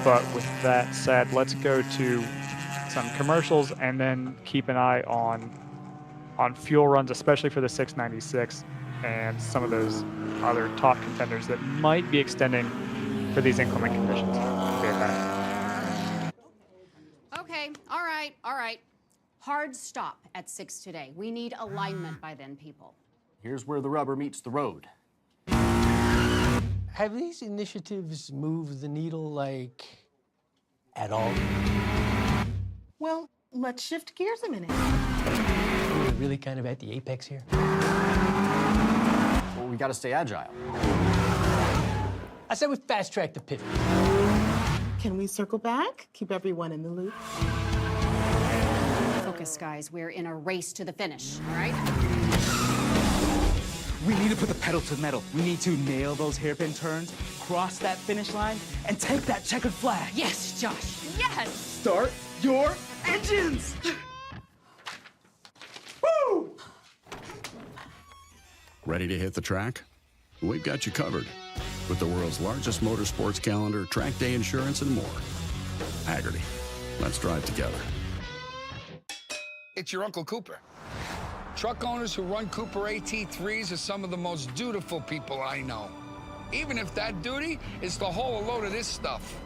But with that said, let's go to some commercials and then keep an eye on fuel runs, especially for the 696 and some of those other top contenders that might be extending for these inclement conditions. Okay, all right. Hard stop at 6 today. We need alignment by then, people. Here's where the rubber meets the road. Have these initiatives moved the needle, like, at all? Well, let's shift gears a minute. We're really kind of at the apex here. Well, we gotta stay agile. I said we fast track the pivot. Can we circle back? Keep everyone in the loop. Focus, guys. We're in a race to the finish, all right? We need to put the pedal to the metal. We need to nail those hairpin turns, cross that finish line, and take that checkered flag. Yes, Josh. Yes! Start your engines! Woo! Ready to hit the track? We've got you covered with the world's largest motorsports calendar, track day insurance, and more. Hagerty. Let's drive together. It's your Uncle Cooper. Truck owners who run Cooper AT3s are some of the most dutiful people I know. Even if that duty is to haul a load of this stuff.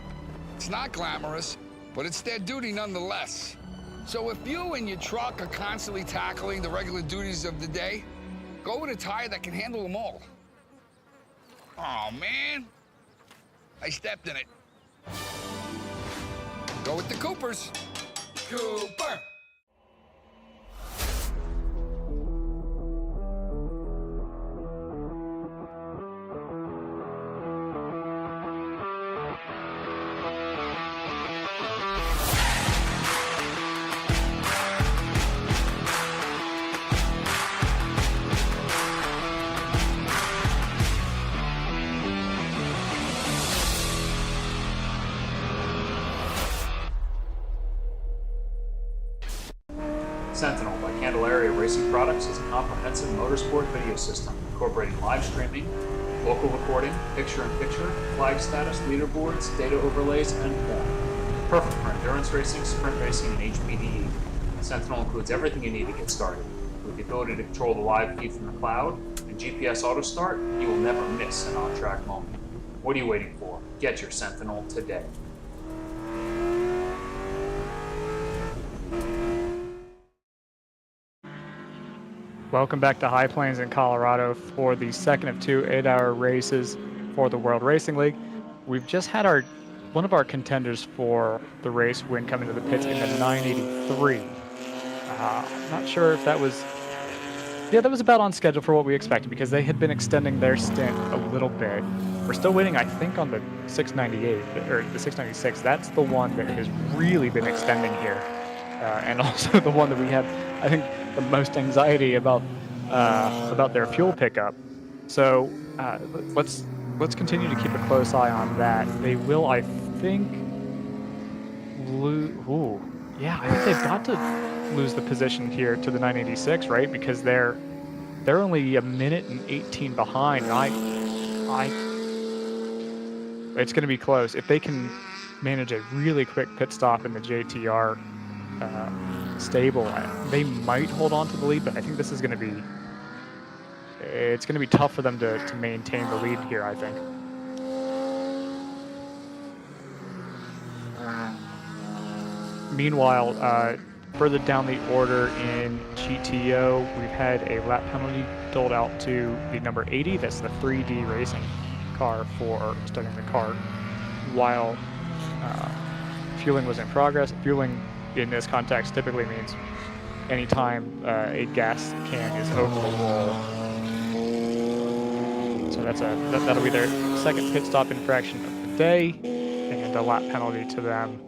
It's not glamorous, but it's their duty nonetheless. So if you and your truck are constantly tackling the regular duties of the day, go with a tire that can handle them all. Oh, man. I stepped in it. Go with the Coopers. Cooper. Sentinel by Candelaria Racing Products is a comprehensive motorsport video system incorporating live streaming, local recording, picture-in-picture, flag status, leaderboards, data overlays, and more. Perfect for endurance racing, sprint racing, and HPDE. Sentinel includes everything you need to get started. With the ability to control the live feed from the cloud and GPS auto start, you will never miss an on-track moment. What are you waiting for? Get your Sentinel today. Welcome back to High Plains in Colorado for the second of two 8-hour races for the World Racing League. We've just had one of our contenders for the race win come into the pits in the 983. I'm not sure if that was... Yeah, that was about on schedule for what we expected because they had been extending their stint a little bit. We're still waiting, I think, on the 698, or the 696. That's the one that has really been extending here. And also the one that we have, I think, the most anxiety about their fuel pickup. So let's continue to keep a close eye on that. They will, I think, lose. Ooh, yeah, I think they've got to lose the position here to the 986, right? Because they're only a minute and 18 behind. It's going to be close if they can manage a really quick pit stop in the JTR. Stable. They might hold on to the lead, but I think this is going to be... It's going to be tough for them to maintain the lead here, I think. Meanwhile, further down the order in GTO, we've had a lap penalty doled out to the number 80. That's the 3D racing car for starting the car while fueling was in progress. Fueling in this context typically means anytime a gas can is over the wall. So that'll be their second pit stop infraction of the day, and a lap penalty to them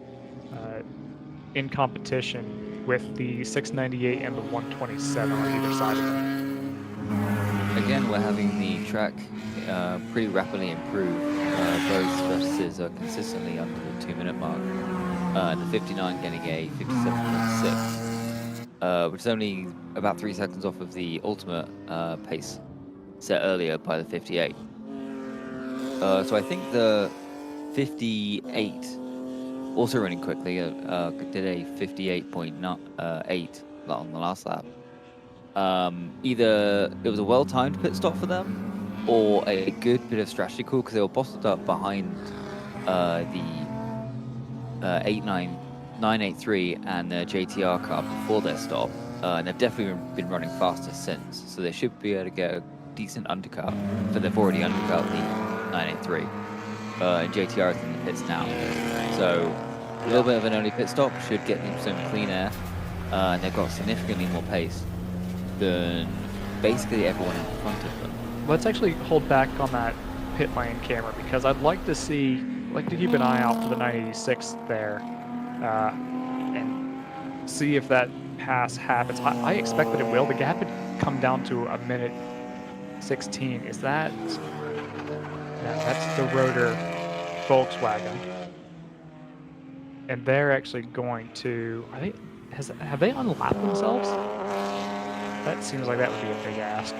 in competition with the 698 and the 127 on either side of them. Again, we're having the track pretty rapidly improve. Both stresses are consistently under the 2-minute mark. The 59 getting a 57.6, which is only about 3 seconds off of the ultimate pace set earlier by the 58. So I think the 58, also running quickly, did a 58.8 on the last lap. Either it was a well-timed pit stop for them, or a good bit of strategy call, because they were bottled up behind the 983 and the JTR car before their stop, and they've definitely been running faster since, so they should be able to get a decent undercut, but they've already undercut the 983, and JTR is in the pits now, so a little bit of an early pit stop should get them some clean air, and they've got significantly more pace than basically everyone in front of them. Let's actually hold back on that pit lane camera, because I'd like to keep an eye out for the 986 there, and see if that pass happens. I expect that it will. The gap had come down to a minute 16. Is that? Yeah, that's the Rotor Volkswagen, and they're actually going to. Have they unlapped themselves? That seems like that would be a big ask.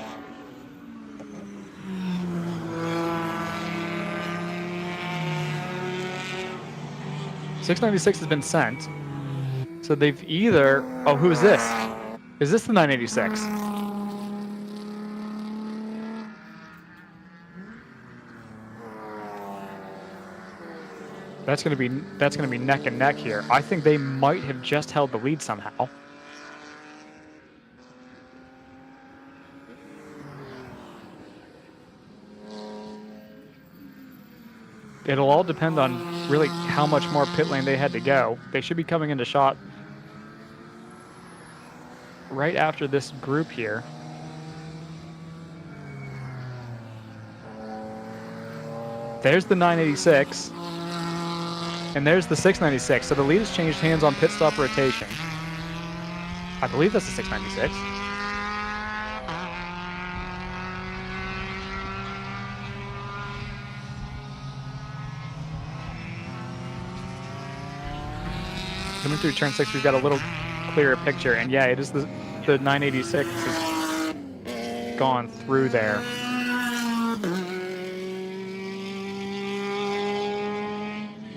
696 has been sent. So they've either... Oh, who is this? Is this the 986? That's gonna be neck and neck here. I think they might have just held the lead somehow. It'll all depend on really how much more pit lane they had to go. They should be coming into shot right after this group here. There's the 986. And there's the 696. So the lead has changed hands on pit stop rotation. I believe that's the 696. Coming through turn 6, we've got a little clearer picture. And yeah, it is the 986 has gone through there.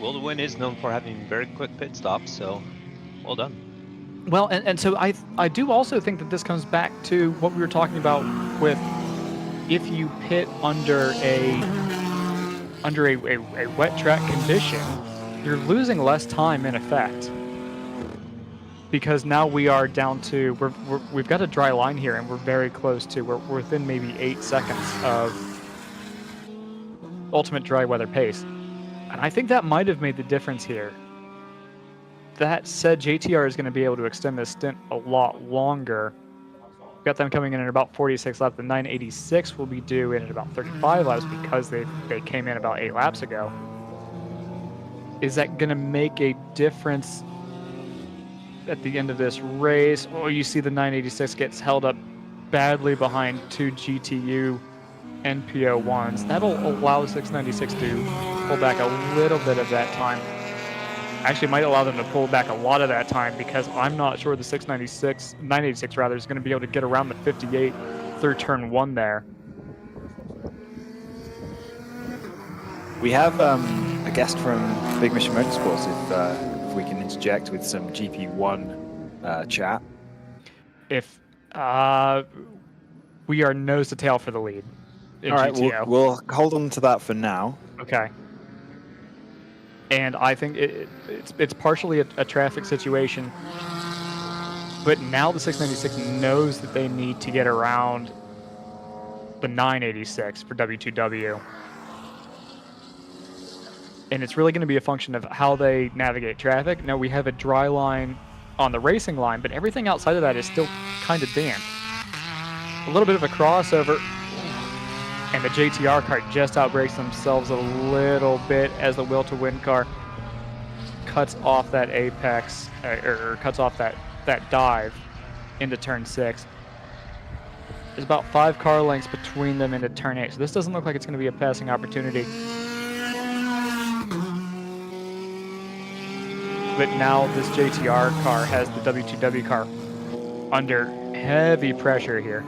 Will the Win is known for having very quick pit stops, so well done. Well, and so I do also think that this comes back to what we were talking about with if you pit under a wet track condition, you're losing less time in effect. Because now we are down to we've got a dry line here, and we're very close to we're within maybe 8 seconds of ultimate dry weather pace. And I think that might have made the difference here. That said, JTR is going to be able to extend this stint a lot longer. We've got them coming in at about 46 laps. The 986 will be due in at about 35 laps because they came in about 8 laps ago. Is that going to make a difference at the end of this race? Oh, you see the 986 gets held up badly behind 2 GTU NPO1s. That'll allow 696 to pull back a little bit of that time. Actually, might allow them to pull back a lot of that time because I'm not sure the 986 rather, is going to be able to get around the 58 through turn 1 there. We have a guest from Big Mission Motorsports, if we can interject with some GP1 chat. If we are nose to tail for the lead. All right, we'll hold on to that for now. Okay. And I think it's partially a traffic situation, but now the 696 knows that they need to get around the 986 for W2W. And it's really going to be a function of how they navigate traffic. Now we have a dry line on the racing line, but everything outside of that is still kind of damp. A little bit of a crossover. And the JTR car just outbrakes themselves a little bit as the Will to Win car cuts off that apex, or cuts off that dive into turn 6. There's about 5 car lengths between them into turn 8, so this doesn't look like it's going to be a passing opportunity. But now this JTR car has the W2W car under heavy pressure here.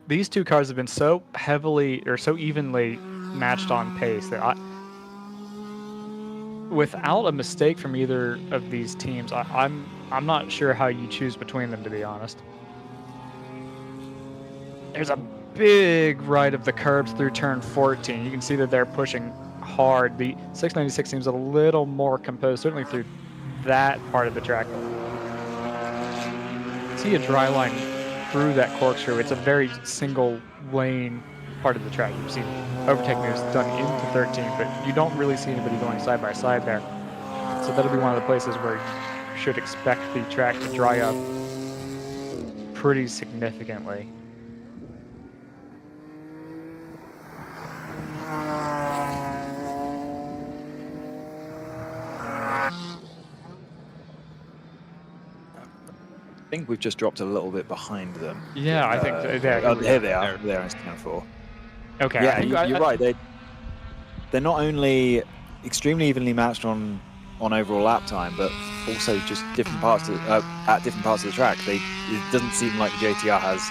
These two cars have been so heavily or so evenly matched on pace that without a mistake from either of these teams, I'm not sure how you choose between them, to be honest. There's a big right of the curbs through turn 14. You can see that they're pushing hard. The 696 seems a little more composed, certainly through that part of the track. See a dry line through that corkscrew. It's a very single lane part of the track. You've seen overtake moves done into 13, but you don't really see anybody going side by side there. So that'll be one of the places where you should expect the track to dry up pretty significantly. I think we've just dropped a little bit behind them. Yeah, I think here they are. They're in turn 4. Okay. Yeah, you're right. They're not only extremely evenly matched on on overall lap time, but also just different parts at different parts of the track. It doesn't seem like the JTR has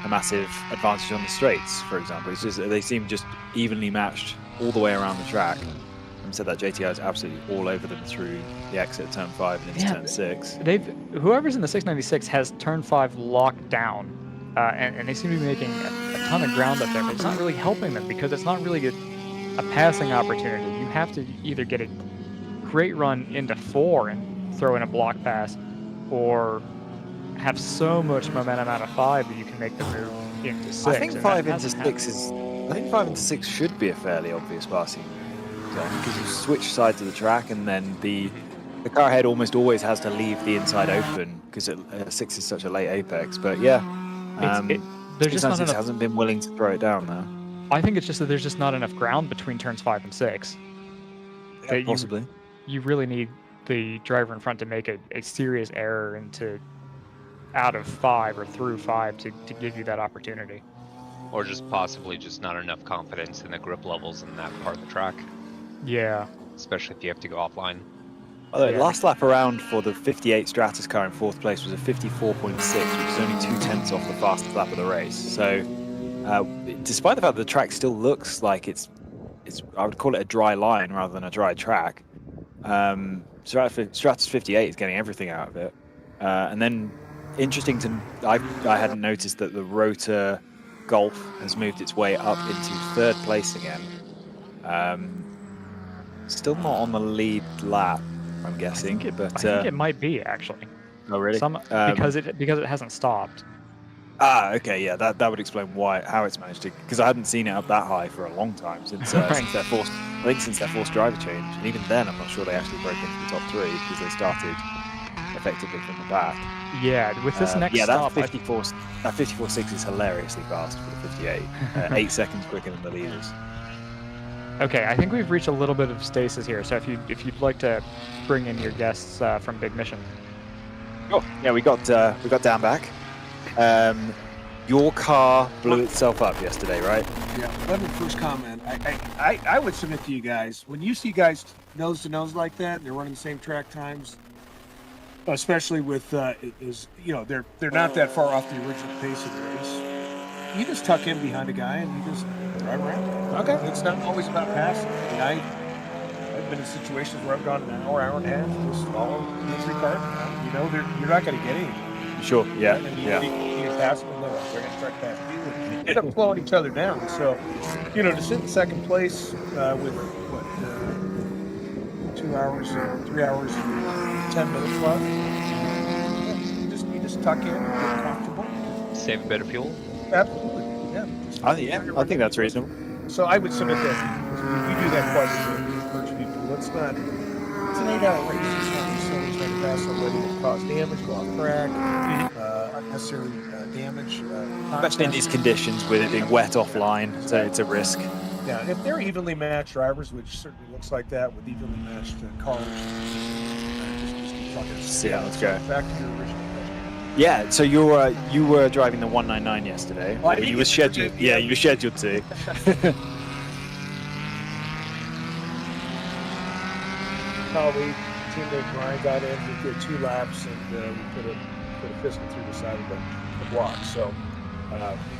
a massive advantage on the straights, for example. It's just they seem just evenly matched all the way around the track. And said that JTR is absolutely all over them through the exit of turn 5 and into turn 6. Whoever's in the 696 has turn 5 locked down, and they seem to be making a ton of ground up there, but it's not really helping them because it's not really a passing opportunity. You have to either get a great run into 4 and throw in a block pass, or have so much momentum out of 5 that you can make the move into 6. I think 5 into 6 is. I think 5 into 6 should be a fairly obvious passing zone because you switch sides of the track, and then the car ahead almost always has to leave the inside open because 6 is such a late apex. But yeah, there's just not enough. Hasn't been willing to throw it down now. I think it's just that there's just not enough ground between turns 5 and 6. Yeah, possibly. You really need the driver in front to make a serious error into out of 5 or through 5 to give you that opportunity. Or just possibly just not enough confidence in the grip levels in that part of the track. Yeah. Especially if you have to go offline. Although last lap around for the 58 Stratus car in 4th place was a 54.6, which is only 2/10 off the fastest lap of the race. So, despite the fact that the track still looks like it's I would call it a dry line rather than a dry track. Stratus 58 is getting everything out of it. And then, interesting I hadn't noticed that the Rotor Golf has moved its way up into 3rd place again. Still not on the lead lap, I'm guessing. I think it might be actually. Oh really? Because it hasn't stopped. Ah, okay, yeah, that would explain how it's managed to. Because I hadn't seen it up that high for a long time since their forced driver change, and even then, I'm not sure they actually broke into the top 3 because they started effectively from the back. Yeah, with this next stop, that 54.6 is hilariously fast for the 58, 8 seconds quicker than the leaders. Okay, I think we've reached a little bit of stasis here. So if you'd like to bring in your guests from Big Mission. Oh, yeah, we got Dan back. Your car blew itself up yesterday, right? Yeah. Let me first comment. I would submit to you guys, when you see guys nose to nose like that, and they're running the same track times, especially with they're not that far off the original pace of the race. You just tuck in behind a guy and you just drive around. Okay. It's not always about passing. I mean, I've been in situations where I've gone an hour and a half, just follow the 3 car. You're not going to get anything. Sure. Yeah. You pass them, they're going to try to pass you. And end up slowing each other down. So, to sit in 2nd place with 2 hours, 3 hours, 10 minutes left, you just tuck in, get comfortable, save a bit of fuel. Absolutely, yeah. I think that's reasonable. So I would submit that we do that quite a bit. We encourage people. It's an 8-hour race. It's not necessarily trying to pass somebody that cause damage, go off track, unnecessary damage. Especially in these conditions with it being wet offline, so it's a risk. Yeah, if they're evenly matched drivers, which certainly looks like that with evenly matched cars, let's go. Back to your original. Yeah, so you were driving the 199 yesterday. Well, you were scheduled. Yeah, you were scheduled to. Teammate Brian got in. We did 2 laps, and we put a piston through the side of the block. So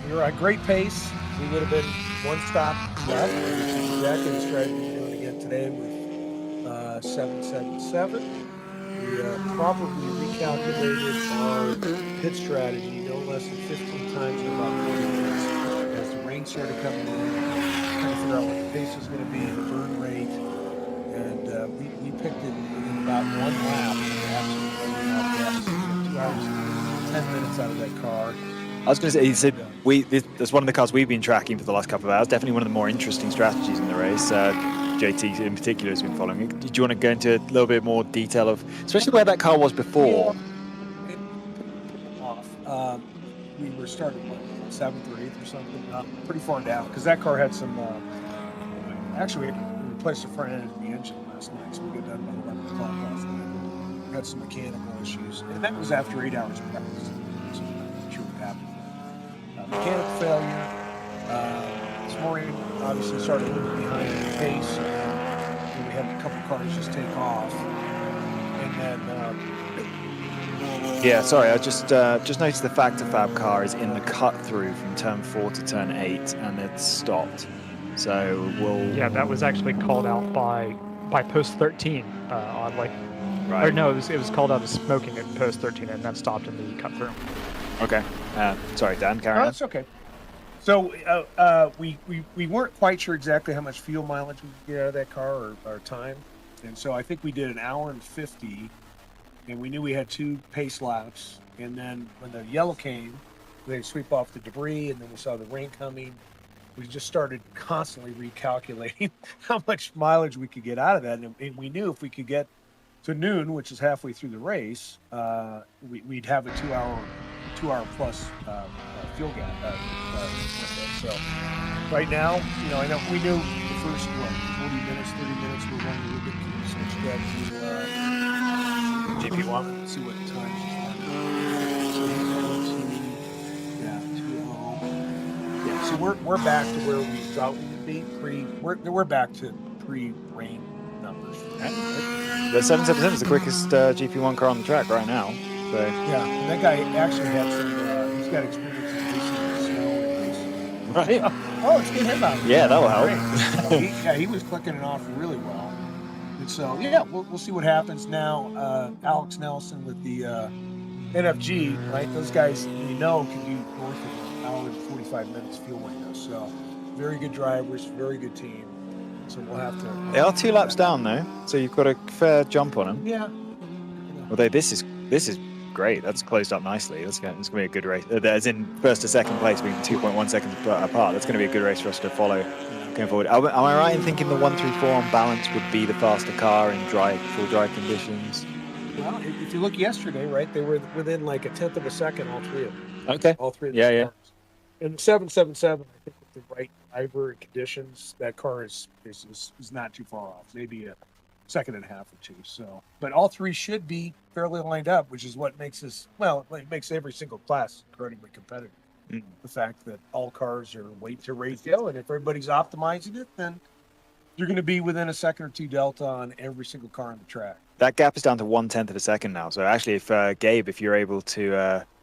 we were at great pace. We would have been 1 stop left. Jack and strategy doing again today with 777. We properly recalculated our pit strategy no less than 15 times in about 40 minutes as the rain started coming in, trying to figure out what the pace was going to be, the burn rate, and we picked it in about 1 lap. Absolutely 2 hours, 10 minutes out of that car. I was going to say, he said that's one of the cars we've been tracking for the last couple of hours. Definitely one of the more interesting strategies in the race. JT in particular has been following it. Do you want to go into a little bit more detail of, especially where that car was before? We were starting 7th or 8th or something, pretty far down, because that car had some. Actually, we replaced the front end of the engine last night, so we got done by 11 o'clock last night. We had some mechanical issues, and that was after 8 hours of practice. So I'm not sure what happened. Mechanical failure. This morning, obviously, started a little bit behind the pace. We had a couple cars just take off, and then. Yeah, sorry, I just noticed the Factor Fab car is in the cut through from turn 4 to turn 8, and it's stopped. So we'll. Yeah, that was actually called out by post 13. Oddly. Right. Or no, it was called out as smoking at post 13, and then stopped in the cut through. Okay. Sorry, Dan. Carry Oh, on. that's okay. So we weren't quite sure exactly how much fuel mileage we could get out of that car or time, and so I think we did an hour and 50. And we knew we had 2 pace laps. And then when the yellow came, they sweep off the debris, and then we saw the rain coming. We just started constantly recalculating how much mileage we could get out of that. And we knew if we could get to noon, which is halfway through the race, we'd have a 2-hour plus fuel gap. So right now, I know we knew the first 40 minutes, 30 minutes we're running a little bit too. So we got to GP1. See what time he's running. So he's going to 2:00. Yeah, so we're back to where we thought we would be we're back to pre-rain numbers. The 777 is the quickest GP1 car on the track right now. So yeah, and that guy actually had some. He's got experience in racing in snow and racing. Right. Oh, it's getting him out. Yeah, that will help. He was clicking it off really well. And so, yeah, we'll see what happens now. Alex Nelson with the NFG, right? Those guys, can do north of an hour and 45 minutes fuel window. So, very good drivers, very good team. So we'll have to. They are 2 laps down though, so you've got a fair jump on them. Yeah. Although this is great. That's closed up nicely. It's going to be a good race. As in first to second place being 2.1 seconds apart. That's going to be a good race for us to follow. Going forward, am I right in thinking the 134 on balance would be the faster car in full dry conditions? Well, if you look yesterday, right, they were within like a tenth of a second, all 3 of them. Okay. All 3 of them. Yeah. And the 777, I think with the right driver and conditions, that car is not too far off. Maybe a second and a half or 2. So, but all 3 should be fairly lined up, which is what makes it makes every single class incredibly competitive. The fact that all cars are weight to ratio, and if everybody's optimizing it, then you're going to be within a second or 2 delta on every single car on the track. That gap is down to 1/10 of a second now. So actually, if Gabe, if you're able to,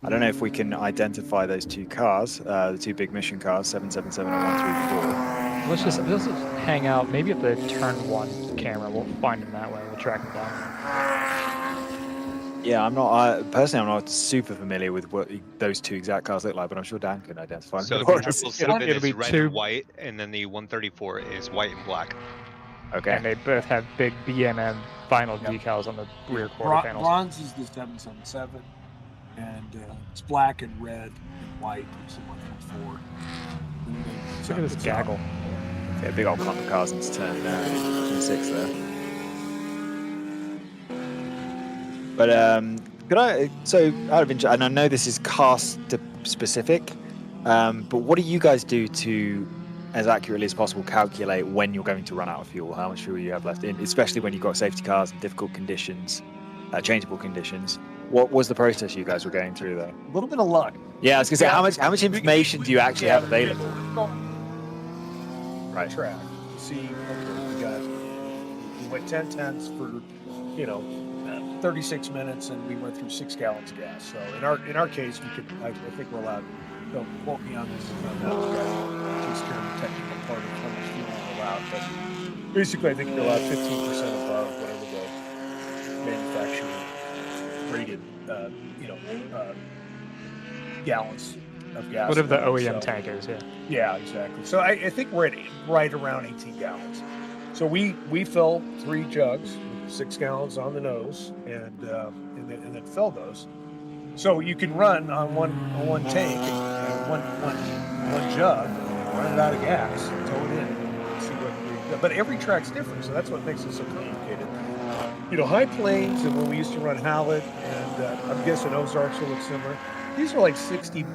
I don't know if we can identify those 2 cars, the 2 big mission cars, 777 and 134. Let's just hang out. Maybe at the turn 1 camera, we'll find him that way. We'll track him down. Yeah, I'm not super familiar with what those 2 exact cars look like, but I'm sure Dan can identify them. So the 777 is red and white, and then the 134 is white and black. Okay. And they both have big BMM vinyl decals on the rear quarter panels. Bronze is the 777, and it's black and red and white. It's the 134. Look at this gaggle. Yeah, big old clump of cars into turn 6 there. But could I? So out of interest, and I know this is cast specific, but what do you guys do to, as accurately as possible, calculate when you're going to run out of fuel, how much fuel you have left in, especially when you've got safety cars in difficult conditions, changeable conditions? What was the process you guys were going through there? A little bit of luck. Yeah, I was going to say, how much information do you actually have available? Right. Track. See, okay, we went 10 tenths for, 36 minutes, and we went through 6 gallons of gas. So in our case, we could. I think we're allowed. Don't quote me on this. Takes care of the technical part of how much fuel we're allowed. But basically, I think you're allowed 15% above whatever the manufacturer rated, gallons of gas. Whatever the OEM tank is, yeah. Yeah, exactly. So I think we're at right around 18 gallons. So we fill 3 jugs, 6 gallons on the nose, and then fill those. So you can run on one tank, one jug, run it out of gas, tow it in, see what. But every track's different, so that's what makes it so complicated. High Plains, and when we used to run Hallett, and I'm guessing Ozarks will look similar. These are like 62,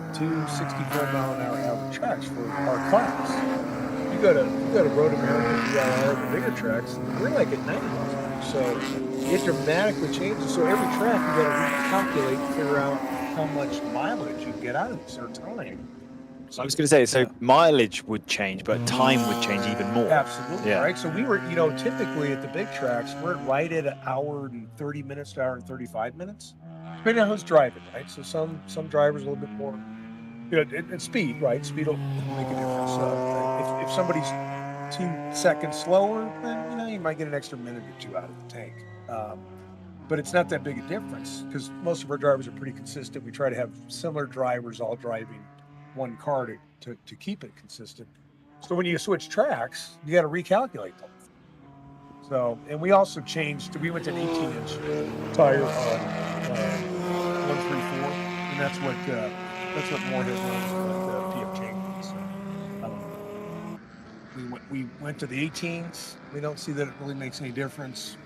64 mile an hour average tracks for our class. You go to Road America, WRL, the bigger tracks, we're like at 90 miles an hour. So it dramatically changes. So every track you got to recalculate and figure out how much mileage you can get out of this or time. I was going to say, so mileage would change, but time would change even more. Absolutely, Yeah. right? So we were, typically at the big tracks, we're right at an hour and 30 minutes to hour and 35 minutes, depending on who's driving, right? So some drivers a little bit more, and speed, right? Speed will make a difference. If somebody's 2 seconds slower, then, you might get an extra minute or two out of the tank. But it's not that big a difference because most of our drivers are pretty consistent. We try to have similar drivers all driving one car to keep it consistent. So when you switch tracks, you got to recalculate them. So, and we also changed. We went to an 18-inch tire on 134, and that's what Moorhead runs with PF Chambers. So, we went to the 18s. We don't see that it really makes any difference.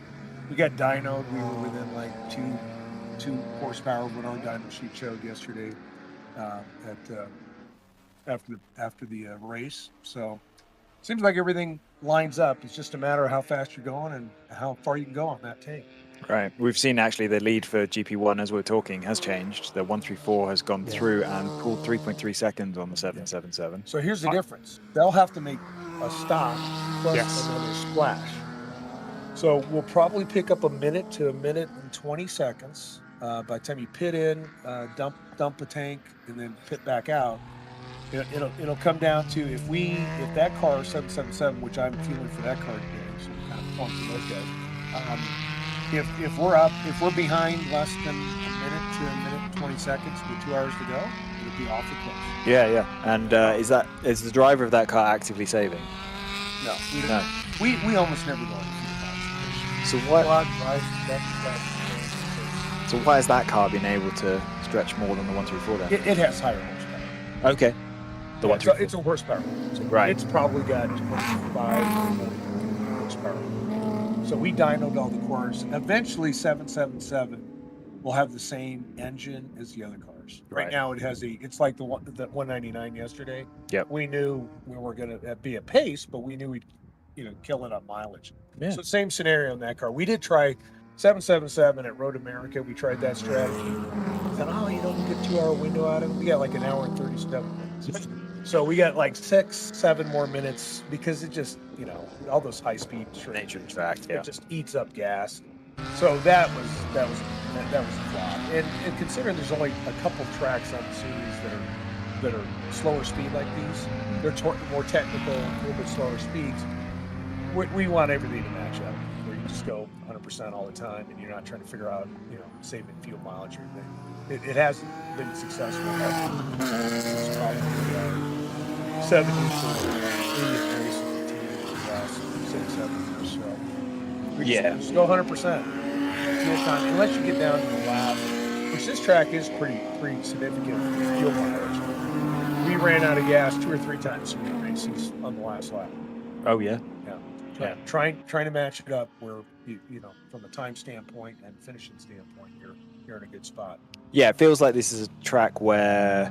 We got dynoed. We were within like two horsepower of what our dyno sheet showed yesterday after the race. So seems like everything lines up. It's just a matter of how fast you're going and how far you can go on that tank. Right. We've seen actually the lead for GP1 as we're talking has changed. The 134 has gone through and pulled 3.3 seconds on the 777. So here's the difference. They'll have to make a stop plus another splash. So we'll probably pick up a minute to a minute and 20 seconds. By the time you pit in, dump a tank, and then pit back out, it'll come down to if that car 777, which I'm feeling for that car today, so I'm kind of pulling for those guys. If we're behind less than a minute to a minute and 20 seconds with 2 hours to go, it'll be awfully close. Yeah. And is the driver of that car actively saving? No, we don't. No. We almost never go. So why has that car been able to stretch more than the 134 then? It has higher horsepower. Okay. The 134. It's a horsepower. Right. It's probably got 25 horsepower. So we dynoed all the cars. Eventually 777 will have the same engine as the other cars. Right now it has it's like the 199 yesterday. Yep. We knew we were going to be a pace, but we knew we'd kill it on mileage. Yeah. So same scenario in that car. We did try 777 at Road America. We tried that strategy. Thought, you don't get 2 hour window out of it. We got like an hour and 37 minutes. So we got like 6-7 more minutes because it just, all those high speed nature track, it just eats up gas. So that was a flop. And considering there's only a couple tracks on the series that are slower speed like these, they're more technical, a little bit slower speeds. We want everything to match up, where you just go 100% all the time, and you're not trying to figure out, saving fuel mileage or anything. It hasn't been successful. It's probably 70 to 80 racing team in the last 6-7 years. So we just go 100% fuel time, unless you get down to the lap, which this track is pretty significant fuel mileage. We ran out of gas 2 or 3 times in the races on the last lap. Oh yeah. Yeah, trying to match it up where from a time standpoint and finishing standpoint, you're in a good spot. Yeah, it feels like this is a track where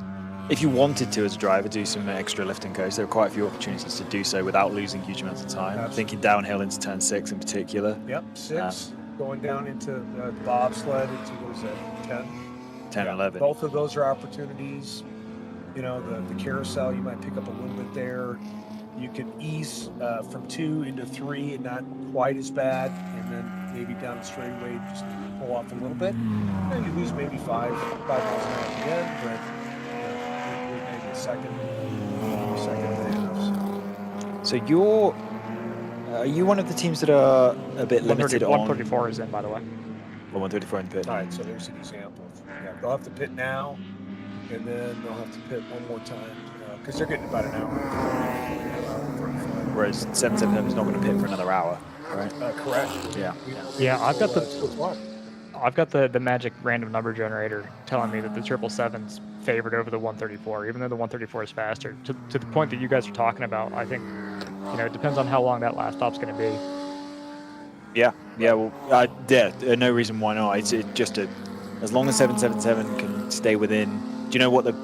if you wanted to as a driver do some extra lift and coast, there are quite a few opportunities to do so without losing huge amounts of time. Absolutely. Thinking downhill into turn 6 in particular. Yep, 6 going down into the bobsled into what is that 10, 11. Both of those are opportunities. The carousel, you might pick up a little bit there. You can ease from 2 into 3 and not quite as bad, and then maybe down the straightaway just pull off a little bit. You lose maybe 5 miles an hour at the end, but maybe a second and a half. So are you one of the teams that are a bit limited on? 134 is in, by the way. Well, 134 in the pit. All right, so there's an example. They'll have to pit now, and then they'll have to pit one more time. Because they're getting about an hour. Whereas 777 is not going to pit for another hour, right? Correct. Yeah. I've got the magic random number generator telling me that the 777's favored over the 134, even though the 134 is faster. To the point that you guys are talking about, I think it depends on how long that last stop's going to be. Yeah. Well, no reason why not. It's just as long as 777 can stay within. Do you know what the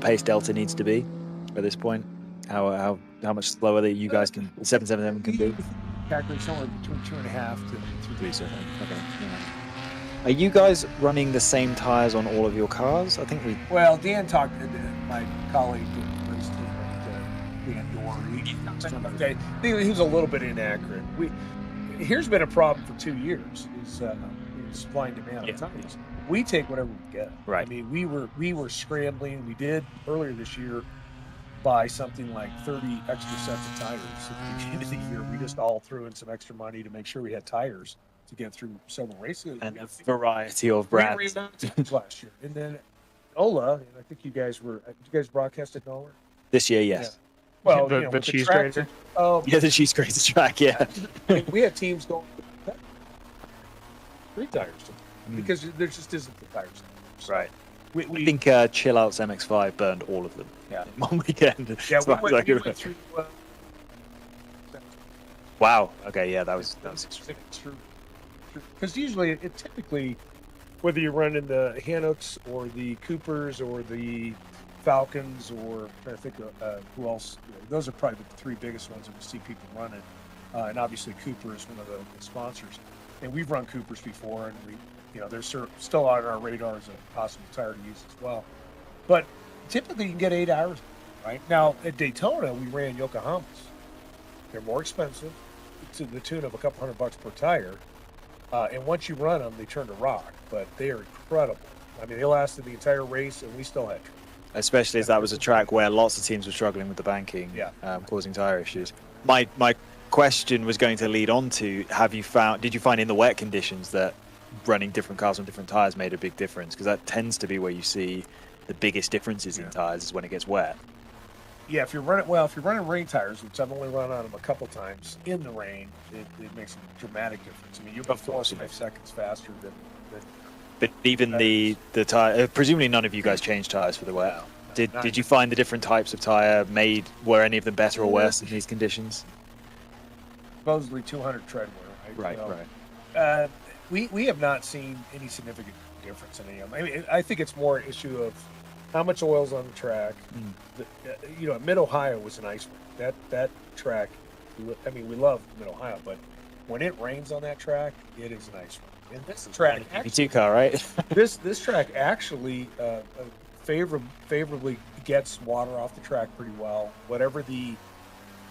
pace delta needs to be at this point? How much slower that you guys can 777 can be? Calculate somewhere between 2.5 to 3 seconds. Okay. Yeah. Are you guys running the same tires on all of your cars? I think Well, Dan talked. My colleague runs Okay, he was a little bit inaccurate. Here's been a problem for 2 years is supply and demand of tires. We take whatever we get. Right. I mean, we were scrambling. We did earlier this year buy something like 30 extra sets of tires at the beginning of the year. We just all threw in some extra money to make sure we had tires to get through several races. And a variety of We brands. ran out of tires last year, and then Ola. And I think you guys broadcasted Nola This year, yes. Well, the with cheese tracks, grater? Yeah, the cheese grater track, yeah. we had teams going 3 tires because there just isn't the tires. Right. We I think Chill Out's MX-5 burned all of them in one weekend. Yeah, As far as I can remember. through. Wow. Okay, yeah, that was True. Because usually, it typically, whether you're running the Hanooks or the Coopers or the Falcons or I'm trying to think of who else, those are probably the 3 biggest ones that we see people running. And obviously, Cooper is one of the sponsors. And we've run Coopers before, and they're still on our radar as a possible tire to use as well. But typically, you can get 8 hours. Right now at Daytona, we ran Yokohamas. They're more expensive, to the tune of a couple $100 per tire. And once you run them, they turn to rock. But they are incredible. I mean, they lasted the entire race, and we still had trouble. Especially as that was a track where lots of teams were struggling with the banking, causing tire issues. My question was going to lead on to: did you find in the wet conditions that running different cars on different tires made a big difference? Because that tends to be where you see the biggest differences in tires is when it gets wet. Yeah, if you're running rain tires, which I've only run on them a couple times in the rain, it makes a dramatic difference. I mean, you'll go 4 or 5 seconds faster than. But even the tire, presumably none of you guys changed tires for the wet. Did you find the different types of tire were any of them better or worse in these conditions? Supposedly 200 tread wear, Right. We have not seen any significant difference in any of them. I mean, I think it's more an issue of how much oil's on the track. Mid-Ohio was an ice rink. That track, I mean, we love Mid-Ohio, but when it rains on that track, it is an ice rink. And this track, actually, car, right? this track actually favorably gets water off the track pretty well. Whatever the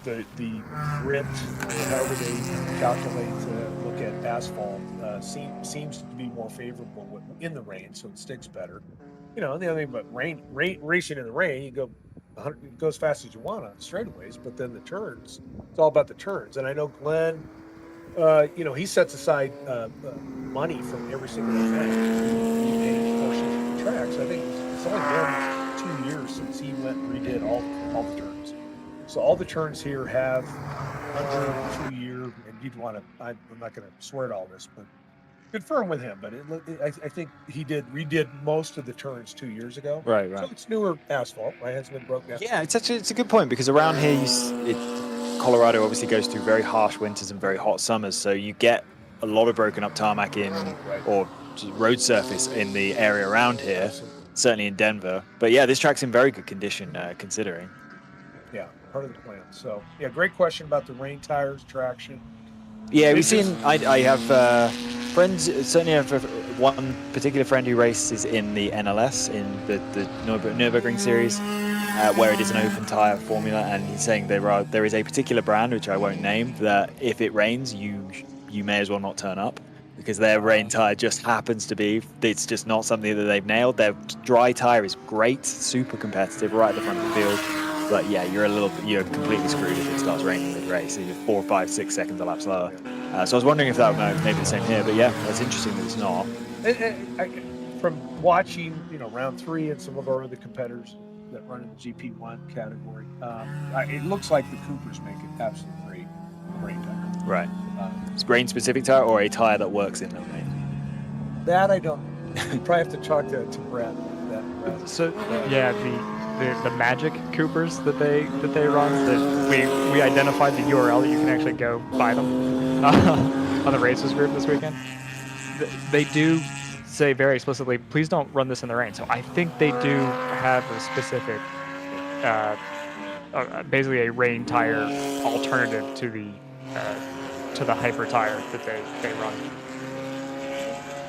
grit, or however they calculate look at asphalt, seems to be more favorable in the rain, so it sticks better. And the other thing about racing in the rain, you go as fast as you want on straightaways, but then the turns, it's all about the turns. And I know Glenn, he sets aside money from every single event. He pays portions of the tracks. I think it's only been 2 years since he went and redid all the turns. So all the turns here have under 2 year, and I'm not going to swear to all this, but confirm with him. But I think he redid most of the turns 2 years ago. Right. So it's newer asphalt. Right, hasn't been broken down. Yeah, it's a good point because around here, Colorado obviously goes through very harsh winters and very hot summers, so you get a lot of broken up tarmac or road surface in the area around here. Certainly in Denver, but yeah, this track's in very good condition considering. Yeah, part of the plan. So yeah, great question about the rain tires, traction. Yeah, we've seen. I have friends. Certainly, have one particular friend who races in the NLS in the Nürburgring series, where it is an open tire formula, and he's saying there is a particular brand which I won't name that if it rains, you may as well not turn up. Because their rain tire just happens to be, it's just not something that they've nailed. Their dry tire is great, super competitive, right at the front of the field. But yeah, you're completely screwed if it starts raining mid-race. You're 4, 5, 6 seconds a lap slower. So I was wondering if that may be the same here. But yeah, that's interesting that it's not. From watching, round 3 and some of our other competitors that run in the GP1 category, it looks like the Coopers make it absolutely great tire. Right. It's grain-specific tire or a tire that works in the rain? That I don't. You probably have to talk to Brad. So yeah, the Magic Coopers that they run, that we identified the URL that you can actually go buy them on the Races group this weekend. They do say very explicitly, please don't run this in the rain. So I think they do have a specific, basically a rain tire alternative to the hyper tire that they run.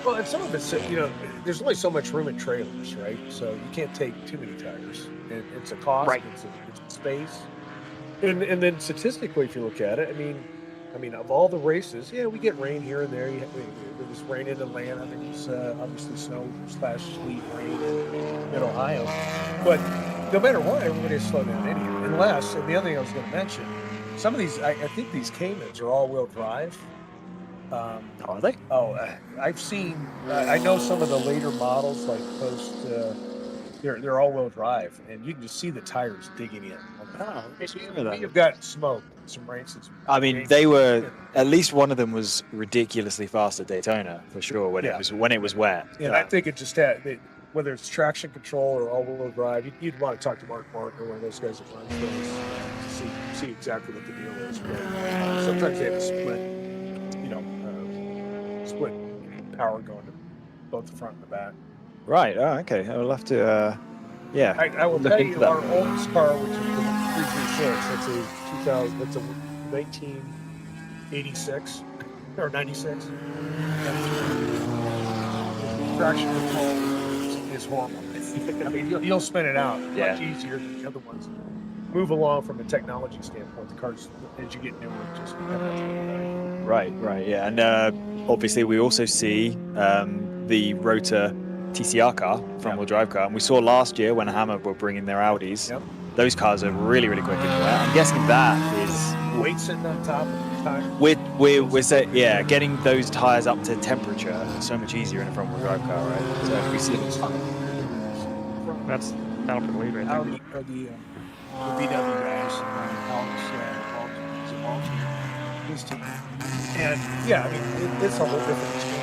Well, and some of it's, there's only so much room in trailers, right? So you can't take too many tires. It's a cost, right. It's a space. And then statistically, if you look at it, I mean, of all the races, yeah, we get rain here and there. There was rain in Atlanta. There was obviously snow/sleet rain in Ohio. But no matter what, everybody's slow down anyway. Unless, and the other thing I was going to mention, some of these, I think these Caymans are all-wheel drive. Are they? Oh, I've seen. I know some of the later models, like post. They're all-wheel drive, and you can just see the tires digging in. Oh, You've got smoke, some races. I mean, they were at least one of them was ridiculously fast at Daytona for sure when it was wet. And I think it just had whether it's traction control or all-wheel drive. You'd want to talk to Mark or one of those guys that runs those to see exactly what the deal is. But sometimes they have a split power going to both the front and the back. Right. Oh, okay. I will have to. Yeah. I will tell you, our oldest car, which is the 336, that's a 2000. That's a 1986 or 96. Traction control is horrible. I mean, you'll spin it out much easier than the other ones. Move along from a technology standpoint. The cars, as you get newer, just Right. Yeah. And obviously, we also see the Rotor TCR car, front-wheel drive car, and we saw last year when Hammer were bringing their Audis. Yep. Those cars are really, really quick. I'm guessing that is weight sitting on top of the tire. We're getting those tires up to temperature is so much easier in a front-wheel drive car, right? So if we see that'll put the lead right there. Audi or the VW guys, his team, and yeah, I mean it's a whole different experience.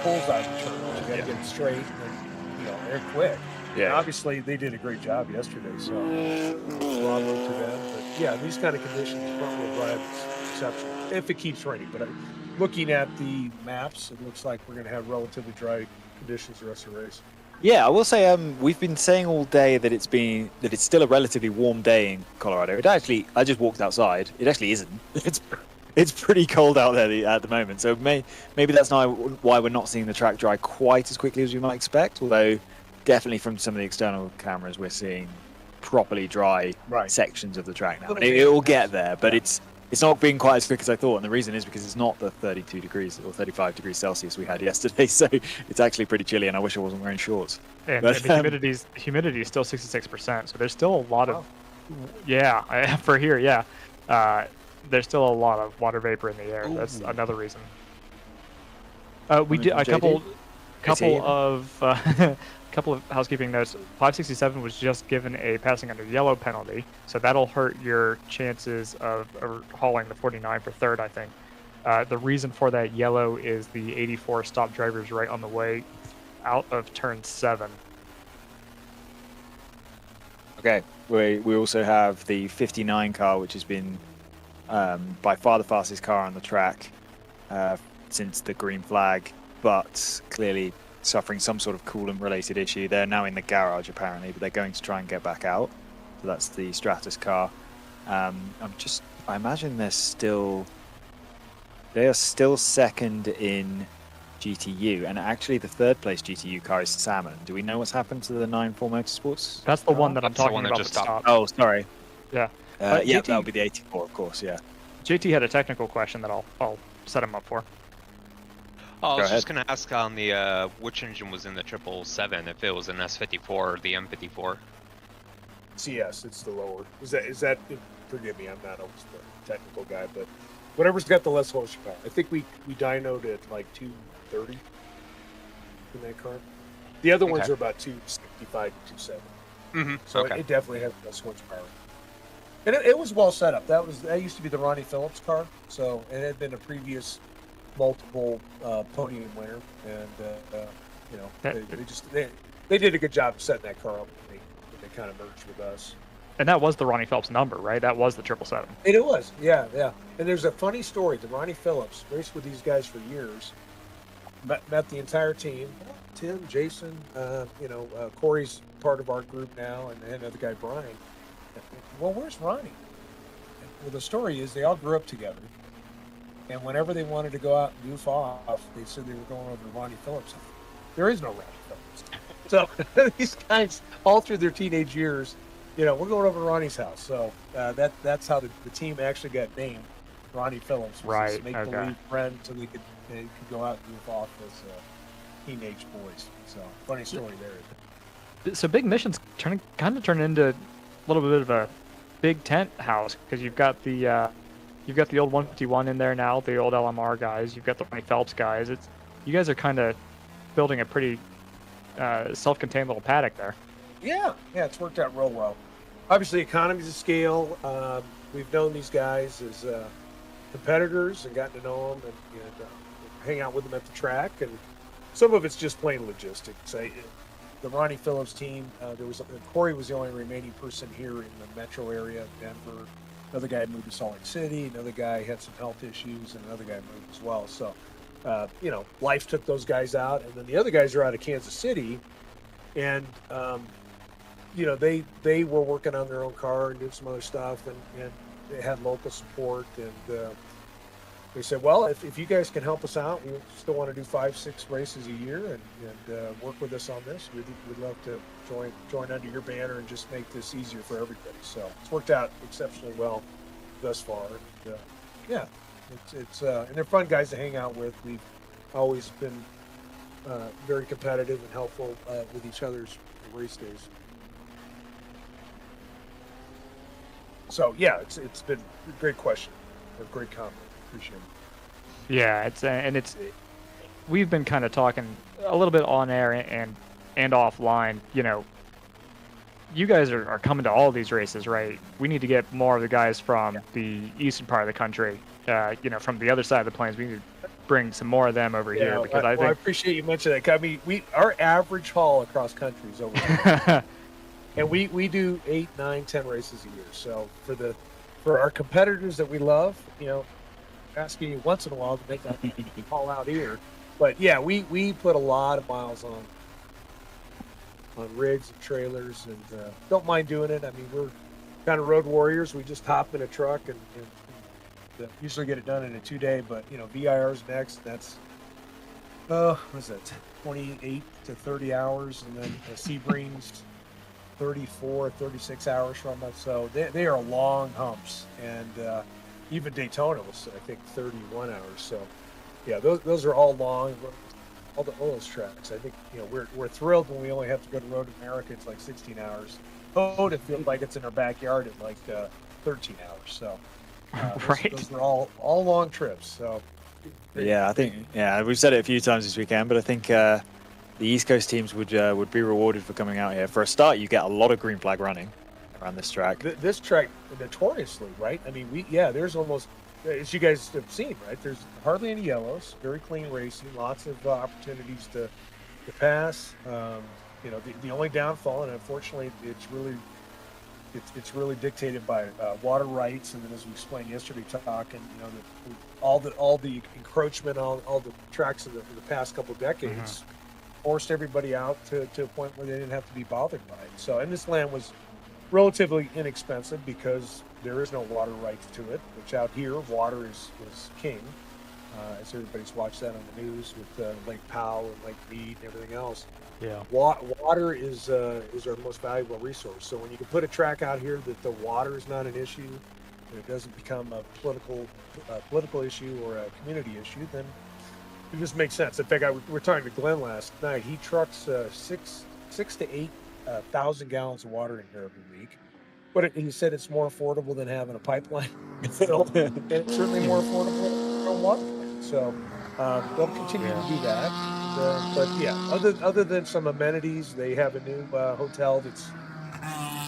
Pulls out the turn. You got to get it straight, and then, they're quick. Yeah. And obviously, they did a great job yesterday, so bravo to them. But yeah, these kind of conditions, front-wheel drive is exceptional if it keeps raining. But looking at the maps, it looks like we're going to have relatively dry conditions the rest of the race. Yeah, I will say we've been saying all day that it's still a relatively warm day in Colorado. I just walked outside. It actually isn't. It's pretty cold out there at the moment, so maybe that's not why we're not seeing the track dry quite as quickly as we might expect. Although, definitely from some of the external cameras, we're seeing properly dry sections of the track now. It will get there, but it's not being quite as quick as I thought, and the reason is because it's not the 32 degrees or 35 degrees Celsius we had yesterday, so it's actually pretty chilly, and I wish I wasn't wearing shorts. And the humidity is still 66%, so there's still a lot of for here, there's still a lot of water vapor in the air. Ooh. That's another reason. We did a couple of housekeeping notes. 567 was just given a passing under yellow penalty, so that'll hurt your chances of hauling the 49 for third, I think. The reason for that yellow is the 84 stopped drivers right on the way out of turn 7. Okay, we also have the 59 car, which has been by far the fastest car on the track since the green flag, but clearly suffering some sort of coolant-related issue. They're now in the garage apparently, but they're going to try and get back out. So that's the Stratus car. I imagine they are still second in GTU, and actually the third place GTU car is Salmon. Do we know what's happened to the 9-4 Motorsports? That's the one that I'm talking about. Just stopped. Oh, sorry. Yeah. Yeah, that'll be the 84, of course. Yeah. JT had a technical question that I'll set him up for. Oh, I was just gonna ask on the which engine was in the 777, if it was an S54 or the M54. CS, it's the lower. Is that? Forgive me, I'm not always the technical guy, but whatever's got the less horsepower. I think we dynoed at like 230 in that car. The other ones are about 265 to 270. Mm-hmm. So it definitely has less horsepower. And it was well set up. That used to be the Ronnie Phillips car, so it had been a previous multiple podium winner, and they did a good job of setting that car up when they kind of merged with us. And that was the Ronnie Phelps number, right? That was the 777. It was, yeah. And there's a funny story. The Ronnie Phillips raced with these guys for years. Met the entire team. Tim, Jason, Corey's part of our group now, and another guy, Brian. Well, where's Ronnie? Well, the story is they all grew up together. And whenever they wanted to go out and goof off, they said they were going over to Ronnie Phillips. There is no Ronnie Phillips. So these guys, all through their teenage years, we're going over to Ronnie's house. So that's how the team actually got named. Ronnie Phillips was Right, this make-believe friend, so they could go out and goof off as teenage boys. So funny story there. So Big Mission's kind of turned into a little bit of a big tent house, because you've got the old 151 in there now, the old LMR guys. You've got the Ronnie Phelps guys. You guys are kind of building a pretty self-contained little paddock there. Yeah, it's worked out real well. Obviously, economies of scale. We've known these guys as competitors and gotten to know them and hang out with them at the track. And some of it's just plain logistics. The Ronnie Phillips team, Corey was the only remaining person here in the metro area of Denver. Another guy moved to Salt Lake City. Another guy had some health issues, and another guy moved as well. So, life took those guys out. And then the other guys are out of Kansas City. And, they were working on their own car and doing some other stuff, and they had local support. And they said, well, if you guys can help us out, we still want to do 5-6 races a year and work with us on this. We'd love to join under your banner and just make this easier for everybody. So it's worked out exceptionally well thus far. And, it's and they're fun guys to hang out with. We've always been very competitive and helpful with each other's race days. So yeah, it's been a great question, a great comment. Appreciate it. Yeah, we've been kind of talking a little bit on air and offline. You guys are coming to all these races, right? We need to get more of the guys from the eastern part of the country, from the other side of the plains. We need to bring some more of them over here, because I think I appreciate you mentioning that. I mean, our average haul across country is over. And we do 8, 9, 10 races a year. So for our competitors that we love, asking you once in a while to make that haul out here. But yeah, we put a lot of miles on rigs and trailers, and don't mind doing it. I mean, we're kind of road warriors. We just hop in a truck and usually get it done in a 2-day. But VIR's next. That's what is that? 28 to 30 hours, and then Sebring's 34, 36 hours from us. So they are long humps, and even Daytona was, I think, 31 hours. So yeah, those are all long. All those tracks. I think we're thrilled when we only have to go to Road America. It's like 16 hours. Oh, it feels like it's in our backyard at like 13 hours. So right. Those are all long trips. So yeah, I think we've said it a few times this weekend, but I think the East Coast teams would be rewarded for coming out here. For a start, you get a lot of green flag running around this track. This track notoriously, right? I mean, there's almost, as you guys have seen, right? There's hardly any yellows. Very clean racing. Lots of opportunities to pass. The only downfall, and unfortunately, it's really dictated by water rights. And then, as we explained yesterday, talking, all the encroachment on all the tracks of the past couple of decades forced everybody out to a point where they didn't have to be bothered by it. So, and this land was relatively inexpensive because there is no water rights to it, which out here, water is king. As everybody's watched that on the news with Lake Powell and Lake Mead and everything else. Yeah. Water is our most valuable resource. So when you can put a track out here that the water is not an issue, and it doesn't become a political issue or a community issue, then it just makes sense. In fact, we were talking to Glenn last night. He trucks 6 to 8 thousand gallons of water in here every week. But he said it's more affordable than having a pipeline. And it's certainly more affordable than a water plant. So they'll continue to do that. But yeah, other than some amenities, they have a new hotel that's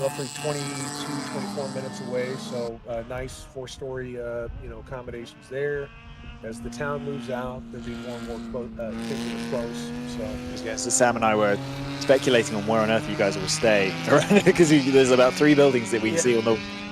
roughly 24 minutes away. So nice 4-story accommodations there. As the town moves out, there'll be more and more things that are close. So Sam and I were speculating on where on earth you guys will stay, because there's about 3 buildings that we see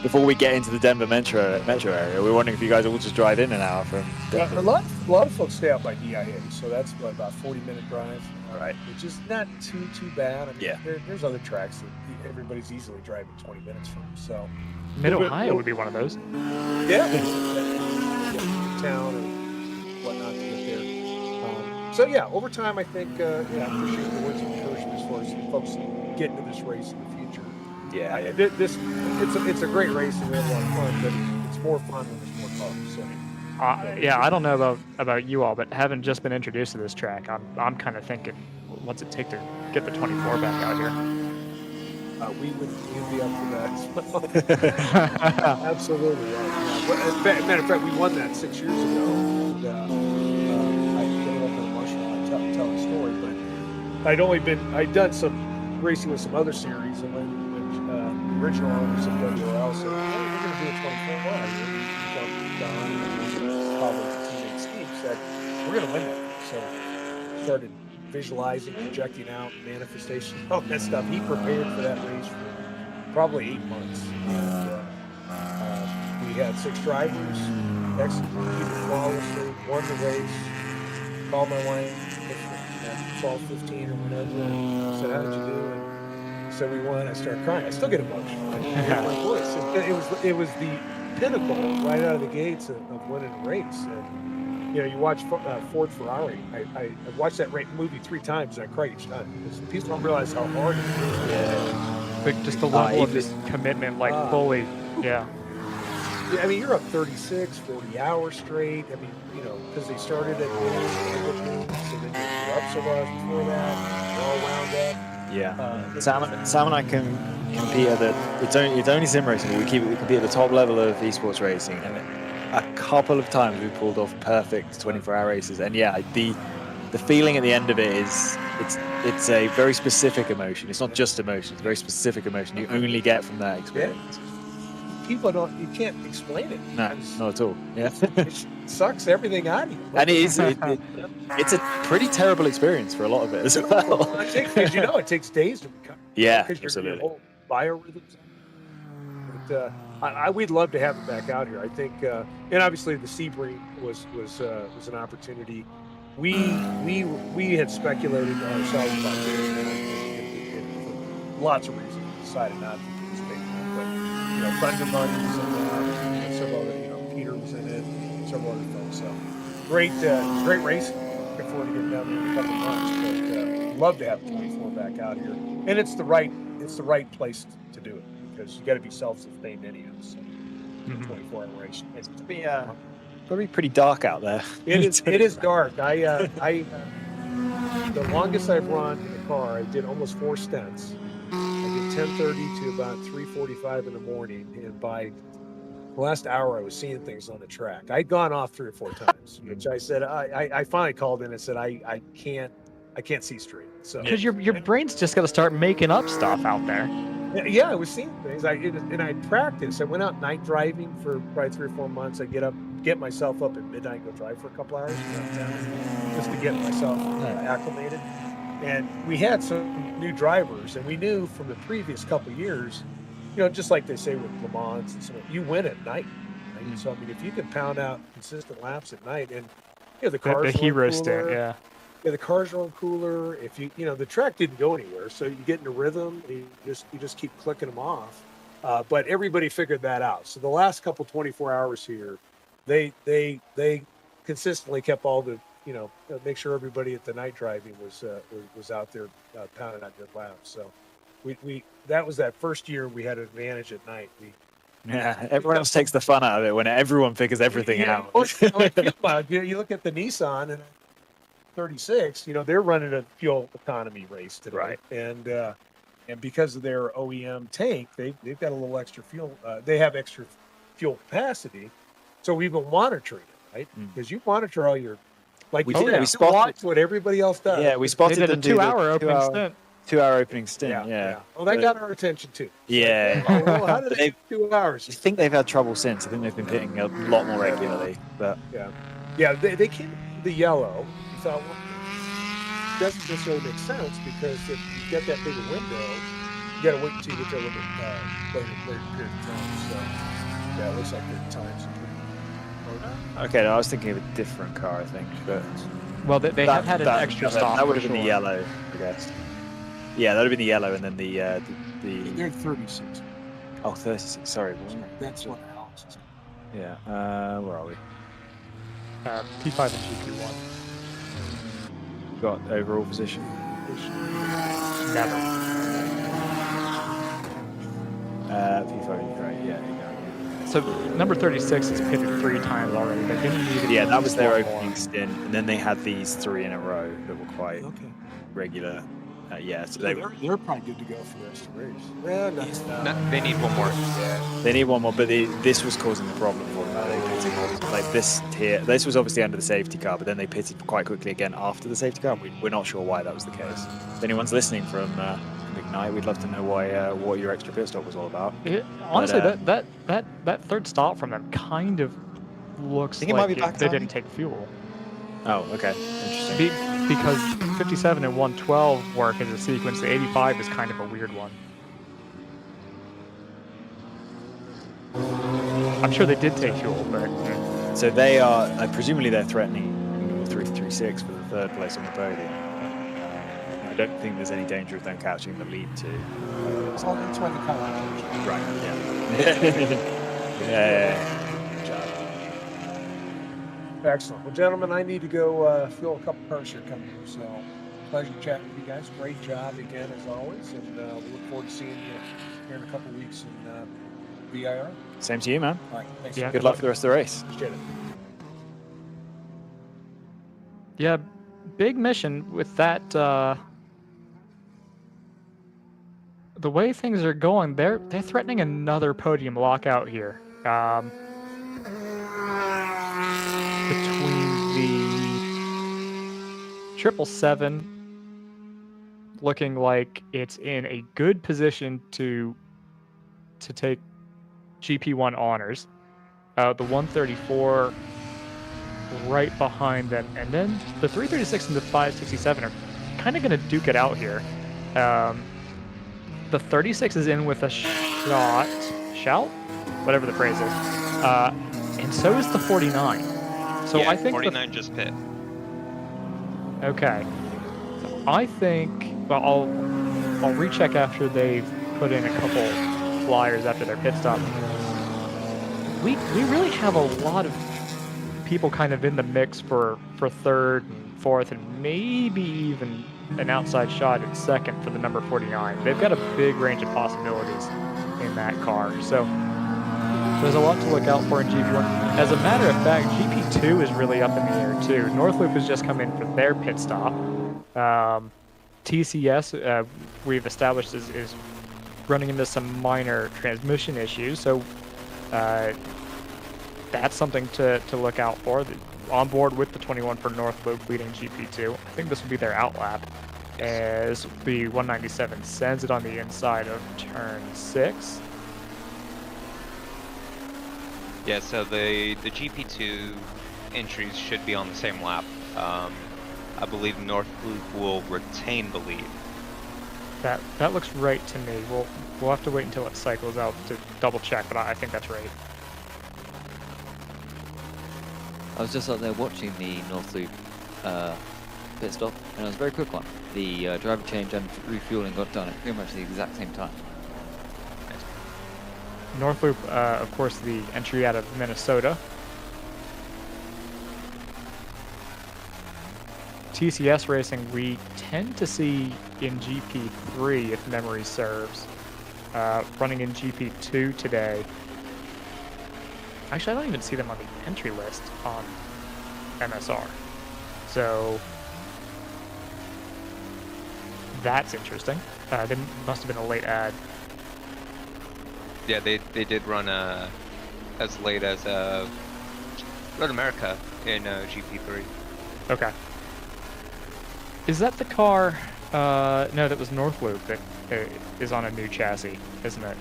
before we get into the Denver metro area. We're wondering if you guys will just drive in an hour from Denver. A lot of folks stay out by DIA, so that's about 40-minute drive. All right, which is not too bad. I mean, there's other tracks that everybody's easily driving 20 minutes from. So Mid Ohio would be one of those. Yeah. Town and whatnot to get there. So yeah, over time, I think I appreciate the words of encouragement as far as folks get into this race in the future. Yeah. It's a great race and we have a lot of fun, but it's more fun when there's more cars. So. Yeah, I don't know about you all, but having just been introduced to this track, I'm kind of thinking, what's it take to get the 24 back out here? We'd be up for that. Absolutely. Matter of fact, we won that 6 years ago. And, I get a little bit emotional. I tell the story, but I'd done some racing with some other series, and when the original owners of WRL said, "Well, we're going to do a 24 mile," Don and probably teammate Steve said, "We're going to win that." So started visualizing, projecting out, manifestation, all that stuff. He prepared for that race for probably 8 months. And, we had 6 drivers, executed flawlessly, won the race, called my wife at 12:15 or whatever, and said, "How did you do?" And so we won. I started crying. I still get emotional. My voice. It was the pinnacle right out of the gates of winning a race. And you know, you watch Ford Ferrari. I watched that movie 3 times and I cried each time. People don't realize how hard it is. But just the level of this commitment, like fully, yeah. I mean, you're up 36, 40 hours straight. I mean, you know, because they started at noon, so then you're up several hours before that. You're all wound up. Yeah. Sam and I can compete at it's only sim racing, but we compete at the top level of esports racing, and a couple of times we pulled off perfect 24-hour races. And yeah, the feeling at the end of it is it's a very specific emotion. It's not just emotion; it's a very specific emotion you only get from that experience. People you can't explain it. No, not at all. Yeah. It sucks everything out of you. And it's a pretty terrible experience for a lot of it as well. Because it takes days to recover. Yeah, because absolutely. Your whole biorhythms. But we'd love to have it back out here. I think, and obviously the Sebring was an opportunity. We had speculated ourselves about doing that, and for lots of reasons, we decided not to participate in that. But you know, Thunder Buddies and several other, Peter was in it, and several other folks. So great racing. Looking forward to getting down there in a couple of months. But love to have 24 back out here, and it's the right place to do it because you got to be self-sustained anyhow. So 24-hour race. It's going to be pretty dark out there. It is dark. The longest I've run in a car, I did almost 4 stints. I did 10:30 to about 3:45 in the morning, and by the last hour, I was seeing things on the track. I'd gone off 3 or 4 times, which I said I finally called in and said I can't see straight. So because your brain's just got to start making up stuff out there. Yeah, I was seeing things. I'd practice. I went out night driving for probably 3 or 4 months. I get myself up at midnight, go drive for a couple hours just to get myself acclimated. And we had some new drivers, and we knew from the previous couple of years, just like they say with Le Mans and so on, you win at night. Right? So I mean, if you can pound out consistent laps at night, and the cars the hero stint, yeah, the cars are on cooler. If the track didn't go anywhere, so you get in a rhythm, and you just keep clicking them off. But everybody figured that out. So the last couple 24 hours here, they consistently kept all the make sure everybody at the night driving was out there pounding out good laps. So we that was that first year we had an advantage at night. Everyone else takes the fun out of it when everyone figures everything out. You look at the Nissan and 36, they're running a fuel economy race today, right? And because of their OEM tank, they've got a little extra fuel. They have extra fuel capacity, so we've been monitoring it, right? Because you monitor all your we spotted what everybody else does. Yeah, we spotted them do 2-hour opening stint. 2-hour opening stint. Yeah. Well, that got our attention too. Yeah. How did they 2 hours? I think they've had trouble since. I think they've been pitting a lot more regularly. But they came to the yellow. You thought, well, it doesn't necessarily make sense because if you get that bigger window, you got to wait until you get there a little bit later period of time. So it looks like the times are pretty. Okay, no, I was thinking of a different car, I think. But well, they have had an extra stop. That would have been the yellow, I guess. Yeah, that would have been the yellow, and then the. They're 36. Oh, 36. Sorry. That's what Alex is. Yeah. Where are we? P5 and GP1. Got overall position. Never. P5, right? Yeah, you go. So number 36 has pitted 3 times already. They're going to need it. Yeah, at that was least their one opening more. stint, and then they had these 3 in a row that were quite regular. Yeah, so They're probably good to go for the rest of the race. Well, No, they need one more. they need one more, but this was causing the problem for them. They pitted like this here. This was obviously under the safety car, but then they pitted quite quickly again after the safety car. We're not sure why that was the case. If anyone's listening from Ignite, we'd love to know why what your extra pit stop was all about. Honestly, that third stop from them kind of looks think it might like be back they timing? didn't take fuel. Oh, okay, interesting. Because 57 and 112 work as a sequence. The 85 is kind of a weird one. I'm sure they did take fuel, but So they are presumably they're threatening 336 for the 3rd place on the podium. I don't think there's any danger of them catching the lead too. That's why they come out. Right. Yeah. Yeah. Excellent. Well, gentlemen, I need to go fill a couple cars here coming in. So, pleasure chatting with you guys. Great job again, as always. And we look forward to seeing you here in a couple weeks in VIR. Same to you, man. All right. Thanks. Yeah. Good luck for the rest of the race. Appreciate it. yeah, big mission with that. The way things are going, they're threatening another podium lockout here. Between the 777 looking like it's in a good position to take GP1 honors, the 134 right behind them, and then the 336 and the 567 are kind of going to duke it out here. The 36 is in with a shout, whatever the phrase is, and so is the 49. So yeah, I think 49 just pit. Okay. So I think, well, I'll recheck after they've put in a couple flyers after their pit stop. We really have a lot of people kind of in the mix for 3rd and 4th, and maybe even an outside shot at 2nd for the number 49. They've got a big range of possibilities in that car. So there's a lot to look out for in GP1. As a matter of fact, GP2 is really up in the air too. Northloop has just come in for their pit stop. TCS, we've established, is running into some minor transmission issues, so that's something to look out for. On board with the 21 for Northloop leading GP2. I think this will be their outlap, as the 197 sends it on the inside of turn 6. Yeah, so the GP2 entries should be on the same lap. I believe Northloop will retain the lead. That looks right to me. We'll have to wait until it cycles out to double check, but I think that's right. I was just out there watching the Northloop pit stop, and it was a very quick one. The driver change and refueling got done at pretty much the exact same time. Northloop, of course, the entry out of Minnesota. TCS racing, we tend to see in GP3, if memory serves, running in GP2 today. Actually, I don't even see them on the entry list on MSR. So that's interesting. They must have been a late ad. Yeah, they did run as late as Road America in GP3. Okay. Is that the car? No, that was Northloop that is on a new chassis, isn't it?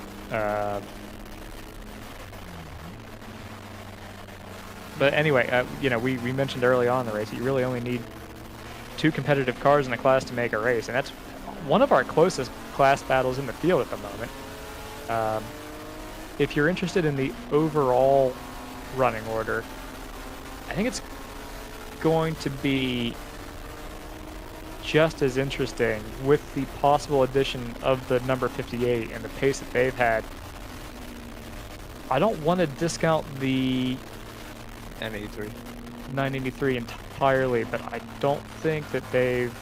But anyway, you know, we mentioned early on in the race, you really only need 2 competitive cars in a class to make a race, and that's one of our closest class battles in the field at the moment. If you're interested in the overall running order, I think it's going to be just as interesting with the possible addition of the number 58 and the pace that they've had. I don't want to discount the 983 entirely, but I don't think that they've...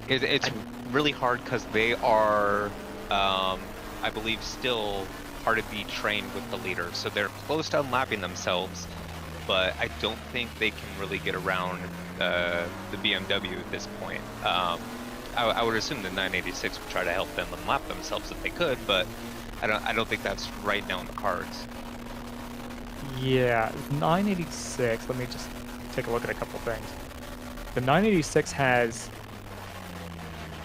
It's really hard because they are I believe, still part of the train with the leader. So they're close to unlapping themselves, but I don't think they can really get around the BMW at this point. I would assume the 986 would try to help them unlap themselves if they could, but I don't think that's right now in the cards. Yeah, 986. Let me just take a look at a couple things. The 986 has,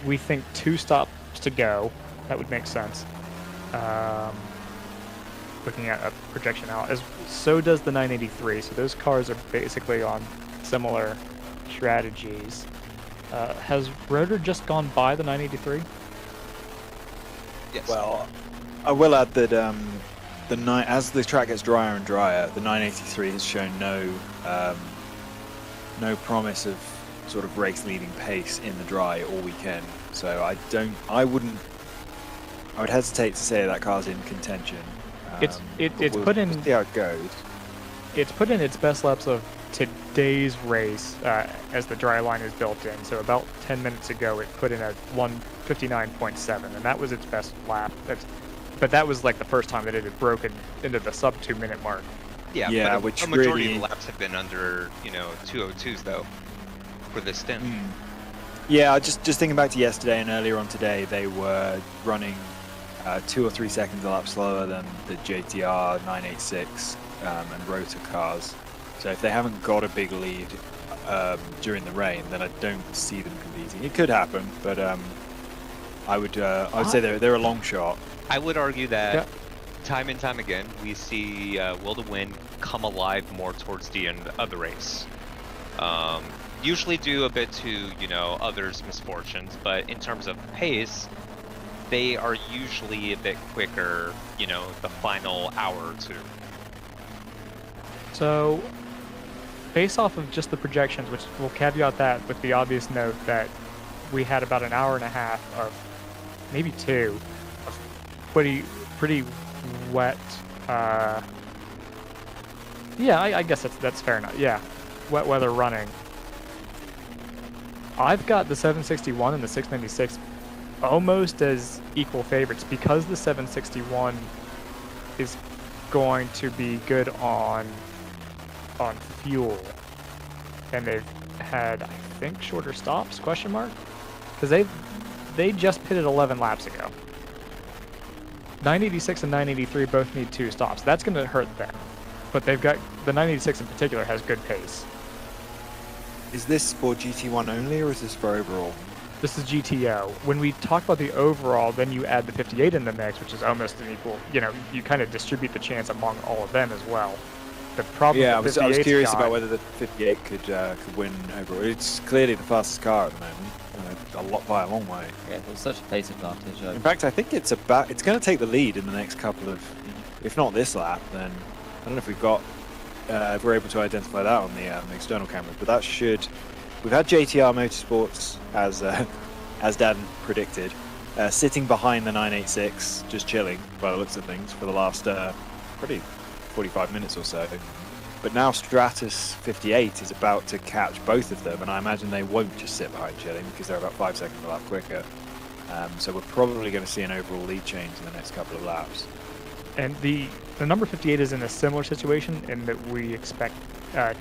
we think, 2 stops to go. That would make sense. Looking at a projection out, so does the 983. So those cars are basically on similar strategies. Has Rotor just gone by the 983? Yes. Well, I will add that as the track gets drier and drier, the 983 has shown no promise of sort of race-leading pace in the dry all weekend. So I would hesitate to say that car's in contention. It's we'll put in. See how it goes. It's put in its best laps of today's race as the dry line is built in. So about 10 minutes ago, it put in a 1:59.7, and that was its best lap. But that was like the first time that it had broken into the sub 2-minute mark. Yeah, but which a majority really... of the laps have been under 202s though for this stint. Yeah, just thinking back to yesterday and earlier on today, they were running 2 or 3 seconds a lap slower than the JTR 986 and Rotor cars. So if they haven't got a big lead during the rain, then I don't see them competing. It could happen, but I would say they're a long shot. I would argue that time and time again we see Will to Win come alive more towards the end of the race. Usually due a bit to others' misfortunes, but in terms of pace, they are usually a bit quicker, the final hour or two. So, based off of just the projections, which we'll caveat that with the obvious note that we had about an hour and a half of, maybe 2, of pretty wet. Yeah, I guess that's fair enough. Yeah, wet weather running. I've got the 761 and the 696 almost as equal favorites because the 761 is going to be good on fuel, and they've had, I think, shorter stops, question mark, because they just pitted 11 laps ago. 986 and 983 both need 2 stops. That's going to hurt them, but they've got, the 986 in particular has good pace. Is this for GT1 only, or is this for overall? This is GTO. When we talk about the overall, then you add the 58 in the mix, which is almost an equal, you kind of distribute the chance among all of them as well. The problem I with was curious about whether the 58 could win overall. It's clearly the fastest car at the moment, by a long way. Yeah, there's such a pace advantage. In fact, I think it's going to take the lead in the next couple of, if not this lap, then I don't know if if we're able to identify that on the external cameras, but that should. We've had JTR Motorsports, as Dan predicted, sitting behind the 986, just chilling by the looks of things for the last probably 45 minutes or so. But now Stratus 58 is about to catch both of them, and I imagine they won't just sit behind chilling because they're about 5 seconds a lap quicker. So we're probably going to see an overall lead change in the next couple of laps. And the number 58 is in a similar situation in that we expect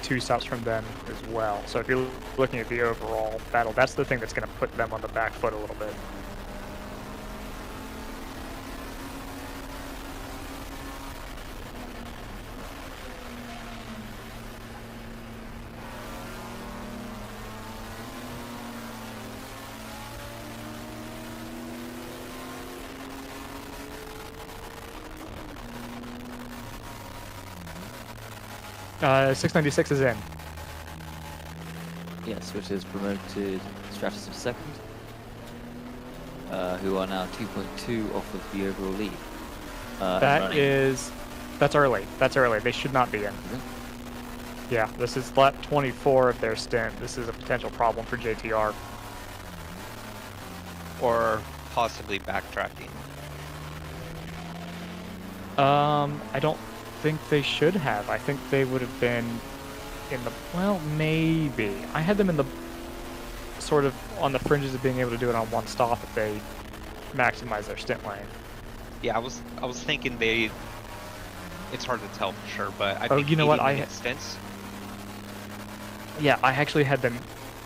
2 stops from them as well. So if you're looking at the overall battle, that's the thing that's going to put them on the back foot a little bit. Uh, 696 is in. Yes, which has promoted Stratus to second, who are now 2.2 off of the overall lead. That's early. That's early. They should not be in. Yeah, this is lap 24 of their stint. This is a potential problem for JTR. Or possibly backtracking. I don't think they should have. I think they would have been in the, well, maybe. I had them in the on the fringes of being able to do it on one stop if they maximize their stint lane. Yeah, I was thinking they. It's hard to tell for sure, but I Oh, think you know what? 80-minute stints. Yeah, I actually had them.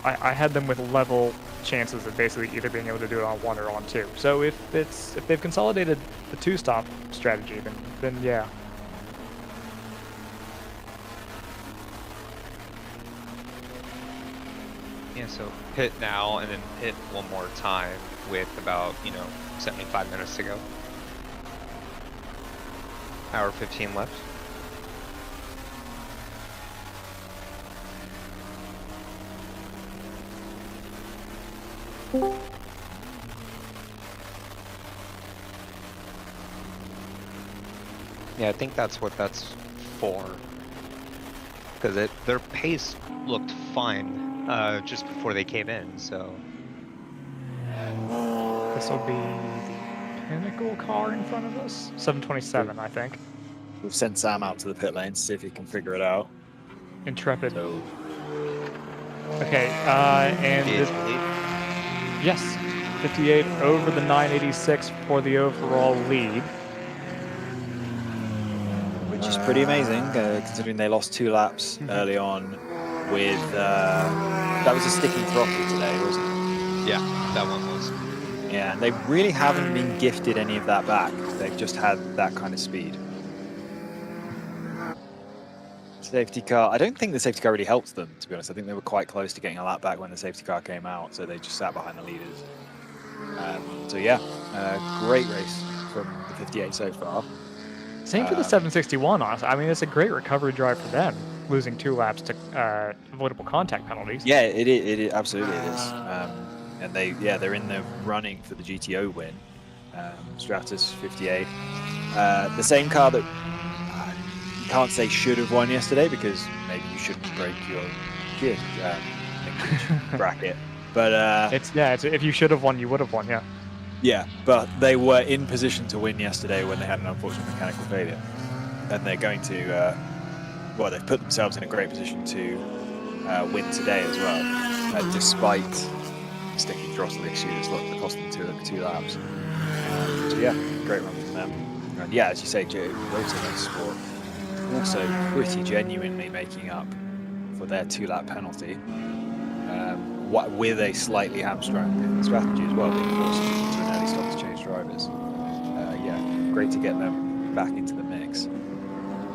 I had them with level chances of basically either being able to do it on 1 or on 2. So if they've consolidated the 2-stop strategy, then yeah. Yeah, so pit now and then pit one more time with about 75 minutes to go. Hour 15 left. Yeah, I think that's what that's for. Because their pace looked fine just before they came in, so. This will be the Pinnacle car in front of us. 727, I think. We've sent Sam out to the pit lane to see if he can figure it out. Intrepid. So, okay, and yes, 58 over the 986 for the overall lead. which is pretty amazing, considering they lost 2 laps early on with... that was a sticking throttle today, wasn't it? Yeah, that one was. Yeah, and they really haven't been gifted any of that back. They've just had that kind of speed. Safety car. I don't think the safety car really helped them, to be honest. I think they were quite close to getting a lap back when the safety car came out, so they just sat behind the leaders. So yeah, great race from the 58 so far. Same for the 761, honestly. I mean, it's a great recovery drive for them, losing 2 laps to avoidable contact penalties. Yeah, it absolutely it is. And they're in the running for the GTO win. Stratus 58. The same car that you can't say should have won yesterday, because maybe you shouldn't break your gear bracket. But it's if you should have won, you would have won, yeah. Yeah, but they were in position to win yesterday when they had an unfortunate mechanical failure, and they're going to. Well, they've put themselves in a great position to win today as well, despite sticky throttle issue that's cost them two laps. So yeah, great run from them. And yeah, as you say, Rotor Motorsport also pretty genuinely making up for their 2-lap penalty, with a slightly hamstrung strategy as well, being forced to an early stop to change drivers. Yeah, great to get them back into the mix.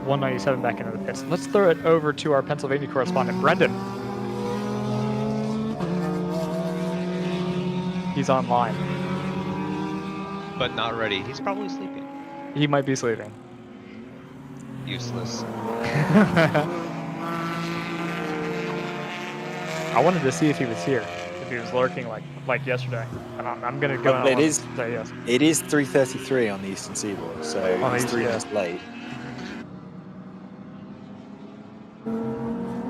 197 back into the pits. Let's throw it over to our Pennsylvania correspondent, Brendan. He's online. But not ready. He's probably sleeping. He might be sleeping. Useless. I wanted to see if he was here, if he was lurking like yesterday. And I'm gonna go. It is. Say yes. It is 3:33 on the Eastern Seaboard, so it's 3 minutes late.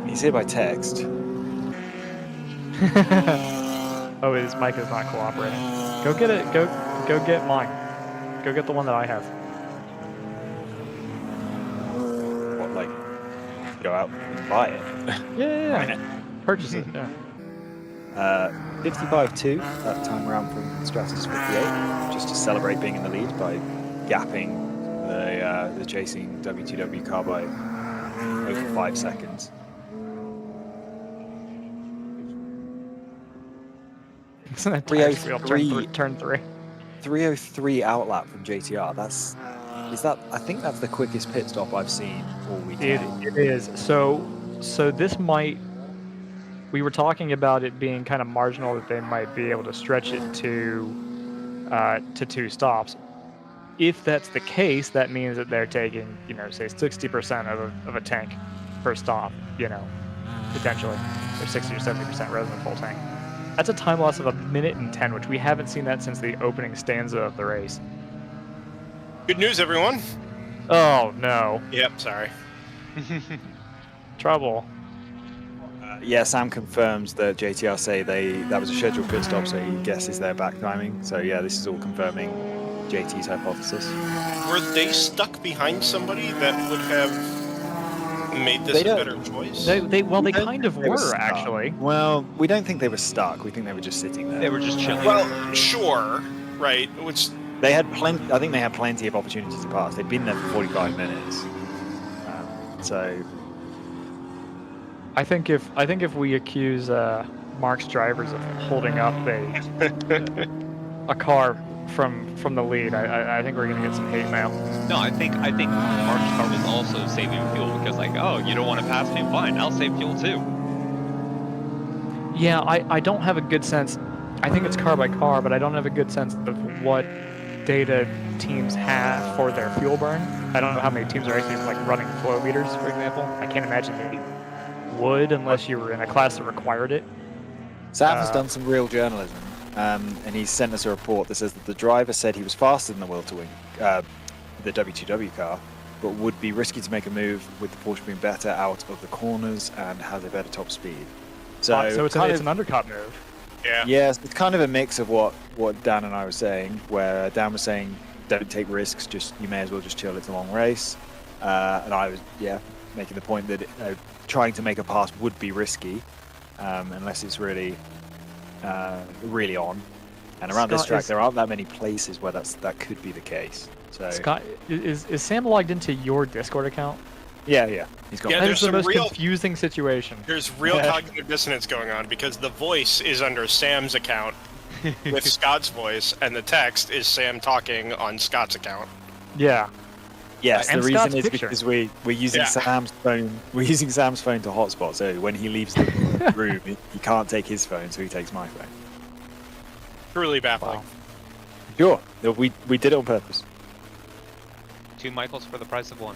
He's here by text. Oh, his mic is not cooperating. Go get it. Go get mine. Go get the one that I have. What, like, go out and buy it? Yeah. Purchase it. Yeah. 55-2 that time around from Stratus 58, just to celebrate being in the lead by gapping the chasing W2W car by over 5 seconds. Isn't that 303 turn 3? 303 outlap from JTR. I think that's the quickest pit stop I've seen all weekend. It is. So this might. We were talking about it being kind of marginal that they might be able to stretch it to 2 stops. If that's the case, that means that they're taking, say 60% of a tank per stop, potentially, or 60 or 70% rather than full tank. That's a time loss of 1 minute and 10, which we haven't seen that since the opening stanza of the race. Good news, everyone. Oh no. Yep, sorry. Trouble. Yeah, Sam confirms that JTR say that was a scheduled pit stop, so he guesses they're back timing. So yeah, this is all confirming JT's hypothesis. Were they stuck behind somebody that would have made this a better choice? They kind of were actually. Well, we don't think they were stuck. We think they were just sitting there. They were just chilling. Well, sure, right. Which They had plenty. I think they had plenty of opportunities to pass. They'd been there for 45 minutes. So I think if we accuse Mark's drivers of holding up a car from the lead, I think we're gonna get some hate mail. No, I think Mark's car was also saving fuel because like, oh, you don't want to pass me? Fine, I'll save fuel too. Yeah, I don't have a good sense. I think it's car by car, but I don't have a good sense of what data teams have for their fuel burn. I don't know how many teams are actually like running flow meters, for example. I can't imagine they would unless you were in a class that required it. Sam has done some real journalism, and he's sent us a report that says that the driver said he was faster than the Will to Win, the W2W car, but would be risky to make a move with the Porsche being better out of the corners and has a better top speed. So it's an undercut move. Yeah. Yes, it's kind of a mix of what Dan and I were saying, where Dan was saying don't take risks, just you may as well just chill, it's a long race. And I was making the point that trying to make a pass would be risky unless it's really on. And around this track there aren't that many places where that could be the case. So Scott, is Sam logged into your Discord account? Yeah. He's got. Yeah, That's there's the some most real confusing situation. There's real cognitive dissonance going on because the voice is under Sam's account with Scott's voice, and the text is Sam talking on Scott's account. Yeah. Yes, the and reason Scott's is picture. because we're using Sam's phone. We're using Sam's phone to hotspot. So when he leaves the room, he can't take his phone, so he takes my phone. Truly baffling. Wow. Sure, we did it on purpose. 2 Michaels for the price of 1.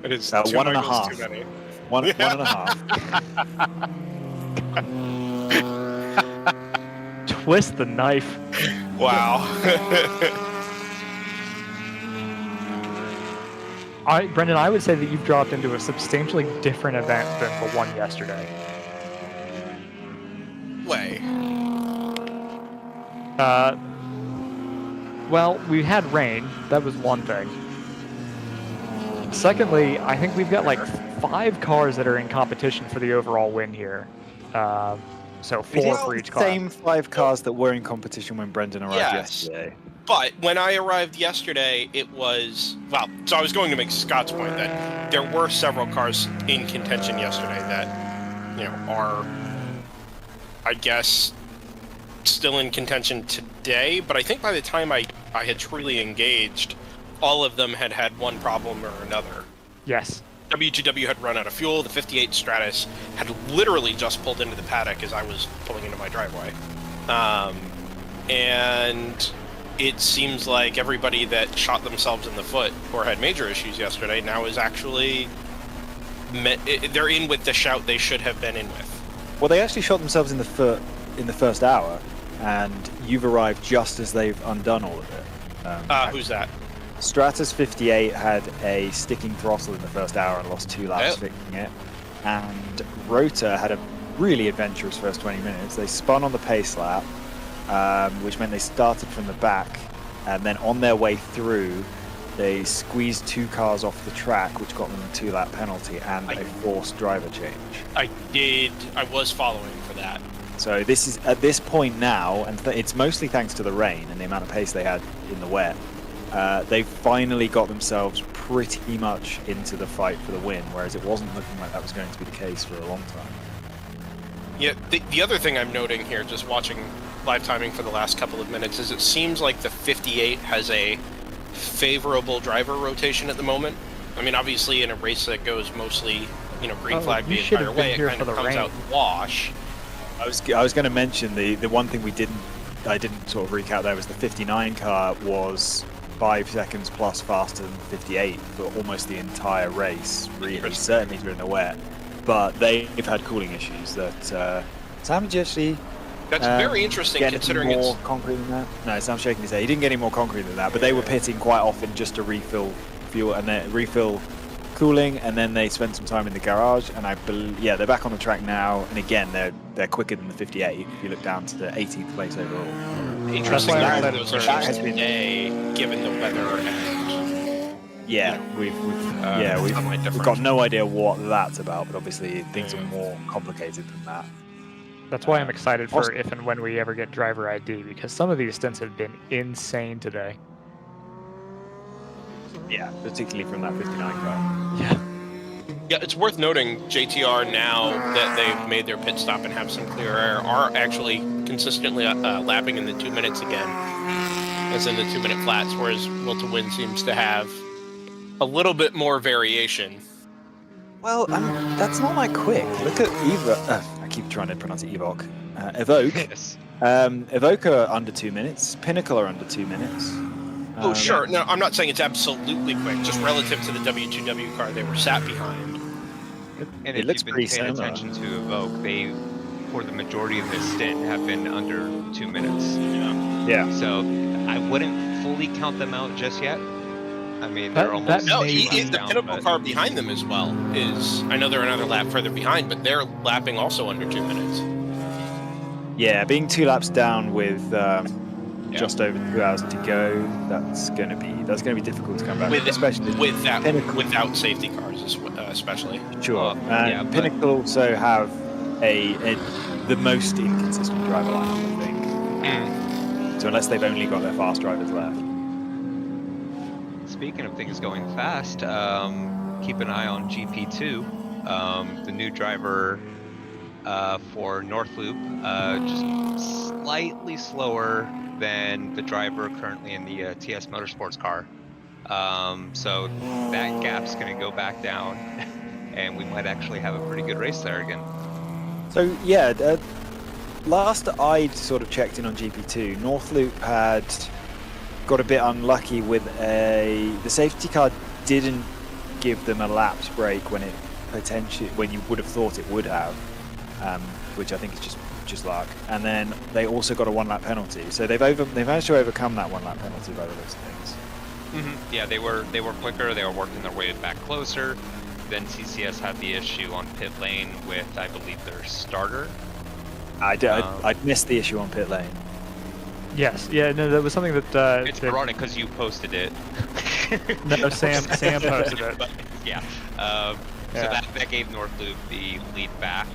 It is 1 2 and a Michaels half. too many. One and a half. Twist the knife. Wow. Brendan, I would say that you've dropped into a substantially different event than the one yesterday. Way. Well, we had rain. That was one thing. Secondly, I think we've got like 5 cars that are in competition for the overall win here. So 4 for each car. Same 5 cars that were in competition when Brendan arrived yesterday. But when I arrived yesterday, it was so I was going to make Scott's point that there were several cars in contention yesterday that are, I guess, still in contention today. But I think by the time I had truly engaged, all of them had one problem or another. Yes. W2W had run out of fuel. The 58 Stratus had literally just pulled into the paddock as I was pulling into my driveway. And it seems like everybody that shot themselves in the foot or had major issues yesterday now is actually they're in with the shout they should have been in with. Well, they actually shot themselves in the foot in the first hour, and you've arrived just as they've undone all of it. Who's that? Stratus 58 had a sticking throttle in the first hour and lost 2 laps fixing it. And Rota had a really adventurous first 20 minutes. They spun on the pace lap, which meant they started from the back, and then on their way through, they squeezed 2 cars off the track, which got them a 2-lap penalty and a forced driver change. I was following for that. So this is at this point now, and it's mostly thanks to the rain and the amount of pace they had in the wet. They finally got themselves pretty much into the fight for the win, whereas it wasn't looking like that was going to be the case for a long time. Yeah, the other thing I'm noting here, just watching live timing for the last couple of minutes, is it seems like the 58 has a favorable driver rotation at the moment. I mean, obviously in a race that goes mostly, green flag the entire way, it kind of comes out wash. I was going to mention the one thing I didn't sort of recap there was the 59 car was 5 seconds plus faster than the 58 for almost the entire race, really, certainly during the wet. But they've had cooling issues that Sam, did you actually That's very interesting considering more it's concrete than that. No, Sam's shaking his head. He didn't get any more concrete than that, but they were pitting quite often just to refill fuel and then refill cooling, and then they spent some time in the garage. And I believe, they're back on the track now. And again, they're quicker than the 58 if you look down to the 18th place overall. interesting that those issues today, given the weather and we've got no idea what that's about, but obviously things are more complicated than that. That's why I'm excited for if and when we ever get driver ID, because some of these stints have been insane today. Yeah, particularly from that 59 car. Yeah. Yeah, it's worth noting JTR, now that they've made their pit stop and have some clear air, are actually consistently lapping in the 2 minutes again, as in the 2 minute flats, whereas Will to Win seems to have a little bit more variation. Well, that's not that quick. Look at I keep trying to pronounce it Evoque. Evoque. Yes. Evoque are under 2 minutes. Pinnacle are under 2 minutes. Oh, sure. No, I'm not saying it's absolutely quick, just relative to the W2W car they were sat behind. And It if looks you've been pretty paying similar. attention to Evoque, they, for the majority of this stint, have been under 2 minutes. Yeah. So I wouldn't fully count them out just yet. I mean, they're almost No, two laps the down, Pinnacle but- car behind them as well is, I know they're another lap further behind, but they're lapping also under 2 minutes. Yeah, being 2 laps down with just over 2 hours to go, that's gonna be difficult to come back, especially without safety cars, especially. Sure. yeah, but- Pinnacle also have the most inconsistent driver lineup, I think. So unless they've only got their fast drivers left. Speaking of things going fast, keep an eye on GP2. The new driver for North Loop, just slightly slower than the driver currently in the TS Motorsports car. So that gap's going to go back down, and we might actually have a pretty good race there again. So yeah, last I'd sort of checked in on GP2, North Loop had got a bit unlucky with the safety car didn't give them a lapse break when you would have thought it would have, which I think is just luck. And then they also got a 1 lap penalty, so they've managed to overcome that 1 lap penalty by the looks of things. Mm-hmm. Yeah, they were quicker. They were working their way back closer. Then TCS had the issue on pit lane with, I believe, their starter. I missed the issue on pit lane. Yes, yeah, no, that was something that It's ironic because you posted it. No, Sam posted it. But, yeah. So that gave North Loop the lead back.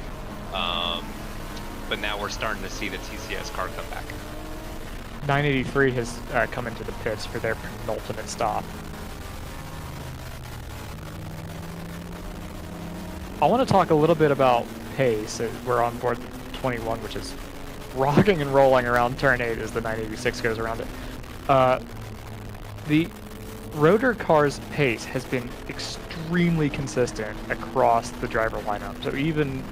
But now we're starting to see the TCS car come back. 983 has come into the pits for their penultimate stop. I want to talk a little bit about pace. We're on board 21, which is rocking and rolling around turn 8 as the 986 goes around it. The rotor car's pace has been extremely consistent across the driver lineup. So even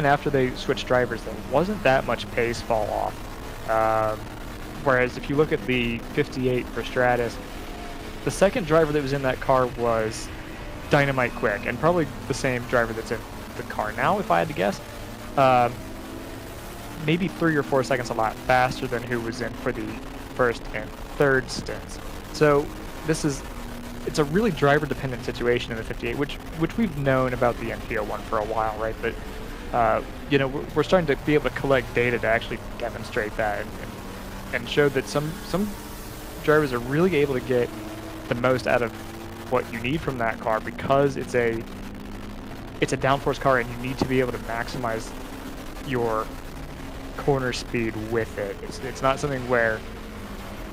after they switched drivers, there wasn't that much pace fall off. Whereas if you look at the 58 for Stratus, the second driver that was in that car was dynamite quick, and probably the same driver that's in the car now, if I had to guess. Maybe 3 or 4 seconds a lap faster than who was in for the first and third stints. So it's a really driver-dependent situation in the 58, which we've known about the NPO1 for a while, right? But we're starting to be able to collect data to actually demonstrate that and show that some drivers are really able to get the most out of what you need from that car, because it's a downforce car and you need to be able to maximize your corner speed with it. It's not something where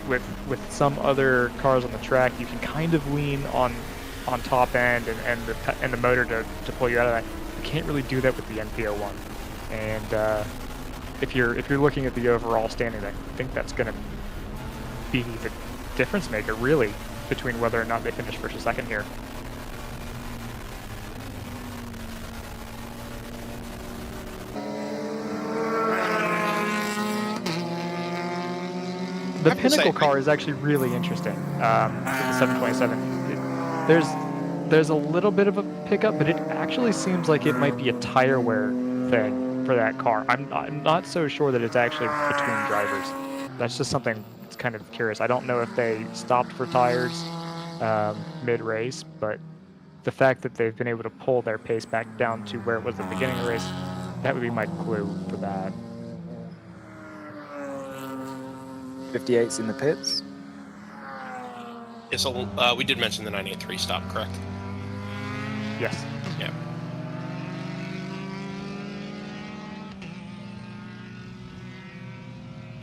with some other cars on the track you can kind of lean on top end and the motor to pull you out of that. You can't really do that with the NPO1. And if you're looking at the overall standings, I think that's going to be the difference maker, really, between whether or not they finish first or second here. The Pinnacle car is actually really interesting. The 727. There's a little bit of a pickup, but it actually seems like it might be a tire wear thing for that car. I'm not so sure that it's actually between drivers. That's just something that's kind of curious. I don't know if they stopped for tires mid-race, but the fact that they've been able to pull their pace back down to where it was at the beginning of the race, that would be my clue for that. 58's in the pits. Yeah, so we did mention the 983 stop, correct? Yes. Yeah.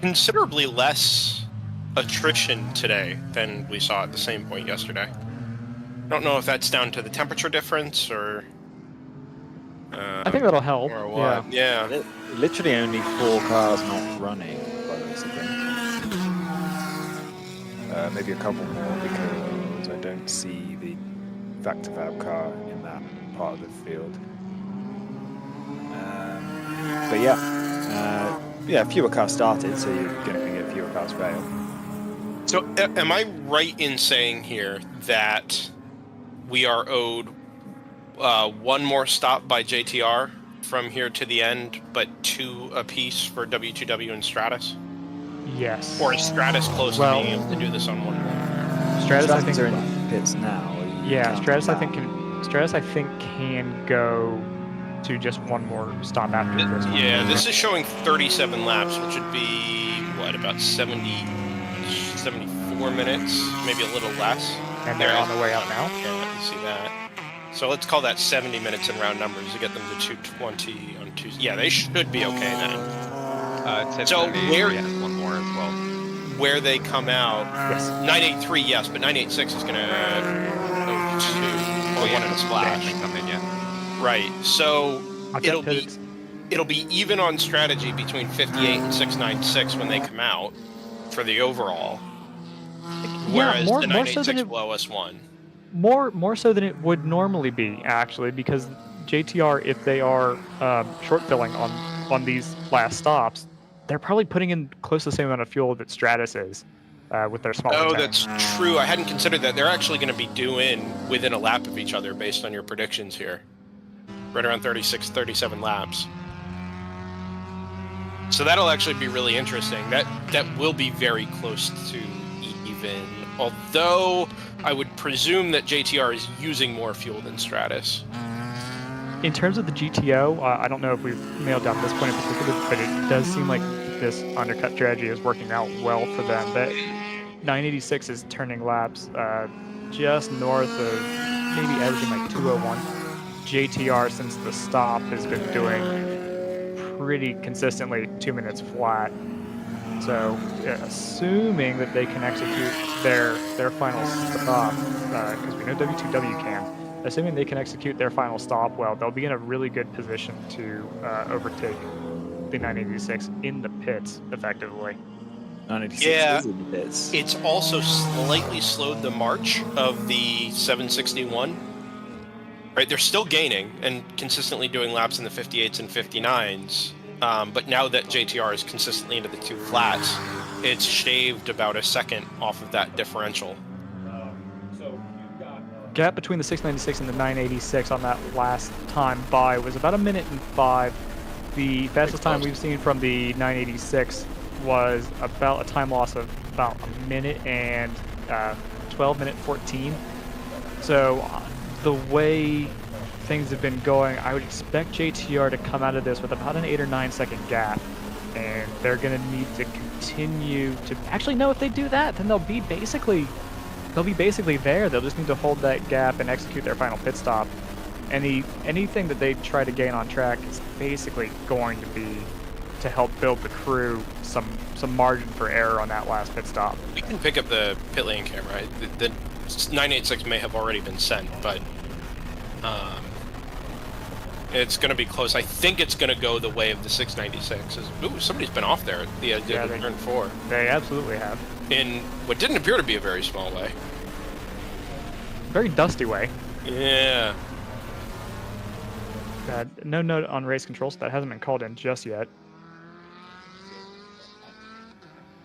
considerably less attrition today than we saw at the same point yesterday. I don't know if that's down to the temperature difference or... I think that'll help. Or what? Yeah. Literally only 4 cars not running, by the looks of things. Maybe a couple more because I don't see the Factor Fab car in that part of the field. But yeah, fewer cars started, so you're going to get fewer cars fail. So am I right in saying here that we are owed one more stop by JTR from here to the end, but 2 apiece for W2W and Stratus? Yes. Or is Stratus close to being able to do this on one? Stratus, I think, are in the pits now. Yeah, Stratus, I think can go to just one more stop after this one. Yeah, this is showing 37 laps, which would be what, about 74 minutes, maybe a little less. And they're on the way up now. Yeah, you see that. So let's call that 70 minutes in round numbers to get them to 220 on Tuesday. Yeah, they should be okay then. So one more as well. Where they come out, yes. 983, yes, but 986 is going to go to one in a splash. Come in, yeah. Right. So it'll be even on strategy between 58 and 696 when they come out for the overall. Whereas the 986 will owe us one. More so than it would normally be, actually, because JTR, if they are short filling on these last stops, they're probably putting in close to the same amount of fuel that Stratus is with their smaller tank. That's true. I hadn't considered that. They're actually going to be doing within a lap of each other based on your predictions here. Right around 36, 37 laps. So that'll actually be really interesting. That will be very close to even. Although I would presume that JTR is using more fuel than Stratus. In terms of the GTO, I don't know if we've nailed down this point in particular, but it does seem like this undercut strategy is working out well for them. That 986 is turning laps just north of maybe averaging like 201. JTR, since the stop, has been doing pretty consistently 2 minutes flat. So, assuming that they can execute their final stop, because we know W2W can, assuming they can execute their final stop well, they'll be in a really good position to overtake the 986 in the pits, effectively. 986 is in the pits. It's also slightly slowed the march of the 761. Right, they're still gaining and consistently doing laps in the 58s and 59s. But now that JTR is consistently into the 2 flats, it's shaved about a second off of that differential. Gap between the 696 and the 986 on that last time by was about 1 minute and 5. The fastest time we've seen from the 986 was about a time loss of about 1 minute and 12 minute 14. So the way things have been going, I would expect JTR to come out of this with about an 8 or 9 second gap, and they're going to need to continue to actually no. If they do that, then they'll be basically there. They'll just need to hold that gap and execute their final pit stop. Anything that they try to gain on track is basically going to be to help build the crew some margin for error on that last pit stop. We can pick up the pit lane camera. The 986 may have already been sent, but it's going to be close. I think it's going to go the way of the 696. Ooh, somebody's been off there at the end of turn 4. They absolutely have. In what didn't appear to be a very small way. Very dusty way. Yeah. No note on race controls. That hasn't been called in just yet.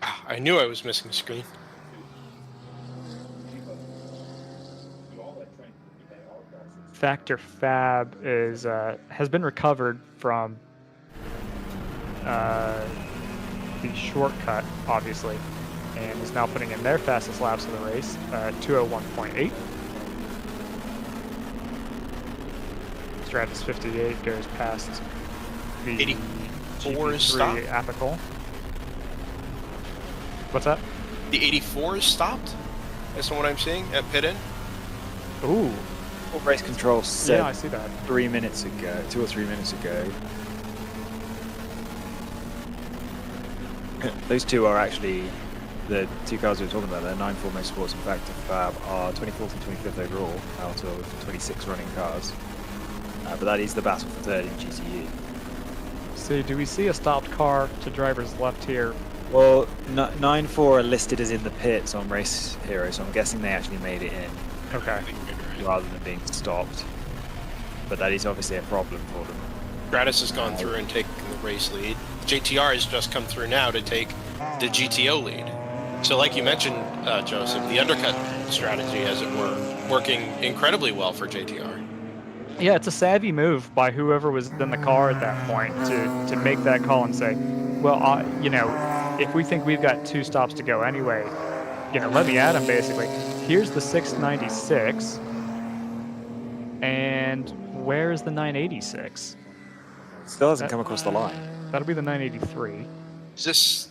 I knew I was missing a screen. Factor Fab is has been recovered from the shortcut, obviously, and is now putting in their fastest laps of the race, 201.8. Stratus 58 goes past the 84 is stopped. Apical. What's that? The 84 is stopped? That's what I'm seeing at pit in. Ooh. Full race control set. Yeah, I see that. 3 minutes ago, 2 or 3 minutes ago. Those two are actually the two cars we were talking about. They're 9-4 Motorsports and Factor Fab are 24th and 25th overall out of 26 running cars. But that is the battle for third in GTE. So do we see a stopped car to driver's left here? Well, 9-4 are listed as in the pits on Race Hero, so I'm guessing they actually made it in. Okay. Rather than being stopped. But that is obviously a problem for them. Gratis has gone through and taken the race lead. JTR has just come through now to take the GTO lead. So like you mentioned, Joseph, the undercut strategy, as it were, working incredibly well for JTR. Yeah, it's a savvy move by whoever was in the car at that point to make that call and say, well, you know, if we think we've got 2 stops to go anyway, you know, let me at him basically. Here's the 696, and where's the 986? Still hasn't come across the line. That'll be the 983. Is this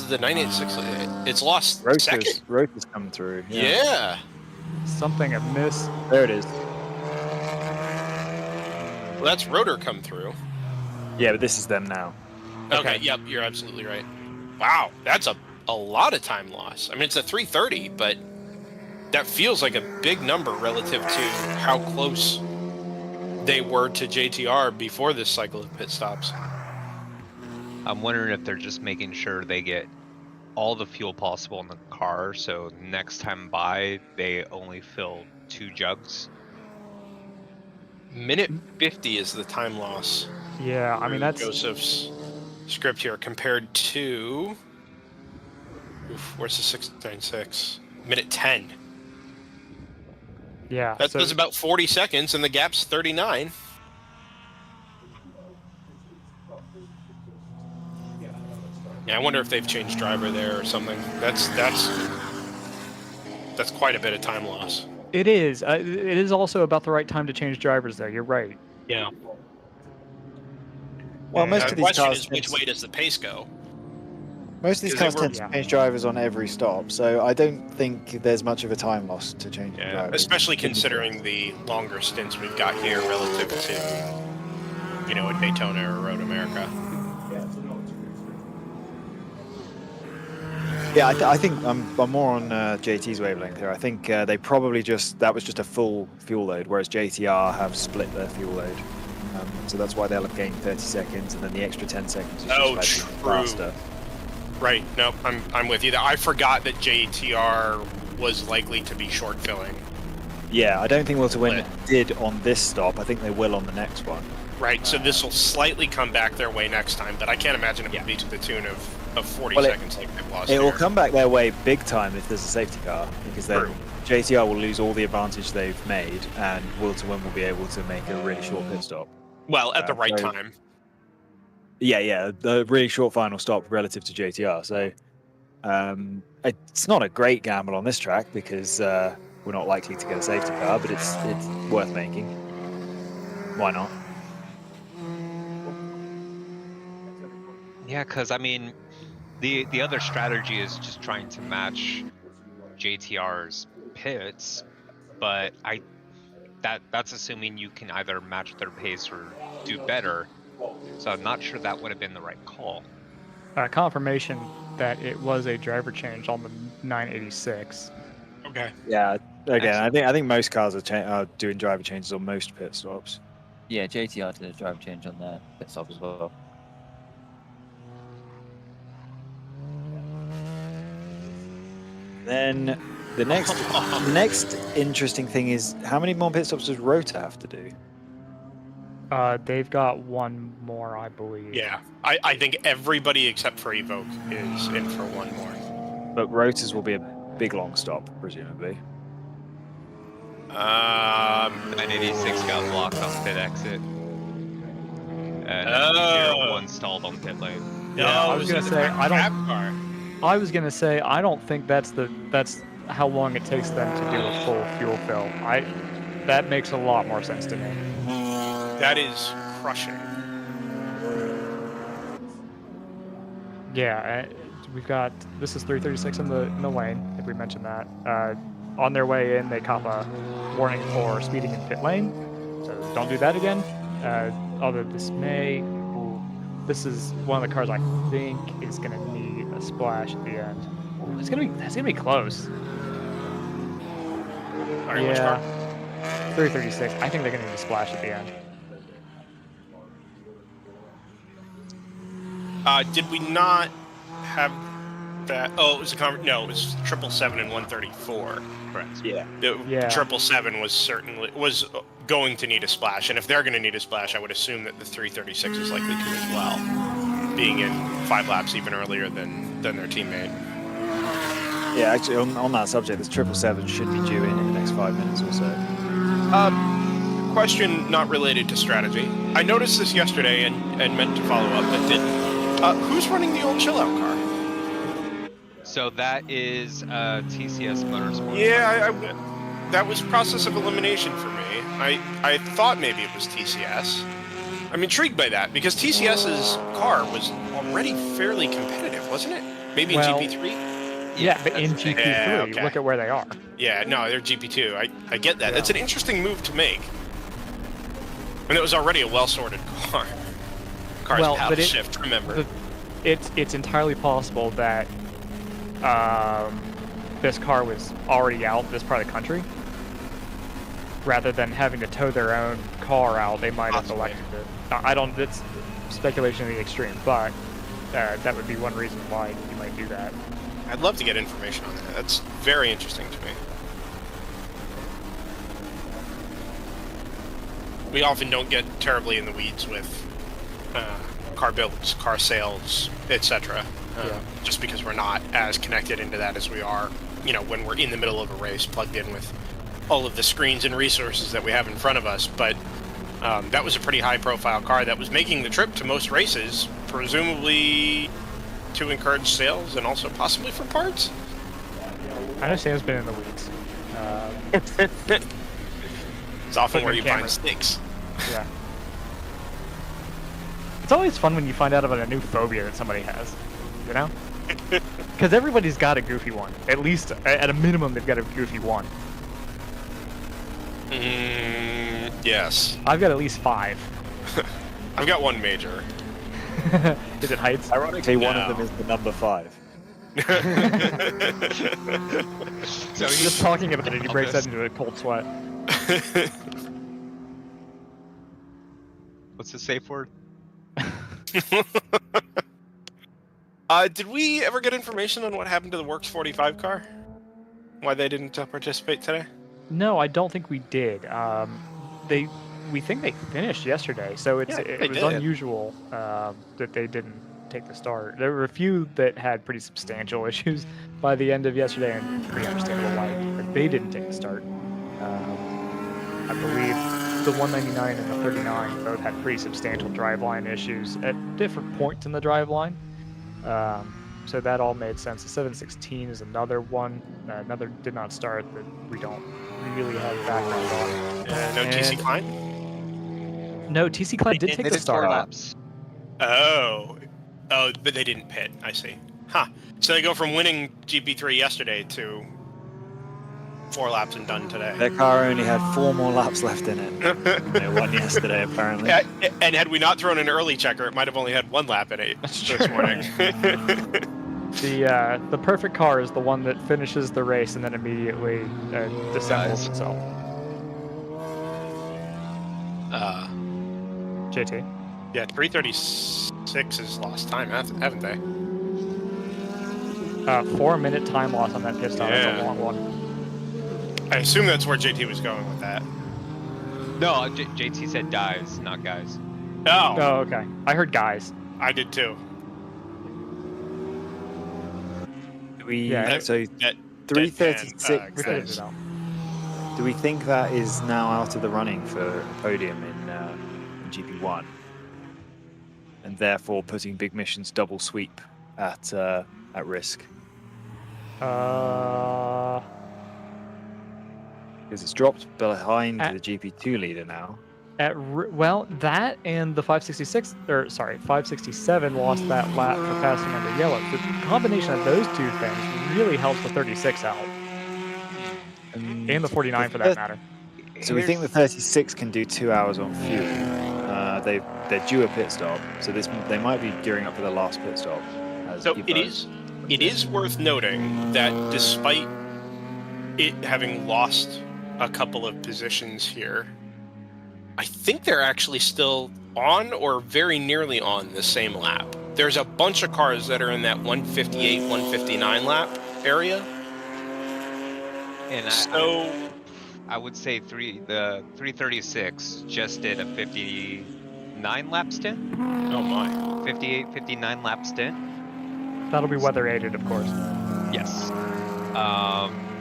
the 986? It's lost second. Rota's come through. Yeah. Something amiss. There it is. Well, that's Rotor come through. Yeah, but this is them now. Okay, yep, you're absolutely right. Wow, that's a lot of time loss. I mean, it's a 330, but that feels like a big number relative to how close they were to JTR before this cycle of pit stops. I'm wondering if they're just making sure they get all the fuel possible in the car, so next time by, they only fill 2 jugs. Minute 50 is the time loss. Yeah, I mean, that's Joseph's script here compared to... where's the 696? Minute 10. Yeah. That's about 40 seconds, and the gap's 39. Yeah, I wonder if they've changed driver there or something. That's quite a bit of time loss. It is. It is also about the right time to change drivers there. You're right. Yeah. Well, most of these question cars is, which way does the pace go? Most of these cars tend to change drivers on every stop, so I don't think there's much of a time loss to change drivers. Especially considering the longer stints we've got here relative to, you know, a Daytona or Road America. Yeah, I think I'm more on JT's wavelength here. I think they probably that was just a full fuel load, whereas JTR have split their fuel load. So that's why they'll have gained 30 seconds, and then the extra 10 seconds is just faster. Right. No, I'm with you. I forgot that JTR was likely to be short filling. Yeah, I don't think Will to Win did on this stop. I think they will on the next one. Right. So this will slightly come back their way next time, but I can't imagine it would be to the tune of 40 seconds like they've lost. It will come back their way big time if there's a safety car, because then JTR will lose all the advantage they've made, and Will to Win will be able to make a really short pit stop. Well, at the right time. Yeah, the really short final stop relative to JTR. So it's not a great gamble on this track because we're not likely to get a safety car, but it's worth making. Why not? Yeah, because I mean, the other strategy is just trying to match JTR's pits, but that's assuming you can either match their pace or do better. So I'm not sure that would have been the right call. Confirmation that it was a driver change on the 986. Okay. Yeah. Again, I think most cars are doing driver changes on most pit stops. Yeah, JTR did a driver change on their pit stop as well. Then the next interesting thing is how many more pit stops does Rota have to do? Theyve got one more, I believe. Yeah, I think everybody except for Evoke is in for one more. But Rota's will be a big long stop, presumably. 986 got blocked on pit exit. And 01 stalled on pit lane. Yeah, I was gonna say I was gonna say I don't think that's how long it takes them to do a full fuel fill. That makes a lot more sense to me. That is crushing. Yeah, we've got this is 336 in the lane. If we mentioned that, on their way in, they cop a warning for speeding in pit lane. So don't do that again. Although this may, This is one of the cars I think is going to need a splash at the end. That's gonna be close. Sorry, which car? 336. I think they're gonna need a splash at the end. Did we not have that? Oh, it was no, it was 777 and 134. Correct. Yeah. The Yeah. 777 was going to need a splash, and if they're going to need a splash, I would assume that the 336 is likely to as well, being in 5 laps even earlier than their teammate. Yeah, actually, on that subject, this 777 should be due in the next 5 minutes or so. Question not related to strategy. I noticed this yesterday and meant to follow up, but didn't. Who's running the old chill out car? So that is TCS Motorsports. Yeah, that was process of elimination for me. I thought maybe it was TCS. I'm intrigued by that because TCS's car was already fairly competitive, wasn't it? Maybe in GP3? Yeah, but in GP3, Yeah, okay. look at where they are. Yeah, no, they're GP2. I get that. It's an interesting move to make. And it was already a well-sorted car. Car's paddle shift, remember. It's entirely possible that this car was already out this part of the country. Rather than having to tow their own car out, they might have elected it. It's speculation in the extreme, but that would be one reason why you might do that. I'd love to get information on that. That's very interesting to me. We often don't get terribly in the weeds with car builds, car sales, etc. Just because we're not as connected into that as we are, when we're in the middle of a race, plugged in with all of the screens and resources that we have in front of us. But that was a pretty high-profile car that was making the trip to most races, presumably to encourage sales and also possibly for parts. I know Sam's been in the weeds. It's often where you find mistakes. Yeah. It's always fun when you find out about a new phobia that somebody has, you know? Because everybody's got a goofy one. At least, at a minimum, they've got a goofy one. Yes. I've got at least 5. I've got one major. Is it heights? Ironically, one of them is the number 5. So he's just talking about it, he breaks that into a cold sweat. What's the safe word? Did we ever get information on what happened to the Works 45 car? Why they didn't participate today? No, I don't think we did. We think they finished yesterday, so it was unusual that they didn't take the start. There were a few that had pretty substantial issues by the end of yesterday, and pretty understandable why they didn't take the start. I believe the 199 and the 39 both had pretty substantial driveline issues at different points in the driveline. So that all made sense. The 716 is another one. Another did not start that we don't really have background on. No TC Klein? No, TC Klein did take the start. 4 laps. Oh, but they didn't pit. I see. Huh. So they go from winning GP3 yesterday to 4 laps and done today. Their car only had 4 more laps left in it. They won yesterday, apparently. And had we not thrown an early checker, it might have only had 1 lap in it this morning. The perfect car is the one that finishes the race and then immediately disassembles itself. JT? Yeah, 336 is lost time, haven't they? 4-minute time loss on that pit stop. That's a long one. I assume that's where JT was going with that. No, JT said dives, not guys. Oh. Oh, okay. I heard guys. I did too. So 336 then. Do we think that is now out of the running for a podium in GP1, and therefore putting Big Mission's double sweep at risk? Because it's dropped behind the GP2 leader now. Well, that and the 567 lost that lap for passing under yellow. The combination of those two things really helps the 36 out. And the 49 for that matter. So we think the 36 can do 2 hours on fuel. they're due a pit stop, so they might be gearing up for their last pit stop. So it is worth noting that despite it having lost a couple of positions here, I think they're actually still on or very nearly on the same lap. There's a bunch of cars that are in that 158, 159 lap area. And I would say the 336 just did a 59 lap stint. Oh my. 58, 59 lap stint. That'll be weather aided, of course. Yes.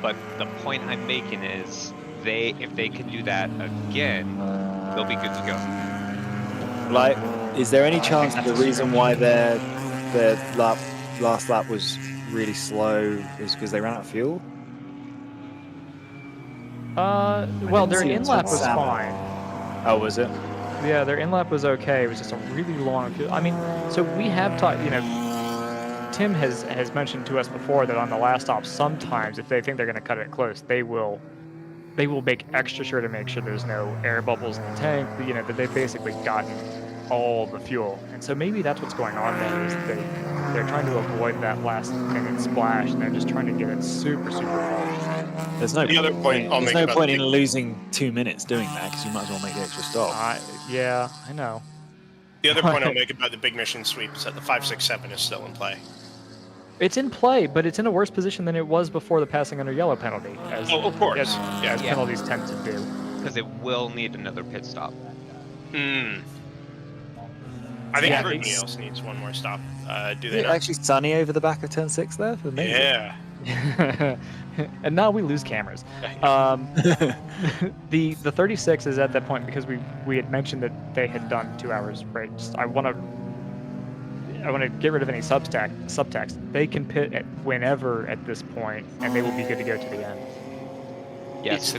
But the point I'm making is if they can do that again, they'll be good to go. Like, is there any chance the reason why their last lap was really slow is because they ran out of fuel? Well, their in-lap was fine. Oh, was it? Yeah, their in-lap was okay. It was just a really long fuel. I mean, so we have talked, Tim has mentioned to us before that on the last stop, sometimes if they think they're going to cut it close, they will make extra sure to make sure there's no air bubbles in the tank. That they've basically gotten all the fuel, and so maybe that's what's going on there. Is they're trying to avoid that last minute splash, and they're just trying to get it super full. There's no point in losing 2 minutes doing that because you might as well make the extra stop. Yeah, I know. The other point I'll make about the big mission sweep is that the 567 is still in play. It's in play, but it's in a worse position than it was before the passing under yellow penalty. Of course. As penalties tend to do. Because it will need another pit stop. I think everybody else needs one more stop. Do they not? Actually sunny over the back of turn 6 there? Amazing. Yeah. And now we lose cameras. The 36 is at that point because we had mentioned that they had done 2 hours break. I want to get rid of any subtext. They can pit at whenever at this point, and they will be good to go to the end. Yes,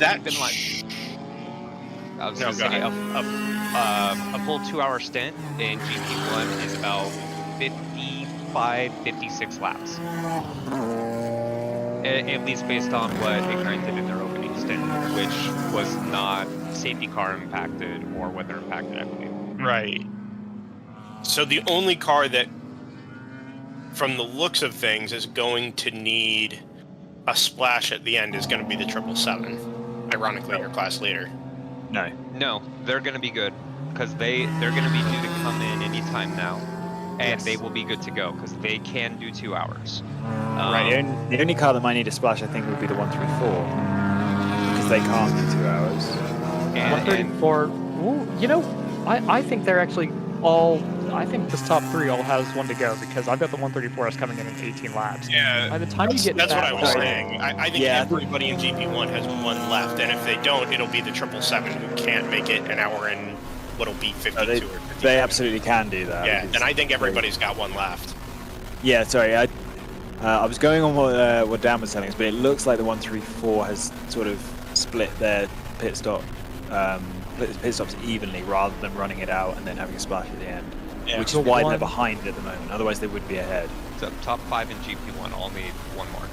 I was going to say a full 2 hour stint in GP1 is about 55, 56 laps. At least based on what Ignite did in their opening stint, which was not safety car impacted or weather impacted, I believe. Right. So the only car that, from the looks of things, is going to need a splash at the end is going to be the 777. Ironically, your class leader. No, they're going to be good because they're going to be due to come in anytime now, and they will be good to go because they can do 2 hours. Right. The only car that might need a splash, I think, would be the 134 because they can't do 2 hours. 134. I think they're actually all. I think this top 3 all has one to go because I've got the 134s coming in 18 laps. Yeah. By the time you get that's what I was far, saying. I think everybody in GP1 has one left, and if they don't, it'll be the 777 who can't make it an hour in what'll be 52 or 53. They absolutely can do that. Yeah, and I think everybody's got one left. Yeah, sorry. I was going on what Dan was telling us, but it looks like the 134 has sort of split their pit stops evenly rather than running it out and then having a splash at the end. Yeah. Which is why they're behind at the moment. Otherwise, they would be ahead. So top 5 in GP1 all need one more.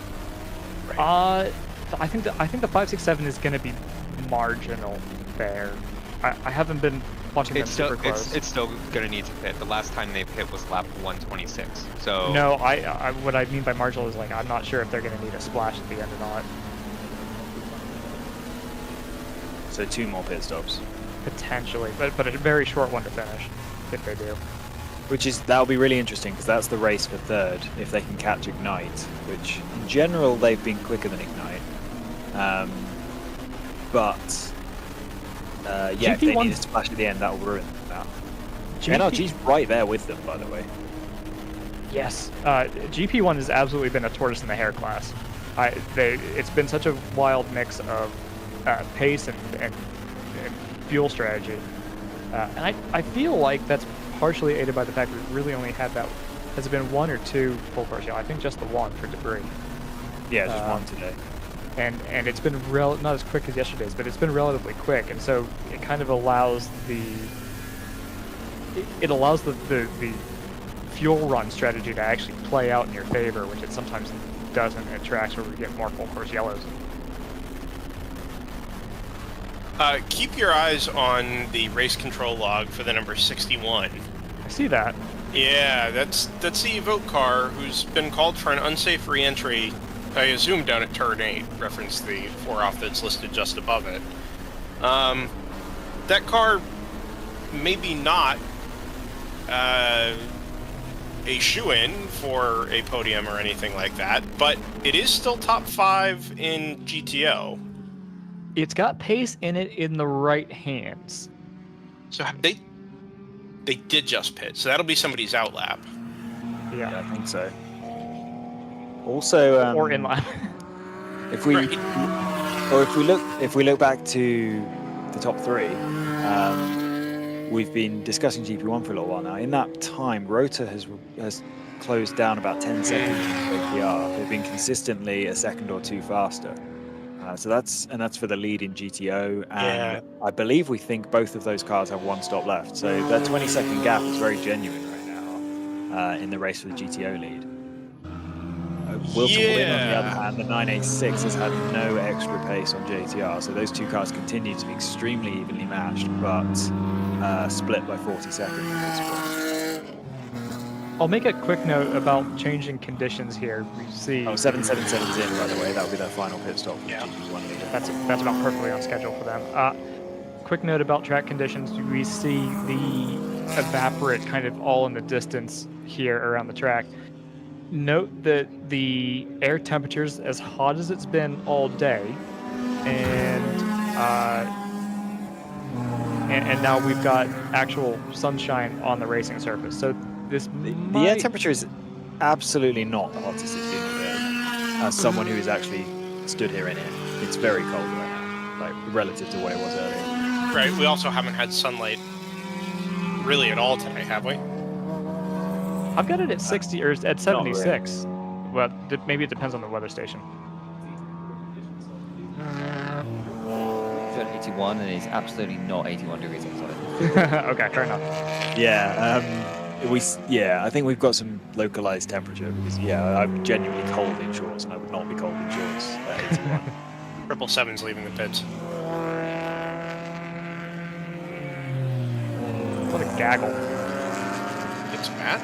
Right. I think the 567 is going to be marginal there. I haven't been watching them super close. It's still going to need to pit. The last time they pit was lap 126. So no, what I mean by marginal is I'm not sure if they're going to need a splash at the end or not. So 2 more pit stops. Potentially, but a very short one to finish if they do. That'll be really interesting because that's the race for 3rd if they can catch Ignite, which in general they've been quicker than Ignite. If they need a splash at the end, that'll ruin that. NRG's right there with them, by the way. Yes, GP1 has absolutely been a tortoise in the hare class. It's been such a wild mix of pace and fuel strategy. And I feel like that's partially aided by the fact that we really only had that. Has it been 1 or 2 full course? Yeah, I think just the 1 for debris. Yeah, just 1 today. And it's been not as quick as yesterday's, but it's been relatively quick, and so it kind of allows the fuel run strategy to actually play out in your favor, which it sometimes doesn't at tracks where we get more full course yellows. Keep your eyes on the race control log for the number 61. I see that. Yeah, that's the Evoke car who's been called for an unsafe re-entry, I assume down at turn 8, reference the 4-off that's listed just above it. That car, maybe not a shoe-in for a podium or anything like that, but it is still top 5 in GTO. It's got pace in it in the right hands. So they did just pit, so that'll be somebody's outlap. Yeah, I think so. Also, or inline. if we look back to the top 3, we've been discussing GP1 for a little while now. In that time, Rota has closed down about 10 seconds in APR. They've been consistently a second or 2 faster. So that's for the lead in GTO, and I believe we think both of those cars have 1 stop left. So that 20-second gap is very genuine right now in the race for the GTO lead. Wilton Win, on the other hand, the 986 has had no extra pace on JTR, so those 2 cars continue to be extremely evenly matched, but split by 40 seconds at this point. I'll make a quick note about changing conditions here. We see 777's in, by the way. That'll be their final pit stop for GP1 leader. That's about perfectly on schedule for them. Quick note about track conditions. We see the evaporate kind of all in the distance here around the track. Note that the air temperature is as hot as it's been all day, and now we've got actual sunshine on the racing surface. So the air temperature is absolutely not the hottest it's been all day. As someone who has actually stood here in it, it's very cold right now, like relative to what it was earlier. Right. We also haven't had sunlight really at all today, have we? I've got it at 60 or at 76. Well, maybe it depends on the weather station. 81, and it's absolutely not 81 degrees outside. Okay, fair enough. Yeah, I think we've got some localized temperature because I'm genuinely cold in shorts, and I would not be cold in shorts at 81. 777's leaving the pits. What a gaggle! It's Matt.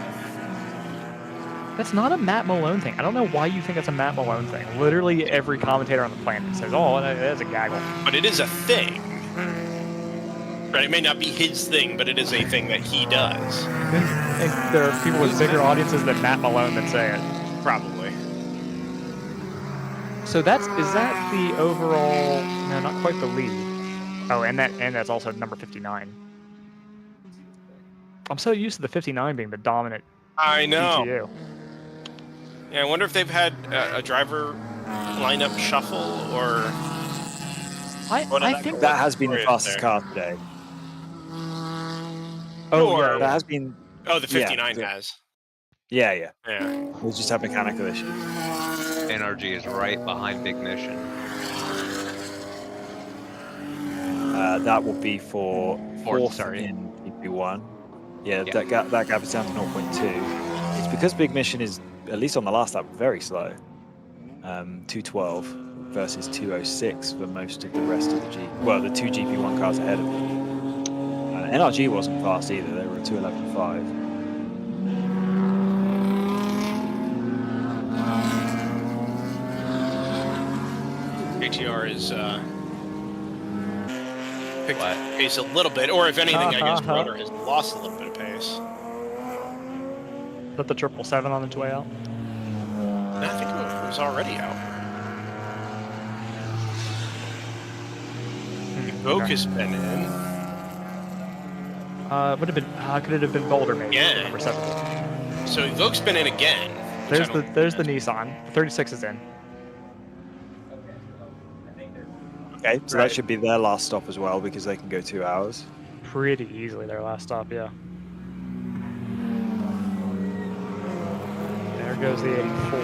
That's not a Matt Malone thing. I don't know why you think it's a Matt Malone thing. Literally every commentator on the planet says, "Oh, that's a gaggle." But it is a thing. Right? It may not be his thing, but it is a thing that he does. I think there are people with bigger audiences than Matt Malone that say it. Probably. So is that the overall? No, not quite the lead. Oh, and that's also number 59. I'm so used to the 59 being the dominant. I know. GTU. Yeah, I wonder if they've had a driver lineup shuffle or. I think that has been the fastest car today. Oh, that has been. Oh, the 59 has. Yeah. Yeah. We'll just have mechanical issues. NRG is right behind Big Mission. That will be for fourth in GP1. Yeah, that gap is down to 0.2. It's because Big Mission is, at least on the last lap, very slow. 212 versus 206 for most of the rest of the the 2 GP1 cars ahead of it. NRG wasn't fast either. They were at 211.5. ATR is picked pace a little bit, or if anything, I guess Rotor has lost a little bit of pace. Is that the 777 on its way out? I think it was already out. Evoke has been in. Would have been. Could it have been Boulder maybe? Yeah. Number 7. So Evoke's been in again. There's the Nissan. 36 is in. Okay, so that should be their last stop as well because they can go 2 hours. Pretty easily their last stop, yeah. There goes the 84.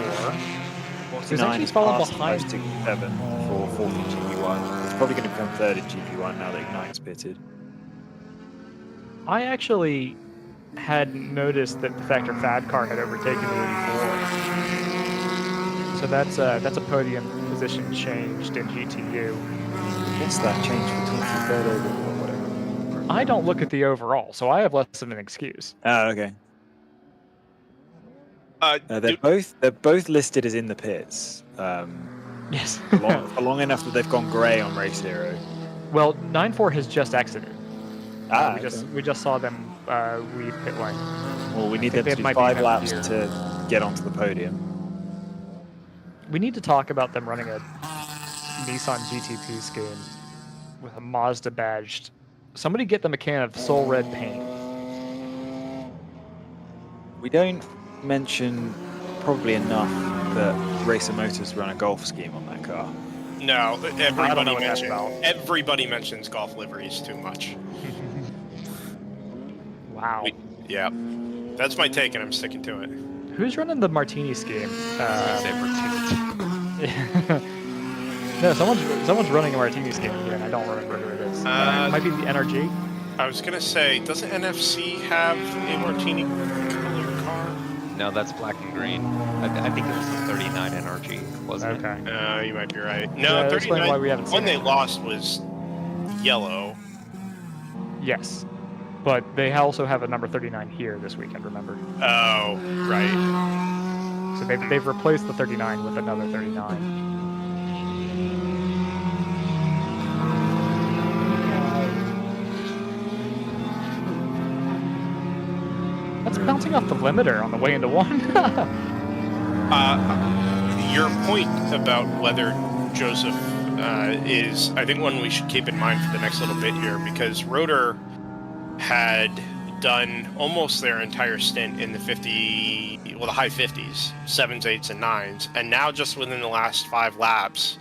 49 is past behind 67 for 4th in GP1. It's probably going to become 3rd in GP1 now that Ignite's pitted. I actually had noticed that the Factor Fad car had overtaken the 84. So that's a podium position changed in GTU. What's that change for 23rd overall or whatever? I don't look at the overall, so I have less of an excuse. Oh, okay. They're both listed as in the pits. Yes. for long enough that they've gone grey on Race Hero. Well, 9-4 has just exited. Ah, we just saw them leave pit lane. Well, we need them to do 5 laps to get onto the podium. We need to talk about them running a Nissan GTP scheme with a Mazda badged. Somebody get them a can of Soul Red paint. We don't mention probably enough that Racer Motors run a golf scheme on that car. No, everybody mentions golf liveries too much. Wow. Yeah, that's my take, and I'm sticking to it. Who's running the Martini scheme? No, someone's running a Martini scheme here, and I don't remember who it is. It might be the NRG. I was gonna say, doesn't NFC have a Martini color car? No, that's black and green. I think it was the 39 NRG, wasn't it? Okay. You might be right. No, Yeah, 39. why we haven't seen One they it. lost was yellow. Yes, but they also have a number 39 here this weekend. Remember? Oh, right. So they've replaced the 39 with another 39. That's bouncing off the limiter on the way into one. Your point about whether Joseph is, I think, one we should keep in mind for the next little bit here, because Rotor had done almost their entire stint in the the high 50s, 7s, 8s, and 9s, and now just within the last 5 laps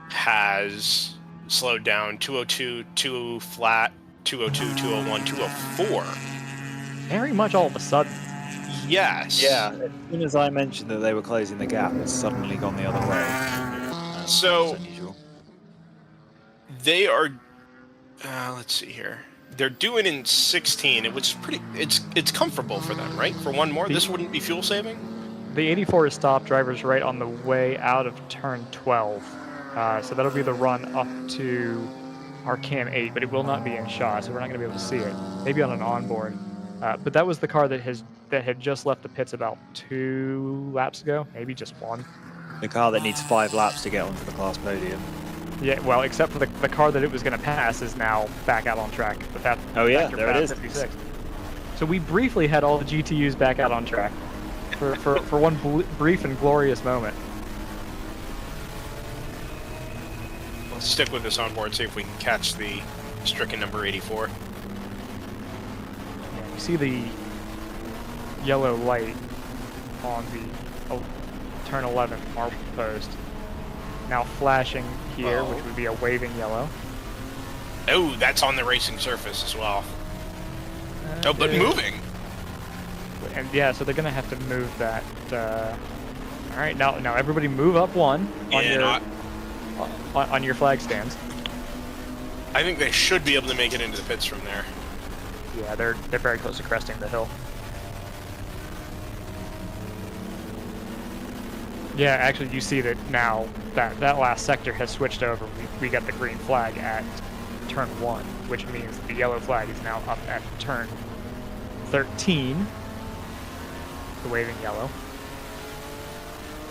has slowed down 202, 2 flat, 202, 201, 204. Very much all of a sudden. Yes. Yeah, as soon as I mentioned that they were closing the gap, it's suddenly gone the other way. So they are, let's see here. They're doing in 16, which is pretty, it's comfortable for them, right? For one more, this wouldn't be fuel saving? The 84 is stopped, drivers right on the way out of turn 12. So that'll be the run up to our cam 8, but it will not be in shot, so we're not going to be able to see it. Maybe on an onboard. But that was the car that had just left the pits about 2 laps ago, maybe just 1. The car that needs 5 laps to get onto the class podium. Yeah, well, except for the car that it was going to pass is now back out on track. But that, oh yeah, there it is. 56. So we briefly had all the GTUs back out on track for one brief and glorious moment. Let's stick with this onboard, see if we can catch the stricken number 84. You see the yellow light on the turn 11 marble post. Now flashing here, which would be a waving yellow. Oh, that's on the racing surface as well. But moving. And yeah, so they're gonna have to move that. All right, now everybody move up one on your flag stands. I think they should be able to make it into the pits from there. Yeah, they're very close to cresting the hill. Yeah, actually, you see that now that last sector has switched over. We got the green flag at turn 1, which means the yellow flag is now up at turn 13, the waving yellow.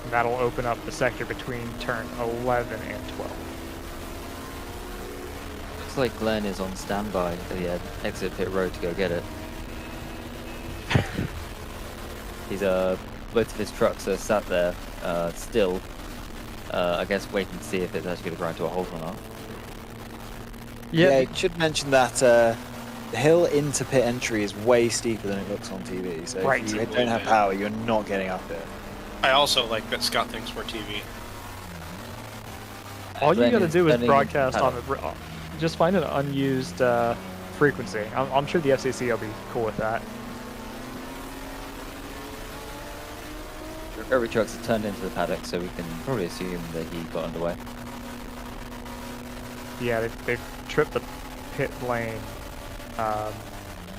And that'll open up the sector between turn 11 and 12. Looks like Glenn is on standby at the exit pit road to go get it. He's both of his trucks are sat there still, I guess waiting to see if it's actually going to grind to a halt or not. Yeah, I should mention that the hill into pit entry is way steeper than it looks on TV. So right. if you don't have power, you're not getting up it. I also like that Scott thinks we're TV. All you got to do is broadcast on the. Just find an unused frequency. I'm sure the FCC will be cool with that. Every truck's turned into the paddock, so we can probably assume that he got underway. Yeah, they've tripped the pit lane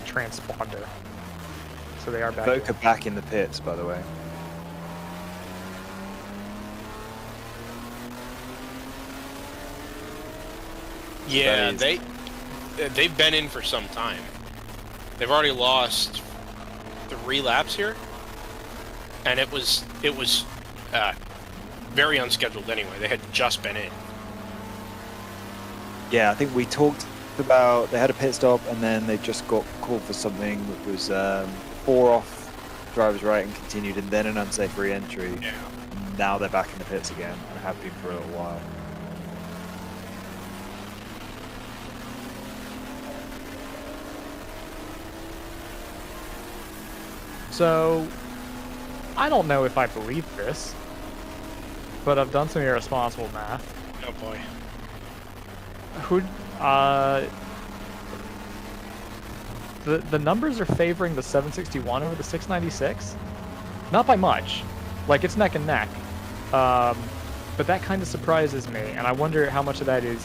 transponder, so they are back. Boca back in the pits, by the way. Yeah, they've been in for some time. They've already lost 3 laps here, and it was very unscheduled anyway. They had just been in. Yeah, I think we talked about they had a pit stop and then they just got called for something that was 4 off driver's right and continued, and then an unsafe re-entry. Yeah. Now they're back in the pits again and have been for a little while. So, I don't know if I believe this, but I've done some irresponsible math. Oh boy. The numbers are favoring the 761 over the 696. Not by much. Like, it's neck and neck. But that kind of surprises me, and I wonder how much of that is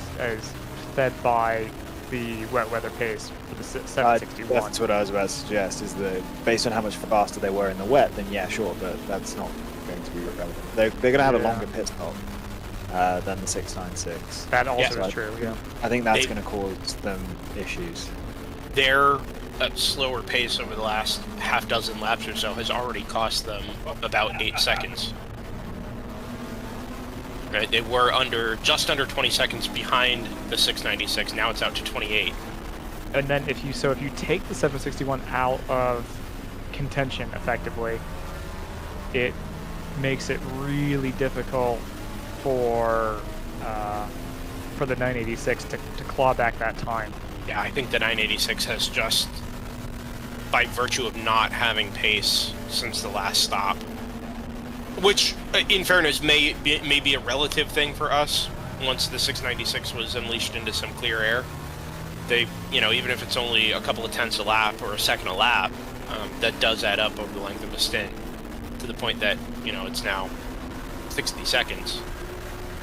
fed by the wet weather pace for the 761. That's what I was about to suggest, is that based on how much faster they were in the wet, then yeah, sure, but that's not going to be relevant. They're going to have a longer pit stop than the 696. That also is true, yeah. I think that's going to cause them issues. Their slower pace over the last half dozen laps or so has already cost them about 8 seconds. Right, they were just under 20 seconds behind the 696. Now it's out to 28. And then if you take the 761 out of contention effectively, it makes it really difficult for the 986 to claw back that time. Yeah, I think the 986 has just, by virtue of not having pace since the last stop, which, in fairness, may be a relative thing for us. Once the 696 was unleashed into some clear air, they, even if it's only a couple of tenths a lap or a second a lap, that does add up over the length of a stint, to the point that it's now 60 seconds.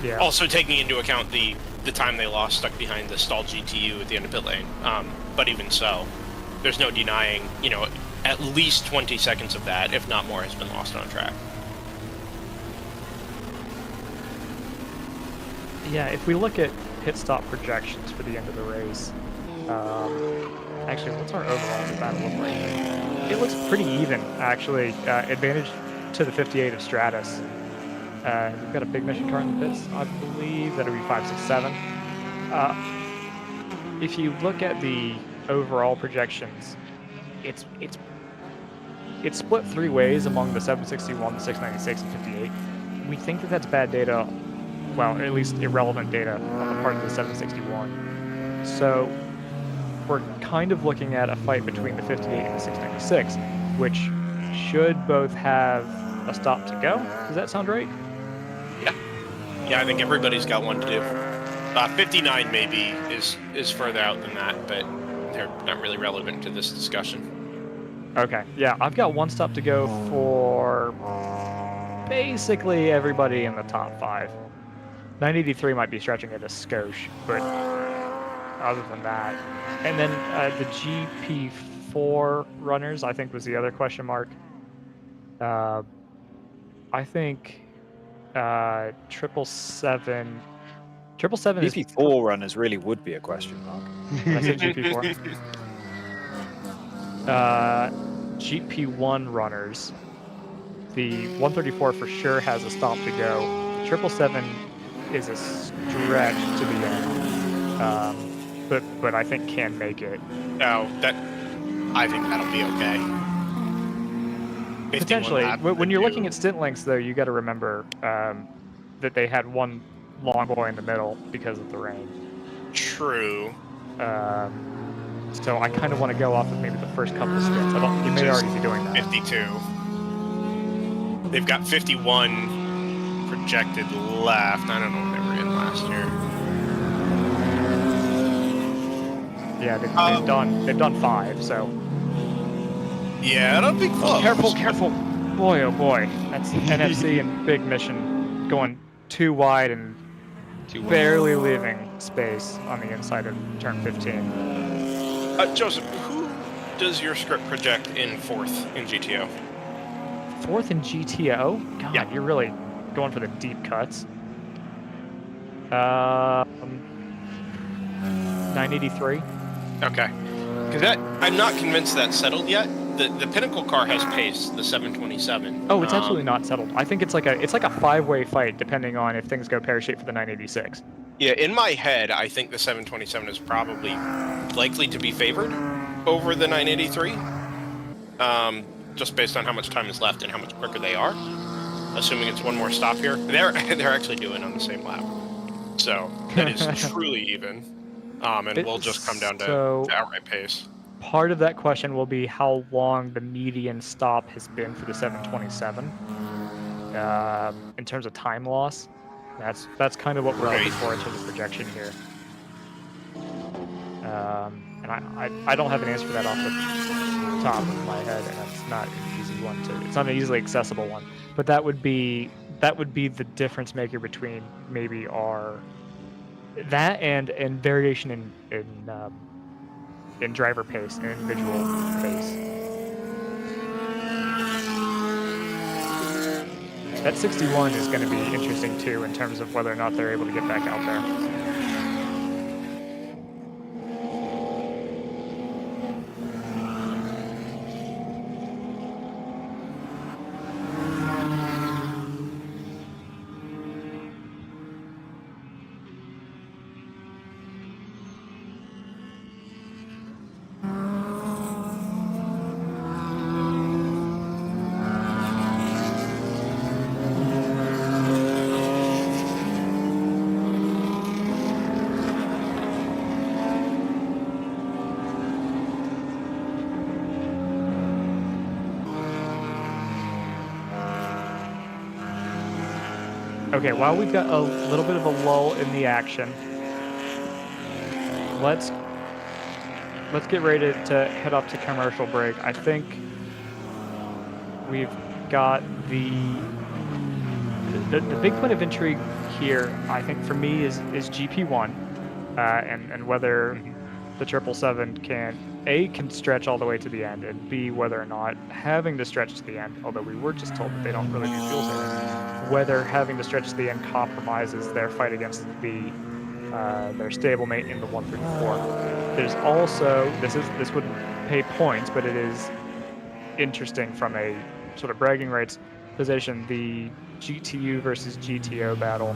Yeah. Also taking into account the time they lost stuck behind the stalled GTU at the end of pit lane. But even so, there's no denying, at least 20 seconds of that, if not more, has been lost on track. Yeah, if we look at pit stop projections for the end of the race, actually, what's our overall battle look like? It looks pretty even, actually. Advantage to the 58 of Stratus. We've got a big mission car in the pits, I believe. That'll be 567. If you look at the overall projections, it's split 3 ways among the 761, the 696, and 58. We think that that's bad data. Well, at least irrelevant data on the part of the 761. So we're kind of looking at a fight between the 58 and the 696, which should both have a stop to go. Does that sound right? Yeah, I think everybody's got one to do. 59 maybe is further out than that, but they're not really relevant to this discussion. Okay, yeah, I've got one stop to go for basically everybody in the top 5. 983 might be stretching it a skosh, but other than that. And then the GP4 runners, I think, was the other question mark. I think 777 is... GP4 runners really would be a question mark. I said GP4. GP1 runners, the 134 for sure has a stop to go. 777 is a stretch to the end, but I think can make it. No, I think that'll be okay. Potentially. When you're looking at stint lengths, though, you got to remember that they had one long boy in the middle because of the rain. True. So I kind of want to go off of maybe the first couple of stints. You may already be doing that. 52. They've got 51 projected left. I don't know what they were in last year. Yeah, they've done 5. So. Yeah, it'll be close. Careful. Boy, oh boy. That's NFC and Big Mission going too wide and barely leaving space on the inside of turn 15. Joseph, who does your script project in 4th in GTO? 4th in GTO? God, yeah. You're really going for the deep cuts. 983. Okay. Because I'm not convinced that's settled yet. The Pinnacle car has pace, the 727. Oh, it's absolutely not settled. I think it's like a 5-way fight, depending on if things go pear-shaped for the 986. Yeah, in my head, I think the 727 is probably likely to be favored over the 983. Just based on how much time is left and how much quicker they are. Assuming it's one more stop here. They're actually doing on the same lap. So that is truly even. And we'll just come down to outright pace. Part of that question will be how long the median stop has been for the 727 in terms of time loss. That's kind of what we're looking for in terms of projection here. And I don't have an answer for that off the top of my head, and that's not an easy one it's not an easily accessible one. But that would be the difference maker between maybe that and variation in driver pace and individual pace. That 61 is going to be interesting too in terms of whether or not they're able to get back out there. Okay, while we've got a little bit of a lull in the action, let's get ready to head up to commercial break. I think we've got the big point of intrigue here, I think for me, is GP1 and whether the 777 can stretch all the way to the end, and B, whether or not having to stretch to the end, although we were just told that they don't really do fuel saving, whether having to stretch to the end compromises their fight against their stablemate in the 134. There's also, this wouldn't pay points, but it is interesting from a sort of bragging rights position, the GTU versus GTO battle,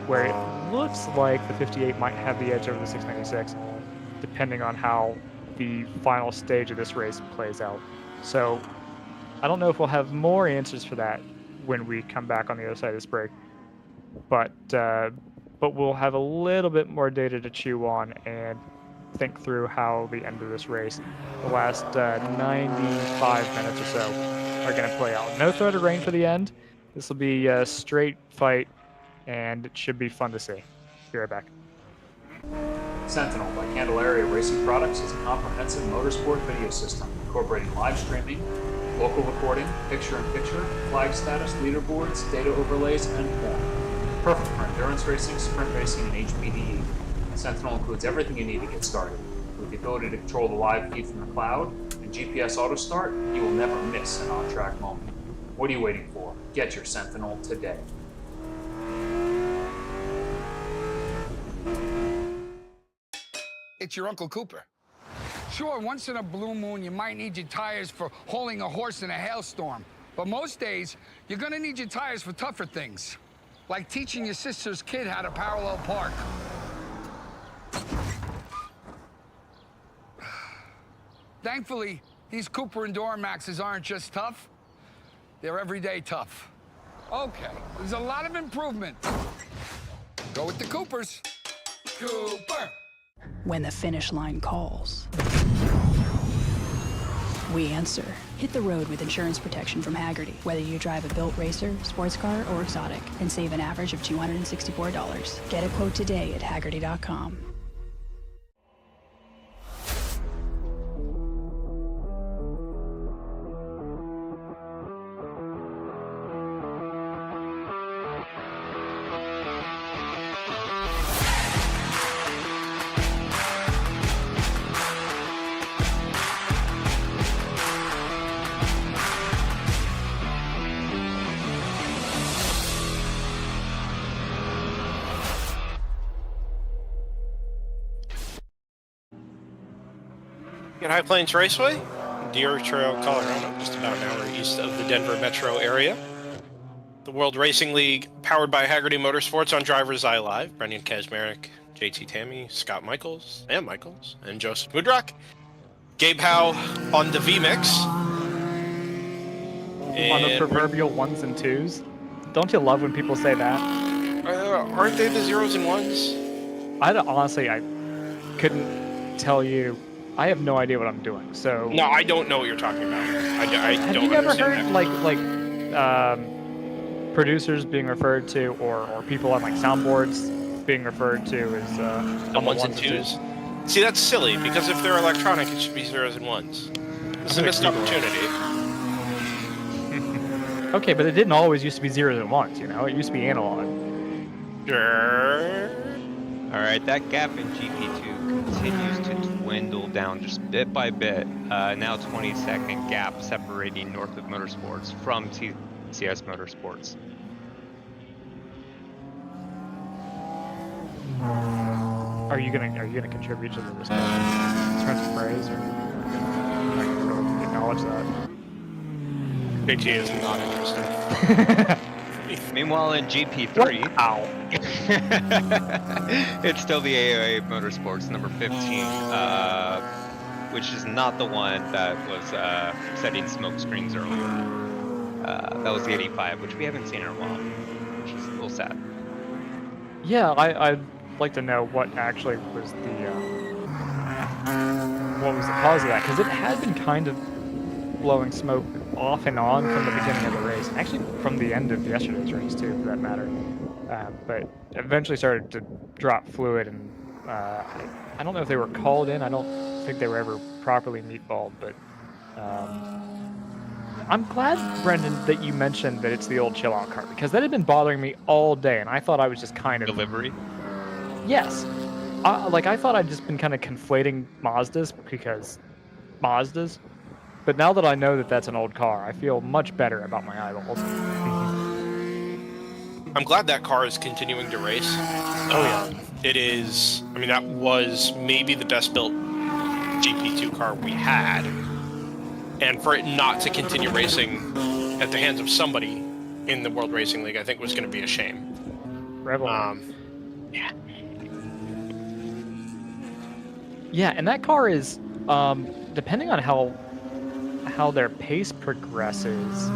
where it looks like the 58 might have the edge over the 696, depending on how the final stage of this race plays out. So I don't know if we'll have more answers for that when we come back on the other side of this break, but we'll have a little bit more data to chew on and think through how the end of this race, the last 95 minutes or so, are going to play out. No threat of rain for the end. This will be a straight fight, and it should be fun to see. Be right back. Sentinel by Candelaria Racing Products is a comprehensive motorsport video system incorporating live streaming, local recording, picture-in-picture, flag status, leaderboards, data overlays, and more. Perfect for endurance racing, sprint racing, and HPDE. Sentinel includes everything you need to get started. With the ability to control the live feed from the cloud and GPS auto start, you will never miss an on-track moment. What are you waiting for? Get your Sentinel today. It's your Uncle Cooper. Sure, once in a blue moon, you might need your tires for hauling a horse in a hailstorm. But most days, you're gonna need your tires for tougher things, like teaching your sister's kid how to parallel park. Thankfully, these Cooper Enduramaxes aren't just tough, they're everyday tough. Okay, there's a lot of improvement. Go with the Coopers. Cooper! When the finish line calls, we answer. Hit the road with insurance protection from Hagerty. Whether you drive a built racer, sports car, or exotic, and save an average of $264. Get a quote today at Hagerty.com. at High Plains Raceway, Deer Trail, Colorado, just about an hour east of the Denver metro area. The World Racing League, powered by Hagerty Motorsports on DriversEye Live. Brendan Kazmarek, JT Tammy, Scott Michaels, and Joseph Woodrock. Gabe Howe on the V-Mix. On the proverbial ones and twos. Don't you love when people say that? Aren't they the zeros and ones? Honestly, I couldn't tell you. I have no idea what I'm doing. So No, I don't know what you're talking about. I have don't you never understand heard that. producers being referred to, or people on like soundboards being referred to as the ones and twos? See, that's silly, because if they're electronic, it should be zeros and ones. It's a missed opportunity. Okay, but it didn't always used to be zeros and ones, you know? It used to be analog. Sure. All right, that gap in GP2 continues to dwindle down just bit by bit. Now 20-second gap separating Northlip Motorsports from TCS Motorsports. Are you gonna contribute to the turns of praise, or acknowledge that? JT is not interested. Meanwhile, in GP3, it's still the AOA Motorsports number 15, which is not the one that was setting smoke screens earlier. That was the 85, which we haven't seen in a while, which is a little sad. Yeah, I'd like to know what actually was the cause of that, because it had been kind of blowing smoke off and on from the beginning of the race, actually from the end of yesterday's race too, for that matter. But eventually started to drop fluid, and I don't know if they were called in. I don't think they were ever properly meatballed, but I'm glad, Brendan, that you mentioned that it's the old chill-out car, because that had been bothering me all day, and I thought I was just kind of... Delivery? Yes. I thought I'd just been kind of conflating Mazdas, because Mazdas. But now that I know that that's an old car, I feel much better about my eyeballs. I'm glad that car is continuing to race. Oh, yeah. It is... I mean, that was maybe the best-built GP2 car we had. And for it not to continue racing at the hands of somebody in the World Racing League, I think was going to be a shame. Rebel. Yeah. Yeah, and that car is, depending on how their pace progresses,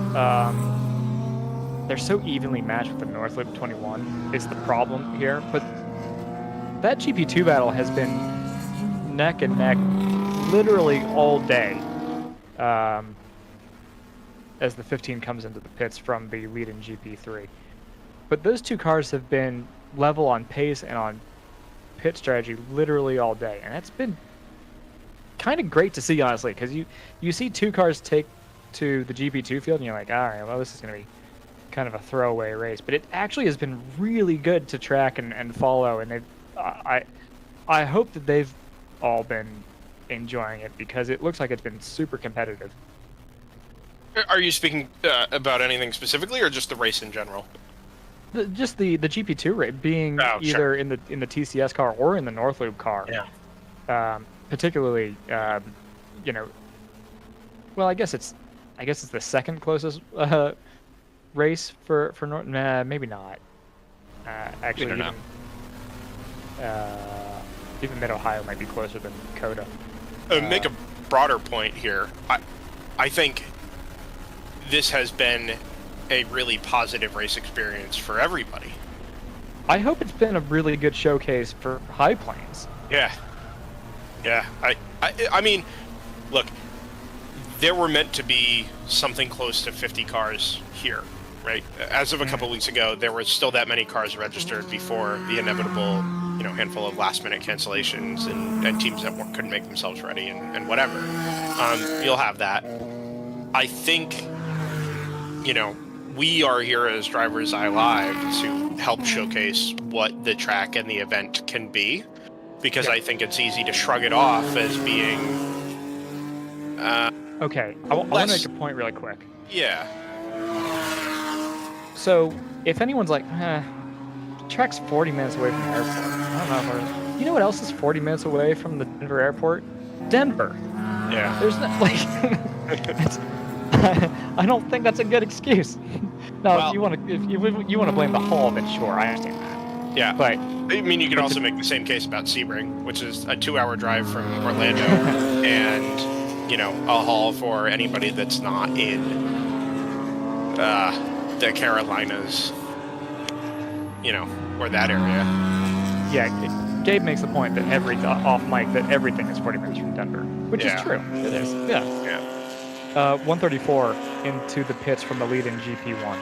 they're so evenly matched with the Northlip 21 is the problem here. But that GP2 battle has been neck and neck literally all day, as the 15 comes into the pits from the lead in GP3. But those two cars have been level on pace and on pit strategy literally all day, and that's been kind of great to see, honestly, because you see two cars take to the GP2 field and you're like, all right, well, this is going to be kind of a throwaway race, but it actually has been really good to track and follow, and I hope that they've all been enjoying it, because it looks like it's been super competitive. Are you speaking about anything specifically, or just the race in general? Just the GP2 race being either in the TCS car or in the Northloop car. Yeah. Particularly, you know, well, I guess it's the second closest race for Norton. Maybe not. Actually, even Mid Ohio might be closer than Coda. Make a broader point here. I think this has been a really positive race experience for everybody. I hope it's been a really good showcase for High Plains. Yeah. Yeah. I mean, look, there were meant to be something close to 50 cars here, right? As of a couple weeks ago, there were still that many cars registered before the inevitable, you know, handful of last-minute cancellations and teams that couldn't make themselves ready and whatever. You'll have that. I think, you know, we are here as DriversEye Live to help showcase what the track and the event can be, because I think it's easy to shrug it off as being... okay, I want to make a point really quick. Yeah. So, if anyone's like, the track's 40 minutes away from the airport, I don't know. You know what else is 40 minutes away from the Denver airport? Denver. Yeah. There's no, like, I don't think that's a good excuse. Now, Well, if you want to blame the hull, then sure, I understand that. Yeah. But I mean, you could also make the same case about Sebring, which is a 2-hour drive from Orlando, and a haul for anybody that's not in the Carolinas, or that area. Yeah, Gabe makes the point that off mic that everything is 40 minutes from Denver, which is true. It is. Yeah. 134 into the pits from the lead in GP1.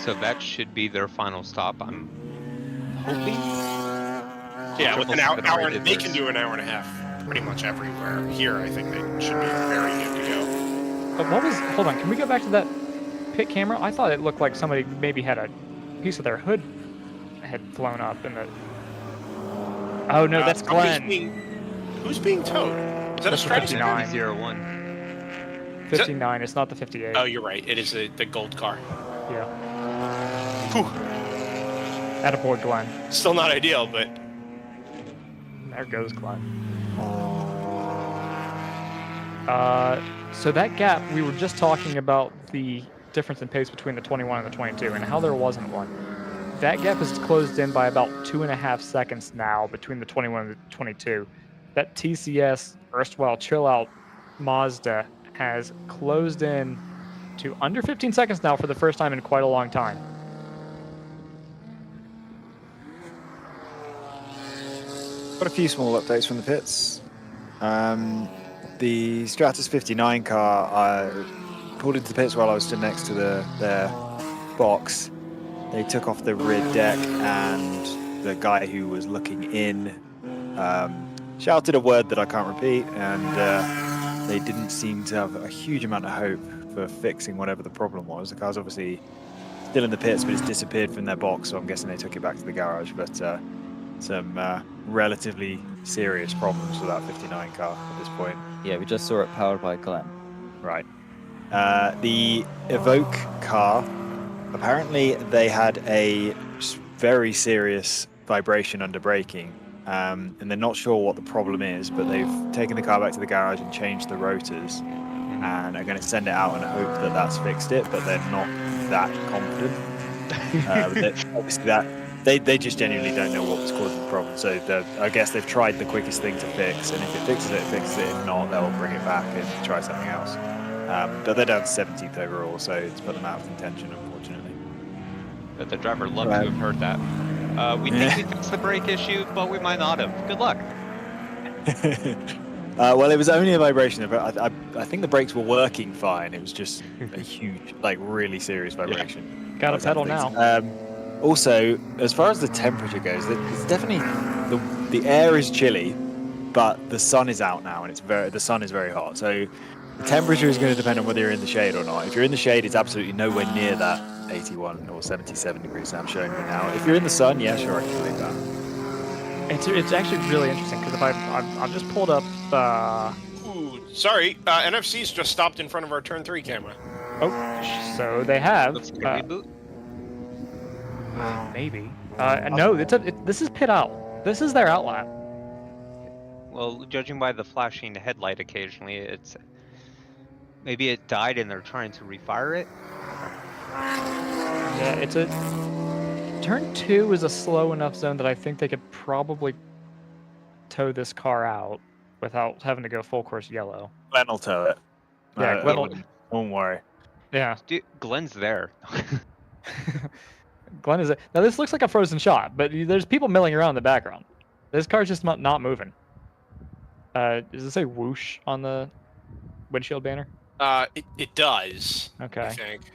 So that should be their final stop, I'm hoping. Yeah, with an Triple hour, seven they rated can do an hour and a half pretty much everywhere. Here, I think they should be very good to go. But hold on, can we go back to that pit camera? I thought it looked like somebody maybe had a piece of their hood had flown up in the... Oh no, that's Glenn. Who's being towed? Is that a Stratus? 59. 01. 59, it's not the 58. Oh, you're right. It is the gold car. Yeah. Whew. Attaboy, Glenn. Still not ideal, but... There goes Glenn. So that gap, we were just talking about the difference in pace between the 21 and the 22, and how there wasn't one. That gap is closed in by about 2.5 seconds now between the 21 and the 22. That TCS, erstwhile Chill Out Mazda, has closed in to under 15 seconds now for the first time in quite a long time. Got a few small updates from the pits. The Stratus 59 car pulled into the pits while I was stood next to their box. They took off the rear deck, and the guy who was looking in shouted a word that I can't repeat, and they didn't seem to have a huge amount of hope for fixing whatever the problem was. The car's obviously still in the pits, but it's disappeared from their box, so I'm guessing they took it back to the garage. But some relatively serious problems with that 59 car at this point. Yeah, we just saw it powered by Glenn. Right. The Evoque car, apparently they had a very serious vibration under braking, and they're not sure what the problem is, but they've taken the car back to the garage and changed the rotors, and are going to send it out and hope that that's fixed it, but they're not that confident. Obviously they just genuinely don't know what was causing the problem, so I guess they've tried the quickest thing to fix, and if it fixes it, it fixes it. If not, they'll bring it back and try something else. But they're down to 17th overall, so it's put them out of contention, unfortunately. But the driver loved to have heard that. We think we fixed the brake issue, but we might not have. Good luck. Well, it was only a vibration. I think the brakes were working fine. It was just a huge, really serious vibration. Yeah. Got a pedal now. Also, as far as the temperature goes, it's definitely the air is chilly, but the sun is out now, and the sun is very hot. So the temperature is going to depend on whether you're in the shade or not. If you're in the shade, it's absolutely nowhere near that 81 or 77 degrees I'm showing you now. If you're in the sun, yeah, sure, I can believe that. It's actually really interesting because if I've just pulled up. Ooh, sorry, NFC's just stopped in front of our turn 3 camera. Oh, so they have. Looks like a reboot. Maybe. No, this is pit out. This is their outlap. Well, judging by the flashing headlight occasionally, it's maybe it died and they're trying to refire it. Yeah, it's a turn 2 is a slow enough zone that I think they could probably tow this car out without having to go full course yellow. Glenn will tow it. Yeah, Glenn will. Don't worry. Yeah. Dude, Glenn's there. Glenn is now. This looks like a frozen shot, but there's people milling around in the background. This car's just not moving. Does it say whoosh on the windshield banner? It does. Okay. I think.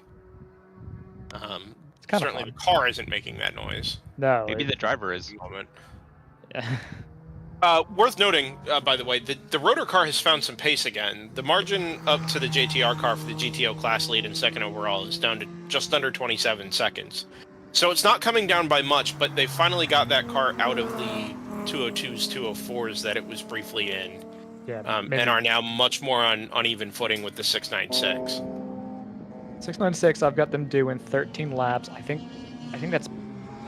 It's kind certainly of the car isn't making that noise. No. Maybe the driver is. Moment. Worth noting, by the way, the rotor car has found some pace again. The margin up to the JTR car for the GTO class lead in second overall is down to just under 27 seconds. So it's not coming down by much, but they finally got that car out of the 202s, 204s that it was briefly in. Yeah, and are now much more on even footing with the 696. 696, I've got them doing 13 laps. I think that's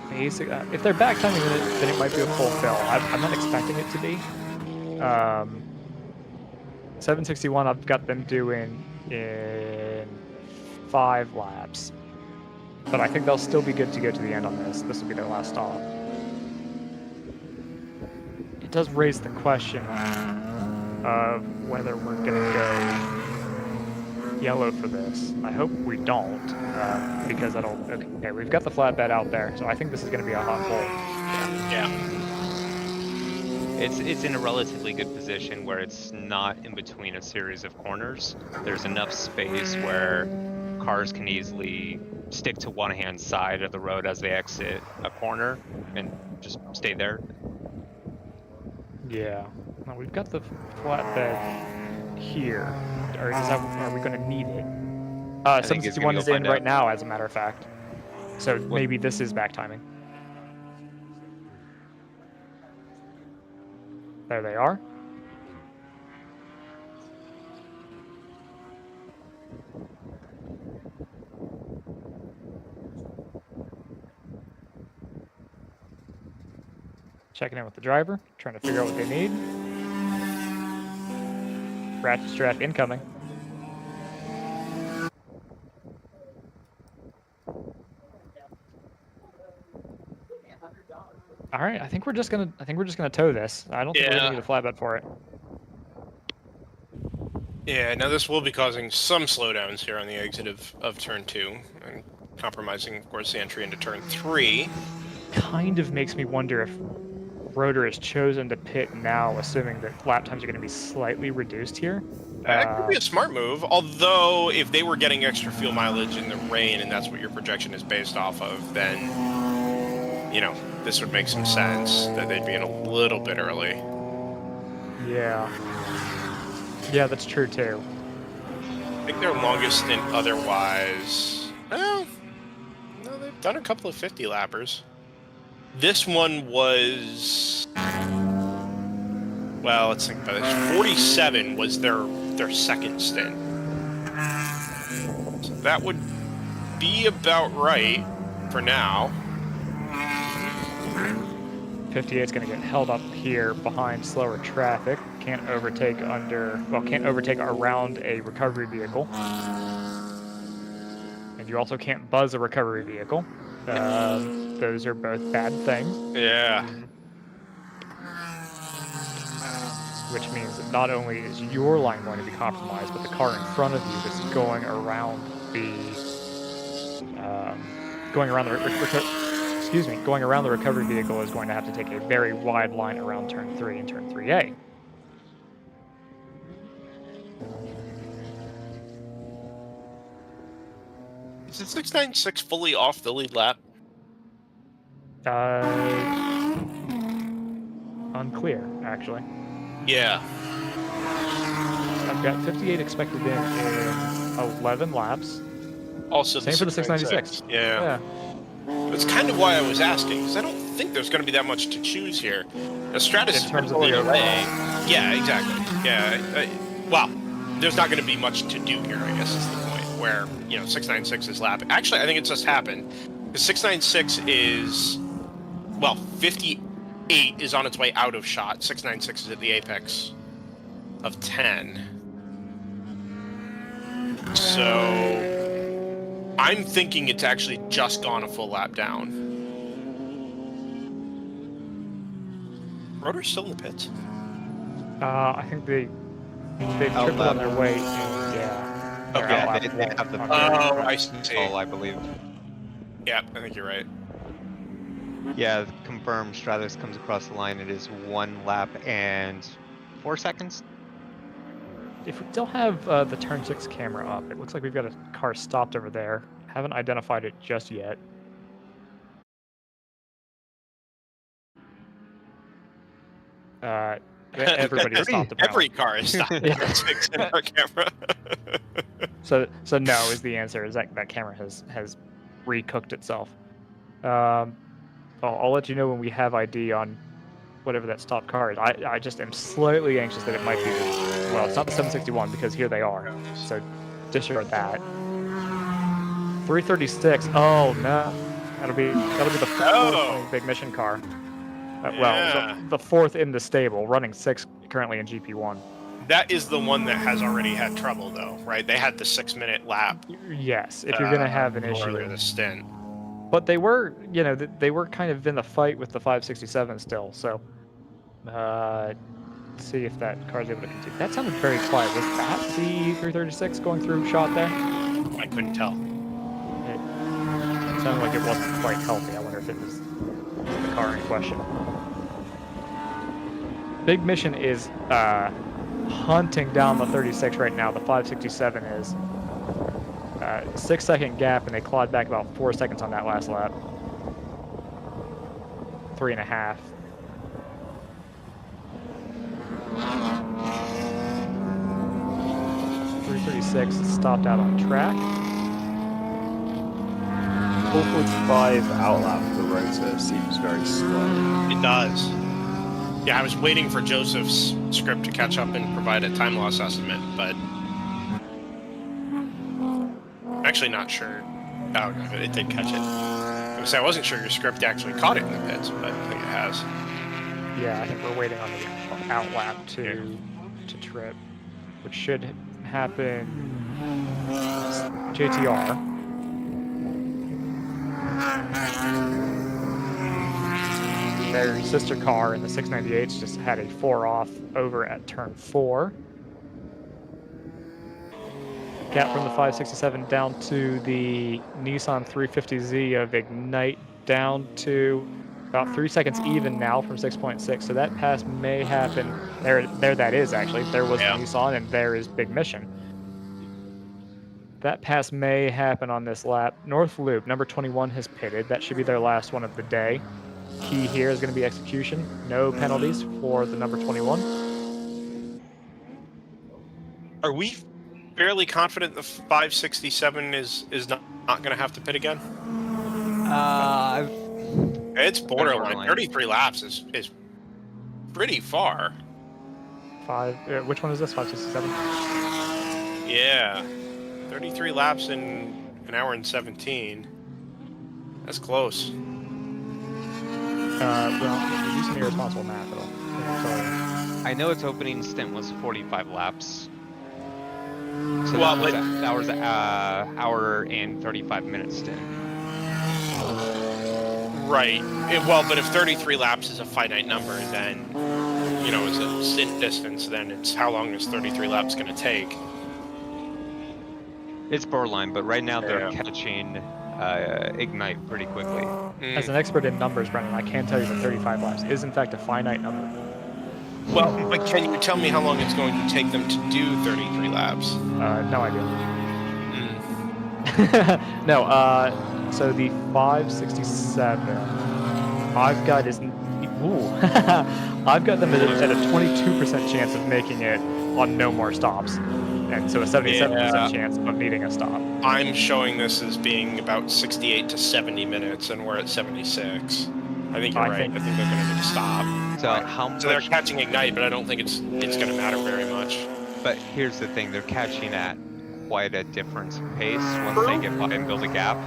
basic. If they're back timing, then it might be a full fill. I'm not expecting it to be. 761, I've got them doing in 5 laps. But I think they'll still be good to go to the end on this. This will be their last stop. It does raise the question of whether we're going to go yellow for this. I hope we don't, because that'll... Okay, we've got the flatbed out there, so I think this is going to be a hot hole. Yeah. It's in a relatively good position where it's not in between a series of corners. There's enough space where cars can easily stick to one hand side of the road as they exit a corner and just stay there. Yeah. Well, we've got the flatbed here. Are we going to need it? 761 is in right now, as a matter of fact. So maybe this is back timing. There they are. Checking in with the driver, trying to figure out what they need. Ratchet strap incoming. All right, I think we're just gonna tow this. I don't think we're gonna need a flatbed for it. Yeah, now this will be causing some slowdowns here on the exit of turn 2, and compromising, of course, the entry into turn 3. Kind of makes me wonder if Rotor has chosen to pit now, assuming that lap times are going to be slightly reduced here. That could be a smart move, although if they were getting extra fuel mileage in the rain and that's what your projection is based off of, then, you know, this would make some sense that they'd be in a little bit early. Yeah. Yeah, that's true too. I think their longest stint otherwise... Well, no, they've done a couple of 50 lappers. This one was... Well, let's think about this. 47 was their second stint. So that would be about right for now. 58 is going to get held up here behind slower traffic. Can't overtake around a recovery vehicle. And you also can't buzz a recovery vehicle. Those are both bad things. Yeah. Which means that not only is your line going to be compromised, but the car in front of you that's going around the recovery vehicle is going to have to take a very wide line around turn 3 and turn 3A. Is it 696 fully off the lead lap? Unclear, actually. Yeah. I've got 58 expected in 11 laps. Also, same for the 696. Yeah. That's kind of why I was asking, because I don't think there's going to be that much to choose here. The Stratus in terms of the overall. Yeah, exactly. Yeah. Well, there's not going to be much to do here, I guess is the point. Where, 696 is lap. Actually, I think it just happened. Because 696 is, 58 is on its way out of shot. 696 is at the apex of 10. So, I'm thinking it's actually just gone a full lap down. Rotor's still in the pits? I think they've tripled on their way. Yeah. Okay, they have the I see. I believe. Yeah, I think you're right. Yeah, confirmed. Stratus comes across the line. It is 1 lap and 4 seconds. If we still have the turn 6 camera up, it looks like we've got a car stopped over there. Haven't identified it just yet. Everybody stopped. Every car is stopped. In our camera. So no is the answer. Is that camera has recooked itself. I'll let you know when we have ID on whatever that stopped car is. I just am slightly anxious that it might be. Well, it's not the 761 because here they are. So disregard that. 336. Oh no, that'll be the fourth big mission car. Well, the fourth in the stable, running 6 currently in GP1. That is the one that has already had trouble, though, right? They had the 6-minute lap. Yes, if you're going to have an earlier issue. this stint. But they were, you know, they were kind of in the fight with the 567 still. So, let's see if that car's able to continue. That sounded very quiet. Was that the 336 going through shot there? I couldn't tell. It sounded like it wasn't quite healthy. I wonder if it was the car in question. Big Mission is hunting down the 36 right now. The 567 is. 6-second gap, and they clawed back about 4 seconds on that last lap. 3.5. .336 stopped out on track. 4:45 outlap for the rotor seems very slow. It does. Yeah, I was waiting for Joseph's script to catch up and provide a time loss estimate, but I'm actually not sure. Oh, no, it did catch it. I wasn't sure your script actually caught it in the pits, but I think it has. Yeah, I think we're waiting on the outlap to trip, which should happen. JTR. Their sister car in the 698s just had a 4 off over at turn 4. Gap from the 567 down to the Nissan 350Z of Ignite down to about 3 seconds even now from 6.6. So that pass may happen. There that is actually. There was the Nissan and there is Big Mission. That pass may happen on this lap. North Loop, number 21 has pitted. That should be their last one of the day. Key here is going to be execution. No penalties for the number 21. Are we fairly confident the 567 is not going to have to pit again? It's borderline. 33 laps is pretty far. Which one is this? 567? Yeah. 33 laps in an hour and 17. That's close. Well, do some irresponsible math at all. I know its opening stint was 45 laps. So well, that was an hour and 35 minute stint. Right. Well, but if 33 laps is a finite number, then, you know, as a stint distance, then it's how long is 33 laps going to take? It's borderline, but right now they're catching Ignite pretty quickly. As an expert in numbers, Brendan, I can tell you that 35 laps is in fact a finite number. Well, but can you tell me how long it's going to take them to do 33 laps? No idea. No, so the 567, I've got I've got them at a 22% chance of making it on no more stops. And so a 77% chance of needing a stop. I'm showing this as being about 68 to 70 minutes, and we're at 76. I think you're right. I think they're going to need to stop. So So they're catching Ignite, but I don't think it's going to matter very much. But here's the thing: they're catching at quite a different pace once they get by and build a gap.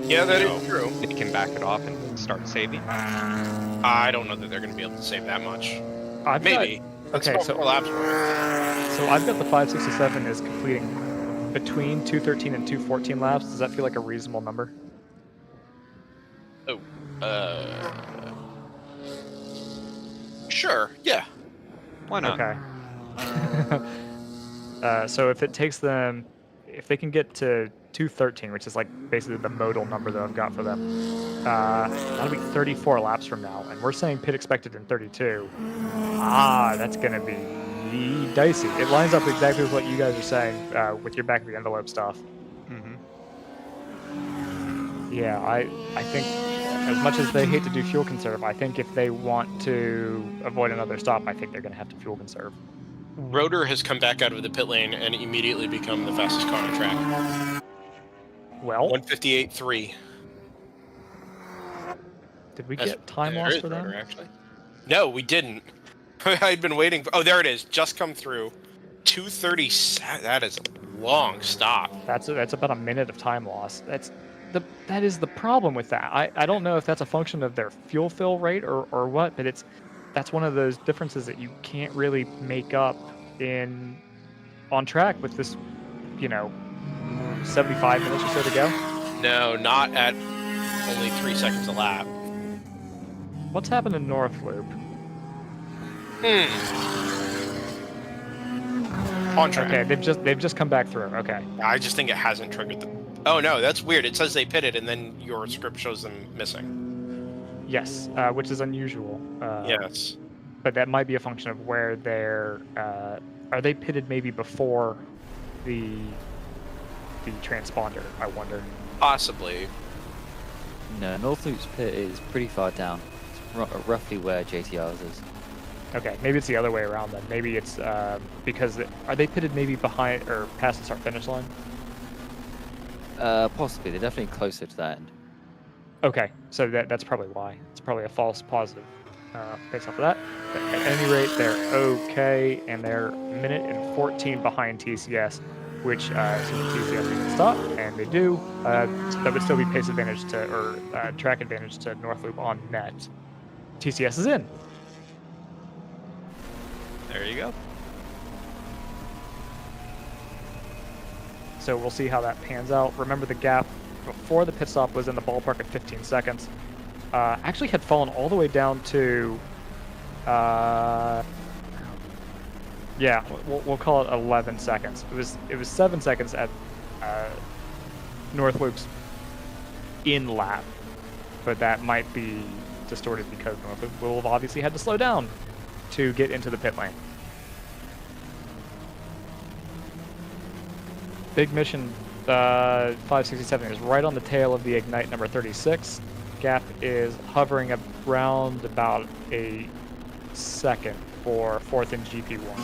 Yeah, that is true. They can back it off and start saving. I don't know that they're going to be able to save that much. Maybe. Okay, so laps. So I've got the 567 is completing between 213 and 214 laps. Does that feel like a reasonable number? Oh, sure. Yeah. Why not? Okay. So if it takes them, if they can get to 213, which is like basically the modal number that I've got for them, that'll be 34 laps from now, and we're saying pit expected in 32. That's gonna be dicey. It lines up exactly with what you guys are saying with your back of the envelope stuff. Yeah, I think as much as they hate to do fuel conserve, I think if they want to avoid another stop, I think they're gonna have to fuel conserve. Rotor has come back out of the pit lane and immediately become the fastest car on the track. Well, 158.3. Did we get time loss for them? Rotor, actually. No, we didn't. I'd been waiting. Oh, there it is. Just come through. 237. That is a long stop. That's about a minute of time loss. That is the problem with that. I don't know if that's a function of their fuel fill rate or what, but that's one of those differences that you can't really make up on track with this, 75 minutes or so to go? No, not at only 3 seconds a lap. What's happened in North Loop? On track. Okay, they've just come back through. Okay. I just think it hasn't triggered the... Oh no, that's weird. It says they pitted and then your script shows them missing. Yes, which is unusual. Yes. But that might be a function of where they're... are they pitted maybe before the transponder, I wonder? Possibly. No, North Loop's pit is pretty far down. It's roughly where JTR's is. Okay, maybe it's the other way around then. Maybe it's because... Are they pitted maybe behind or past the start-finish line? Possibly. They're definitely closer to that end. Okay, so that's probably why. It's probably a false positive based off of that. But at any rate, they're okay, and they're a minute and 14 behind TCS, which assuming TCS can stop, and they do, that would still be pace advantage or track advantage to North Loop on net. TCS is in. There you go. So we'll see how that pans out. Remember, the gap before the pit stop was in the ballpark at 15 seconds. Actually had fallen all the way down to, yeah, we'll call it 11 seconds. It was 7 seconds at North Loop's in lap, but that might be distorted because North Loop will have obviously had to slow down to get into the pit lane. Big Mission 567 is right on the tail of the Ignite number 36. Gap is hovering around about a second for 4th and GP1.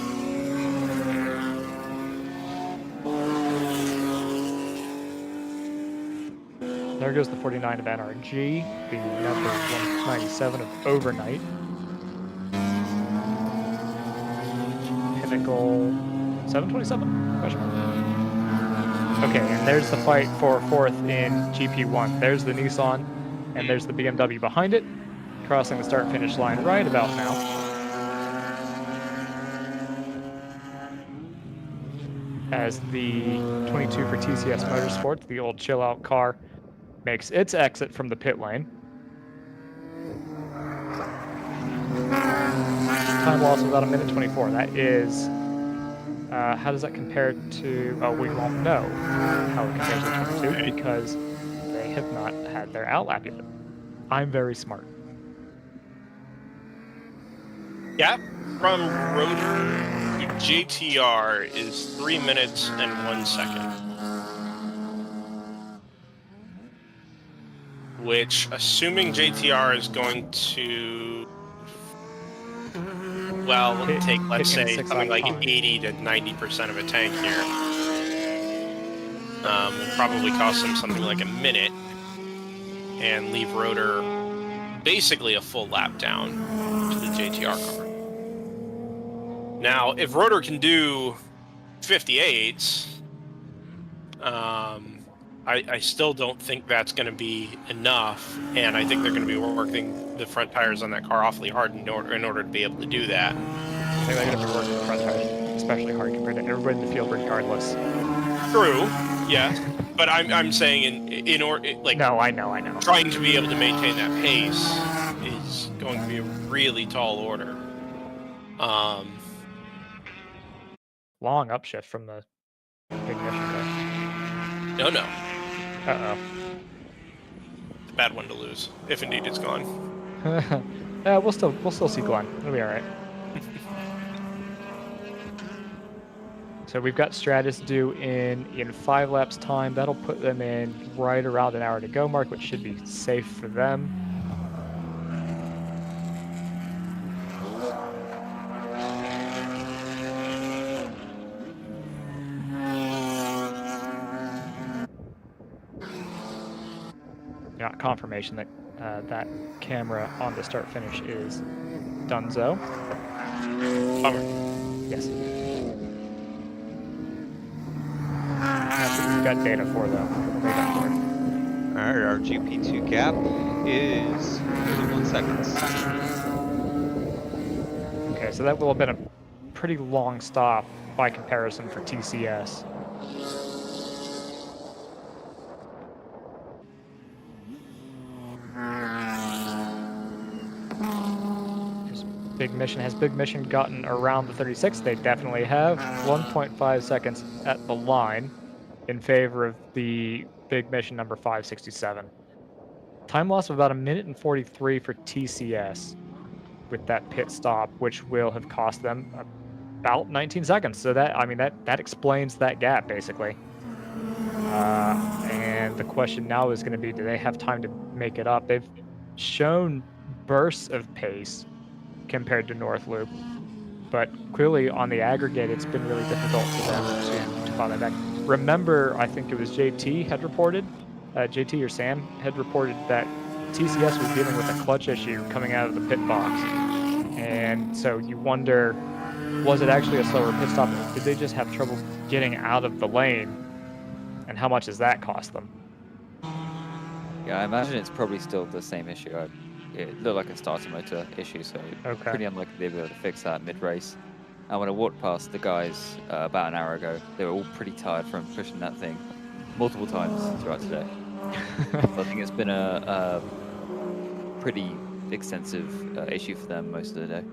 There goes the 49 of NRG, the number 197 of Overnight. Pinnacle 727? Question mark. Okay, and there's the fight for 4th in GP1. There's the Nissan, and there's the BMW behind it, crossing the start-finish line right about now. As the 22 for TCS Motorsports, the old chill-out car, makes its exit from the pit lane. Time loss of about 1:24. That is... how does that compare to... Oh, we won't know how it compares to 22 because they have not had their outlap yet. I'm very smart. Gap from rotor to JTR is 3 minutes and 1 second. Which, assuming JTR is going to... Well, take, let's say, something like 80 to 90% of a tank here. Will probably cost them something like a minute and leave rotor basically a full lap down to the JTR car. Now, if rotor can do 58s, I still don't think that's going to be enough, and I think they're going to be working the front tires on that car awfully hard in order to be able to do that. I think they're going to be working the front tires especially hard compared to everybody in the field regardless. True, yeah, but I'm saying in order, like... No, I know. Trying to be able to maintain that pace is going to be a really tall order. Long upshift from the Big Mission car. No. Uh-oh. It's a bad one to lose, if indeed it's gone. We'll still see Glenn. It'll be all right. So we've got Stratus due in 5 laps time. That'll put them in right around an hour to go mark, which should be safe for them. Got confirmation that that camera on the start finish is donezo. Bummer. Yes. That's what we've got data for, though. Alright, our GP2 gap is 31 seconds. Okay, so that will have been a pretty long stop by comparison for TCS. Big Mission. Has Big Mission gotten around the 36? They definitely have. 1.5 seconds at the line in favor of the Big Mission number 567. Time loss of about 1:43 for TCS with that pit stop, which will have cost them about 19 seconds. So that, I mean, that explains that gap basically. And the question now is going to be, do they have time to make it up? They've shown bursts of pace compared to North Loop, but clearly on the aggregate, it's been really difficult for them to find that back. Remember, I think it was JT had reported, JT or Sam had reported that TCS was dealing with a clutch issue coming out of the pit box. And so you wonder, was it actually a slower pit stop? Did they just have trouble getting out of the lane? And how much does that cost them? Yeah, I imagine it's probably still the same issue. It looked like a starter motor issue, so pretty unlikely they'll be able to fix that mid-race. And when I walked past the guys about an hour ago, they were all pretty tired from pushing that thing multiple times throughout today. So I think it's been a pretty extensive issue for them most of the day.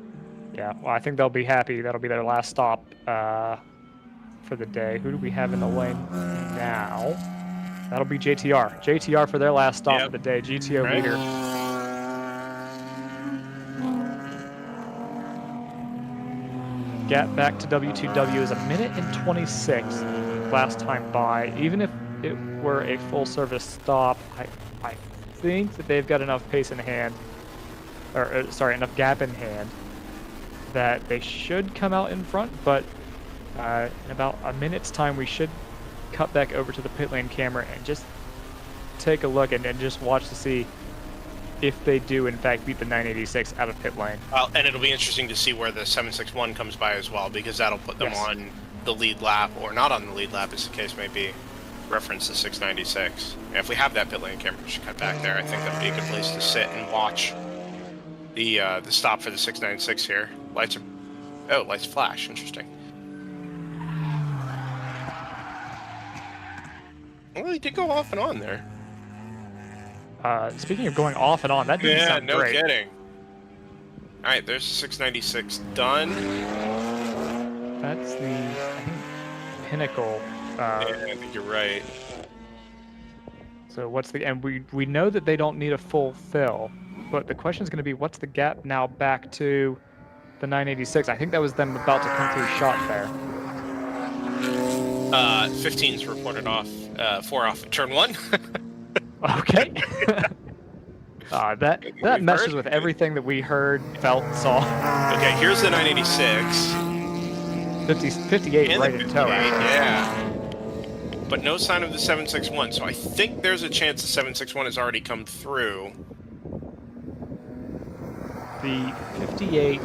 Yeah, well, I think they'll be happy. That'll be their last stop for the day. Who do we have in the lane now? That'll be JTR. JTR for their last stop of the day. GTO leader. Gap back to W2W is 1:26 last time by. Even if it were a full service stop, I think that they've got enough pace in hand, or sorry, enough gap in hand that they should come out in front, but in about a minute's time we should cut back over to the pit lane camera and just take a look and just watch to see if they do in fact beat the 986 out of pit lane. And it'll be interesting to see where the 761 comes by as well, because that'll put them on the lead lap, or not on the lead lap as the case may be. Reference the 696. And if we have that pit lane camera, we should cut back there. I think that'd be a good place to sit and watch the stop for the 696 here. Lights are... lights flash. Interesting. Well, he did go off and on there. Speaking of going off and on, that didn't sound no great. kidding. All right, there's the 696 done. That's the, I think, pinnacle. Yeah, I think you're right. So what's the, and we know that they don't need a full fill, but the question is going to be, what's the gap now back to the 986? I think that was them about to come through shot there. 15's reported off, 4 off at turn 1. Okay. That meshes with everything that we heard, felt, saw. Okay, here's the 986. 58 and right the in tow. Yeah. But no sign of the 761, so I think there's a chance the 761 has already come through. The 58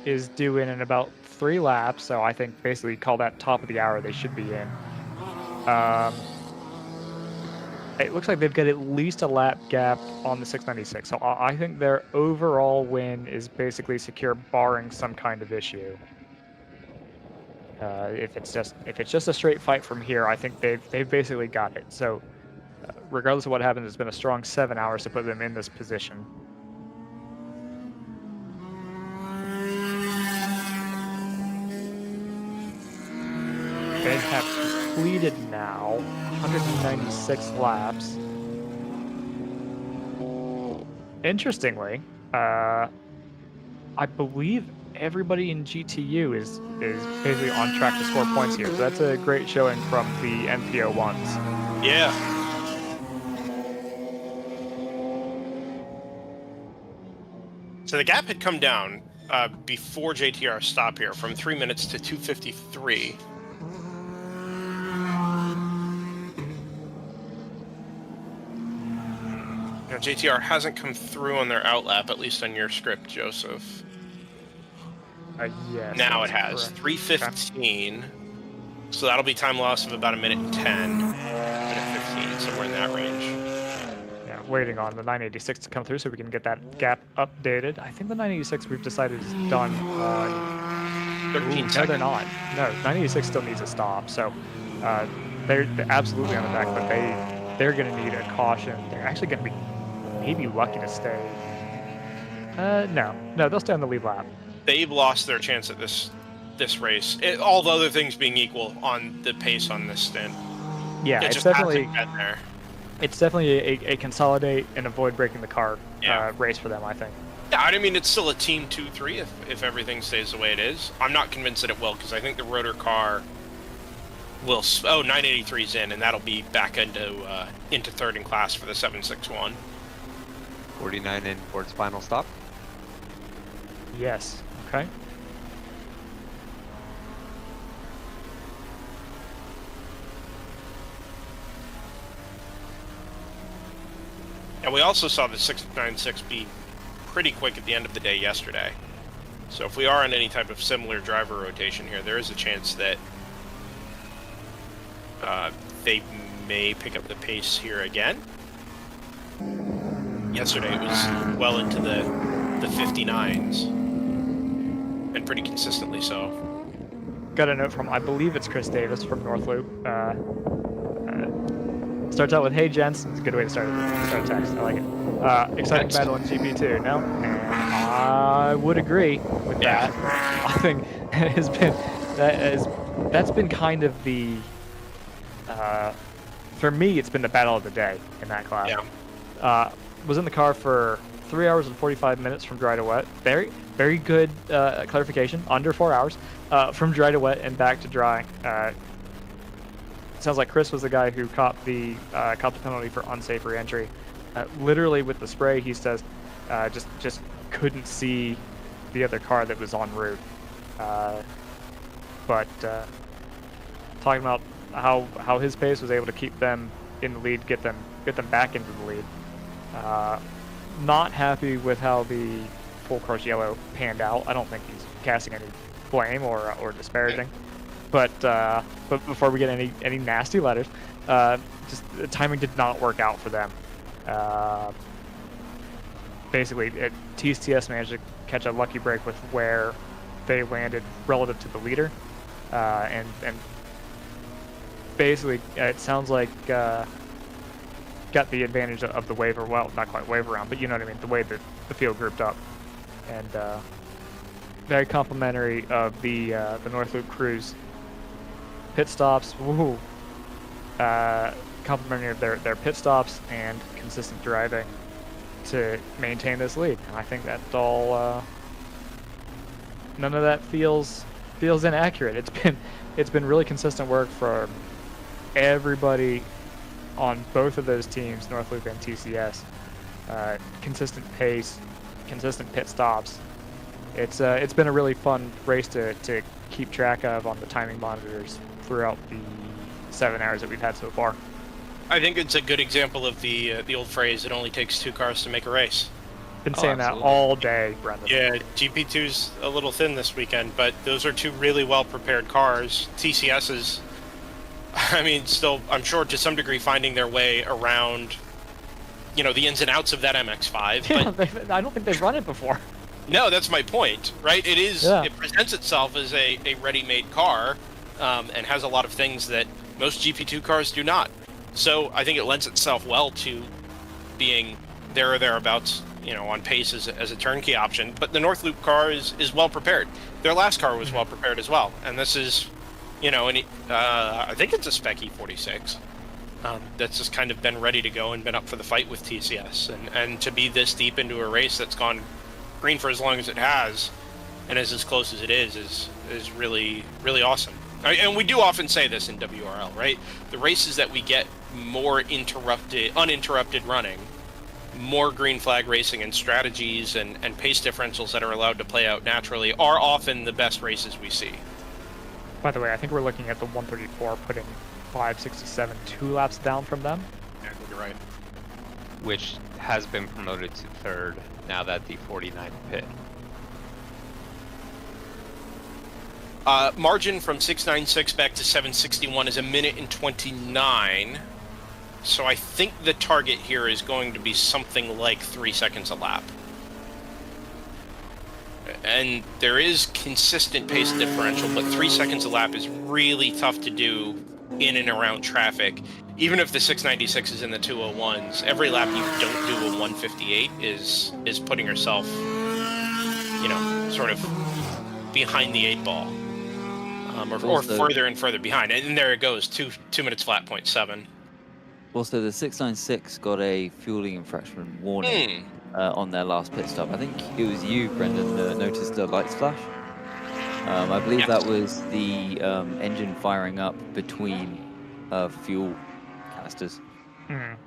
is due in about 3 laps, so I think basically call that top of the hour they should be in. It looks like they've got at least a lap gap on the 696, so I think their overall win is basically secure, barring some kind of issue. If it's just a straight fight from here, I think they've basically got it. So, regardless of what happens, it's been a strong 7 hours to put them in this position. They have completed now 196 laps. Interestingly, I believe everybody in GTU is basically on track to score points here. So that's a great showing from the MPO1s. Yeah. So the gap had come down before JTR stop here from 3 minutes to 2:53. Now, JTR hasn't come through on their outlap, at least on your script, Joseph. Yes. Now it has. 3:15. So that'll be time loss of about 1:10. 1:15, somewhere in that range. Yeah, waiting on the 986 to come through so we can get that gap updated. I think the 986 we've decided is done on 13 No, seconds. they're not. No, 986 still needs a stop. So they're absolutely on the back, but they're going to need a caution. They're actually going to be maybe lucky to stay. No, they'll stay on the lead lap. They've lost their chance at this race. All the other things being equal on the pace on this stint. Yeah, it it's just definitely hasn't been there. It's definitely a consolidate and avoid breaking the car race for them, I think. Yeah, I mean, it's still a Team 2-3 if everything stays the way it is. I'm not convinced that it will, because I think the rotor car will... Oh, 983's in, and that'll be back into third in class for the 761. 49 in for its final stop. Yes. Okay. And we also saw the 696 be pretty quick at the end of the day yesterday. So if we are on any type of similar driver rotation here, there is a chance that they may pick up the pace here again. Yesterday it was well into the 59s, and pretty consistently so. Got a note from, I believe it's Chris Davis from North Loop. Starts out with, "Hey gents." It's a good way to start a text. I like it. Exciting battle in GP2. No, and I would agree with that. I think that's been kind of the for me, it's been the battle of the day in that class. Yeah. Was in the car for 3 hours and 45 minutes from dry to wet. Very good clarification. Under 4 hours from dry to wet and back to dry. Sounds like Chris was the guy who copped the penalty for unsafe re-entry. Literally with the spray, he says, just couldn't see the other car that was en route. But talking about how his pace was able to keep them in the lead, get them back into the lead. Not happy with how the full course yellow panned out. I don't think he's casting any blame or disparaging. But before we get any nasty letters, just the timing did not work out for them. Basically, TCS managed to catch a lucky break with where they landed relative to the leader, and basically it sounds like got the advantage of the wave, or well, not quite wave around, but you know what I mean, the way that the field grouped up, and very complimentary of the North Loop crews. Pit stops, woohoo! Complimentary of their pit stops and consistent driving to maintain this lead. And I think that's all. None of that feels inaccurate. It's been really consistent work for everybody on both of those teams, North Loop and TCS. Consistent pace, consistent pit stops. It's been a really fun race to keep track of on the timing monitors throughout the 7 hours that we've had so far. I think it's a good example of the old phrase, "It only takes 2 cars to make a race." Been saying that all day, Brendan. Yeah, GP2's a little thin this weekend, but those are 2 really well-prepared cars. TCS is, I mean, still, I'm sure to some degree finding their way around, the ins and outs of that MX-5. Yeah, but I don't think they've run it before. No, that's my point, right? It is. Yeah. It presents itself as a ready-made car, and has a lot of things that most GP2 cars do not. So I think it lends itself well to being there or thereabouts, on pace as a turnkey option. But the North Loop car is well prepared. Their last car was well prepared as well, and this is, I think it's a spec E46. That's just kind of been ready to go and been up for the fight with TCS, and to be this deep into a race that's gone green for as long as it has, and is as close as it is really, really awesome. And we do often say this in WRL, right? The races that we get more uninterrupted running, more green flag racing and strategies and pace differentials that are allowed to play out naturally are often the best races we see. By the way, I think we're looking at the 134 putting 567 2 laps down from them. Yeah, I think you're right. Which has been promoted to third now that the 49 pit. Margin from 696 back to 761 is 1 minute and 29. So I think the target here is going to be something like 3 seconds a lap. and there is consistent pace differential, but 3 seconds a lap is really tough to do in and around traffic. Even if the 696 is in the 201s, every lap you don't do a 158 is putting yourself, sort of behind the 8 ball, or further and further behind. And there it goes, 2 minutes flat, 0.7. Also, the 696 got a fueling infraction warning on their last pit stop. I think it was you, Brendan, that noticed the lights flash. I believe that was the engine firing up between fuel canisters.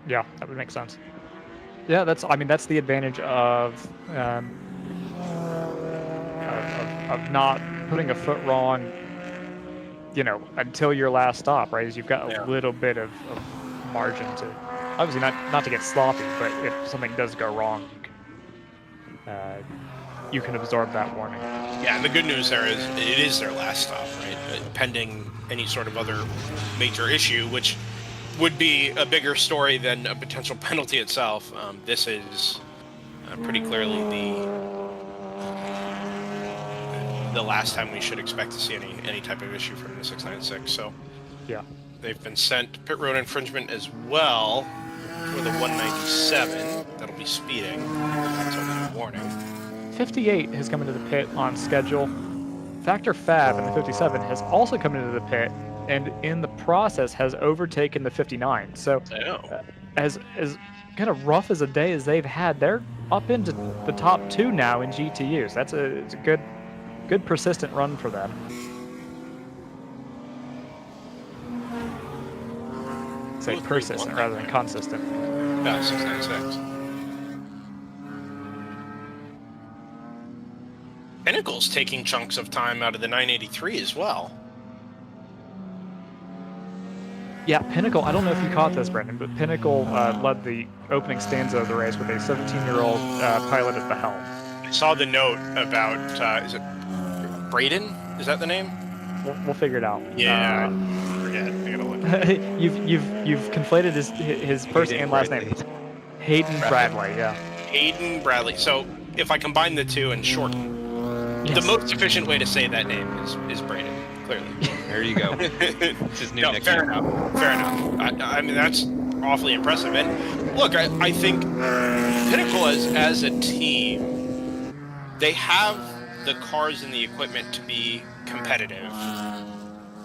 Yeah, that would make sense. Yeah, that's the advantage of not putting a foot wrong, until your last stop, right? Is you've got a little bit of margin to, obviously not to get sloppy, but if something does go wrong, you can absorb that warning. Yeah, and the good news there is it is their last stop, right? Pending any sort of other major issue, which would be a bigger story than a potential penalty itself. This is pretty clearly the last time we should expect to see any type of issue from the 696. So yeah, they've been sent pit road infringement as well for the 197. That'll be speeding. That's a warning. 58 has come into the pit on schedule. Factor Fab in the 57 has also come into the pit, and in the process has overtaken the 59. So as kind of rough as a day as they've had, they're up into the top 2 now in GTUs. It's a good persistent run for them. Say persistent rather than consistent. Yeah, 696. Pinnacle's taking chunks of time out of the 983 as well. Yeah, Pinnacle, I don't know if you caught this, Brendan, but Pinnacle led the opening stanza of the race with a 17-year-old pilot at the helm. I saw the note about, is it Braden? Is that the name? We'll figure it out. Yeah, I forget. I gotta look. You've conflated his first and last name. Hayden Bradley, yeah. Hayden Bradley. So if I combine the two and shorten, the most efficient way to say that name is Braden, clearly. There you go. It's his new nickname. Fair enough. Fair enough. I mean, that's awfully impressive. And look, I think Pinnacle as a team, they have the cars and the equipment to be competitive.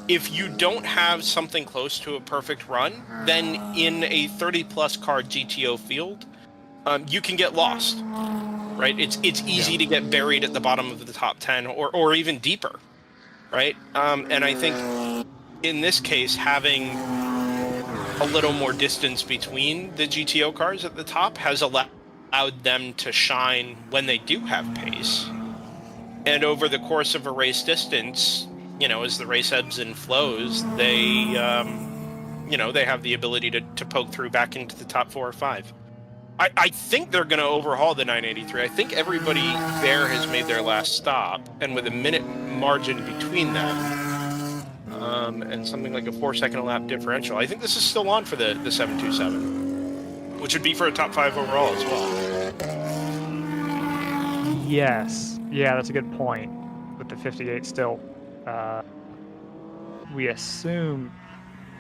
If you don't have something close to a perfect run, then in a 30-plus car GTO field, you can get lost, right? It's easy to get buried at the bottom of the top 10 or even deeper, right? And I think in this case, having a little more distance between the GTO cars at the top has allowed them to shine when they do have pace. And over the course of a race distance, as the race ebbs and flows, they, they have the ability to poke through back into the top 4 or 5. I think they're going to overhaul the 983. I think everybody there has made their last stop, and with a minute margin between them, and something like a 4-second a lap differential, I think this is still on for the 727, which would be for a top 5 overall as well. Yes. Yeah, that's a good point. With the 58 still, we assume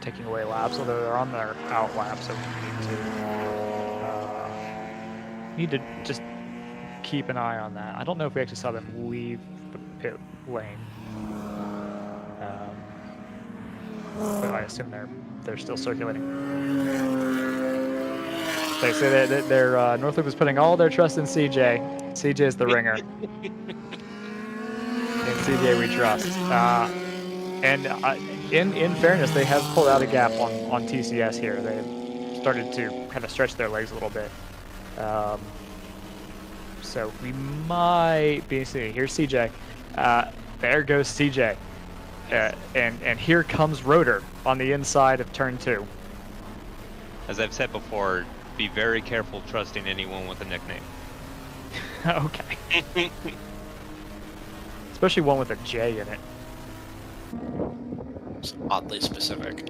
taking away laps, although they're on their out lap, so we need to just keep an eye on that. I don't know if we actually saw them leave the pit lane, but I assume they're still circulating. They say that their Northwood was putting all their trust in CJ. CJ is the ringer. In CJ we trust. And in fairness, they have pulled out a gap on TCS here. They have started to kind of stretch their legs a little bit. So we might be seeing, here's CJ. There goes CJ. And here comes Rotor on the inside of turn 2. As I've said before, be very careful trusting anyone with a nickname. Okay. Especially one with a J in it. It's oddly specific.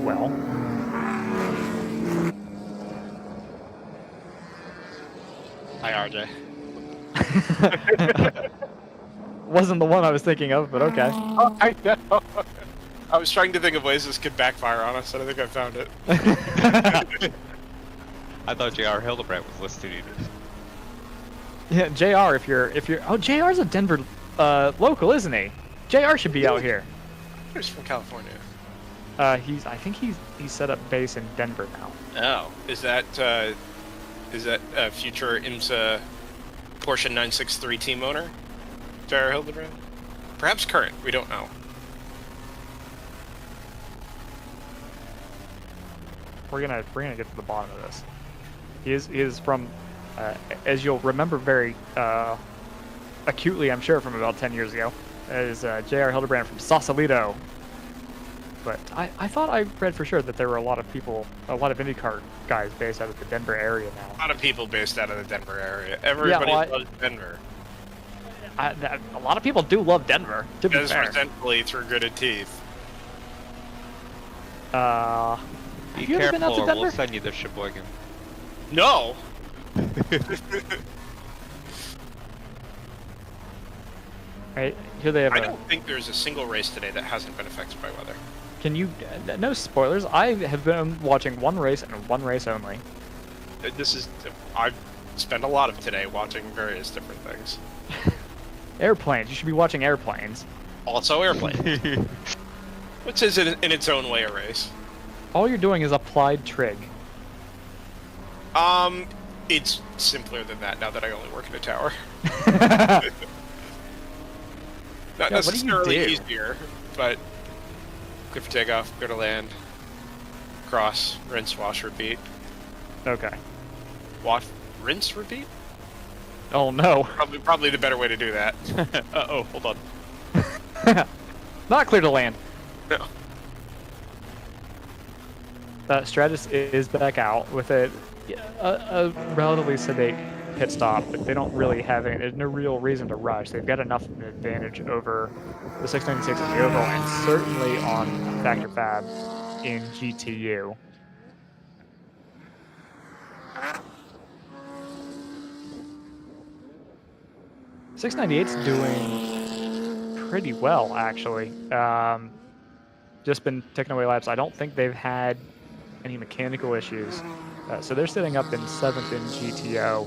Well. Hi, RJ. Wasn't the one I was thinking of, but okay. Oh, I know. I was trying to think of ways this could backfire on us, and I think I found it. I thought JR Hildebrand was listed either. Yeah, JR, if you're, oh, JR's a Denver local, isn't he? JR should be out here. He's from California. I think he's set up base in Denver now. Oh, is that future IMSA Porsche 963 team owner, JR Hildebrand? Perhaps current. We don't know. We're gonna get to the bottom of this. He is from, as you'll remember very acutely, I'm sure, from about 10 years ago, is JR Hildebrand from Sausalito. But I thought I read for sure that there were a lot of IndyCar guys based out of the Denver area now. A lot of people based out of the Denver area. Everybody loves Denver. A lot of people do love Denver, to be fair. Resentfully through gritted teeth. Be have you ever been out to careful, or Denver? we'll send you the Sheboygan. No! Right, here they have I don't think there's a single race today that hasn't been affected by weather. Can you... No spoilers. I have been watching one race and one race only. I've spent a lot of today watching various different things. Airplanes. You should be watching airplanes. Also airplane. Which is in its own way a race. All you're doing is applied trig. It's simpler than that now that I only work in a tower. Not necessarily easier, but good for takeoff, go to land, cross, rinse, wash, repeat. Okay. Wash, rinse, repeat? Oh no. Probably the better way to do that. Uh-oh, hold on. Not clear to land. No. Stratus is back out with a relatively sedate pit stop, but they don't really have there's no real reason to rush. They've got enough of an advantage over the 696 in the oval, and certainly on Factor Fab in GTU. .698's doing pretty well, actually. Just been taking away laps. I don't think they've had any mechanical issues. So they're sitting up in 7th in GTO.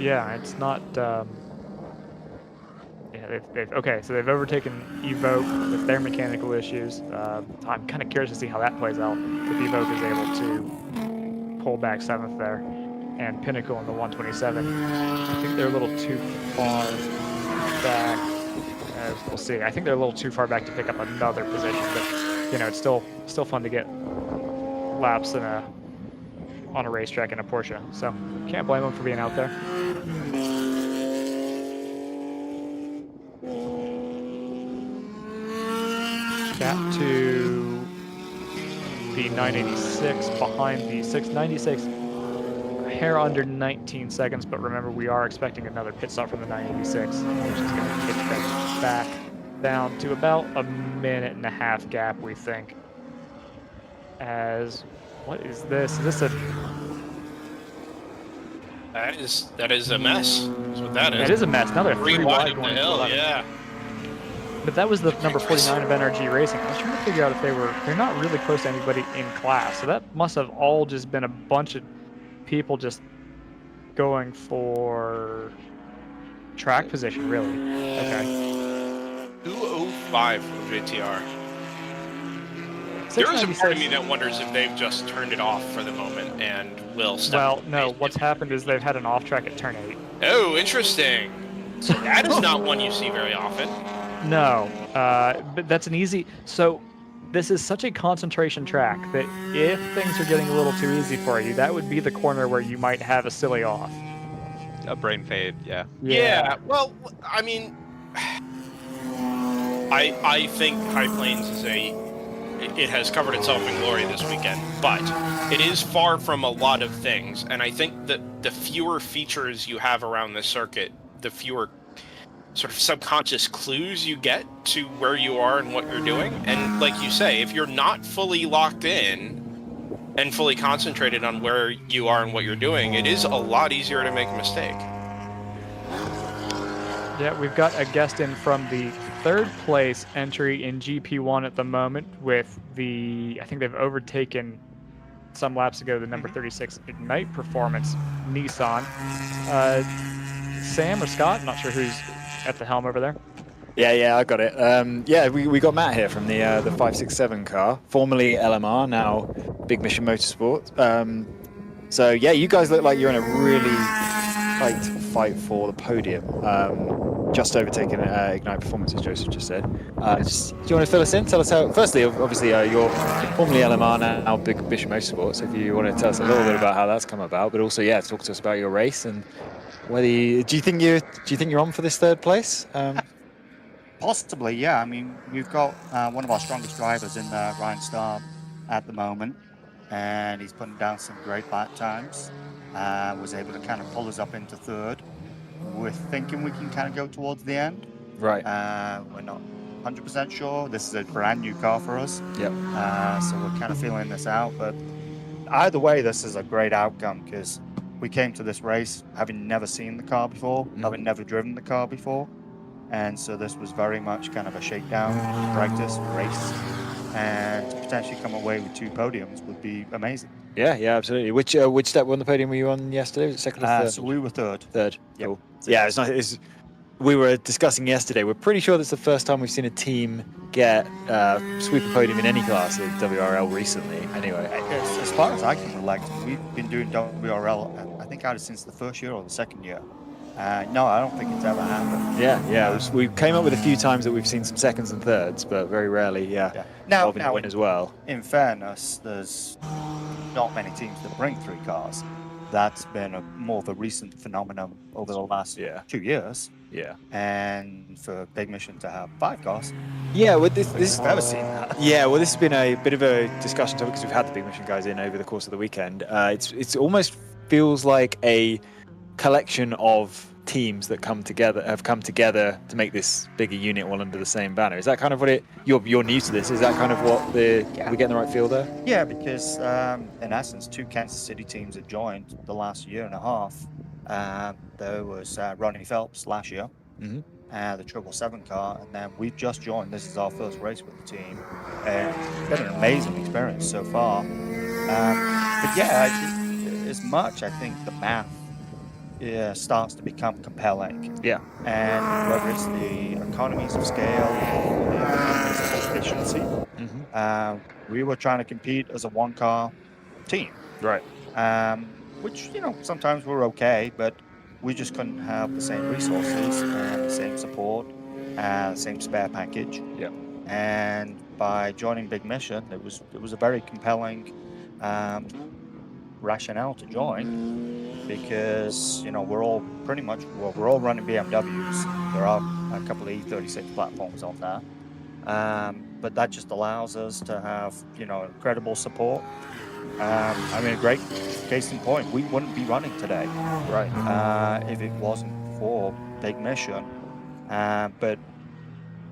Yeah, it's not... yeah, okay, so they've overtaken Evoke with their mechanical issues. I'm kind of curious to see how that plays out. If Evoke is able to pull back 7th there. And Pinnacle in the 127. I think they're a little too far back. We'll see. I think they're a little too far back to pick up another position, but you know, it's still fun to get laps on a racetrack in a Porsche. So can't blame them for being out there. Gap to the 986 behind the 696. Hair under 19 seconds, but remember we are expecting another pit stop from the 986, which is going to pitch that back down to about a 1.5-minute gap, we think. As what is this? Is this a? That is a mess. That's what that is. It is a mess. Now they're 3 wide going to 11. Yeah. But that was the number 49 of NRG Racing. I was trying to figure out if they're not really close to anybody in class, so that must have all just been a bunch of people just going for track position, really. Okay. 205 from JTR. There is a part of me that wonders if they've just turned it off for the moment and will stop. Well, no. What's happened is they've had an off track at turn 8. Oh, interesting. So that is not one you see very often. No, but that's an easy. So this is such a concentration track that if things are getting a little too easy for you, that would be the corner where you might have a silly off. A brain fade, yeah. Yeah. Well, I mean, I think High Plains it has covered itself in glory this weekend, but it is far from a lot of things, and I think that the fewer features you have around this circuit, the fewer sort of subconscious clues you get to where you are and what you're doing. And like you say, if you're not fully locked in, and fully concentrated on where you are and what you're doing, it is a lot easier to make a mistake. Yeah, we've got a guest in from the 3rd place entry in GP1 at the moment with the, I think they've overtaken some laps ago, the number 36 Ignite Performance Nissan. Sam or Scott, I'm not sure who's at the helm over there. Yeah, I got it. Yeah, we got Matt here from the 567 car, formerly LMR, now Big Mission Motorsport. So yeah, you guys look like you're in a really tight fight for the podium. Just overtaken Ignite Performance, as Joseph just said. Do you want to fill us in? Tell us how. Firstly, obviously, you're formerly LMR, now Big Mission Motorsport. So if you want to tell us a little bit about how that's come about, but also, yeah, talk to us about your race and whether do you think you're on for this 3rd place? Possibly, yeah. I mean, we've got one of our strongest drivers in Ryan Starr at the moment, and he's putting down some great lap times. Was able to kind of pull us up into 3rd. We're thinking we can kind of go towards the end. Right. We're not 100% sure. This is a brand new car for us. Yep. So we're kind of feeling this out. But either way, this is a great outcome because we came to this race having never seen the car before, having never driven the car before. And so this was very much kind of a shakedown, practice, race. And to potentially come away with 2 podiums would be amazing. Yeah, absolutely. Which step on the podium were you on yesterday? Was it 2nd or 3rd? So we were 3rd. 3rd. Yep. Cool. Yeah, it's nice. We were discussing yesterday. We're pretty sure that's the first time we've seen a team get sweep a podium in any class in WRL recently. Anyway, as far as I can recollect, we've been doing WRL. I think either since the 1st year or the 2nd year. No, I don't think it's ever happened. Yeah. We came up with a few times that we've seen some 2nds and 3rds, but very rarely, Now, win as well. In fairness, there's not many teams that bring 3 cars. That's been more of a recent phenomenon over the last 2 years. Yeah. And for Big Mission to have 5 cars. Yeah, well, this I've never seen that. Yeah, well, this has been a bit of a discussion topic because we've had the Big Mission guys in over the course of the weekend. It's almost feels like a collection of teams that have come together to make this bigger unit all under the same banner. Is that kind of what you're new to this? Is that kind of what we're getting the right feel there? Yeah, because in essence, 2 Kansas City teams have joined the last year and a half. There was Ronnie Phelps last year, the 777 car, and then we've just joined. This is our first race with the team, and it's been an amazing experience so far. But yeah, as much I think the math starts to become compelling. Yeah. And whether it's the economies of scale or the economies of efficiency, we were trying to compete as a 1-car team. Right. Which, sometimes we're okay, but we just couldn't have the same resources and the same support and the same spare package. Yeah. And by joining Big Mission, it was a very compelling rationale to join. Because we're all we're all running BMWs. There are a couple of E36 platforms on there, but that just allows us to have incredible support. A great case in point, we wouldn't be running today, right? If it wasn't for Big Mission. But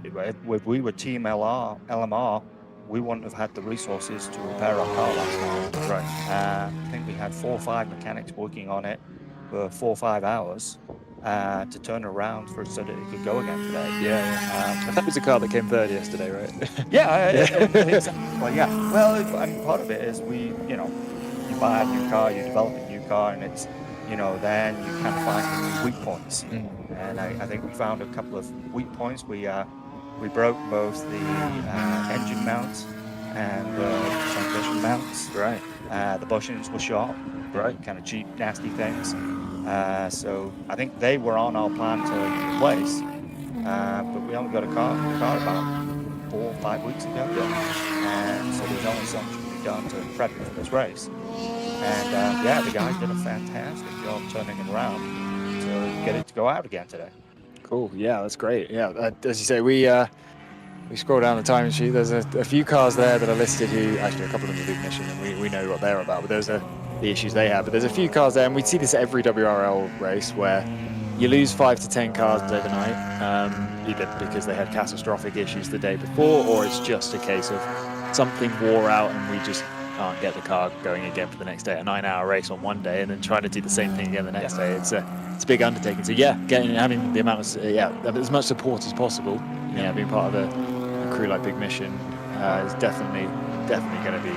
if we were Team LMR, we wouldn't have had the resources to repair our car last night. Right. I think we had 4 or 5 mechanics working on it for 4 or 5 hours to turn around so that it could go again today. Yeah. That was a car that came 3rd yesterday, right? Well, yeah. Well, part of it is you buy a new car, you develop a new car, and it's then you kind of find weak points. And I think we found a couple of weak points. We broke both the engine mounts and the transmission mounts. Right. The bushings were shot. Right. Kind of cheap, nasty things. So I think they were on our plan to replace. But we only got a car about 4 or 5 weeks ago. And so there's only so much to be done to prep for this race. And the guys did a fantastic job turning it around to get it to go out again today. Cool. Yeah, that's great. Yeah, as you say, we scroll down the timing sheet. There's a few cars there that are listed who, actually a couple of them are Big Mission, and we know what they're about, but those are the issues they have. But there's a few cars there, and we see this at every WRL race where you lose 5 to 10 cars overnight, either because they had catastrophic issues the day before, or it's just a case of something wore out and we just can't get the car going again for the next day. A 9-hour race on one day and then trying to do the same thing again the next day. It's a big undertaking. So yeah, having the amount of as much support as possible. Yeah, being part of a crew like Big Mission is definitely going to be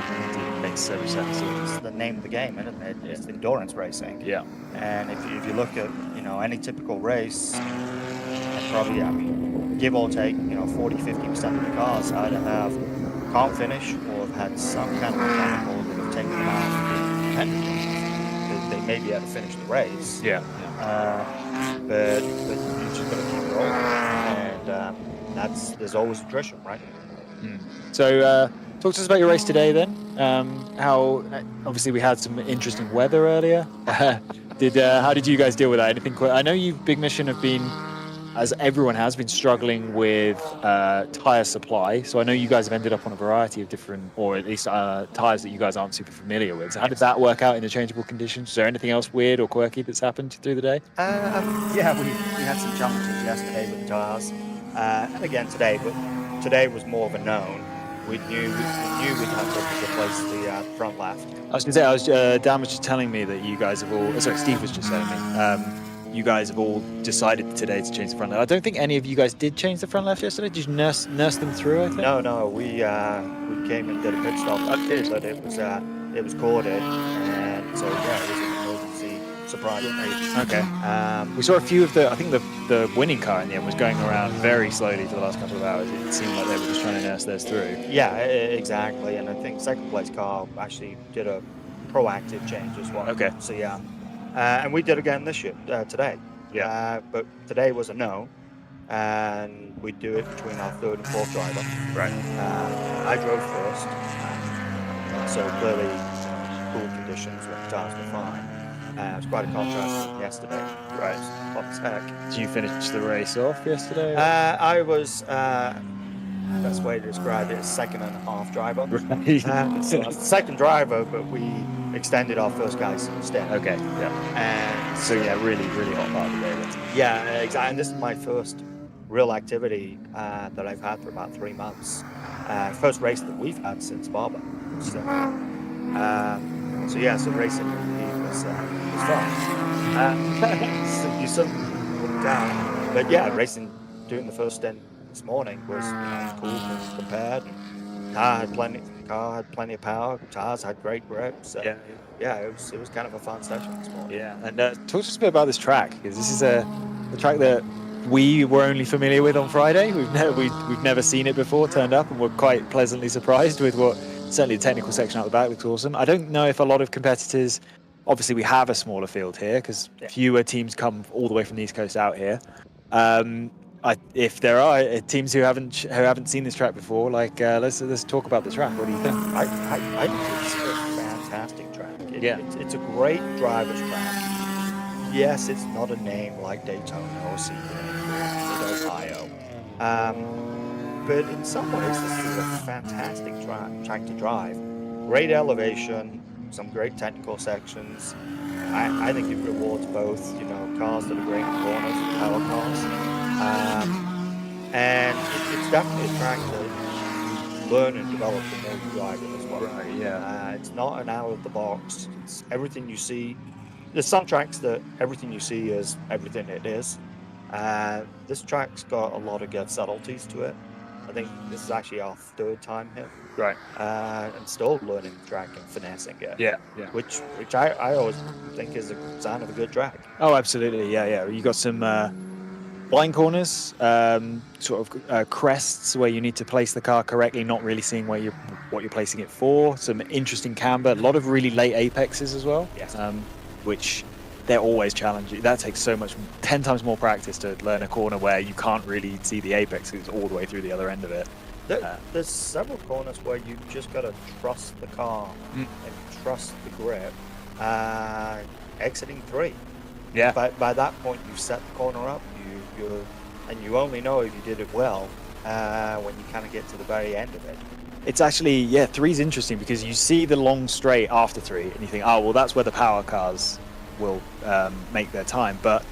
makes so much sense. It's the name of the game, isn't it? It's endurance racing. Yeah. And if you look at any typical race, and probably give or take 40-50% of the cars either can't finish or have had some kind of mechanical that have taken them out of independent. They may be able to finish the race. Yeah. But you just got to keep rolling, and there's always attrition, right? So talk to us about your race today then. How obviously we had some interesting weather earlier. How did you guys deal with that? Anything? I know you Big Mission have been, as everyone has been, struggling with tire supply. So I know you guys have ended up on a variety of different, or at least tires that you guys aren't super familiar with. So how did that work out in the changeable conditions? Is there anything else weird or quirky that's happened through the day? Yeah, we had some challenges yesterday with the tires, and again today. But today was more of a known. We knew we'd have to replace the front left. I was going to say, Dan was just telling me that you guys have all. Sorry, Steve was just telling me. You guys have all decided today to change the front left. I don't think any of you guys did change the front left yesterday. Did you nurse them through? I think. No. We came and did a pit stop. But it was corded, and so yeah, it was an emergency surprise. Okay. We saw a few of I think the winning car in the end was going around very slowly for the last couple of hours. It seemed like they were just trying to nurse theirs through. Yeah, exactly. And I think second place car actually did a proactive change as well. Okay. So yeah. And we did again this year, today. Yeah. But today was a no, and we do it between our third and fourth driver. Right. I drove first, so clearly cool conditions when the tires were fine. It was quite a contrast from yesterday. Right. Hot as heck. Did you finish the race off yesterday? I was. Best way to describe it is second and a half driver. Right. So I was the second driver, but we extended our first guys instead. Okay. Yeah. And so yeah, really hot part of the day. Then. Yeah, exactly. And this is my first real activity that I've had for about 3 months. First race that we've had since Barber. So racing was fun. You suddenly look down, but yeah, racing doing the first stint this morning was cool and compared. Car had plenty of power. Tires had great grip. So yeah, it was kind of a fun session this morning. Yeah, and talk to us a bit about this track, because this is a track that we were only familiar with on Friday. We've never seen it before. Turned up and we're quite pleasantly surprised with what certainly the technical section out the back looks awesome. I don't know if a lot of competitors. Obviously, we have a smaller field here because fewer teams come all the way from the East Coast out here. If there are teams who haven't seen this track before, let's talk about the track. What do you think? I think it's a fantastic track. It's a great driver's track. Yes, it's not a name like Daytona or Sebring or Ohio, but in some ways this is a fantastic track to drive. Great elevation, some great technical sections. I think it rewards both, cars that are great in corners and power cars. And it's definitely a track to learn and develop the more you drive it as well. Right, yeah. It's not an out of the box. It's everything you see. There's some tracks that everything you see is everything it is. This track's got a lot of good subtleties to it. I think this is actually our third time here. Right. And still learning the track and finessing it. Yeah. Which I always think is a sign of a good track. Oh, absolutely. Yeah. You got some blind corners, crests where you need to place the car correctly, not really seeing what you're placing it for. Some interesting camber, a lot of really late apexes as well. Yes. Which they're always challenging. That takes so much, 10 times more practice to learn a corner where you can't really see the apex because it's all the way through the other end of it. There's several corners where you just got to trust the car and trust the grip. Exiting 3. Yeah. By that point, you've set the corner up. And you only know if you did it well when you kind of get to the very end of it. It's actually, 3's interesting because you see the long straight after 3 and you think, oh, well, that's where the power cars will make their time. But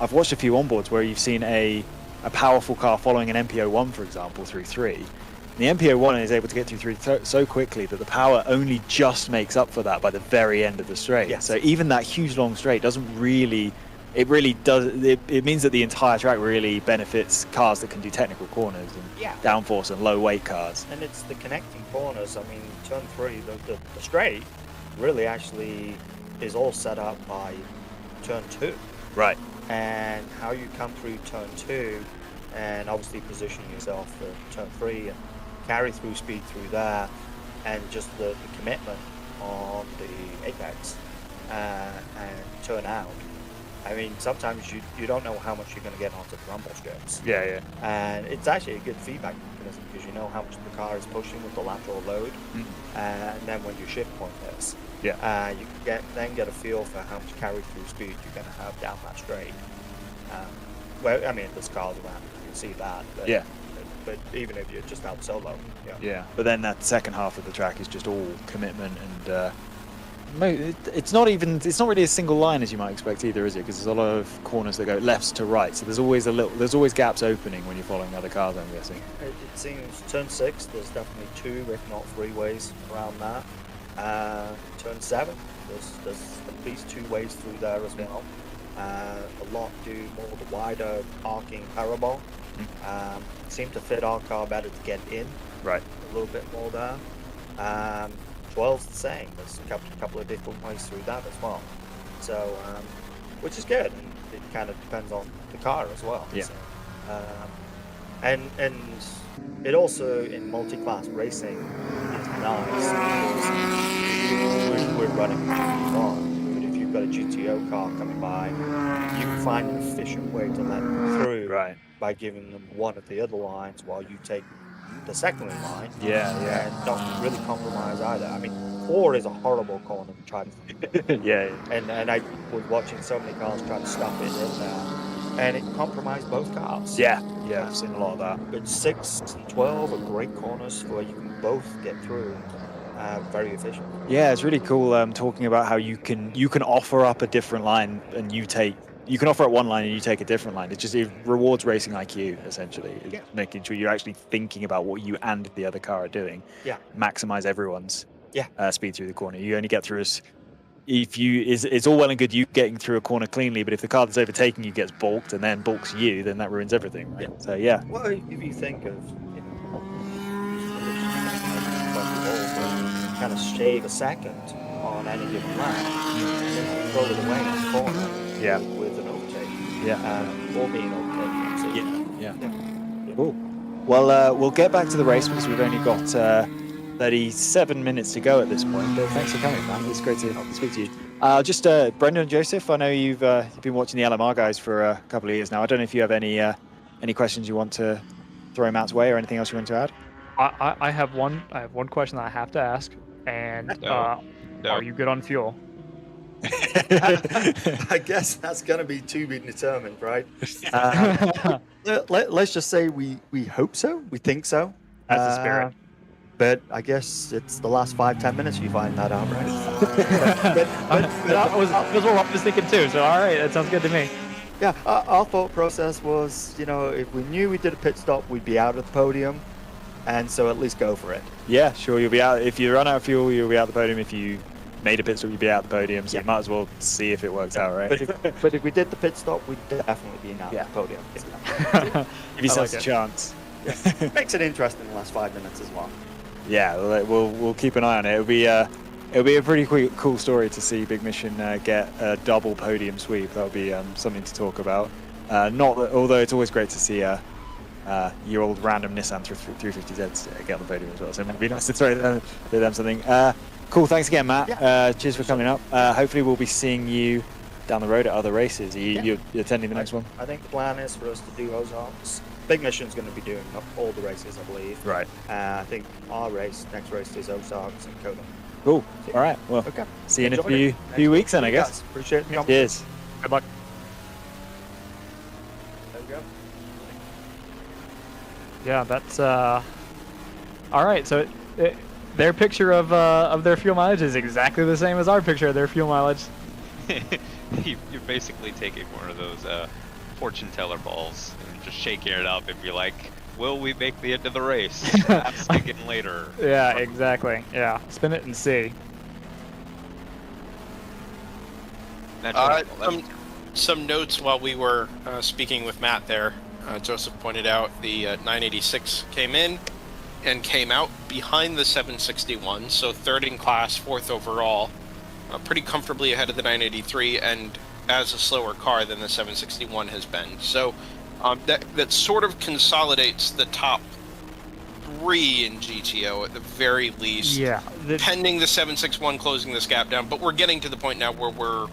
I've watched a few onboards where you've seen a powerful car following an MPO1, for example, through 3. The MPO1 is able to get through so quickly that the power only just makes up for that by the very end of the straight. Yes. So even that huge long straight doesn't really, it really does, it means that the entire track really benefits cars that can do technical corners and downforce and low weight cars. And it's the connecting corners. I mean, turn 3, the straight really actually is all set up by turn 2. Right. And how you come through turn 2 and obviously position yourself for turn 3 and carry through speed through there, and just the commitment on the apex and turn out. I mean, sometimes you don't know how much you're going to get onto the rumble strips. Yeah. And it's actually a good feedback mechanism because you know how much the car is pushing with the lateral load, and then when your shift point is, you can get a feel for how much carry through speed you're going to have down that straight. Well, I mean, there's cars around, you can see that. But, but even if you're just out solo, But then that second half of the track is just all commitment, and it's not really a single line as you might expect either, is it? Because there's a lot of corners that go left to right, so there's always gaps opening when you're following other cars, I'm guessing. It seems turn 6, there's definitely 2, if not 3 ways around that. Turn 7, there's at least 2 ways through there as well. A lot do more the wider arcing parabol. Seem to fit our car better to get in. Right. A little bit more there. 12's the same. There's a couple of different ways through that as well. So, which is good. And it kind of depends on the car as well. Yeah. So, and it also in multi-class racing is nice because we're running GT1, but if you've got a GTO car coming by, you can find an efficient way to let them through by giving them one of the other lines while you take the second line. And don't really compromise either. I mean, 4 is a horrible corner to try to And I was watching so many cars try to stuff it in there, and it compromised both cars. I've seen a lot of that. But 6 and 12 are great corners where you can both get through. Very efficient. Yeah, it's really cool talking about how you can offer up a different line and you can offer up one line and you take a different line. It rewards racing IQ, essentially. It's making sure you're actually thinking about what you and the other car are doing. Maximize everyone's speed through the corner. You only get through it's all well and good you getting through a corner cleanly, but if the car that's overtaking you gets balked and then balks you, then that ruins everything, right? So Well, if you think of kind of shave a second on any given lap, and then throw it away in the corner with an overtake. Or being overtaken. Cool. Well, we'll get back to the race because we've only got 37 minutes to go at this point. But thanks for coming, man. It's great to speak to you. Just Brendan and Joseph, I know you've been watching the LMR guys for a couple of years now. I don't know if you have any questions you want to throw Matt's way or anything else you want to add. I have one question that I have to ask, and No. Are you good on fuel? I guess that's going to be to be determined, right? Let's just say we hope so. We think so. That's the spirit. But I guess it's the last 5-10 minutes you find that out, right? That was what I was thinking too. So all right, that sounds good to me. Yeah, our thought process was, if we knew we did a pit stop, we'd be out of the podium, and so at least go for it. Yeah, sure. You'll be out if you run out of fuel. You'll be out the podium. If you made a pit stop, you'd be out the podium. So you might as well see if it works out, right? But if we did the pit stop, we'd definitely be out the podium. Give yourself a chance. Makes it interesting in the last 5 minutes as well. Yeah, we'll keep an eye on it. It'll be a pretty cool story to see Big Mission get a double podium sweep. That'll be something to talk about. Although it's always great to see your old random Nissan 350Z get on the podium as well. So it'd be nice to throw them something. Cool. Thanks again, Matt. Cheers for coming up. Hopefully we'll be seeing you down the road at other races. You're attending the next one? I think the plan is for us to do Ozarks. Big Mission's going to be doing all the races, I believe. Right. I think our next race is Ozarks and Coda. Cool. All right. Well, see you in a few weeks then, I guess. Appreciate it. Cheers. Good luck. There you go. Yeah, that's all right. So their picture of their fuel mileage is exactly the same as our picture of their fuel mileage. You're basically taking one of those fortune teller balls and just shaking it up and be like, Will we make the end of the race? Ask again later. Yeah, exactly. Yeah, spin it and see. Some notes while we were speaking with Matt there. Joseph pointed out the 986 came in and came out behind the 761, so third in class, fourth overall, pretty comfortably ahead of the 983, and as a slower car than the 761 has been. So that sort of consolidates the top 3 in GTO at the very least. Yeah. Pending the 761 closing this gap down, but we're getting to the point now where we're,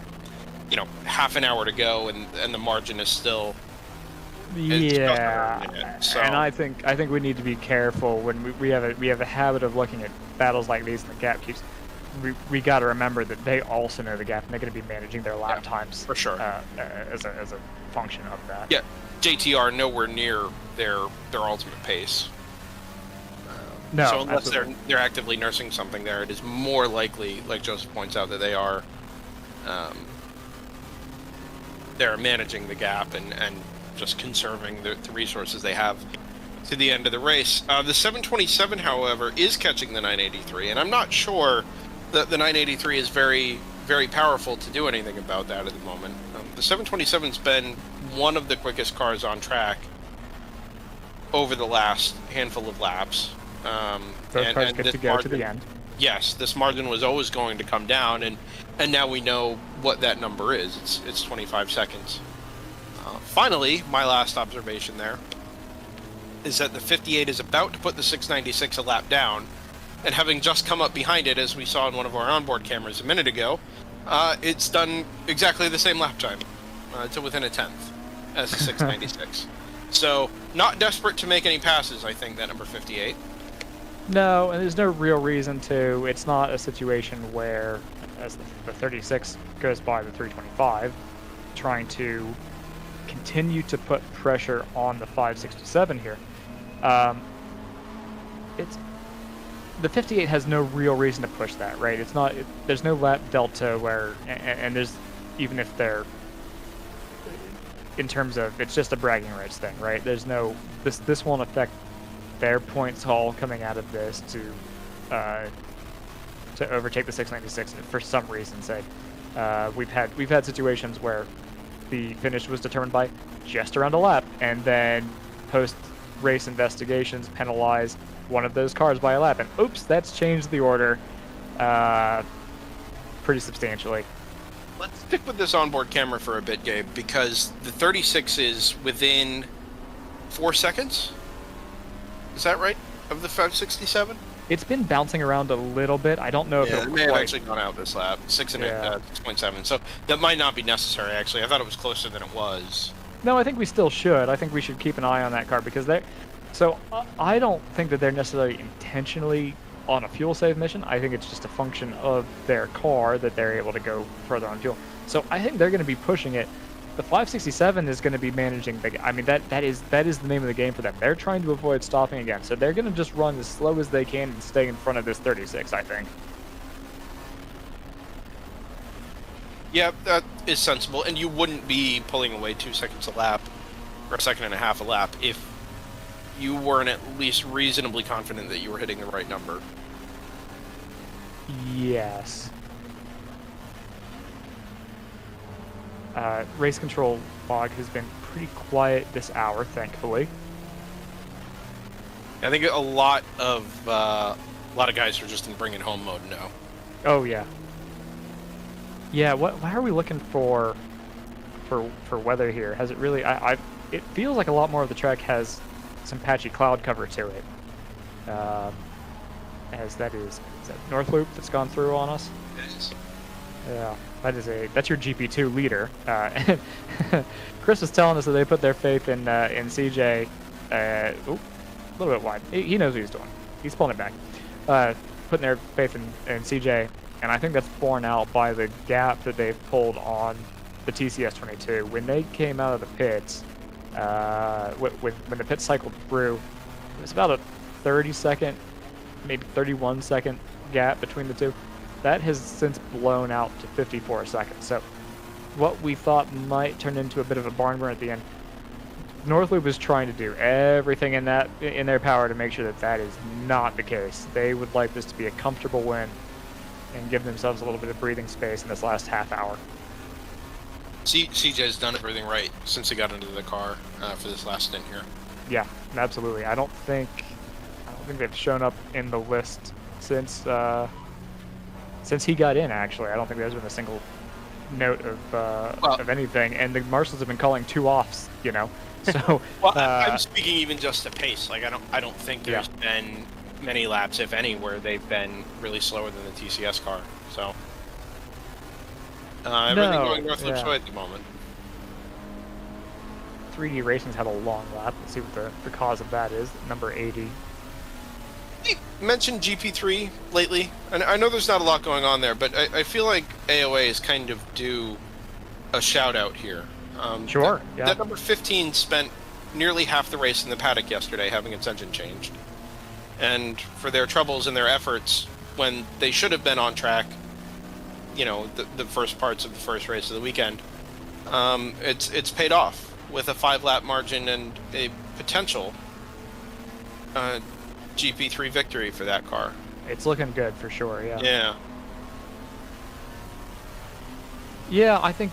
half an hour to go, and the margin is still. Yeah, so. And I think we need to be careful when we have a habit of looking at battles like these, and the gap keeps. We got to remember that they also know the gap, and they're going to be managing their lap times for sure as a function of that. Yeah, JTR nowhere near their ultimate pace. No, so unless absolutely. they're actively nursing something there, it is more likely, like Joseph points out, that they are they're managing the gap and just conserving the resources they have to the end of the race. The 727, however, is catching the 983, and I'm not sure that the 983 is very, very powerful to do anything about that at the moment. The 727's been one of the quickest cars on track over the last handful of laps. Those cars get to go to the end. Yes, this margin was always going to come down, and now we know what that number is. It's 25 seconds. Finally, my last observation there is that the 58 is about to put the 696 a lap down, and having just come up behind it, as we saw in one of our onboard cameras a minute ago, it's done exactly the same lap time, to within a tenth as the 696. So, not desperate to make any passes, I think, that number 58. No, and there's no real reason to. It's not a situation where, as the 36 goes by the 325, trying to continue to put pressure on the 567 here. It's the 58 has no real reason to push that, right? It's not. There's no lap delta where, and there's even if they're in terms of it's just a bragging rights thing, right? There's no this won't affect their points haul coming out of this to overtake the 696 for some reason. Say we've had situations where the finish was determined by just around a lap, and then post race investigations penalize one of those cars by a lap, and oops, that's changed the order pretty substantially. Let's stick with this onboard camera for a bit, Gabe, because the 36 is within 4 seconds. Is that right? Of the 567? It's been bouncing around a little bit. I don't know if it may have actually gone out this lap. 6.7. So that might not be necessary, actually. I thought it was closer than it was. No, I think we still should. I think we should keep an eye on that car because I don't think that they're necessarily intentionally on a fuel save mission. I think it's just a function of their car that they're able to go further on fuel. So I think they're going to be pushing it. The 567 is going to be managing that is the name of the game for them. They're trying to avoid stopping again, so they're going to just run as slow as they can and stay in front of this 36, I think. Yeah, that is sensible, and you wouldn't be pulling away 2 seconds a lap, or a second and a half a lap, if you weren't at least reasonably confident that you were hitting the right number. Yes. Race control log has been pretty quiet this hour, thankfully. I think a lot of guys are just in bring it home mode now. Oh yeah. Yeah. Why are we looking for weather here? Has it really? It feels like a lot more of the track has some patchy cloud cover to it. Is that North Loop that's gone through on us? It is. Yeah. That's your GP2 leader. Chris was telling us that they put their faith in CJ. A little bit wide. He knows what he's doing. He's pulling it back. Putting their faith in CJ, and I think that's borne out by the gap that they've pulled on the TCS22. When they came out of the pits, when the pit cycled through, it was about a 30-second, maybe 31-second gap between the two. That has since blown out to 54 seconds. So what we thought might turn into a bit of a barn burn at the end North Loop is trying to do everything in their power to make sure that that is not the case. They would like this to be a comfortable win and give themselves a little bit of breathing space in this last half hour. CJ's done everything right since he got into the car for this last stint here. Yeah, absolutely. I don't think they've shown up in the list since he got in. Actually, I don't think there's been a single note of anything, and the marshals have been calling 2 offs. You know, so well, I'm speaking even just to pace. Like I don't think there's been many laps, if any, where they've been really slower than the TCS car. So everything going North Loop's way at the moment. 3D Racing's had a long lap. Let's see what the cause of that is. Number 80. You mentioned GP3 lately, and I know there's not a lot going on there, but I feel like AOA is kind of due a shout out here. Sure. That number 15 spent nearly half the race in the paddock yesterday having its engine changed. And for their troubles and their efforts when they should have been on track, you know, the first parts of the first race of the weekend, it's paid off with a 5-lap margin and a potential GP3 victory for that car. It's looking good for sure, yeah. Yeah. Yeah, I think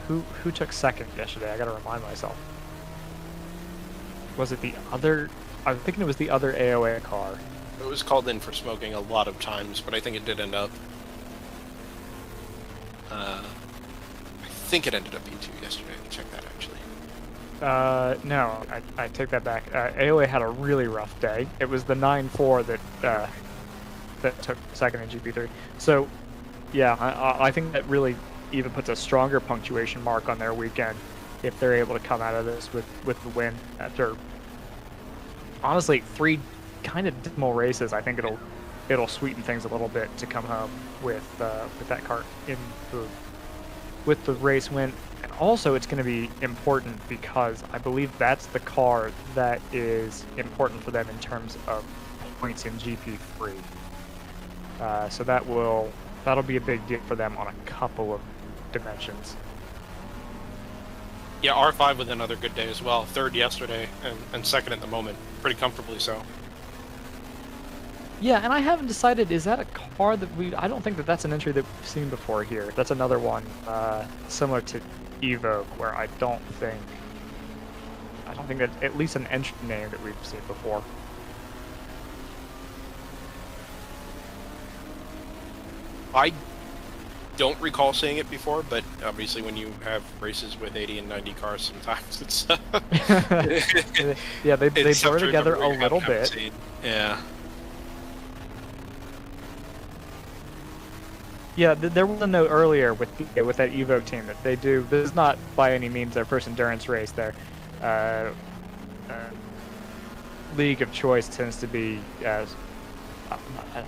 who took second yesterday? I gotta remind myself. Was it the other? I'm thinking it was the other AOA car. It was called in for smoking a lot of times, but I think it did end up. I think it ended up P2 yesterday. Check that actually. No, I take that back. AOA had a really rough day. It was the 9-4 that took second in GP3. So, yeah, I think that really even puts a stronger punctuation mark on their weekend if they're able to come out of this with the win after, honestly, 3 kind of dismal races. I think it'll sweeten things a little bit to come home with that car with the race win. And also, it's going to be important because I believe that's the car that is important for them in terms of points in GP3. So that'll be a big deal for them on a couple of dimensions. Yeah, R5 with another good day as well. 3rd yesterday and 2nd at the moment, pretty comfortably so. Yeah, and I haven't decided, is that a car that I don't think that's an entry that we've seen before here. That's another one similar to Evoke, where I don't think that at least an entry name that we've seen before. I don't recall seeing it before, but obviously when you have races with 80 and 90 cars, sometimes it's yeah, they blur together a little bit. Yeah. Yeah, there was a note earlier with that Evoke team that they do. This is not by any means their first endurance race. Their league of choice tends to be, I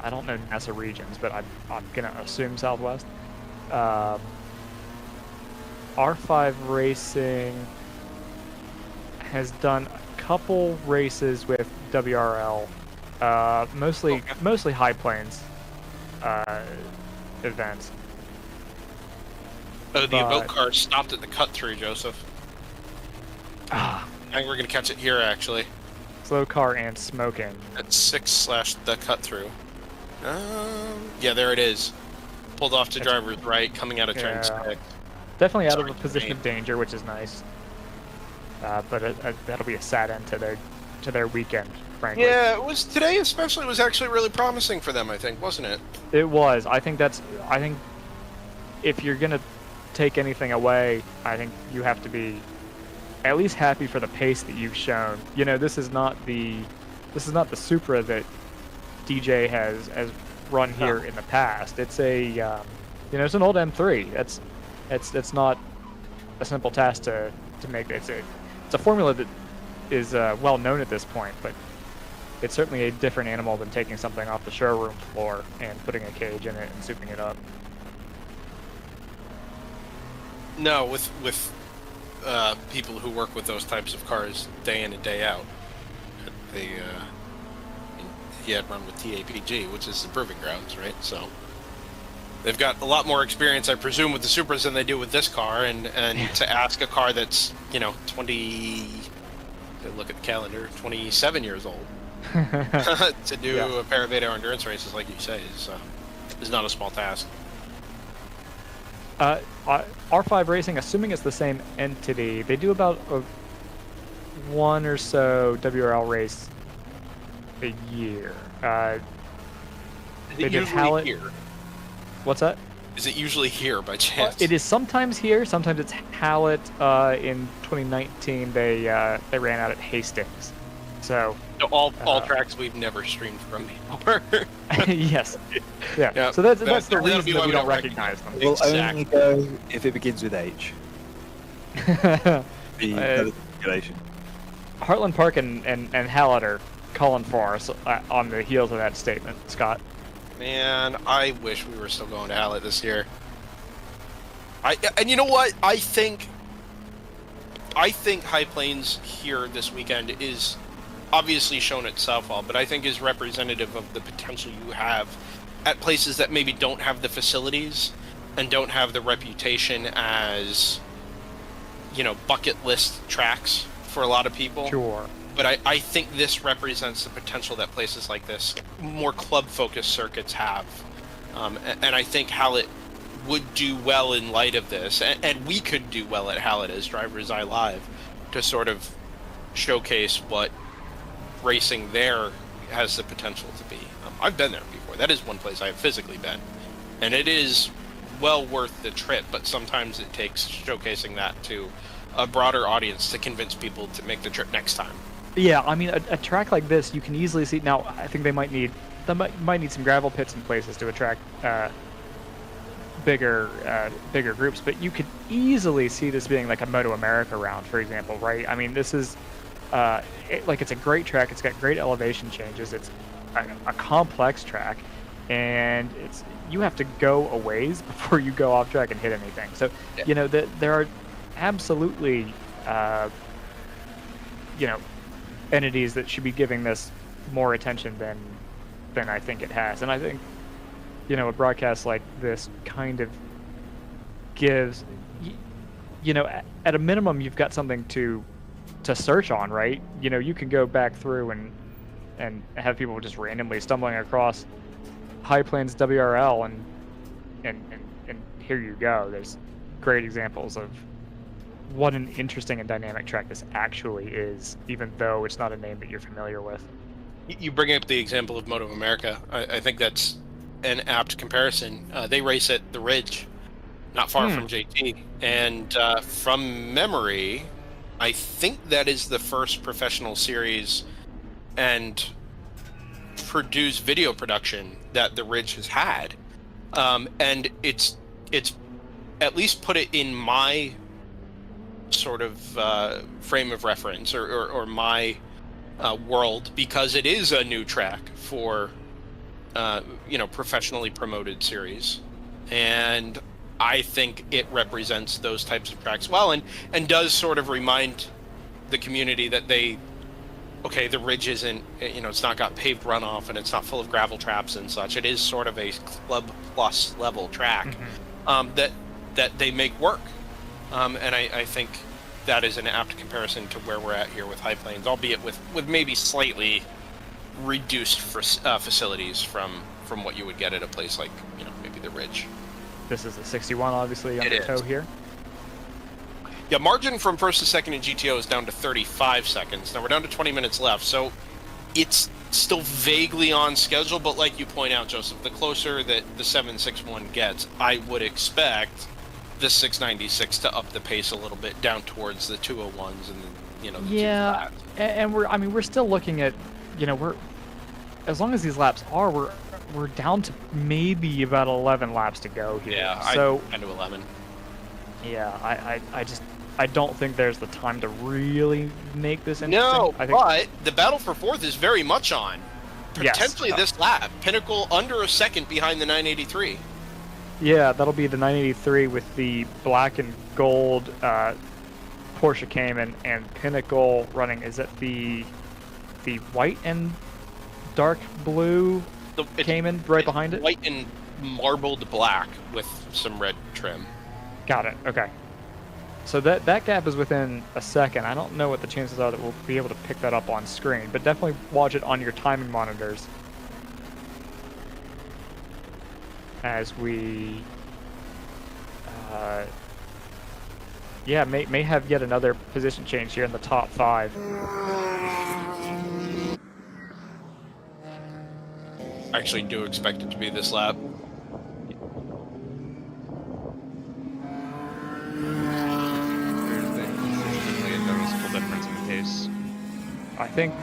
don't know NASA regions, but I'm gonna assume Southwest. R5 Racing has done a couple races with WRL, mostly High Plains events. Oh, the Evoke car stopped at the cut-through, Joseph. I think we're going to catch it here, actually. Slow car and smoking. At 6/the cut-through. Yeah, there it is. Pulled off to driver's right, coming out of turn 6. Definitely out of a position of danger, which is nice. But that'll be a sad end to their weekend, frankly. Yeah, it was today especially was actually really promising for them, I think, wasn't it? It was. I think if you're gonna take anything away, I think you have to be at least happy for the pace that you've shown. You know, this is not the Supra that DJ has run here in the past. It's it's an old M3. It's not a simple task to make. It's a formula that is well known at this point, but it's certainly a different animal than taking something off the showroom floor and putting a cage in it and souping it up. No, with people who work with those types of cars day in and day out, he had run with TAPG, which is the proving grounds, right? So they've got a lot more experience, I presume, with the Supras than they do with this car, and to ask a car that's 20, look at the calendar, 27 years old to do a pair of 8-hour endurance races, like you say, is not a small task. R5 Racing, assuming it's the same entity, they do about one or so WRL race a year. Is it usually here? What's that? Is it usually here by chance? It is sometimes here. Sometimes it's Hallett. In 2019, they ran out at Hastings. So all tracks we've never streamed from before. Yes. Yeah. So that's the reason that we don't recognize them. We'll only go if it begins with H. The calculation. Heartland Park and Hallett are calling for us on the heels of that statement, Scott. Man, I wish we were still going to Hallett this year. And you know what? I think High Plains here this weekend is obviously shown itself well, but I think is representative of the potential you have at places that maybe don't have the facilities and don't have the reputation as, bucket list tracks for a lot of people. Sure. But I think this represents the potential that places like this, more club-focused circuits have. And I think Hallett would do well in light of this, and we could do well at Hallett as DriversEye Live to sort of showcase what racing there has the potential to be. I've been there before. That is one place I have physically been. And it is well worth the trip, but sometimes it takes showcasing that to a broader audience to convince people to make the trip next time. Yeah, I mean, a track like this, you can easily see. Now, I think they might need some gravel pits in places to attract bigger groups, but you could easily see this being like a Moto America round, for example, right? I mean, this is it's a great track. It's got great elevation changes. It's a complex track, and you have to go a ways before you go off track and hit anything. So, there are absolutely entities that should be giving this more attention than I think it has. And I think, a broadcast like this kind of gives, at a minimum, you've got something to search on, right? You can go back through and have people just randomly stumbling across High Plains WRL and here you go. There's great examples of what an interesting and dynamic track this actually is, even though it's not a name that you're familiar with. You bring up the example of Moto America. I think that's an apt comparison. They race at the Ridge, not far from JT, and from memory, I think that is the first professional series and produced video production that the Ridge has had, and it's at least put it in my sort of frame of reference or my world, because it is a new track for professionally promoted series, and I think it represents those types of tracks well, and does sort of remind the community that the Ridge isn't, it's not got paved runoff and it's not full of gravel traps and such. It is sort of a club plus level track that they make work. And I think that is an apt comparison to where we're at here with High Plains, albeit with maybe slightly reduced facilities from what you would get at a place like, maybe the Ridge. This is the 61, obviously, on the toe here. Yeah, margin from first to second in GTO is down to 35 seconds. Now we're down to 20 minutes left, so it's still vaguely on schedule, but like you point out, Joseph, the closer that the 761 gets, I would expect the 696 to up the pace a little bit down towards the 201s and the yeah, and we're still looking at, we're, as long as these laps are, we're down to maybe about 11 laps to go here. Yeah, so 10 to 11. Yeah, I don't think there's the time to really make this interesting. No, but the battle for fourth is very much on. Potentially this lap. Pinnacle under a second behind the 983. Yeah, that'll be the 983 with the black and gold Porsche Cayman, and Pinnacle running. Is it the white and dark blue Cayman right behind it? White and marbled black with some red trim. Got it. Okay. So that gap is within a second. I don't know what the chances are that we'll be able to pick that up on screen, but definitely watch it on your timing monitors as we, yeah, may have yet another position change here in the top 5. I actually do expect it to be this lap. Difference in pace. I think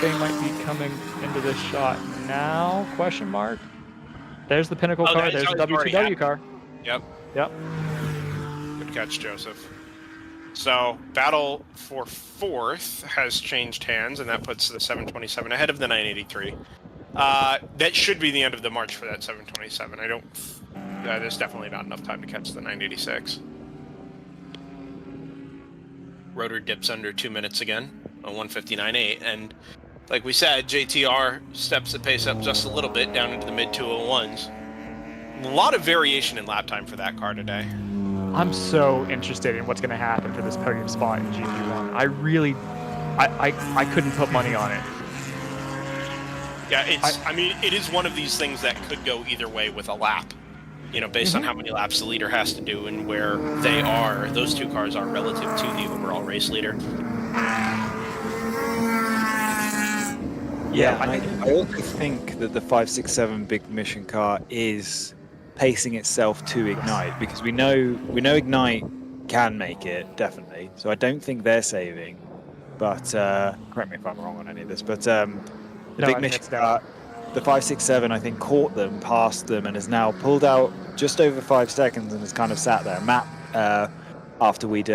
they might be coming into this shot now, question mark. There's the Pinnacle car, there's the W2W car. Yep. Yep. Good catch, Joseph. So, battle for 4th has changed hands, and that puts the 727 ahead of the 983. That should be the end of the march for that 727. There's definitely not enough time to catch the 986. Rotor dips under 2 minutes again on 159.8, and like we said, JTR steps the pace up just a little bit down into the mid 201s. A lot of variation in lap time for that car today. I'm so interested in what's going to happen for this podium spot in GP1. I really, I couldn't put money on it. Yeah, I mean, it is one of these things that could go either way with a lap. You know, based on how many laps the leader has to do and where they are, those two cars are relative to the overall race leader. Yeah, I also think that the 567 big mission car is pacing itself to Ignite, because we know Ignite can make it, definitely. So I don't think they're saving. But correct me if I'm wrong on any of this. But the big mission car, the 567, I think, caught them, passed them, and has now pulled out just over 5 seconds and has kind of sat there. Matt, after we'd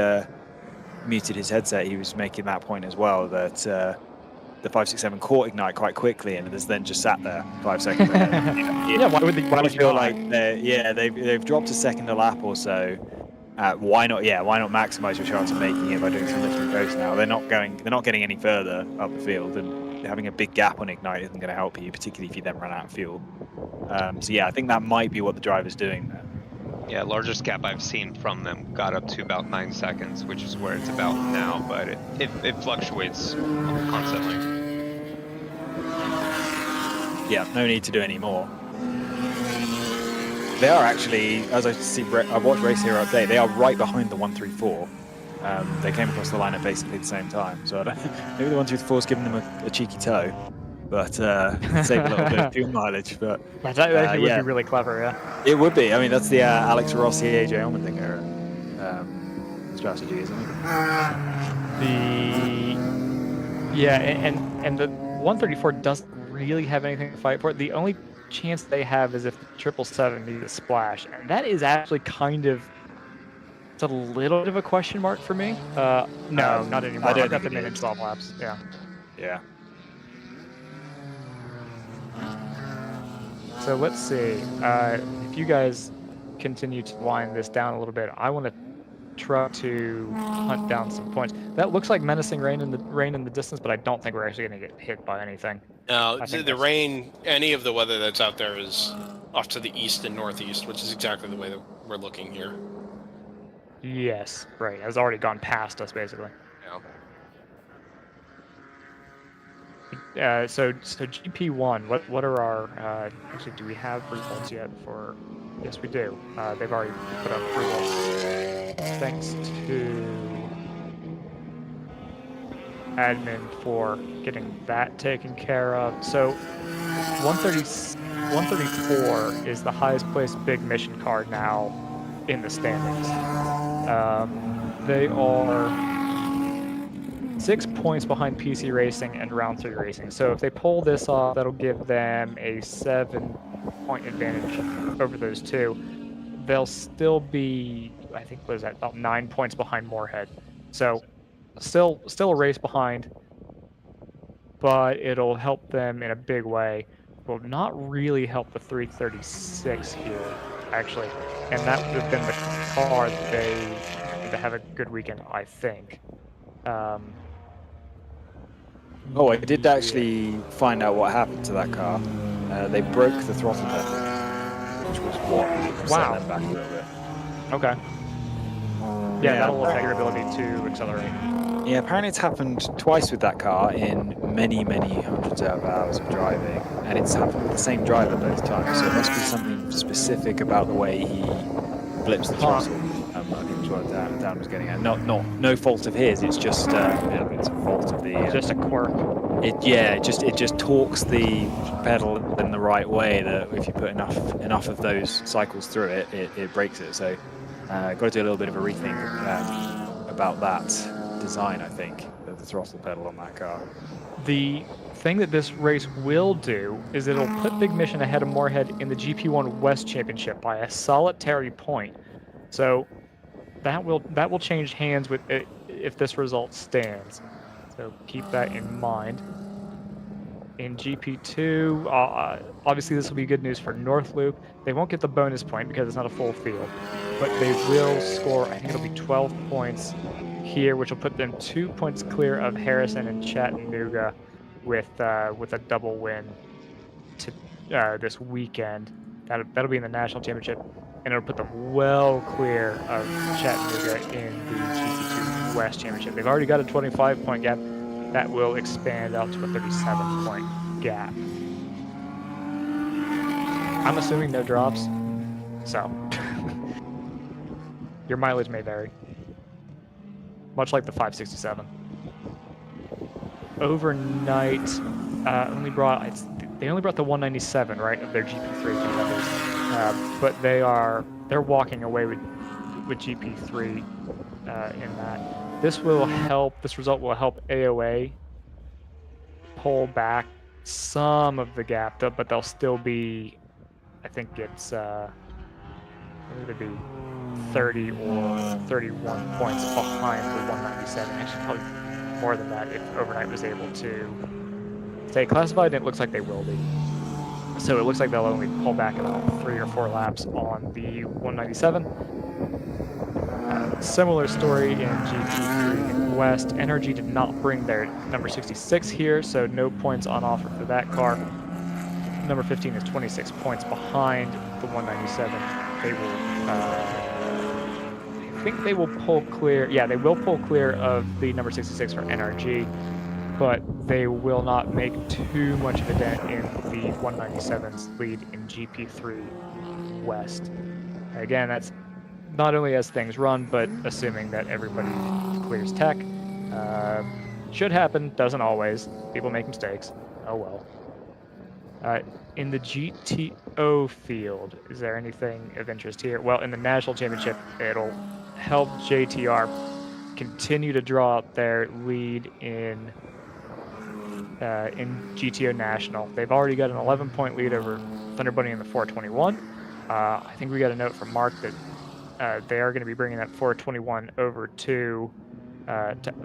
muted his headset, he was making that point as well, that the 567 caught Ignite quite quickly and has then just sat there 5 seconds later. Yeah, why would they feel like they've dropped a second a lap or so. Why not maximize your chance of making it by doing some lift and coast now? They're not getting any further up the field, and having a big gap on Ignite isn't going to help you, particularly if you then run out of fuel. So yeah, I think that might be what the driver's doing there. Yeah, largest gap I've seen from them got up to about 9 seconds, which is where it's about now, but it fluctuates constantly. Yeah, no need to do any more. They are actually, as I watched Race Hero update, they are right behind the 134. They came across the line at basically the same time, so maybe the 124's giving them a cheeky toe, but save a little bit of fuel mileage. But that actually would be really clever, yeah. It would be. I mean, that's the Alex Rossi, AJ Allmendinger strategy, isn't it? And the 134 doesn't really have anything to fight for. The only chance they have is if the 777 needs a splash, and that is actually kind of, it's a little bit of a question mark for me. No, not anymore. I've got them in 12 laps. Yeah. Yeah. So let's see. If you guys continue to wind this down a little bit, I want to try to hunt down some points. That looks like menacing rain in the distance, but I don't think we're actually going to get hit by anything. No, the rain, any of the weather that's out there is off to the east and northeast, which is exactly the way that we're looking here. Yes, right. It has already gone past us, basically. Yeah. So GP1, what are our, actually, do we have results yet for, yes we do. They've already put up results. Thanks to admin for getting that taken care of. So 134 is the highest placed big mission car now in the standings. They are 6 points behind PC Racing and Round 3 Racing. So if they pull this off, that'll give them a 7-point advantage over those two. They'll still be, I think, what is that, about 9 points behind Moorhead. So still a race behind, but it'll help them in a big way. Will not really help the 336 here, actually. And that would have been the car that they need to have a good weekend, I think. Oh, I did actually find out what happened to that car. They broke the throttle pedal. which was what set them back a little bit. Okay. Yeah, that'll affect your ability to accelerate. Yeah, apparently it's happened twice with that car in many, many hundreds of hours of driving, and it's happened with the same driver both times, so it must be something specific about the way he blips the throttle. I think was what Dan was getting at. No fault of his, it's just it's a fault of the... just a quirk. It just torques the pedal in the right way that if you put enough of those cycles through it, it breaks it. So got to do a little bit of a rethink about that design, I think, of the throttle pedal on that car. The thing that this race will do is it'll put Big Mission ahead of Moorhead in the GP1 West Championship by a solitary point. So that will change hands with it if this result stands. So keep that in mind. In GP2, obviously this will be good news for North Loop. They won't get the bonus point because it's not a full field, but they will score, I think it'll be 12 points here, which will put them 2 points clear of Harrison and Chattanooga with a double win to this weekend. That'll be in the National Championship, and it'll put them well clear of Chattanooga in the GP2 West Championship. They've already got a 25-point gap. That will expand out to a 37-point gap. I'm assuming no drops, so your mileage may vary, much like the 567. Overnight, they only brought the 197, right, of their GP3 contenders, but they're walking away with GP3 in that. This result will help AOA pull back some of the gap, but they'll still be, I think it's, it'll be 30 or 31 points behind the 197. Actually, probably more than that if Overnight was able to stay classified, and it looks like they will be. So it looks like they'll only pull back about 3 or 4 laps on the 197. Similar story in GP3 West. NRG did not bring their number 66 here, so no points on offer for that car. Number 15 is 26 points behind the 197. They will, I think they will pull clear. Yeah, they will pull clear of the number 66 for NRG, but they will not make too much of a dent in the 197's lead in GP3 West. Again, that's not only as things run, but assuming that everybody clears tech. Should happen, doesn't always. People make mistakes. Oh well. In the GTO field, is there anything of interest here? Well, in the National Championship, it'll help JTR continue to draw out their lead in GTO National. They've already got an 11-point lead over Thunder Bunny in the 421. I think we got a note from Mark that they are going to be bringing that 421 over to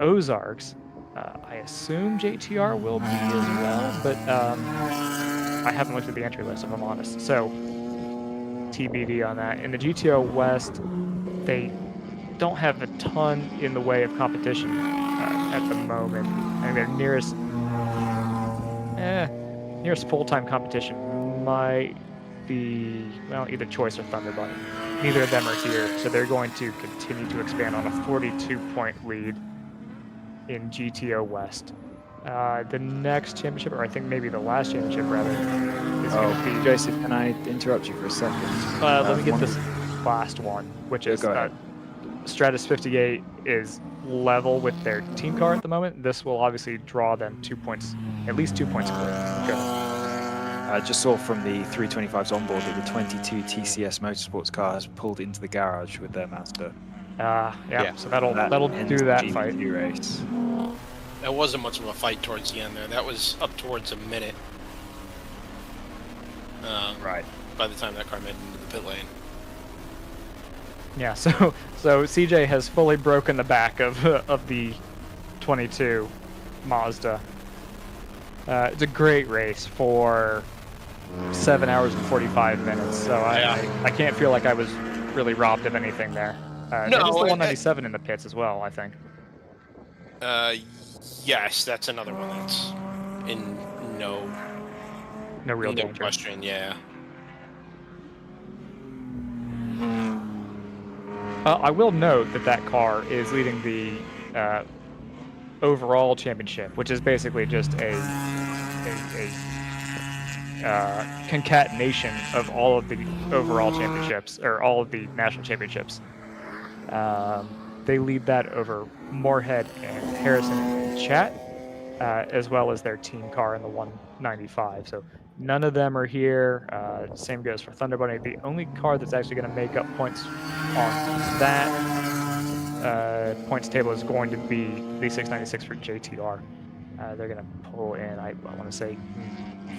Ozarks. I assume JTR will be as well, but I haven't looked at the entry list, if I'm honest. So TBD on that. In the GTO West, they don't have a ton in the way of competition at the moment. I mean, their nearest full-time competition might be, well, either Choice or Thunder Bunny. Neither of them are here, so they're going to continue to expand on a 42-point lead in GTO West. The next championship, or I think maybe the last championship rather, is going to be... Joseph, can I interrupt you for a second? Let me get this last one, which is Stratus 58 is level with their team car at the moment. This will obviously draw them 2 points, at least 2 points clear. I just saw from the 325's onboard that the 22 TCS Motorsports car has pulled into the garage with their Mazda. Yeah, so that'll do that fight. Race. That wasn't much of a fight towards the end there. That was up towards a minute. Right. By the time that car made it into the pit lane. Yeah, so CJ has fully broken the back of the 22 Mazda. It's a great race for 7 hours and 45 minutes, so I can't feel like I was really robbed of anything there. There's the 197 in the pits as well, I think. Yes, that's another one that's in no real danger. question, yeah. I will note that car is leading the overall championship, which is basically just a concatenation of all of the overall championships, or all of the national championships. They lead that over Moorhead and Harrison and Chat, as well as their team car in the 195. So none of them are here. Same goes for Thunder Bunny. The only car that's actually going to make up points on that points table is going to be the 696 for JTR. They're going to pull in, I want to say,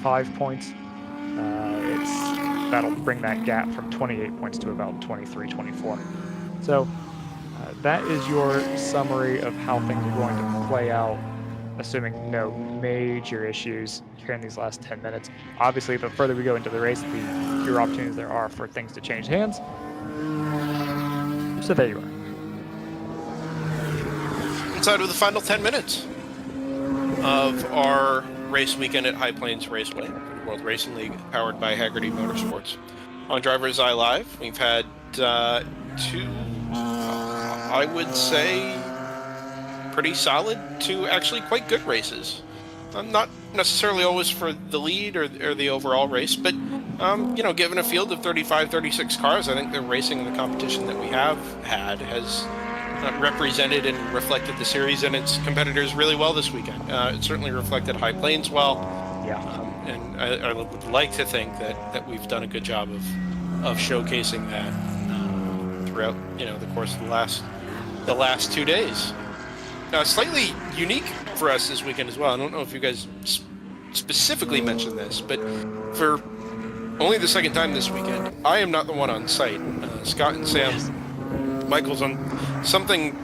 5 points. That'll bring that gap from 28 points to about 23, 24. So that is your summary of how things are going to play out, assuming no major issues here in these last 10 minutes. Obviously, the further we go into the race, the fewer opportunities there are for things to change hands. So there you are. Inside of the final 10 minutes of our race weekend at High Plains Raceway, World Racing League, powered by Hagerty Motorsports. On DriversEye Live, we've had two, I would say, pretty solid to actually quite good races. Not necessarily always for the lead or the overall race, but you know, given a field of 35, 36 cars, I think the racing and the competition that we have had has represented and reflected the series and its competitors really well this weekend. It certainly reflected High Plains well. Yeah. And I would like to think that we've done a good job of showcasing that throughout, you know, the course of the last 2 days. Slightly unique for us this weekend as well. I don't know if you guys specifically mentioned this, but for only the second time this weekend, I am not the one on site. Scott and Sam Michael's on something,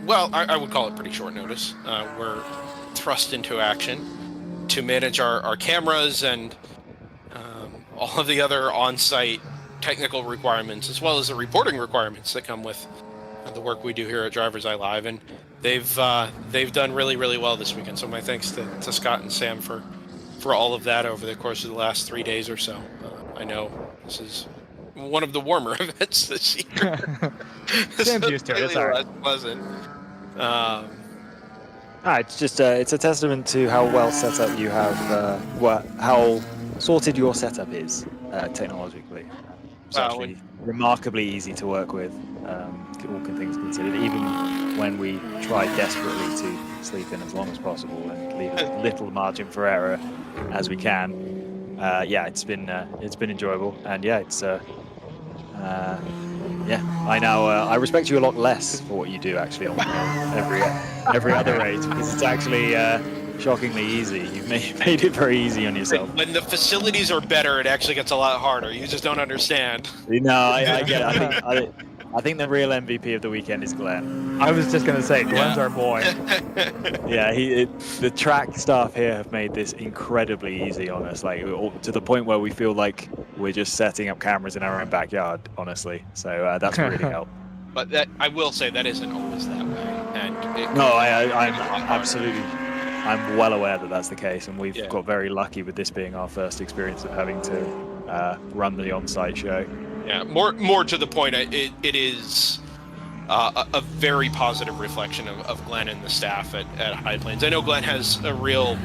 well, I would call it pretty short notice. We're thrust into action to manage our cameras and all of the other on-site technical requirements, as well as the reporting requirements that come with the work we do here at DriversEye Live. And they've done really, really well this weekend. So my thanks to Scott and Sam for all of that over the course of the last 3 days or so. I know this is one of the warmer events this year. Sam's used to it. It's all right. Less pleasant. It's just it's a testament to how well set up you have, how sorted your setup is technologically. It's actually remarkably easy to work with, all things considered, even when we try desperately to sleep in as long as possible and leave as little margin for error as we can. It's been enjoyable, and it's I respect you a lot less for what you do actually on every other race, because it's actually shockingly easy. You've made it very easy on yourself. When the facilities are better, it actually gets a lot harder. You just don't understand. No, I get it. I think the real MVP of the weekend is Glenn. I was just going to say, Glenn's our boy. The track staff here have made this incredibly easy on us, like to the point where we feel like we're just setting up cameras in our own backyard, honestly. So that's really helped. But that, I will say, that isn't always that way. And I'm well aware that that's the case, and we've got very lucky with this being our first experience of having to run the on-site show. Yeah, more to the point, it is a very positive reflection of Glenn and the staff at High Plains. I know Glenn has a real,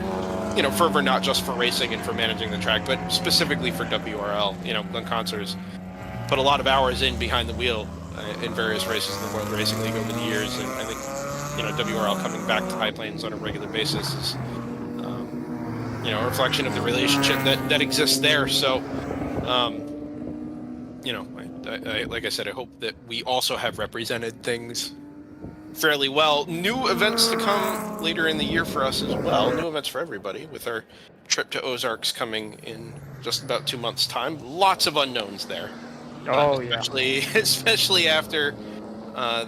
fervor not just for racing and for managing the track, but specifically for WRL. Glenn Concer's put a lot of hours in behind the wheel in various races in the World Racing League over the years, and I think WRL coming back to High Plains on a regular basis is a reflection of the relationship that exists there. So. Like I said, I hope that we also have represented things fairly well. New events to come later in the year for us as well. New events for everybody, with our trip to Ozarks coming in just about 2 months' time. Lots of unknowns there. Especially after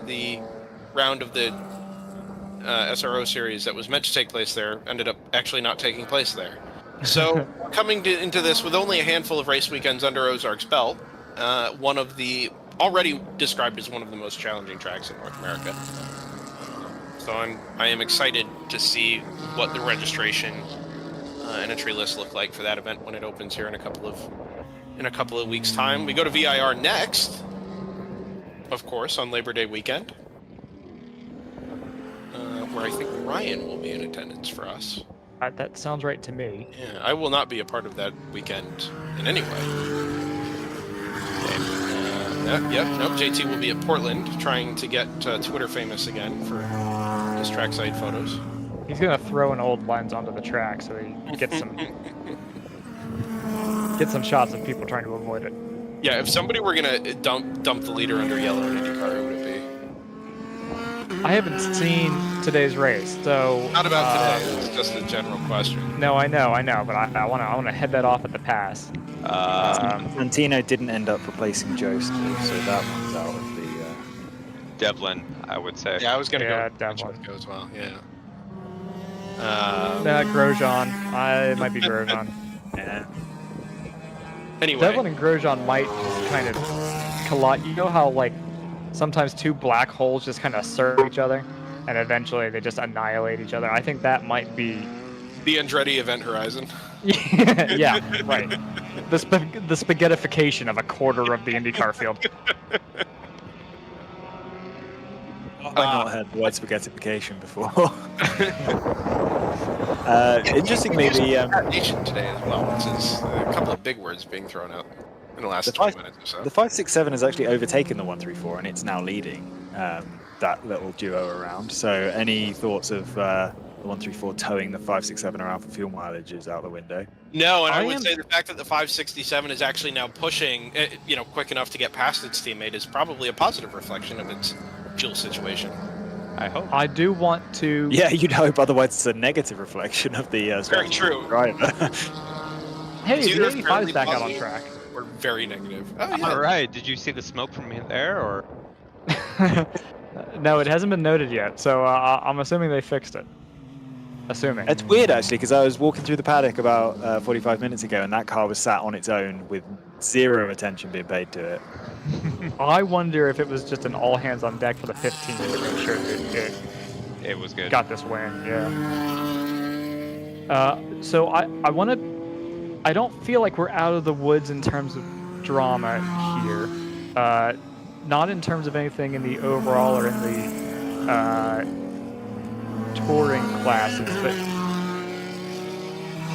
the round of the SRO series that was meant to take place there ended up actually not taking place there. So coming into this with only a handful of race weekends under Ozark's belt, one of the already described as one of the most challenging tracks in North America. So I am excited to see what the registration and entry lists look like for that event when it opens here in a couple of weeks' time. We go to VIR next, of course, on Labor Day weekend, where I think Ryan will be in attendance for us. That sounds right to me. Yeah, I will not be a part of that weekend in any way. Nope, JT will be at Portland trying to get Twitter famous again for his trackside photos. He's going to throw an old lens onto the track so he gets some shots of people trying to avoid it. Yeah, if somebody were going to dump the leader under yellow in IndyCar, who would it be? I haven't seen today's race, so... Not about today, it's just a general question. No, I know, but I want to head that off at the pass. Santino didn't end up replacing Jost, so that one's out of the... Devlin, I would say. Yeah, I was going to go Devlin as well, yeah. Grosjean. It might be Grosjean. Yeah. Anyway. Devlin and Grosjean might just kind of collide. You know how, like, sometimes two black holes just kind of serve each other, and eventually they just annihilate each other? I think that might be... The Andretti Event Horizon. Yeah, right. The spaghettification of a quarter of the IndyCar field. I've not heard the word spaghettification before. Interestingly, the nation today as well, which is a couple of big words being thrown out in the last 20 minutes or so. The 567 has actually overtaken the 134, and it's now leading that little duo around. So, any thoughts of the 134 towing the 567 around for fuel mileage is out the window? No, and I would say the fact that the 567 is actually now pushing, quick enough to get past its teammate is probably a positive reflection of its fuel situation. I hope. I do want to... Yeah, you'd hope, otherwise it's a negative reflection of the very true driver. Hey, the 85 is back out on track. Or very negative. Oh, yeah. All right, did you see the smoke from there, or? No, it hasn't been noted yet, so I'm assuming they fixed it. Assuming. It's weird, actually, because I was walking through the paddock about 45 minutes ago, and that car was sat on its own with zero attention being paid to it. I wonder if it was just an all hands on deck for the 15 to make sure that it was good. Got this win, yeah. So I want to... I don't feel like we're out of the woods in terms of drama here. Not in terms of anything in the overall or in the touring classes, but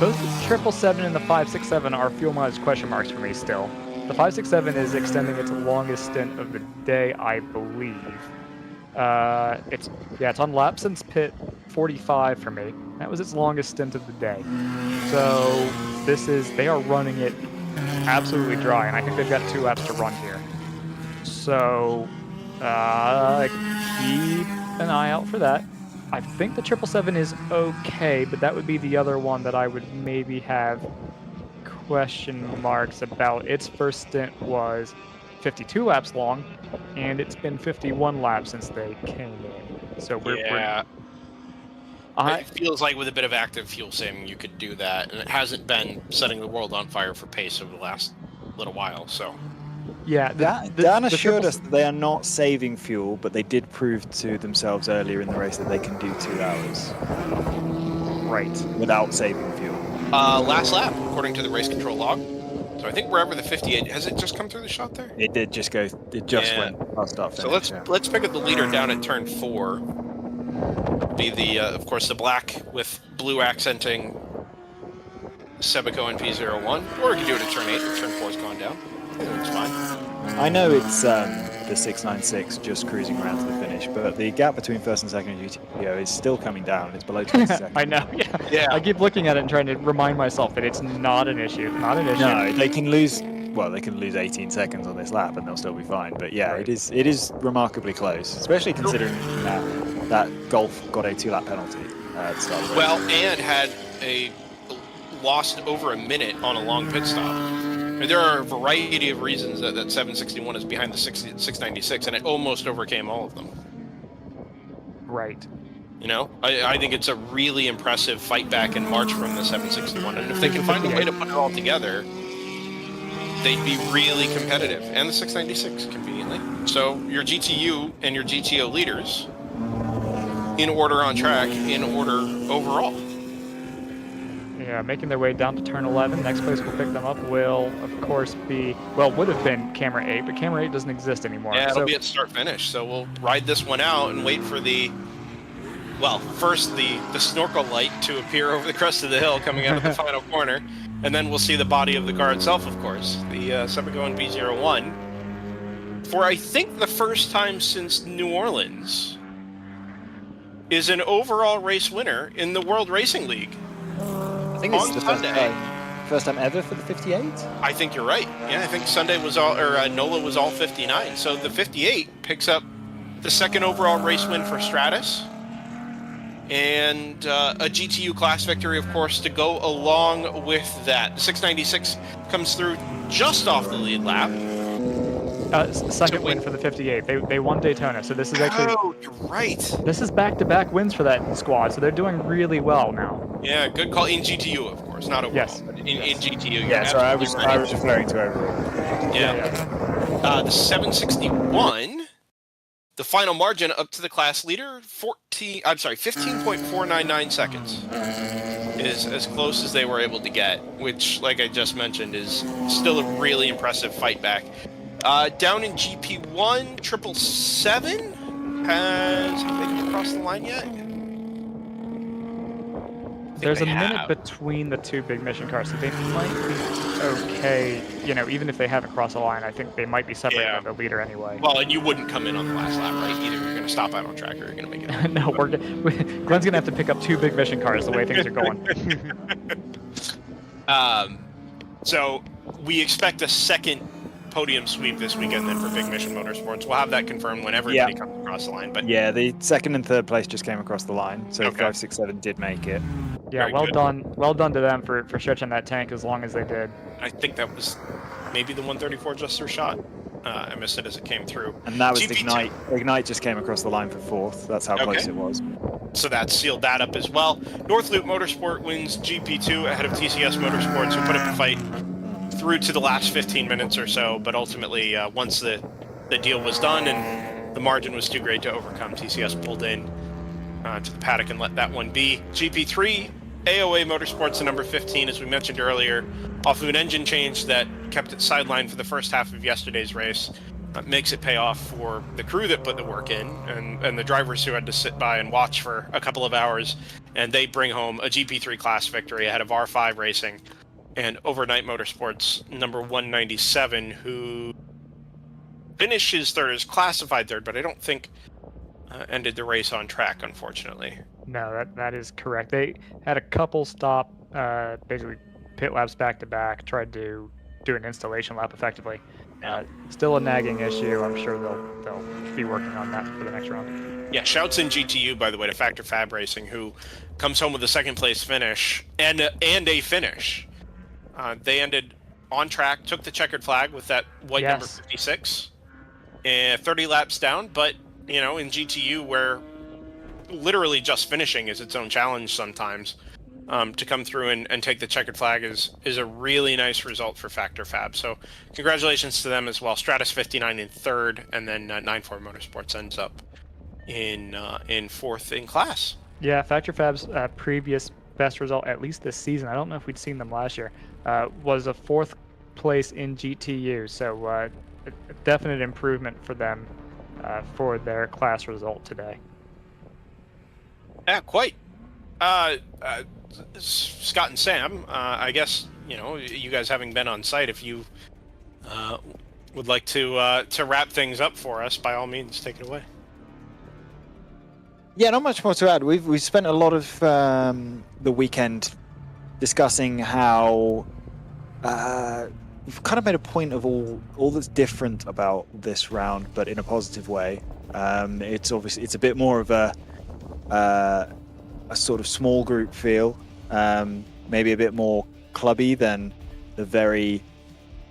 both the 777 and the 567 are fuel mileage question marks for me still. The 567 is extending its longest stint of the day, I believe. It's on lap since pit 45 for me. That was its longest stint of the day. So they are running it absolutely dry, and I think they've got 2 laps to run here. So keep an eye out for that. I think the 777 is okay, but that would be the other one that I would maybe have question marks about. Its first stint was 52 laps long, and it's been 51 laps since they came in. So it feels like with a bit of active fuel saving you could do that, and it hasn't been setting the world on fire for pace over the last little while, so... Yeah, Dan assured us that they are not saving fuel, but they did prove to themselves earlier in the race that they can do 2 hours. Right. Without saving fuel. Last lap, according to the race control log. So I think wherever the 58... Has it just come through the shot there? It did just go... It just went past off. So let's pick up the leader down at turn 4. Be the, of course, the black with blue accenting Sebaco and P01. Or we can do it at turn 8. Turn 4's gone down. It's fine. I know it's the 696 just cruising around to the finish, but the gap between first and second GTO is still coming down. It's below 20 seconds. I know, yeah. I keep looking at it and trying to remind myself that it's not an issue. Not an issue. No, they can lose 18 seconds on this lap and they'll still be fine. But yeah, right. it is remarkably close, especially considering that Golf got a 2-lap penalty at the start of the race. Well, and had lost over a minute on a long pit stop. There are a variety of reasons that 761 is behind the 696, and it almost overcame all of them. Right. I think it's a really impressive fight back in March from the 761, and if they can find a way to put it all together, they'd be really competitive, and the 696 conveniently. So your GTU and your GTO leaders, in order on track, in order overall. Yeah, making their way down to turn 11. Next place we'll pick them up will, of course, be, well, would have been camera 8, but camera 8 doesn't exist anymore. Yeah, it'll so, be at start-finish, so we'll ride this one out and wait for the, well, first the snorkel light to appear over the crest of the hill coming out of the final corner, and then we'll see the body of the car itself, of course, the Sebago B01, for I think the first time since New Orleans, is an overall race winner in the World Racing League. I think it's the first time ever for the 58. I think you're right. Yeah, I think Sunday was all, or NOLA was all 59. So the 58 picks up the second overall race win for Stratus, and a GTU class victory, of course, to go along with that. The 696 comes through just off the lead lap. Second win for the 58. They won Daytona, so this is actually... Oh, you're right. This is back-to-back wins for that squad, so they're doing really well now. Yeah, good call. In GTU, of course, not overall. Yes. But in GTU. Yeah, sorry, I was referring to overall. Yeah. The 761, the final margin up to the class leader, 15.499 seconds. Is as close as they were able to get, which, like I just mentioned, is still a really impressive fight back. Down in GP1, 777 have they crossed the line yet? There's a minute between the two big mission cars, so they might be okay. You know, even if they haven't crossed the line, I think they might be separated by the leader anyway. Well, and you wouldn't come in on the last lap, right? Either you're going to stop out on track or you're going to make it. No, Glenn's going to have to pick up two big mission cars the way things are going. So we expect a second podium sweep this weekend then for Big Mission Motorsports. We'll have that confirmed when everybody comes across the line. But yeah, the second and third place just came across the line, so Okay. 567 did make it. Yeah, Very well good. done to them for stretching that tank as long as they did. I think that was maybe the 134 just their shot. I missed it as it came through. And that was GP2. Ignite. Ignite just came across the line for fourth. That's how close it was. So that sealed that up as well. North Loop Motorsport wins GP2 ahead of TCS Motorsports, who put up a fight through to the last 15 minutes or so, but ultimately, once the deal was done and the margin was too great to overcome, TCS pulled in to the paddock and let that one be. GP3, AOA Motorsports, the number 15, as we mentioned earlier, off of an engine change that kept it sidelined for the first half of yesterday's race. Makes it pay off for the crew that put the work in and the drivers who had to sit by and watch for a couple of hours, and they bring home a GP3 class victory ahead of R5 Racing and Overnight Motorsports number 197, who finishes third, is classified third, but I don't think ended the race on track, unfortunately. No, that is correct. They had a couple stop, basically pit laps back to back, tried to do an installation lap effectively. Still a nagging issue. I'm sure they'll be working on that for the next round. Yeah, shouts in GTU, by the way, to Factor Fab Racing, who comes home with a second place finish and a finish. They ended on track, took the checkered flag with that white number 56, and 30 laps down. But, you know, in GTU, where literally just finishing is its own challenge sometimes, to come through and take the checkered flag is a really nice result for Factor Fab. So congratulations to them as well. Stratus 59 in third, and then 94 Motorsports ends up in fourth in class. Yeah, Factor Fab's previous best result, at least this season, I don't know if we'd seen them last year, was a fourth place in GTU. So a definite improvement for them for their class result today. Yeah, quite. Scott and Sam, I guess, you know, you guys having been on site, if you would like to wrap things up for us, by all means, take it away. Yeah, not much more to add. We've spent a lot of the weekend discussing how we've kind of made a point of all that's different about this round, but in a positive way. It's a bit more of a sort of small group feel, maybe a bit more clubby than the very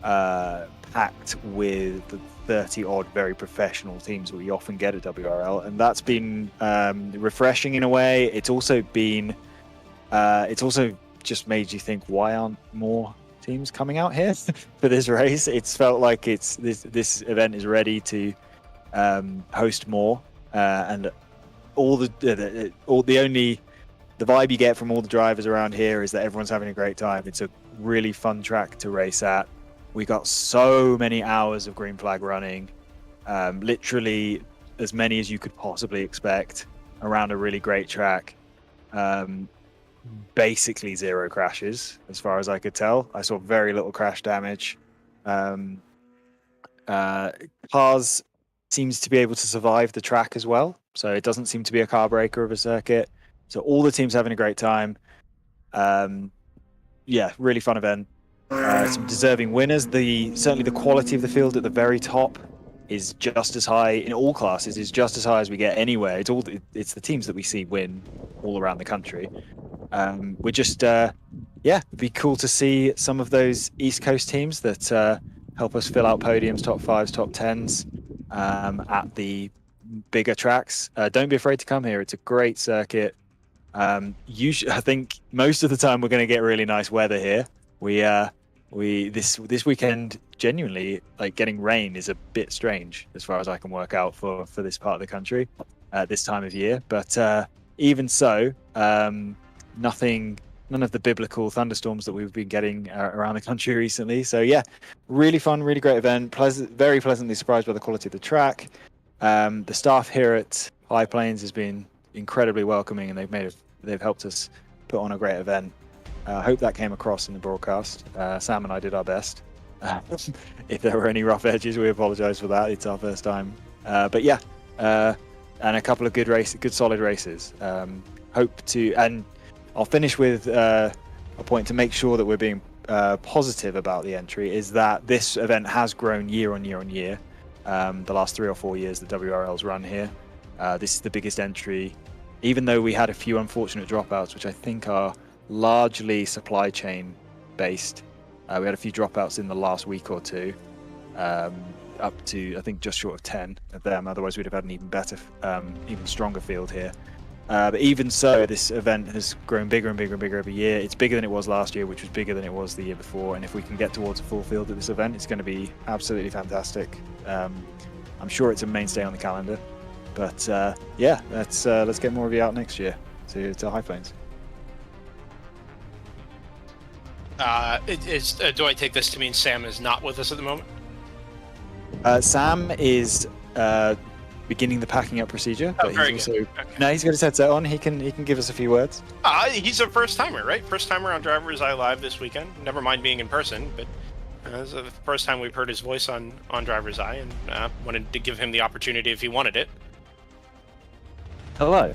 packed with the 30-odd very professional teams that we often get at WRL, and that's been refreshing in a way. It's also just made you think, why aren't more teams coming out here for this race? It's felt like this event is ready to host more, and all the only the vibe you get from all the drivers around here is that everyone's having a great time. It's a really fun track to race at. We got so many hours of green flag running, literally as many as you could possibly expect around a really great track. Basically 0 crashes as far as I could tell. I saw very little crash damage. Cars seems to be able to survive the track as well, so it doesn't seem to be a car breaker of a circuit. So all the teams having a great time. Yeah, really fun event. Some deserving winners. Certainly the quality of the field at the very top is just as high in all classes, is just as high as we get anywhere. It's the teams that we see win all around the country. We're just it'd be cool to see some of those East Coast teams that help us fill out podiums, top 5s, top 10s at the bigger tracks. Don't be afraid to come here. It's a great circuit. Usually, I think most of the time we're going to get really nice weather here. This weekend, genuinely, like, getting rain is a bit strange as far as I can work out for this part of the country at this time of year. But even so, none of the biblical thunderstorms that we've been getting around the country recently. So yeah, really fun, really great event. Very pleasantly surprised by the quality of the track. The staff here at High Plains has been incredibly welcoming, and they've helped us put on a great event. I hope that came across in the broadcast. Sam and I did our best. If there were any rough edges, we apologize for that. It's our first time. But yeah, and a couple of good solid races. And I'll finish with a point to make sure that we're being positive about the entry, is that this event has grown year on year on year. The last 3 or 4 years that WRL's run here. This is the biggest entry, even though we had a few unfortunate dropouts, which I think are largely supply chain based. We had a few dropouts in the last week or two, up to, I think, just short of 10 of them. Otherwise, we'd have had an even better, even stronger field here. But even so, this event has grown bigger and bigger and bigger every year. It's bigger than it was last year, which was bigger than it was the year before. And if we can get towards a full field at this event, it's going to be absolutely fantastic. I'm sure it's a mainstay on the calendar. But yeah, let's get more of you out next year to High Plains. Do I take this to mean Sam is not with us at the moment? Sam is beginning the packing up procedure, but he's also no, he's got his headset on. He can give us a few words. He's a first timer, right? First timer on DriversEye Live this weekend. Never mind being in person, but this is the first time we've heard his voice on DriversEye, and wanted to give him the opportunity if he wanted it. Hello.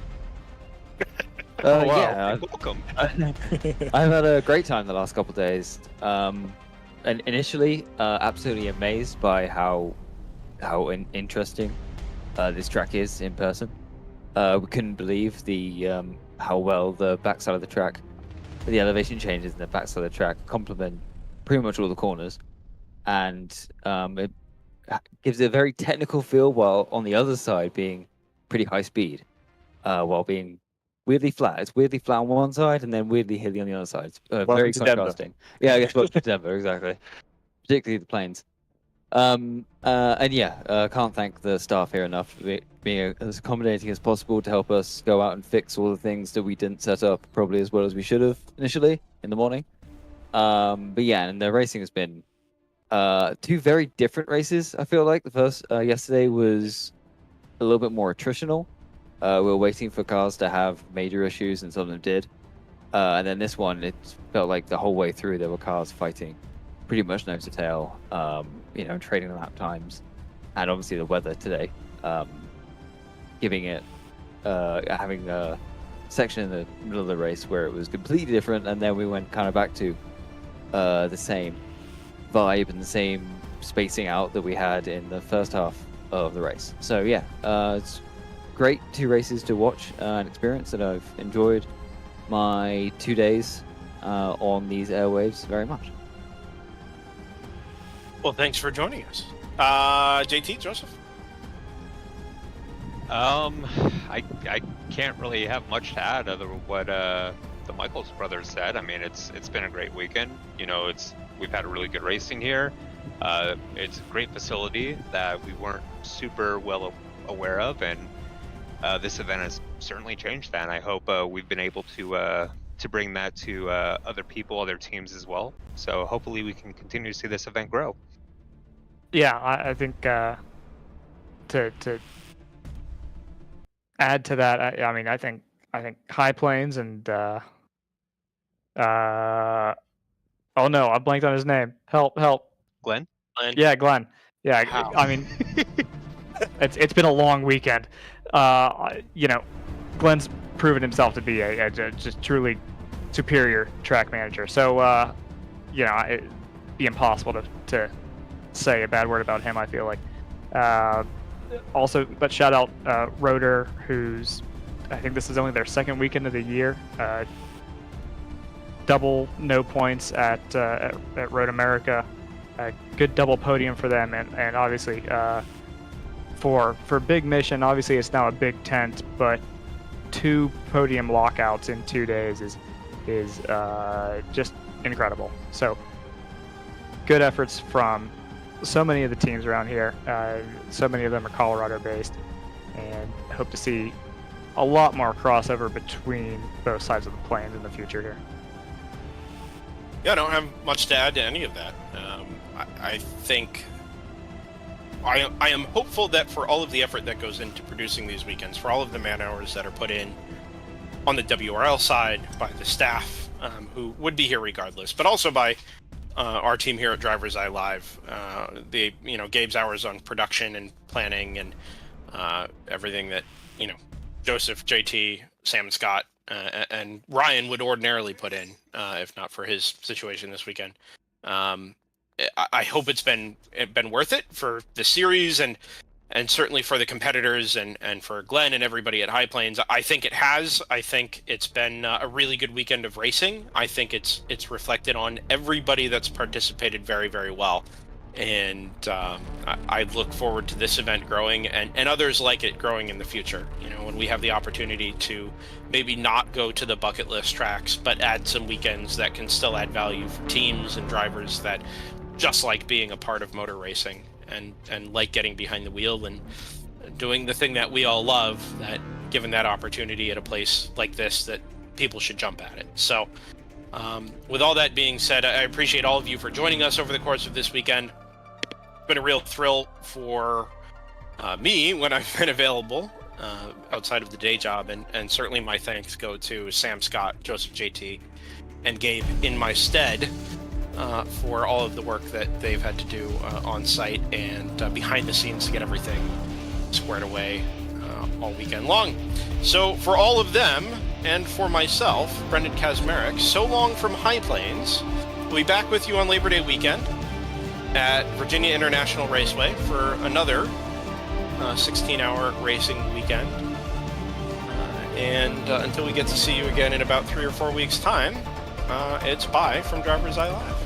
Yeah, welcome. I've had a great time the last couple of days. And initially, absolutely amazed by how interesting this track is in person. We couldn't believe the how well the backside of the track, the elevation changes in the backside of the track complement pretty much all the corners, and it gives it a very technical feel, while on the other side being pretty high speed, while being weirdly flat. It's weirdly flat on one side and then weirdly hilly on the other side. Very contrasting. Yeah, I guess welcome to Denver, exactly. Particularly the plains. And yeah, can't thank the staff here enough for being as accommodating as possible to help us go out and fix all the things that we didn't set up probably as well as we should have initially in the morning. But yeah, and the racing has been two very different races, I feel like. The first, yesterday, was a little bit more attritional. We were waiting for cars to have major issues, and some of them did. And then this one, it felt like the whole way through there were cars fighting pretty much nose to tail, trading lap times. And obviously the weather today, giving it, having a section in the middle of the race where it was completely different, and then we went kind of back to the same vibe and the same spacing out that we had in the first half of the race. So yeah, it's great 2 races to watch and experience, that I've enjoyed my 2 days on these airwaves very much. Well, thanks for joining us. JT, Joseph? I can't really have much to add other than what the Michaels brothers said. I mean, it's been a great weekend. We've had really good racing here. It's a great facility that we weren't super well aware of, and this event has certainly changed that. And I hope we've been able to bring that to other people, other teams as well. So hopefully we can continue to see this event grow. Yeah, I think to add to that, I mean, I think High Plains and oh no, I blanked on his name. Help! Glenn? Yeah, Glenn. Yeah, I mean, it's been a long weekend. You know, Glenn's proven himself to be a just truly superior track manager. So, you know, it'd be impossible to say a bad word about him, I feel like. Also, but shout out Rotor, who's, I think this is only their second weekend of the year. Double no points at Road America. A good double podium for them, and obviously for Big Mission, obviously it's now a big tent, but 2 podium lockouts in 2 days is just incredible. So good efforts from so many of the teams around here. So many of them are Colorado based, and I hope to see a lot more crossover between both sides of the plains in the future here. Yeah, I don't have much to add to any of that. I think I am hopeful that for all of the effort that goes into producing these weekends, for all of the man hours that are put in on the WRL side by the staff who would be here regardless, but also by our team here at DriversEye Live, Gabe's hours on production and planning and everything that Joseph, JT, Sam, and Scott and Ryan would ordinarily put in if not for his situation this weekend. I hope it's been worth it for the series and certainly for the competitors and for Glenn and everybody at High Plains. I think it has. I think it's been a really good weekend of racing. I think it's reflected on everybody that's participated very, very well. And I look forward to this event growing and others like it growing in the future. When we have the opportunity to maybe not go to the bucket list tracks, but add some weekends that can still add value for teams and drivers that just like being a part of motor racing and like getting behind the wheel and doing the thing that we all love, that given that opportunity at a place like this, that people should jump at it. So with all that being said, I appreciate all of you for joining us over the course of this weekend. It's been a real thrill for me when I've been available outside of the day job, and certainly my thanks go to Sam, Scott, Joseph, JT, and Gabe in my stead for all of the work that they've had to do on site and behind the scenes to get everything squared away all weekend long. So for all of them and for myself, Brendan Kazmarek, so long from High Plains. We'll be back with you on Labor Day weekend at Virginia International Raceway for another 16-hour racing weekend. And until we get to see you again in about 3 or 4 weeks' time, it's bye from DriversEye Live.